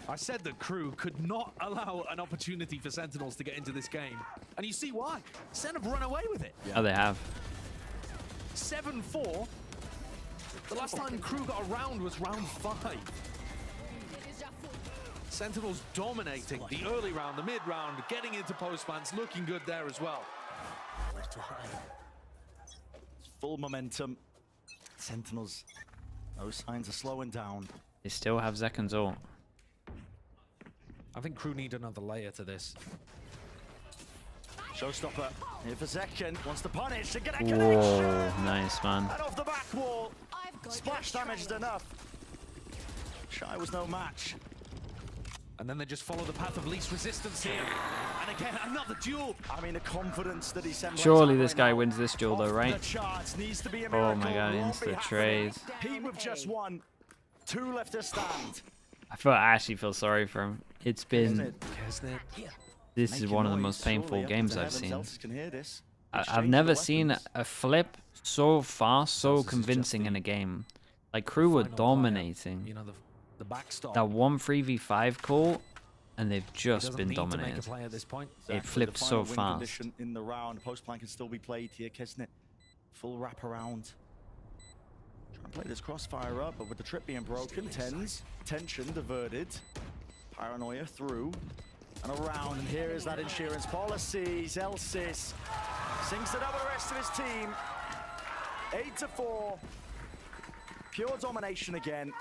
I said that Crew could not allow an opportunity for Sentinels to get into this game. And you see why. Sen have run away with it. Oh, they have. 7-4. The last time Crew got a round was round 5. Sentinels dominating the early round, the mid round, getting into post-plants, looking good there as well. Full momentum. Sentinels, no signs of slowing down. They still have Zekon's ult. I think Crew need another layer to this. Showstopper here for Zekken. Wants to punish to get a Whoa, connection. nice, man. And off the back wall. Splash damage is enough. Shy was no match. And then they just follow the path of least resistance here. And again, another duel. I mean, the confidence that he sent. Surely this guy wins this duel though, The right? charts needs to be a Oh my miracle. god, Won't insta be happening. trays. Heat with just one. 2 left to stand. I actually feel sorry for him. It's been. This is Making one of the noise, most painful surely up games into I've heavens, seen. Elsis can hear this. I've Exchange never of seen weapons. a flip so fast, so convincing in a game. Like Crew were dominating. You know, the backstop. That 1 3v5 call, and they've just doesn't been need to make a dominated. play at this point. It Exactly, flipped the so final win fast. condition in the round. Post plan can still be played here. Kisnet, full wrap around. Trying to play this crossfire up, but with the trip being broken, Tens, tension diverted. Paranoia through and around, and here is that insurance policy. Elsis sinks it up with the rest of his team. 8-4. Pure domination again.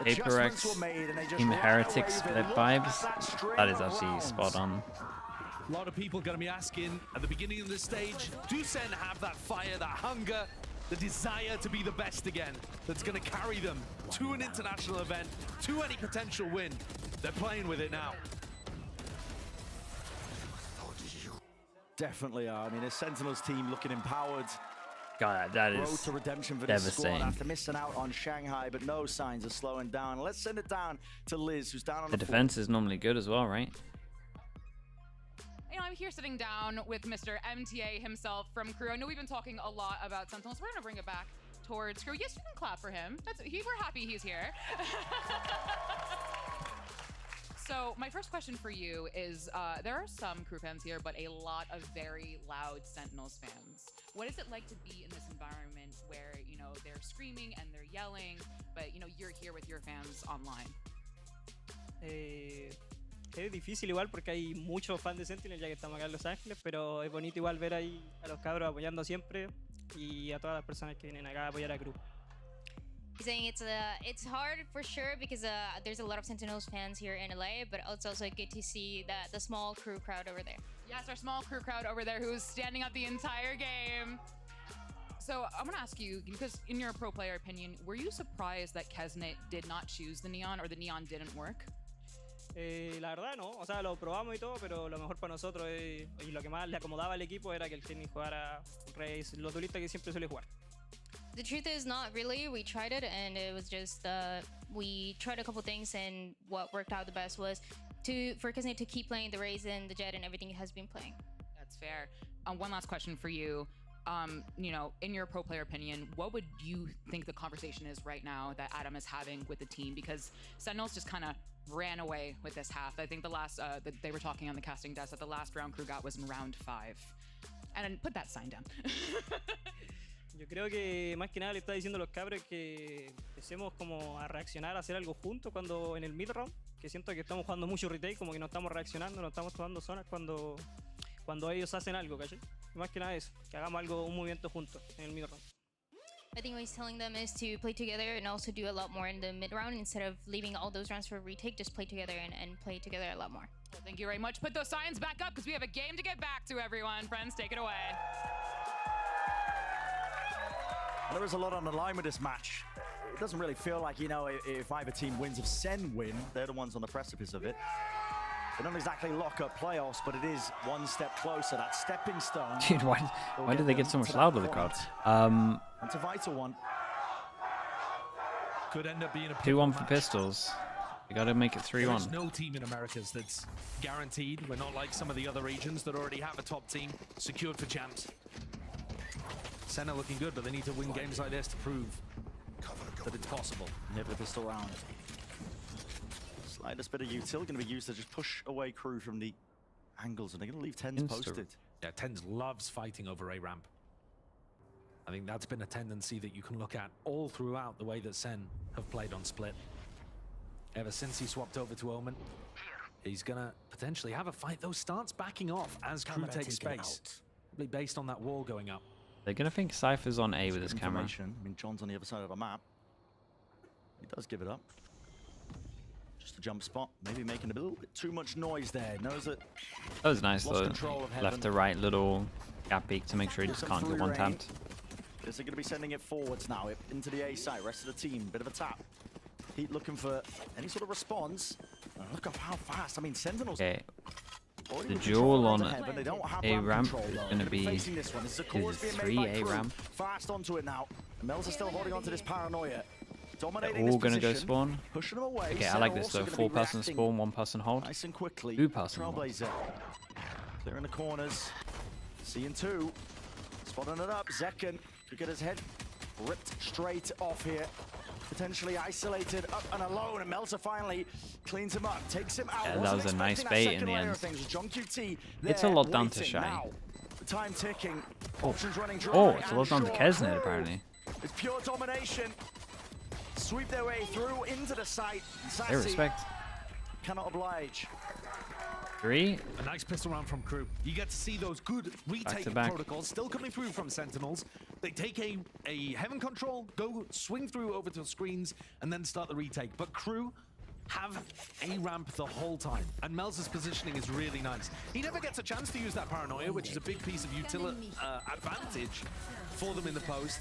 Adjustments were made, and they just Team ran Heretic away with it. split Look vibes. at that string That is of actually rounds. spot on. A lot of people going to be asking at the beginning of the stage, do Sen have that fire, that hunger, the desire to be the best again that's going to carry them to an international event, to any potential win? They're playing with it now. Definitely are. I mean, a Sentinels team looking empowered. God, that Road is to redemption for this squad devastating. after missing out on Shanghai, but no signs of slowing down. Let's send it down to Liz, who's down on The the defense is normally good as well, right? You know, I'm here sitting down with Mr. MTA himself from Crew. I know we've been talking a lot about Sentinels. We're going to bring it back towards Crew. Yes, you can clap for him. We're happy he's here. So my first question for you is, there are some Crew fans here, but a lot of very loud Sentinels fans. What is it like to be in this environment where, you know, they're screaming and they're yelling, but, you know, you're here with your fans online? Es difícil igual porque hay muchos fans de Sentinel ya que estamos acá en Los Ángeles, pero es bonito igual ver ahí a los cabros apoyando siempre y a todas las personas que vienen acá a apoyar a Crew. He's saying it's hard for sure because there's a lot of Sentinels fans here in LA, but it's also good to see the small Crew crowd over there. Yes, our small Crew crowd over there who's standing up the entire game. So I'm gonna ask you, because in your pro player opinion, were you surprised that Kesnet did not choose the Neon or the Neon didn't work? La verdad no, o sea, lo probamos y todo, pero lo mejor para nosotros y lo que más le acomodaba al equipo era que el Kenny jugara Race, los duelistas que siempre suele jugar. The truth is not really. We tried it and it was just we tried a couple things and what worked out the best was for Kisney to keep playing the Raze and the Jet and everything he has been playing. That's fair. One last question for you. You know, in your pro player opinion, what would you think the conversation is right now that Adam is having with the team? Because Sentinels just kind of ran away with this half. I think the last that they were talking on the casting desk that the last round Crew got was in round 5. And put that sign down. Yo creo que más que nada le está diciendo a los cabros que empecemos como a reaccionar, a hacer algo juntos cuando en el mid round, que siento que estamos jugando mucho retail, como que no estamos reaccionando, no estamos tomando zonas cuando ellos hacen algo, ¿cachai? Más que nada eso, que hagamos algo, un movimiento juntos en el mid round. I think what he's telling them is to play together and also do a lot more in the mid round instead of leaving all those rounds for retake. Just play together and play together a lot more. Well, thank you very much. Put those signs back up because we have a game to get back to, everyone. Friends, take it away. There is a lot on the line with this match. It doesn't really feel like, you know, if either team wins, if Sen win, they're the ones on the precipice of it. They don't exactly lock up playoffs, but it is one step closer. That stepping stone. Dude, why did they get so much louder, the crowd? It's a vital one. Could end up being a 2-1 for Pistols. You gotta make it 3-1. There's no team in Americas that's guaranteed. We're not like some of the other regions that already have a top team secured for champs. Sen are looking good, but they need to win games like this to prove that it's possible. Hit the pistol round. Slightest bit of util going to be used to just push away KRU from the angles, and they're going to leave Tens posted. Yeah, Tens loves fighting over A ramp. I think that's been a tendency that you can look at all throughout the way that Sen have played on Split. Ever since he swapped over to Omen, he's going to potentially have a fight. Those starts backing off as KRU takes space, probably based on that wall going up. They're gonna think Cypher's on A with his camera. I mean, John's on the other side of the map. He does give it up. Just a jump spot, maybe making a little bit too much noise there. Knows that. That was nice though. Left to right little gap peek to make sure he just can't get one tapped. They're going to be sending it forwards now into the A side. Rest of the team, bit of a tap. Heat looking for any sort of response. Look at how fast. I mean, Sentinels. Okay. The duel on A ramp is going to be his 3 A ramp. Fast onto it now. Mel's are still holding onto this paranoia. They're all going to go spawn. Okay, I like this though. 4-person spawn, 1-person hold. Nice and quickly. 2-person hold. Clear in the corners. Seeing 2. Spotting it up. Zekken could get his head ripped straight off here. Potentially isolated, up and alone, and Melter finally cleans him up, takes him out. Yeah, that was a nice bait in the end. It's a lot down to Shy. Time ticking. Options running dry. Oh, it's a lot down to Kesnet apparently. It's pure domination. Sweep their way through into the site. They respect. Cannot oblige. 3. A nice pistol round from KRU. You get to see those good retake protocols still coming through from Sentinels. They take a heaven control, go swing through over to the screens, and then start the retake. But KRU have a ramp the whole time, and Mel's positioning is really nice. He never gets a chance to use that paranoia, which is a big piece of utility advantage for them in the post.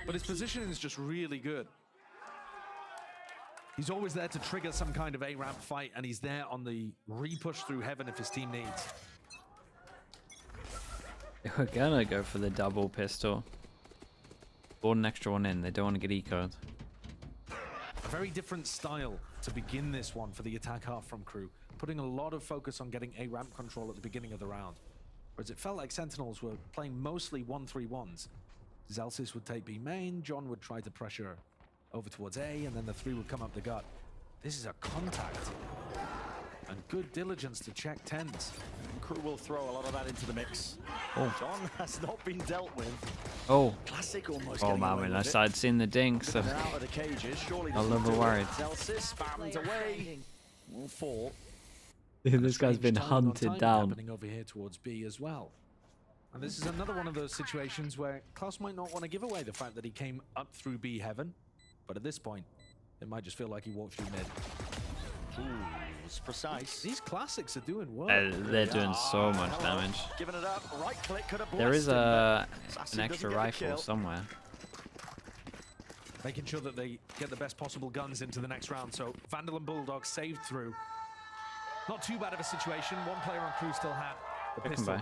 But his positioning is just really good. He's always there to trigger some kind of A-ramp fight, and he's there on the re-push through heaven if his team needs. We're gonna go for the double pistol. Board an extra one in. They don't want to get eco'd. A very different style to begin this one for the attack half from KRU, putting a lot of focus on getting A-ramp control at the beginning of the round. Whereas it felt like Sentinels were playing mostly 1-3-1s. Zelsis would take B main, John would try to pressure over towards A, and then the 3 would come up the gut. This is a contact. And good diligence to check Tens. KRU will throw a lot of that into the mix. Oh. John has not been dealt with. Oh. Classic almost. Oh man, when I started seeing the ding, so out of the cages. Surely I'm a little worried. Zelsis spammed away. Will fall. This guy's been hunted down. Happening over here towards B as well. And this is another one of those situations where Klaus might not want to give away the fact that he came up through B heaven. But at this point, it might just feel like he walked through mid. Ooh, it's precise. These classics are doing well. They're doing so much damage. Giving it up, right click could have There is an Sassy extra rifle somewhere. Making sure that they get the best possible guns into the next round. So Vandal and Bulldog saved through. Not too bad of a situation. One player on KRU still had the pistol.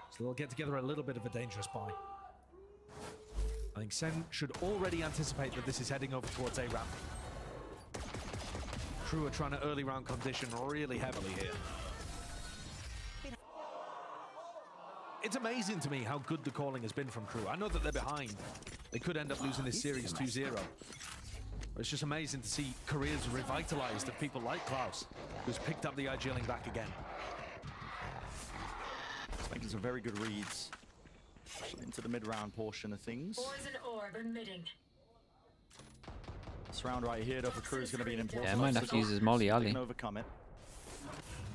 So they'll get together a little bit of a dangerous buy. I think Sen should already anticipate that this is heading over towards A-ramp. KRU are trying to early round condition really heavily here. It's amazing to me how good the calling has been from KRU. I know that they're behind. They could end up losing this series 2-0. But it's just amazing to see careers revitalized of people like Klaus, who's picked up the IGLing back again. He's making some very good reads. Into the mid-round portion of things. This round right here, though, for KRU is going to be an important. Yeah, might have to use his molly so Ali. can overcome it.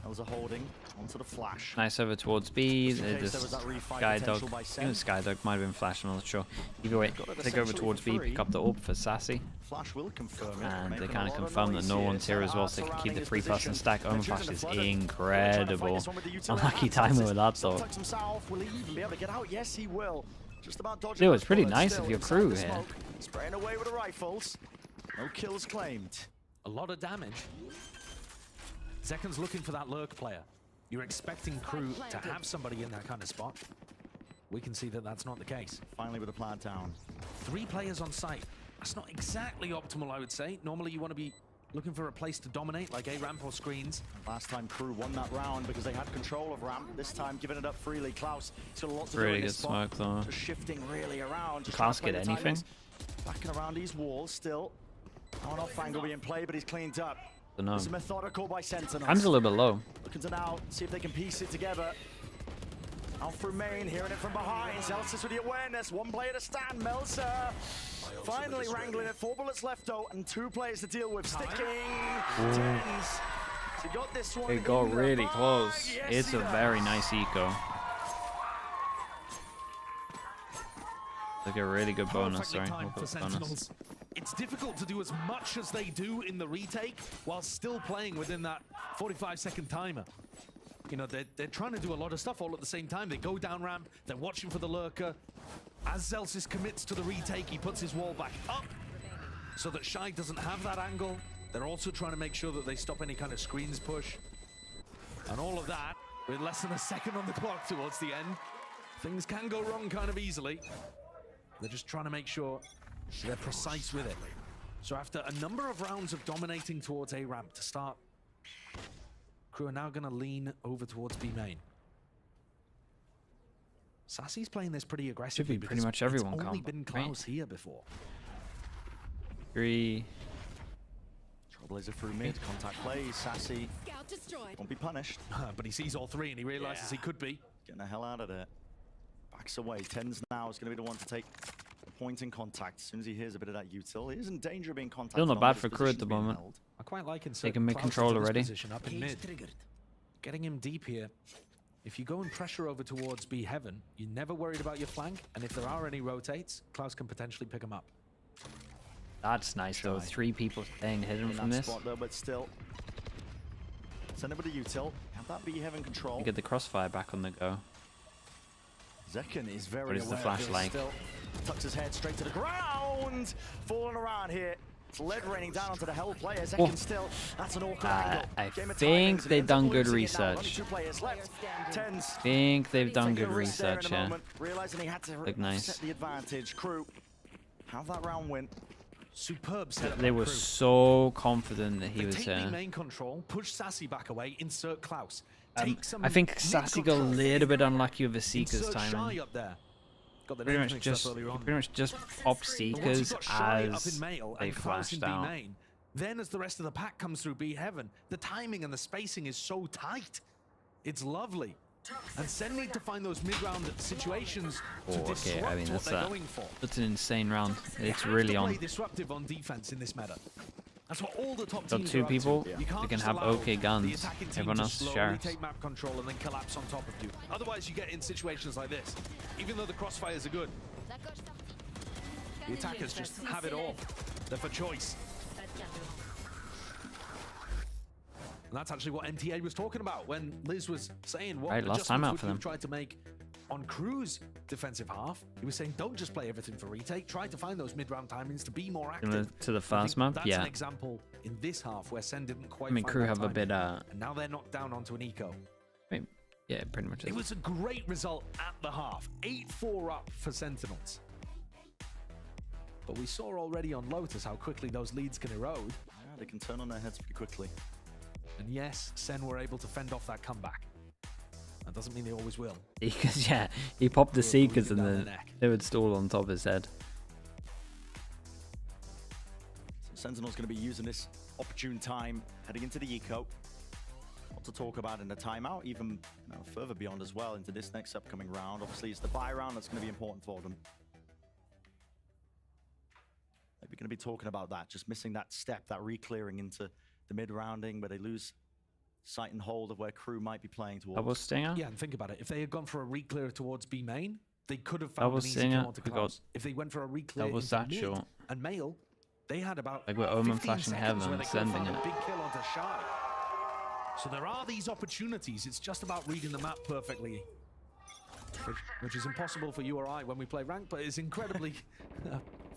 That was a holding onto the flash. Nice over towards B. They case just there was that refight Skydog. potential by Sen. Even Skydog might have been flash. I'm not sure. Either way, Got it take over essentially towards for B. free. Pick up the orb for Sassy. Flash will confirm it. And they making kind a of lot confirm that noise no here. one's here as well, so they can keep the 3-person stack. Omen Flash is incredible. Unlucky timer with that though. Tucks himself. Will he even be able to get out? Yes, he will. Just about dodging Still, it's those pretty bullets nice still of your inside KRU the here. smoke. Spraying away with the rifles. No kills claimed. A lot of damage. Zekan's looking for that lurk player. You're expecting KRU to have somebody in that kind of spot. We can see that that's not the case. Finally with the plant down. 3 players on site. That's not exactly optimal, I would say. Normally you want to be looking for a place to dominate, like A ramp or screens. Last time KRU won that round because they had control of ramp. This time giving it up freely. Klaus, he's got a lot to do Really in good this spot. smoke though. Just shifting really around. Did Klaus get anything? Backing around these walls still. Now an off angle being played, but he's cleaned up. Dunno. It's methodical by Sentinels. Time's a little bit low. Looking to now see if they can piece it together. Out through main, hearing it from behind. Zelsis with the awareness. 1 player to stand. Melzer finally wrangling it. 4 bullets left though, and 2 players to deal with. Sticking. Tens. So got this one. It got in the really bag. close. Yes, It's he a does. very nice eco. Like a really good bonus, Perfectly sorry. timed We'll for put Sentinels. bonus. It's difficult to do as much as they do in the retake while still playing within that 45-second timer. You know, they're trying to do a lot of stuff all at the same time. They go down ramp, they're watching for the lurker. As Zelsis commits to the retake, he puts his wall back up so that Shy doesn't have that angle. They're also trying to make sure that they stop any kind of screens push. And all of that with less than a second on the clock towards the end. Things can go wrong kind of easily. They're just trying to make sure they're precise with it. So after a number of rounds of dominating towards A ramp to start, KRU are now going to lean over towards B main. Sassy's playing this pretty aggressively. Should be pretty because much everyone it's only combo, been right? close here before. 3. Trailblazer through mid, contact plays. Sassy won't be punished. But he sees all 3 and he realizes he could be. Getting the hell out of there. Backs away. Tens now is going to be the one to take the point in contact. As soon as he hears a bit of that util, he is in danger of being contacted. Still not on, bad but for his KRU at position's the being moment. held. I quite like him. Taking mid control already. Up in mid. Getting him deep here. If you go and pressure over towards B heaven, you're never worried about your flank. And if there are any rotates, Klaus can potentially pick him up. That's nice though. 3 people staying hidden In from that this. spot though, but still. Send it with a util. Have that be heaven control. You get the crossfire back on the go. Zekan is very What is the aware flash of this like? still. Tucks his head straight to the ground. Falling around here. It's lead raining down onto the hell player. Zekan still. That's an awkward angle. I Game of think timings. they've Ends up done good losing it now. Only research. 2 players left. Tens. Think they've done taking good a risk there in research, a yeah. moment, realizing he had to Look nice. set the advantage. KRU have that round win. Superb setup. They by were KRU. so confident that he They was take here. the main control, push Sassy back away, insert Klaus. Take some I think mid Sassy got a control, little bit unlucky with the Seekers insert timing. Shy up there. Got the Pretty names much mixed just up earlier on. popped But once Seekers you've got Shy up as in male they and Klaus in flashed B out. main, then as the rest of the pack comes through B heaven, the timing and the spacing is so tight. It's lovely. And Sen need to find those mid-round situations to Oh, okay. disrupt I mean, what that's they're going for. that's an insane round. They It's have really to play on. disruptive on defense in this meta. That's what all the top Got teams 2 are up to. people. You They can't can just have allow okay the guns. attacking team Everyone to else is slowly sheriffs. take map control and then collapse on top of you. Otherwise, you get in situations like this. Even though the crossfires are good, the attackers just have it all. They're for choice. And that's actually what MTA was talking about when Liz was saying what Right, last time out adjustments for would them. we've tried to make on KRU's defensive half. He was saying, don't just play everything for retake. Try to find those mid-round timings to be more active. Similar to the I first think map, that's yeah. an example in this half where Sen didn't quite I mean, find KRU that have a timing. bit, And now they're knocked down onto an eco. Yeah, pretty much. It was a great result at the half. 8-4 up for Sentinels. But we saw already on Lotus how quickly those leads can erode. Yeah, they can turn on their heads pretty quickly. And yes, Sen were able to fend off that comeback. That doesn't mean they always will. Seekers, yeah. He popped the We'll Seekers leave it and down then the neck. they would stall on top of his head. So Sentinel's going to be using this opportune time heading into the eco. What to talk about in the timeout, even further beyond as well into this next upcoming round. Obviously, it's the bye round that's going to be important for them. Maybe going to be talking about that, just missing that step, that re-clearing into the mid-rounding where they lose sight and hold of where KRU might be playing towards. Double stinger? Yeah, and think about it. If they had gone for a re-clear towards B main, they could have Double found an easy stinger. kill onto We got Klaus. If they went for a re-clear double into mid satchel. and male, they had about Like we're Omen 15 flashing seconds where heaven, they could have sending found it. a big kill onto Shy. So there are these opportunities. It's just about reading the map perfectly, which is impossible for you or I when we play ranked, but is incredibly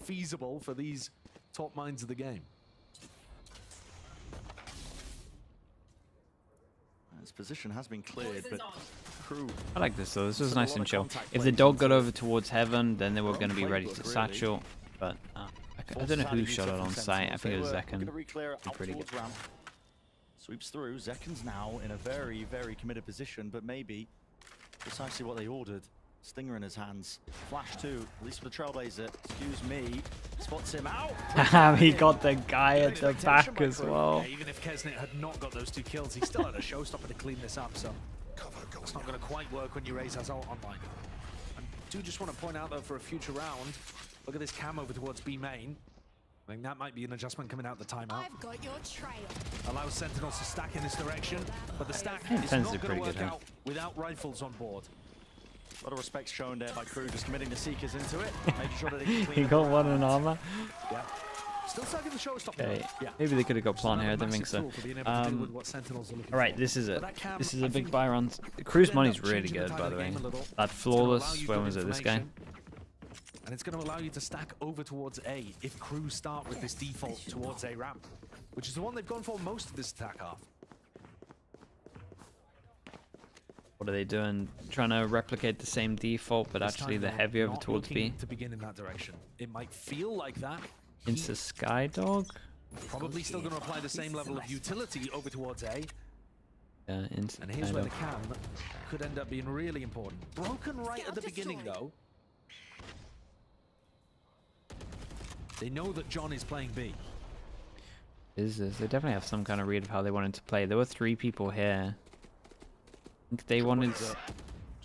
feasible for these top minds of the game. His position has been cleared, but KRU. I like this though. This was nice and chill. If the dog got over towards heaven, then they were going to be ready to satchel. But I don't know who shot it on site. I think it was Zekken. Pretty good. Sweeps through. Zekken's now in a very, very committed position, but maybe precisely what they ordered. Stinger in his hands. Flash too, at least for the Trailblazer. Excuse me. Spots him out. He got the guy at the back as well. Yeah, even if Kesnet had not got those 2 kills, he still had a showstopper to clean this up, so it's not going to quite work when you raise has ult online. I do just want to point out though, for a future round, look at this cam over towards B main. I think that might be an adjustment coming out the timeout. I've got your trail. Allows Sentinels to stack in this direction, but the stack Yeah, is tends not to be going to pretty work good, out without rifles on board. A lot of respect shown there by KRU, just committing the Seekers into it, making sure that they can clean He up got the one round. in armor. Yeah. Still stuck in the showstopper. Okay, Yeah. maybe they could have got plant here. I don't think so. All right, this is it. This is a big buy run. The cruise money's really good, by the way. That flawless. When was it? This guy. And it's going to allow you to stack over towards A if KRU start with this default towards A ramp, which is the one they've gone for most of this attack half. What are they doing? Trying to replicate the same default, but actually they're heavy over towards B. To begin in that direction, it might feel like that. Into Skydog. Probably still going to apply the same level of utility over towards A. Yeah, into And here's where the Skydog. cam could end up being really important. Broken right at the beginning, though. They know that John is playing B. Is this? They definitely have some kind of read of how they wanted to play. There were 3 people here. I think they wanted Just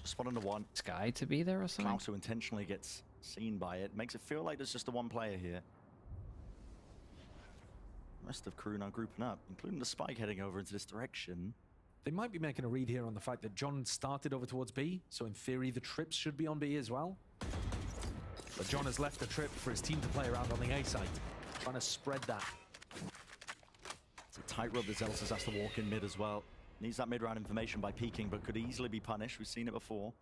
spot under one. Sky to be there or something. Klaus, who intentionally gets seen by it, makes it feel like there's just the one player here. Rest of KRU now grouping up, including the Spike heading over into this direction. They might be making a read here on the fact that John started over towards B, so in theory the trips should be on B as well. But John has left the trip for his team to play around on the A side, trying to spread that. It's a tightrope that Zelsis has to walk in mid as well. Needs that mid-round information by peeking, but could easily be punished. We've seen it before.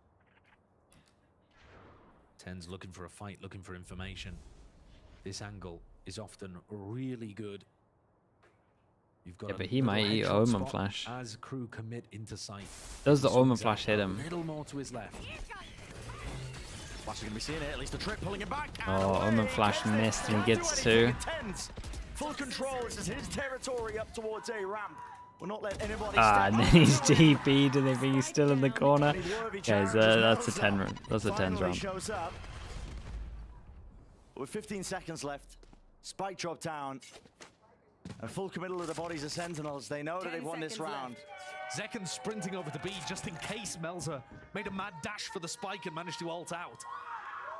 Ten's looking for a fight, looking for information. This angle is often really good. You've got Yeah, a but he little might eat headshot Omen spot Flash. as KRU commit into sight. Does the Zooms Omen out Flash hit him? A little more to his left. Flash is going to be seeing it. At least the trip pulling it back. Oh, Omen Flash missed and he gets 2. Full control. This is his territory up towards A ramp. We're not letting anybody And then he's DP'd and they think he's still in the corner. Guys, that's a 10 run. That's a 10 round. Shows up. With 15 seconds left, Spike drop down. And full committal of the bodies of Sentinels. They know that they've won this round. Zekken sprinting over to B just in case Melzer made a mad dash for the spike and managed to ult out.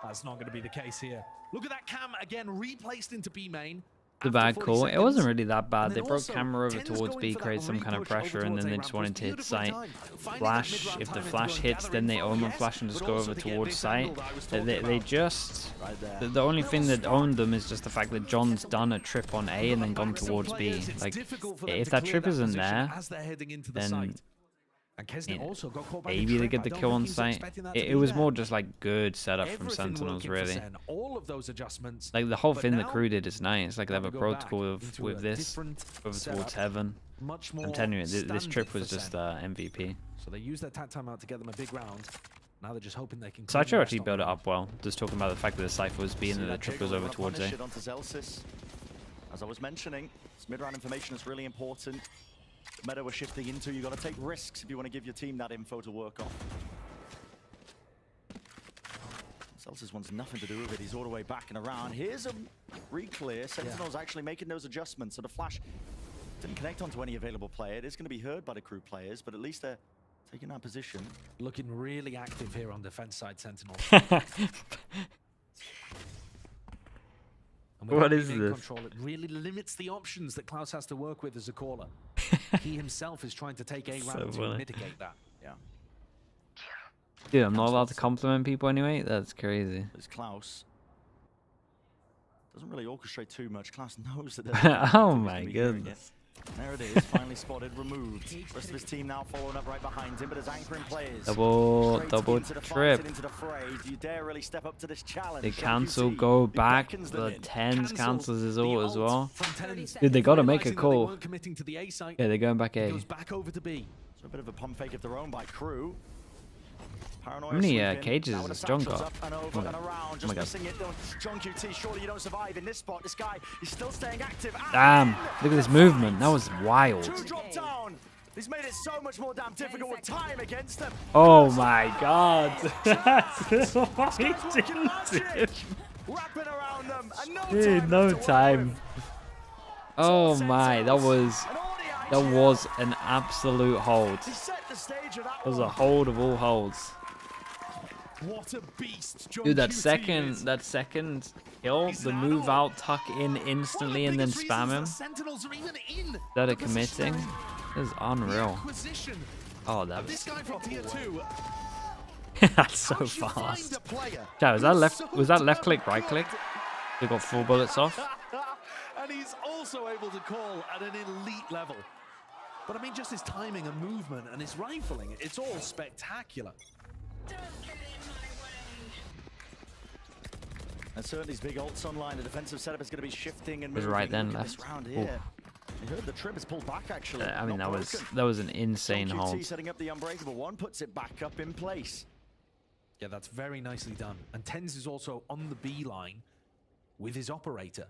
That's not going to be the case here. Look at that cam again, replaced into B main. The bad call. It wasn't really that bad. They brought camera over towards B, create some kind of pressure, and then they just wanted to hit site. Flash. If the flash hits, then they Omen Flash and just go over towards site. They just... The only thing that owned them is just the fact that John's done a trip on A and then gone towards B. Like, if that trip isn't there, then... maybe they get the kill on site. It was more just like good setup from Sentinels, really. All of those adjustments. Like the whole thing that KRU did is nice. Like they have a protocol with this over towards heaven. I'm telling you, this trip was just MVP. So they use their tag time out to get them a big round. Now they're just hoping they can. Sideshow actually built it up well. Just talking about the fact that the Cypher was being and the trip was over towards A. As I was mentioning, this mid-round information is really important. Meta we're shifting into, you've got to take risks if you want to give your team that info to work on. Celsius wants nothing to do with it. He's all the way back and around. Here's a re-clear. Sentinel's actually making those adjustments. So the flash Didn't connect onto any available player. It is going to be heard by the crew players, but at least they're taking that position. Looking really active here on defense side, Sentinels. What is this? Control, it really limits the options that Klaus has to work with as a caller. He himself is trying to take a round to mitigate that. Yeah. Dude, I'm not allowed to compliment people anyway? That's crazy. There's Klaus. Doesn't really orchestrate too much. Klaus knows that. Oh my goodness. There it is, finally spotted, removed. Rest of his team now following up right behind him, but as anchoring players. Double trip. Into the fray. Do you dare really step up to this challenge? They cancel, go back. The Tens cancels his ult as well. Dude, they gotta make a call. Yeah, they're going back A. Back over to B. So a bit of a pump fake of their own by KRU. How many cages has John got? Oh my god. John QT, surely you don't survive in this spot. This guy is still staying active. Damn, look at this movement. That was wild. Drop down. He's made it so much more damn difficult with time against them. Oh my god. That's Wrapping around them. Dude, no time. Oh my, that was an absolute hold. That was a hold of all holds. What a beast, dude! That second kill, the move out, tuck in instantly, and then spam him. That are committing is unreal. Oh, that was. That's so fast. Yeah, was that left? Was that left click, right click? They got 4 bullets off. And he's also able to call at an elite level. But I mean, just his timing and movement and his rifling, it's all spectacular. And certainly these big ults online, the defensive setup is going to be shifting and moving. Right then, left. Round here. You heard the trip is pulled back actually. I mean, that was an insane hold. Setting up the unbreakable one, puts it back up in place. Yeah, that's very nicely done. And Tens is also on the B line with his operator.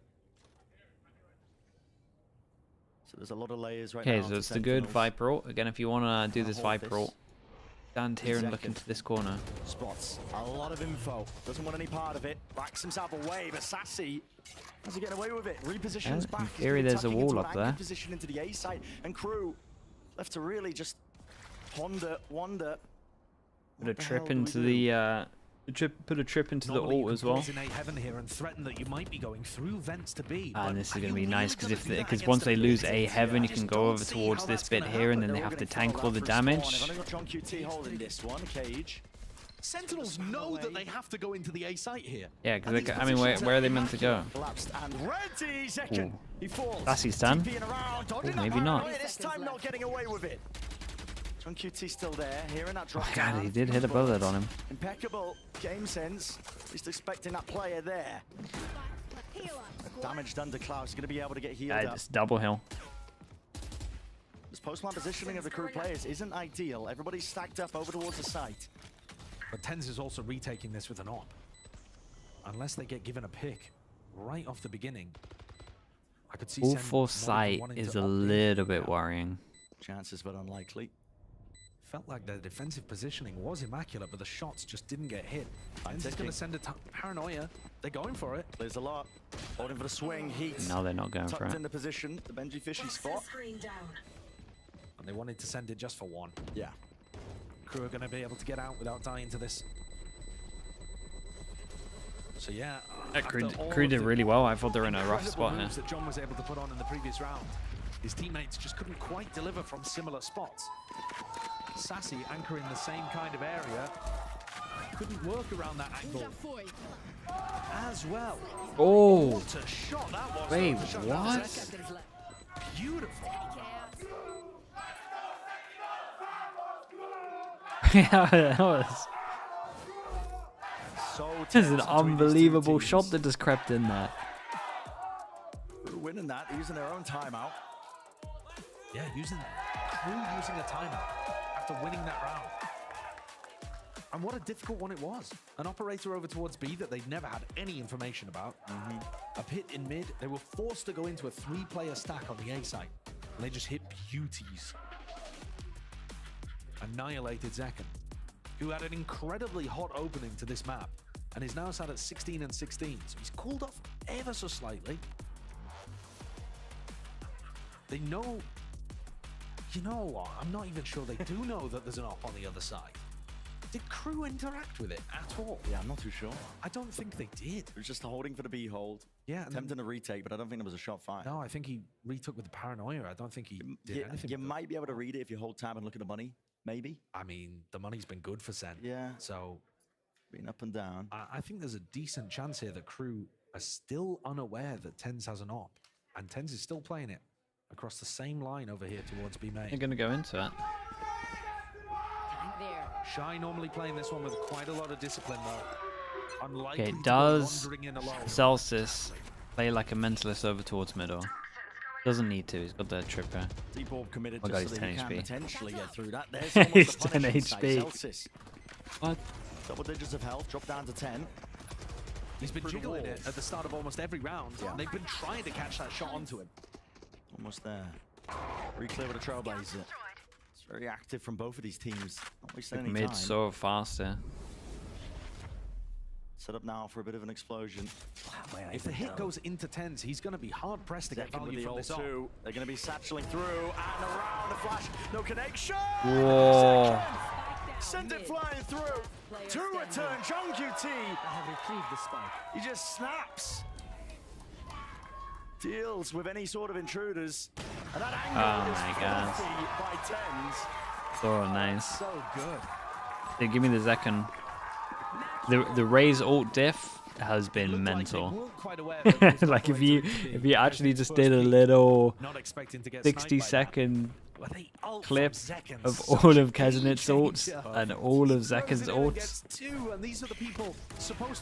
So there's a lot of layers right now. Okay, so it's the good Viper ult. Again, if you want to do this Viper ult, stand here and look into this corner. Spots a lot of info. Doesn't want any part of it. Backs himself away, but Sassy how's he getting away with it? Repositions back. In theory, there's a wall up there. Position into the A side, and KRU left to really just wander. Put a trip into the put a trip into the ult as well. In A heaven here and threaten that you might be going through vents to B. And this is going to be nice because once they lose A heaven, you can go over towards this bit here, and then they have to tank all the damage. John QT holding this one cage. Sentinels know that they have to go into the A site here. Yeah, because I mean, where are they meant to go? Sassy's done. Ooh, maybe not. This time not getting away with it. John QT still there, hearing that drop. Oh god, he did hit a bullet on him. Impeccable game sense. Just expecting that player there. Damage done to Klaus. He's going to be able to get healed up. Just double heal. This post-line positioning of the KRU players isn't ideal. Everybody's stacked up over towards the site. But Tens is also retaking this with an op. Unless they get given a pick right off the beginning. I could see all for sight is a little bit worrying. Chances, but unlikely. Felt like their defensive positioning was immaculate, but the shots just didn't get hit. Tens is going to send a paranoia. They're going for it. There's a lot. Holding for the swing. Heat. No, they're not going for it. Tucked in the position. The Benji Fishy spot. And they wanted to send it just for one. Yeah. KRU are going to be able to get out without dying to this. So yeah, KRU did really well. I thought they were in a rough spot here. That John was able to put on in the previous round. His teammates just couldn't quite deliver from similar spots. Sassy anchoring the same kind of area. Couldn't work around that angle as well. Oh, what a shot that was. Wait, what? Beautiful. Yeah, that was. This is an unbelievable shot that just crept in there. Winning that, using their own timeout. Yeah, KRU using a timeout after winning that round. And what a difficult one it was. An operator over towards B that they'd never had any information about. A pit in mid. They were forced to go into a 3-player stack on the A site. And they just hit beauties. Annihilated Zekken, who had an incredibly hot opening to this map and is now sat at 16 and 16. So he's cooled off ever so slightly. They know. You know what? I'm not even sure they do know that there's an op on the other side. Did KRU interact with it at all? Yeah, I'm not too sure. I don't think they did. It was just holding for the B hold. Yeah. Attempting a retake, but I don't think there was a shot fired. No, I think he retook with the paranoia. I don't think he did anything. You might be able to read it if you hold tab and look at the money. Maybe. I mean, the money's been good for Sen. Yeah. So, been up and down. I think there's a decent chance here that KRU are still unaware that TenZ has an op, and TenZ is still playing it across the same line over here towards B main. You're gonna go into it. Shy normally playing this one with quite a lot of discipline though. Unlikely Okay, to go does wandering in alone. Celsius play like a mentalist over towards middle? Doesn't need to. He's got the tripper. Deep orb committed Oh just god, so he's that he 10 can HP. potentially get through that. There's He's almost a 10 punish inside HP. Celsius. What? Double digits of health, drop down to 10. He's been Through the jiggling wall. it at the start of almost every round. Yeah. And they've been trying to catch that shot onto him. Almost there. Reclear with a Trailblazer. It's very active from both of these teams. Not wasting any Mid time. so fast here. Set up now for a bit of an explosion. If the hit goes into TenZ, he's going to be hard pressed to get Second with value the from ult this op. too. They're going to be satcheling through and around the flash. No connection. Whoa. Send it flying through. To return, JungQT. He just snaps. Deals with any sort of intruders. And that angle is my god. filthy by TenZ. So nice. So good. They give me the second. The Raze ult diff has been mental. Like if you actually just did a little 60-second clip of all of Kezenit's ults and all of Zekan's ults,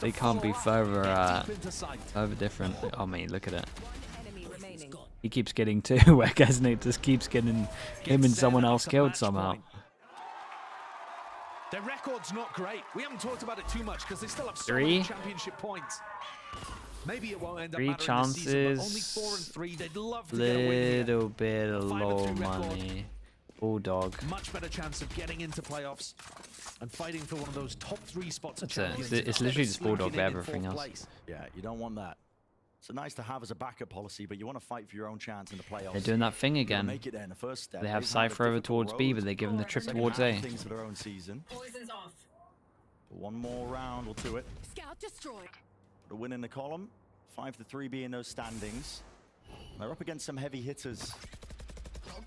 they can't be further different. Oh man, look at it. He keeps getting two, where Kezenit just keeps getting him and someone else killed somehow. Their record's not great. We haven't talked about it too much because they still have so Three. many championship points. Maybe it won't end up 3 mattering this season, but only chances. 4 and 3. They'd love to get a win here. Little bit of 5 low and 3 record. money. Bulldog. Much better chance of getting into playoffs and fighting for one of those top 3 spots of That's it. champions. It's literally just instead of Bulldog sneaking for in everything fourth else. place. Yeah, you don't want that. It's nice to have as a backup policy, but you want to fight for your own chance in the playoffs. They're doing that thing You gotta again. make it there in the first step. They have They've had a Cypher over difficult towards B, road. but they give them the trip Second towards half A. Things for their own season. One more round will do it. Scout destroyed. Put a win in the column. 5-3 being those standings. They're up against some heavy hitters.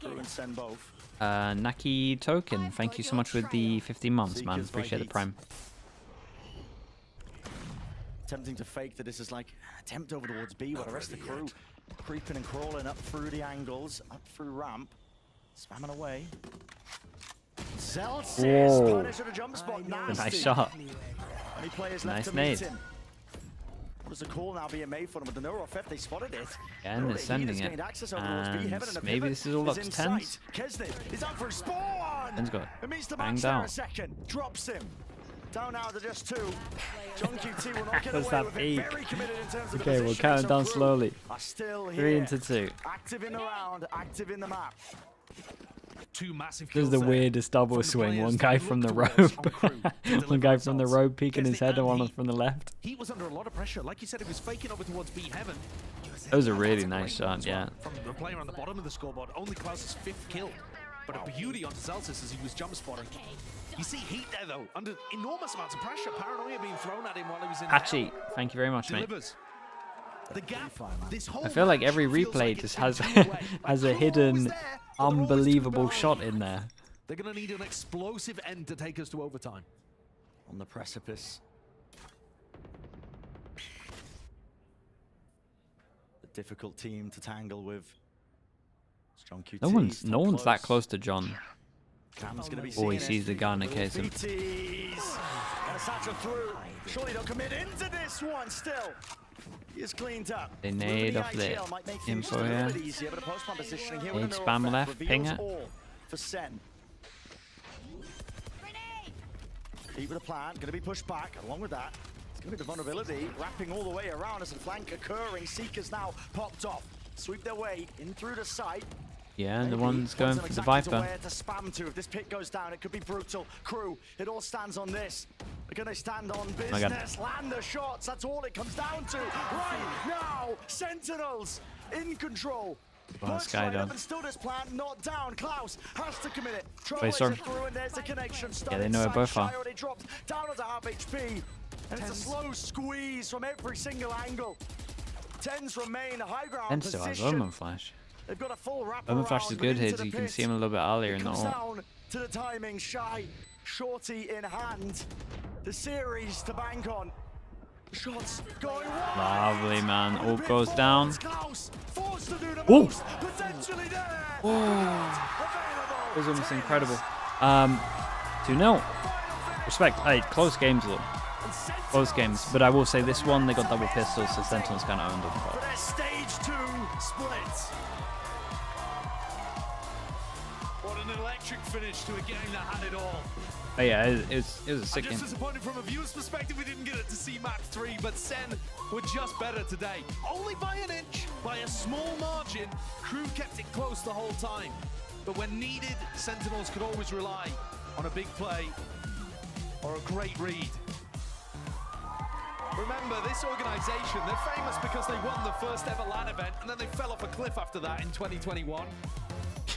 KRU and Sen both. Naki Token, thank you so much with the 15 months, man. Seekers by Appreciate the Heat. prime. Attempting to fake that this is like attempt over towards B, where the rest of the KRU creeping and crawling up through the angles, up through ramp, spamming away. Celsius Whoa. punished at a jump spot. Nasty. Nice shot. Any players left Nice to nade. meet him? What is the call now being made for them? With the neuro theft, they spotted it. Again, they're sending it. And maybe this is all up to TenZ. Keznit is up for a spawn. TenZ got It meets the banged match there out. a second. Drops him. Down now to just 2. JungQT will not get What's away that with it. peak? Very committed in terms of the Okay, we'll positioning, count so down KRU slowly. are still 3 here. into 2. Active in the round, active in the map. 2 massive This kills is the there weirdest double from the swing. players One that guy look from the towards rope. on KRU to One deliver guy from the results. rope peeking his Keznit head, and and one Heat. from the left. He was under a lot of pressure. Like you said, he was faking over towards B heaven. That was a really That's nice great one shot, as well yeah. From the player on the bottom of the scoreboard, only Klaus's 5th kill. But a beauty onto Celsius as he was jump spotting. You see Heat there though, under enormous amounts of pressure. Paranoia being thrown at him while he was in Patchy, hell. thank you very much, mate. Delivers. The gap, this whole I feel like match every feels replay like just it's has been 2 away. has a KRU hidden, always there, but always unbelievable too shot behind. in there. They're going to need an explosive end to take us to overtime. On the precipice. The difficult team to tangle with. It's JungQT. No one's that close to John. Cam's gonna be Oh, he seeing sees it. the gun in Little case of. BTs. And a satchel through. Surely they'll commit into this one still. He is cleaned up. They Moving nade the off the IGL might make things info just a little here. bit easier, but a post-plant positioning here Nade with a spam neural left, effect ping reveals it. all for Sen. Heat with a plan, going to be pushed back. Along with that, it's going to be the vulnerability wrapping all the way around as a flank occurring. Seekers now popped off. Sweep their way in through the site. Yeah, and the Maybe one's going wasn't for the exactly Viper. where to spam to. If this pit goes down, it could be brutal. KRU, it all stands on this. They're going to stand on my God. business, land the shots. That's all it comes down to right now. Sentinels in control. Well, this guy done. Still this plan not down. Klaus has to commit it. Play storm. Through and there's the connection. Yeah, they know it both are. It drops down to half HP. And it's a slow squeeze from every single angle. Tens remain high ground And still has Omen Flash. They've got a full wrap. Omen Flash is good here. You can see him a little bit earlier in the ult. Down to the timing. Shy, shorty in hand. The series to bank on. Shots going wide. Lovely, man. Ult goes down. Ooh. That was almost incredible. 2-0. Respect. Hey, close games, though. Close games. But I will say this one, they got double pistols, so Sentinels kind of owned them. Stage 2 splits. What an electric finish to a game that had it all. But yeah, it was a sick I'm game. just disappointed from a viewer's perspective we didn't get it to see map 3, but Sen were just better today. Only by an inch, by a small margin, KRU kept it close the whole time. But when needed, Sentinels could always rely on a big play or a great read. Remember, this organization, they're famous because they won the first ever LAN event and then they fell off a cliff after that in 2021.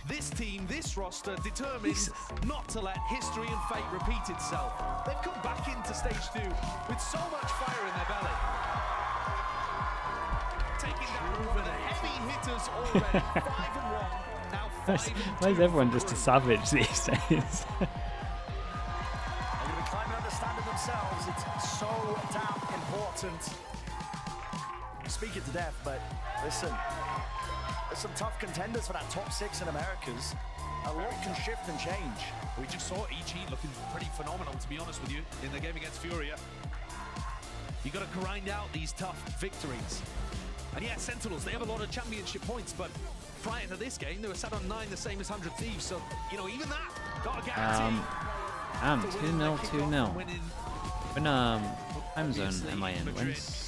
This team, this roster, determined not to let history and fate repeat itself. They've come back into stage 2 with so much fire in their belly. Taking down over the heavy hitters already, 5-1, now 5-2. Why is everyone just a savage these days? They're going to be climbing understanding themselves. It's so damn important. Speaking to death, but listen. There's some tough contenders for that top 6 in Americas. A lot can shift and change. We just saw EG looking pretty phenomenal, to be honest with you, in the game against Furia. You got to grind out these tough victories. And yeah, Sentinels, they have a lot of championship points, but prior to this game, they were sat on 9, the same as 100 Thieves. So, you know, even that got a guarantee. 2-0, 2-0. When time zone am I in? When's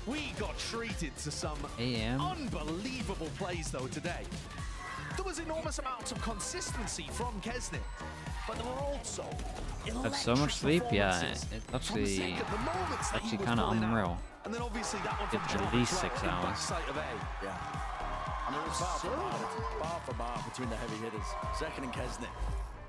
we got treated to some AM? Unbelievable plays, though, today. There was enormous amounts of consistency from Kesnit, but there were also have so much sleep, yeah. It's actually kind of unreal. And then obviously that one it's at least 6 hours. Yeah. I mean, it's bar for bar between the heavy hitters. Second and Kesnit.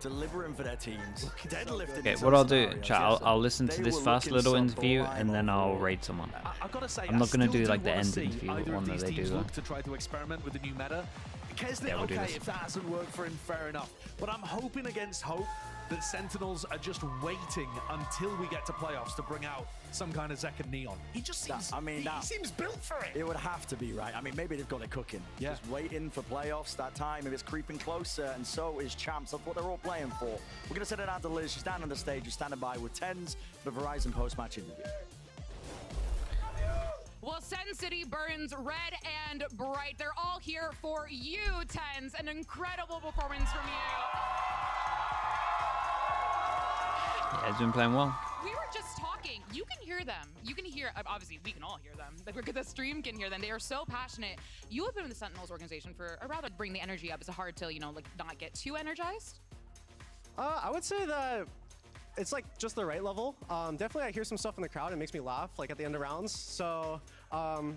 Delivering for their teams. Deadlifting. Okay, what I'll do, chat, I'll listen to this first little interview and then I'll raid someone. I'm not gonna do like the end interview, the one that they do though. To try to experiment with the new meta. Kesnit, Yeah, we'll do okay, this. if that hasn't worked for him, fair enough. But I'm hoping against hope that Sentinels are just waiting until we get to playoffs to bring out some kind of Zek and Neon. He just seems, he seems built for it. It would have to be, right? I mean, maybe they've got it cooking. Yeah. Just waiting for playoffs that time. If it's creeping closer, and so is Champs. That's what they're all playing for. We're going to send it out to Liz. She's down on the stage. She's standing by with Tens for the Verizon post-match interview. Well, Sen City burns red and bright. They're all here for you, Tens. An incredible performance from you. Yeah, he's been playing well. We were just talking. You can hear them. You can hear, obviously, we can all hear them. The stream can hear them. They are so passionate. You have been in the Sentinels organization for, or rather bring the energy up. It's hard to, you know, like not get too energized. I would say that it's like just the right level. Definitely I hear some stuff in the crowd. It makes me laugh like at the end of rounds. So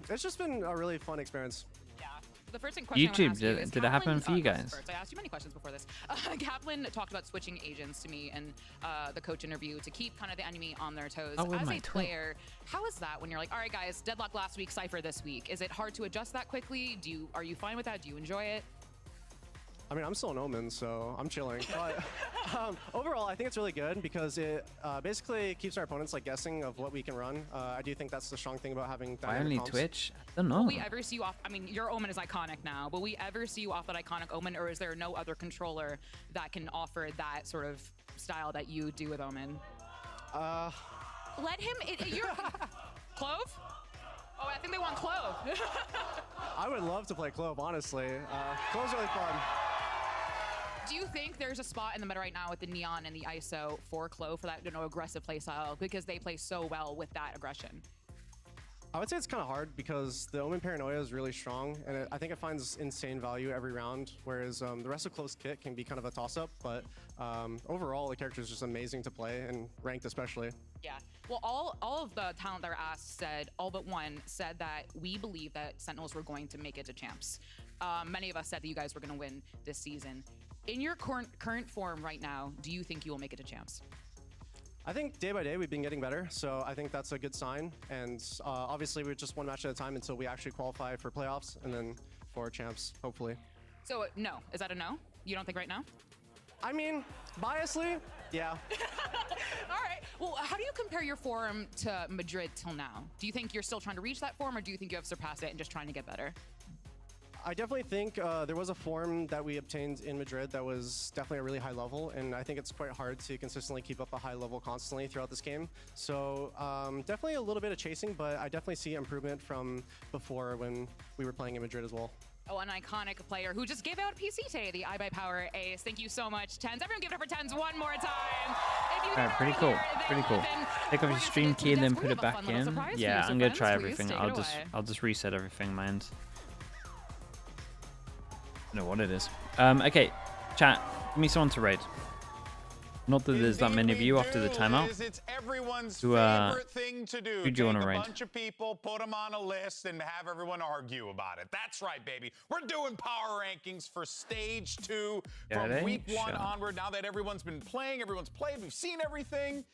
it's just been a really fun experience. Yeah. The first question YouTube, did it happen for you guys? I asked you many questions before this. Kaplan talked about switching agents to me in the coach interview to keep kind of the enemy on their toes. Oh, with As my a player, how is that when you're like, all right, guys, deadlock last week, Cypher this week? Is it hard to adjust that quickly? Are you fine with that? Do you enjoy it? I mean, I'm still an Omen, so I'm chilling. But overall, I think it's really good because it basically keeps our opponents like guessing of what we can run. I do think that's the strong thing about having Why dynamic only comps. Twitch? I don't know. Will we ever see you off? I mean, your Omen is iconic now, but will we ever see you off that iconic Omen, or is there no other controller that can offer that sort of style that you do with Omen? Let him. You're Clove? Oh, I think they want Clove. I would love to play Clove, honestly. Clove's really fun. Do you think there's a spot in the meta right now with the Neon and the ISO for Clove for that, you know, aggressive play style because they play so well with that aggression? I would say it's kind of hard because the Omen Paranoia is really strong, and I think it finds insane value every round, whereas the rest of Close Kit can be kind of a toss-up, but overall, the character is just amazing to play, and ranked especially. Yeah. Well, all of the talent that were asked said, all but one said that we believe that Sentinels were going to make it to champs. Many of us said that you guys were going to win this season. In your current form right now, do you think you will make it to champs? I think day by day we've been getting better, so I think that's a good sign. And obviously we're just one match at a time until we actually qualify for playoffs and then for champs, hopefully. So no, is that a no? You don't think right now? I mean, biasly, yeah. All right. Well, how do you compare your form to Madrid till now? Do you think you're still trying to reach that form, or do you think you have surpassed it and just trying to get better? I definitely think there was a form that we obtained in Madrid that was definitely a really high level, and I think it's quite hard to consistently keep up a high level constantly throughout this game. So definitely a little bit of chasing, but I definitely see improvement from before when we were playing in Madrid as well. Oh, an iconic player who just gave out a PC today, the iBuyPower Ace. Thank you so much, Tens. Everyone give it up for Tens one more time. Alright, pretty cool. Pretty cool. Take off your stream key and then put it back in. Yeah, I'm gonna try everything. I'll just reset everything, my end. I don't know what it is. Okay, chat. Give me someone to raid. Not that there's that many of you after the timeout. It's everyone's who favorite thing to do. Who do you want to Take raid? a bunch of people, put them on a list, and have everyone argue about it. That's right, baby. We're doing power rankings for Stage 2 from Week 1 onward. Now that everyone's been playing, everyone's played, we've seen everything,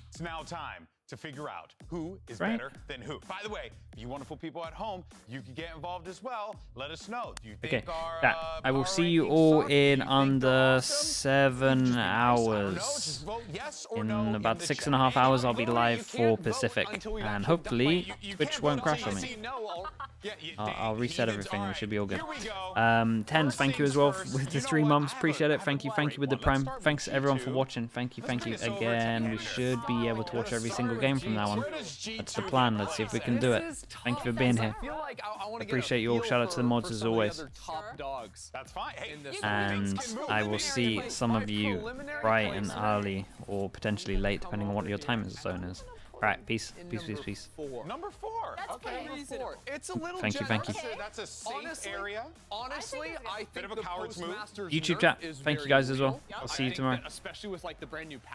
it's now time to figure out who is better than who. By the way, you wonderful people at home, you can get involved as well. Let us know. Do you think our I will see you all in under 7 hours. In about 6.5 hours, I'll be live for Pacific, and hopefully Twitch won't crash on me. I'll reset everything. We should be all good. Tens, thank you as well with the 3 months. Appreciate it. Thank you with the Prime. Thanks everyone for watching. Thank you again. We should be able to watch every single game from now on. That's the plan. Let's see if we can do it. Thank you for being here. Appreciate you all. Shout out to the mods as always. That's fine. And I will see some of you bright and early, or potentially late, depending on what your time zone is. Alright, peace. Peace. Number 4. Okay. It's a little Thank you. That's a safe area. Honestly, I think bit of a coward's move. YouTube chat. Thank you guys as well. I'll see you tomorrow. Especially with like the brand new patch.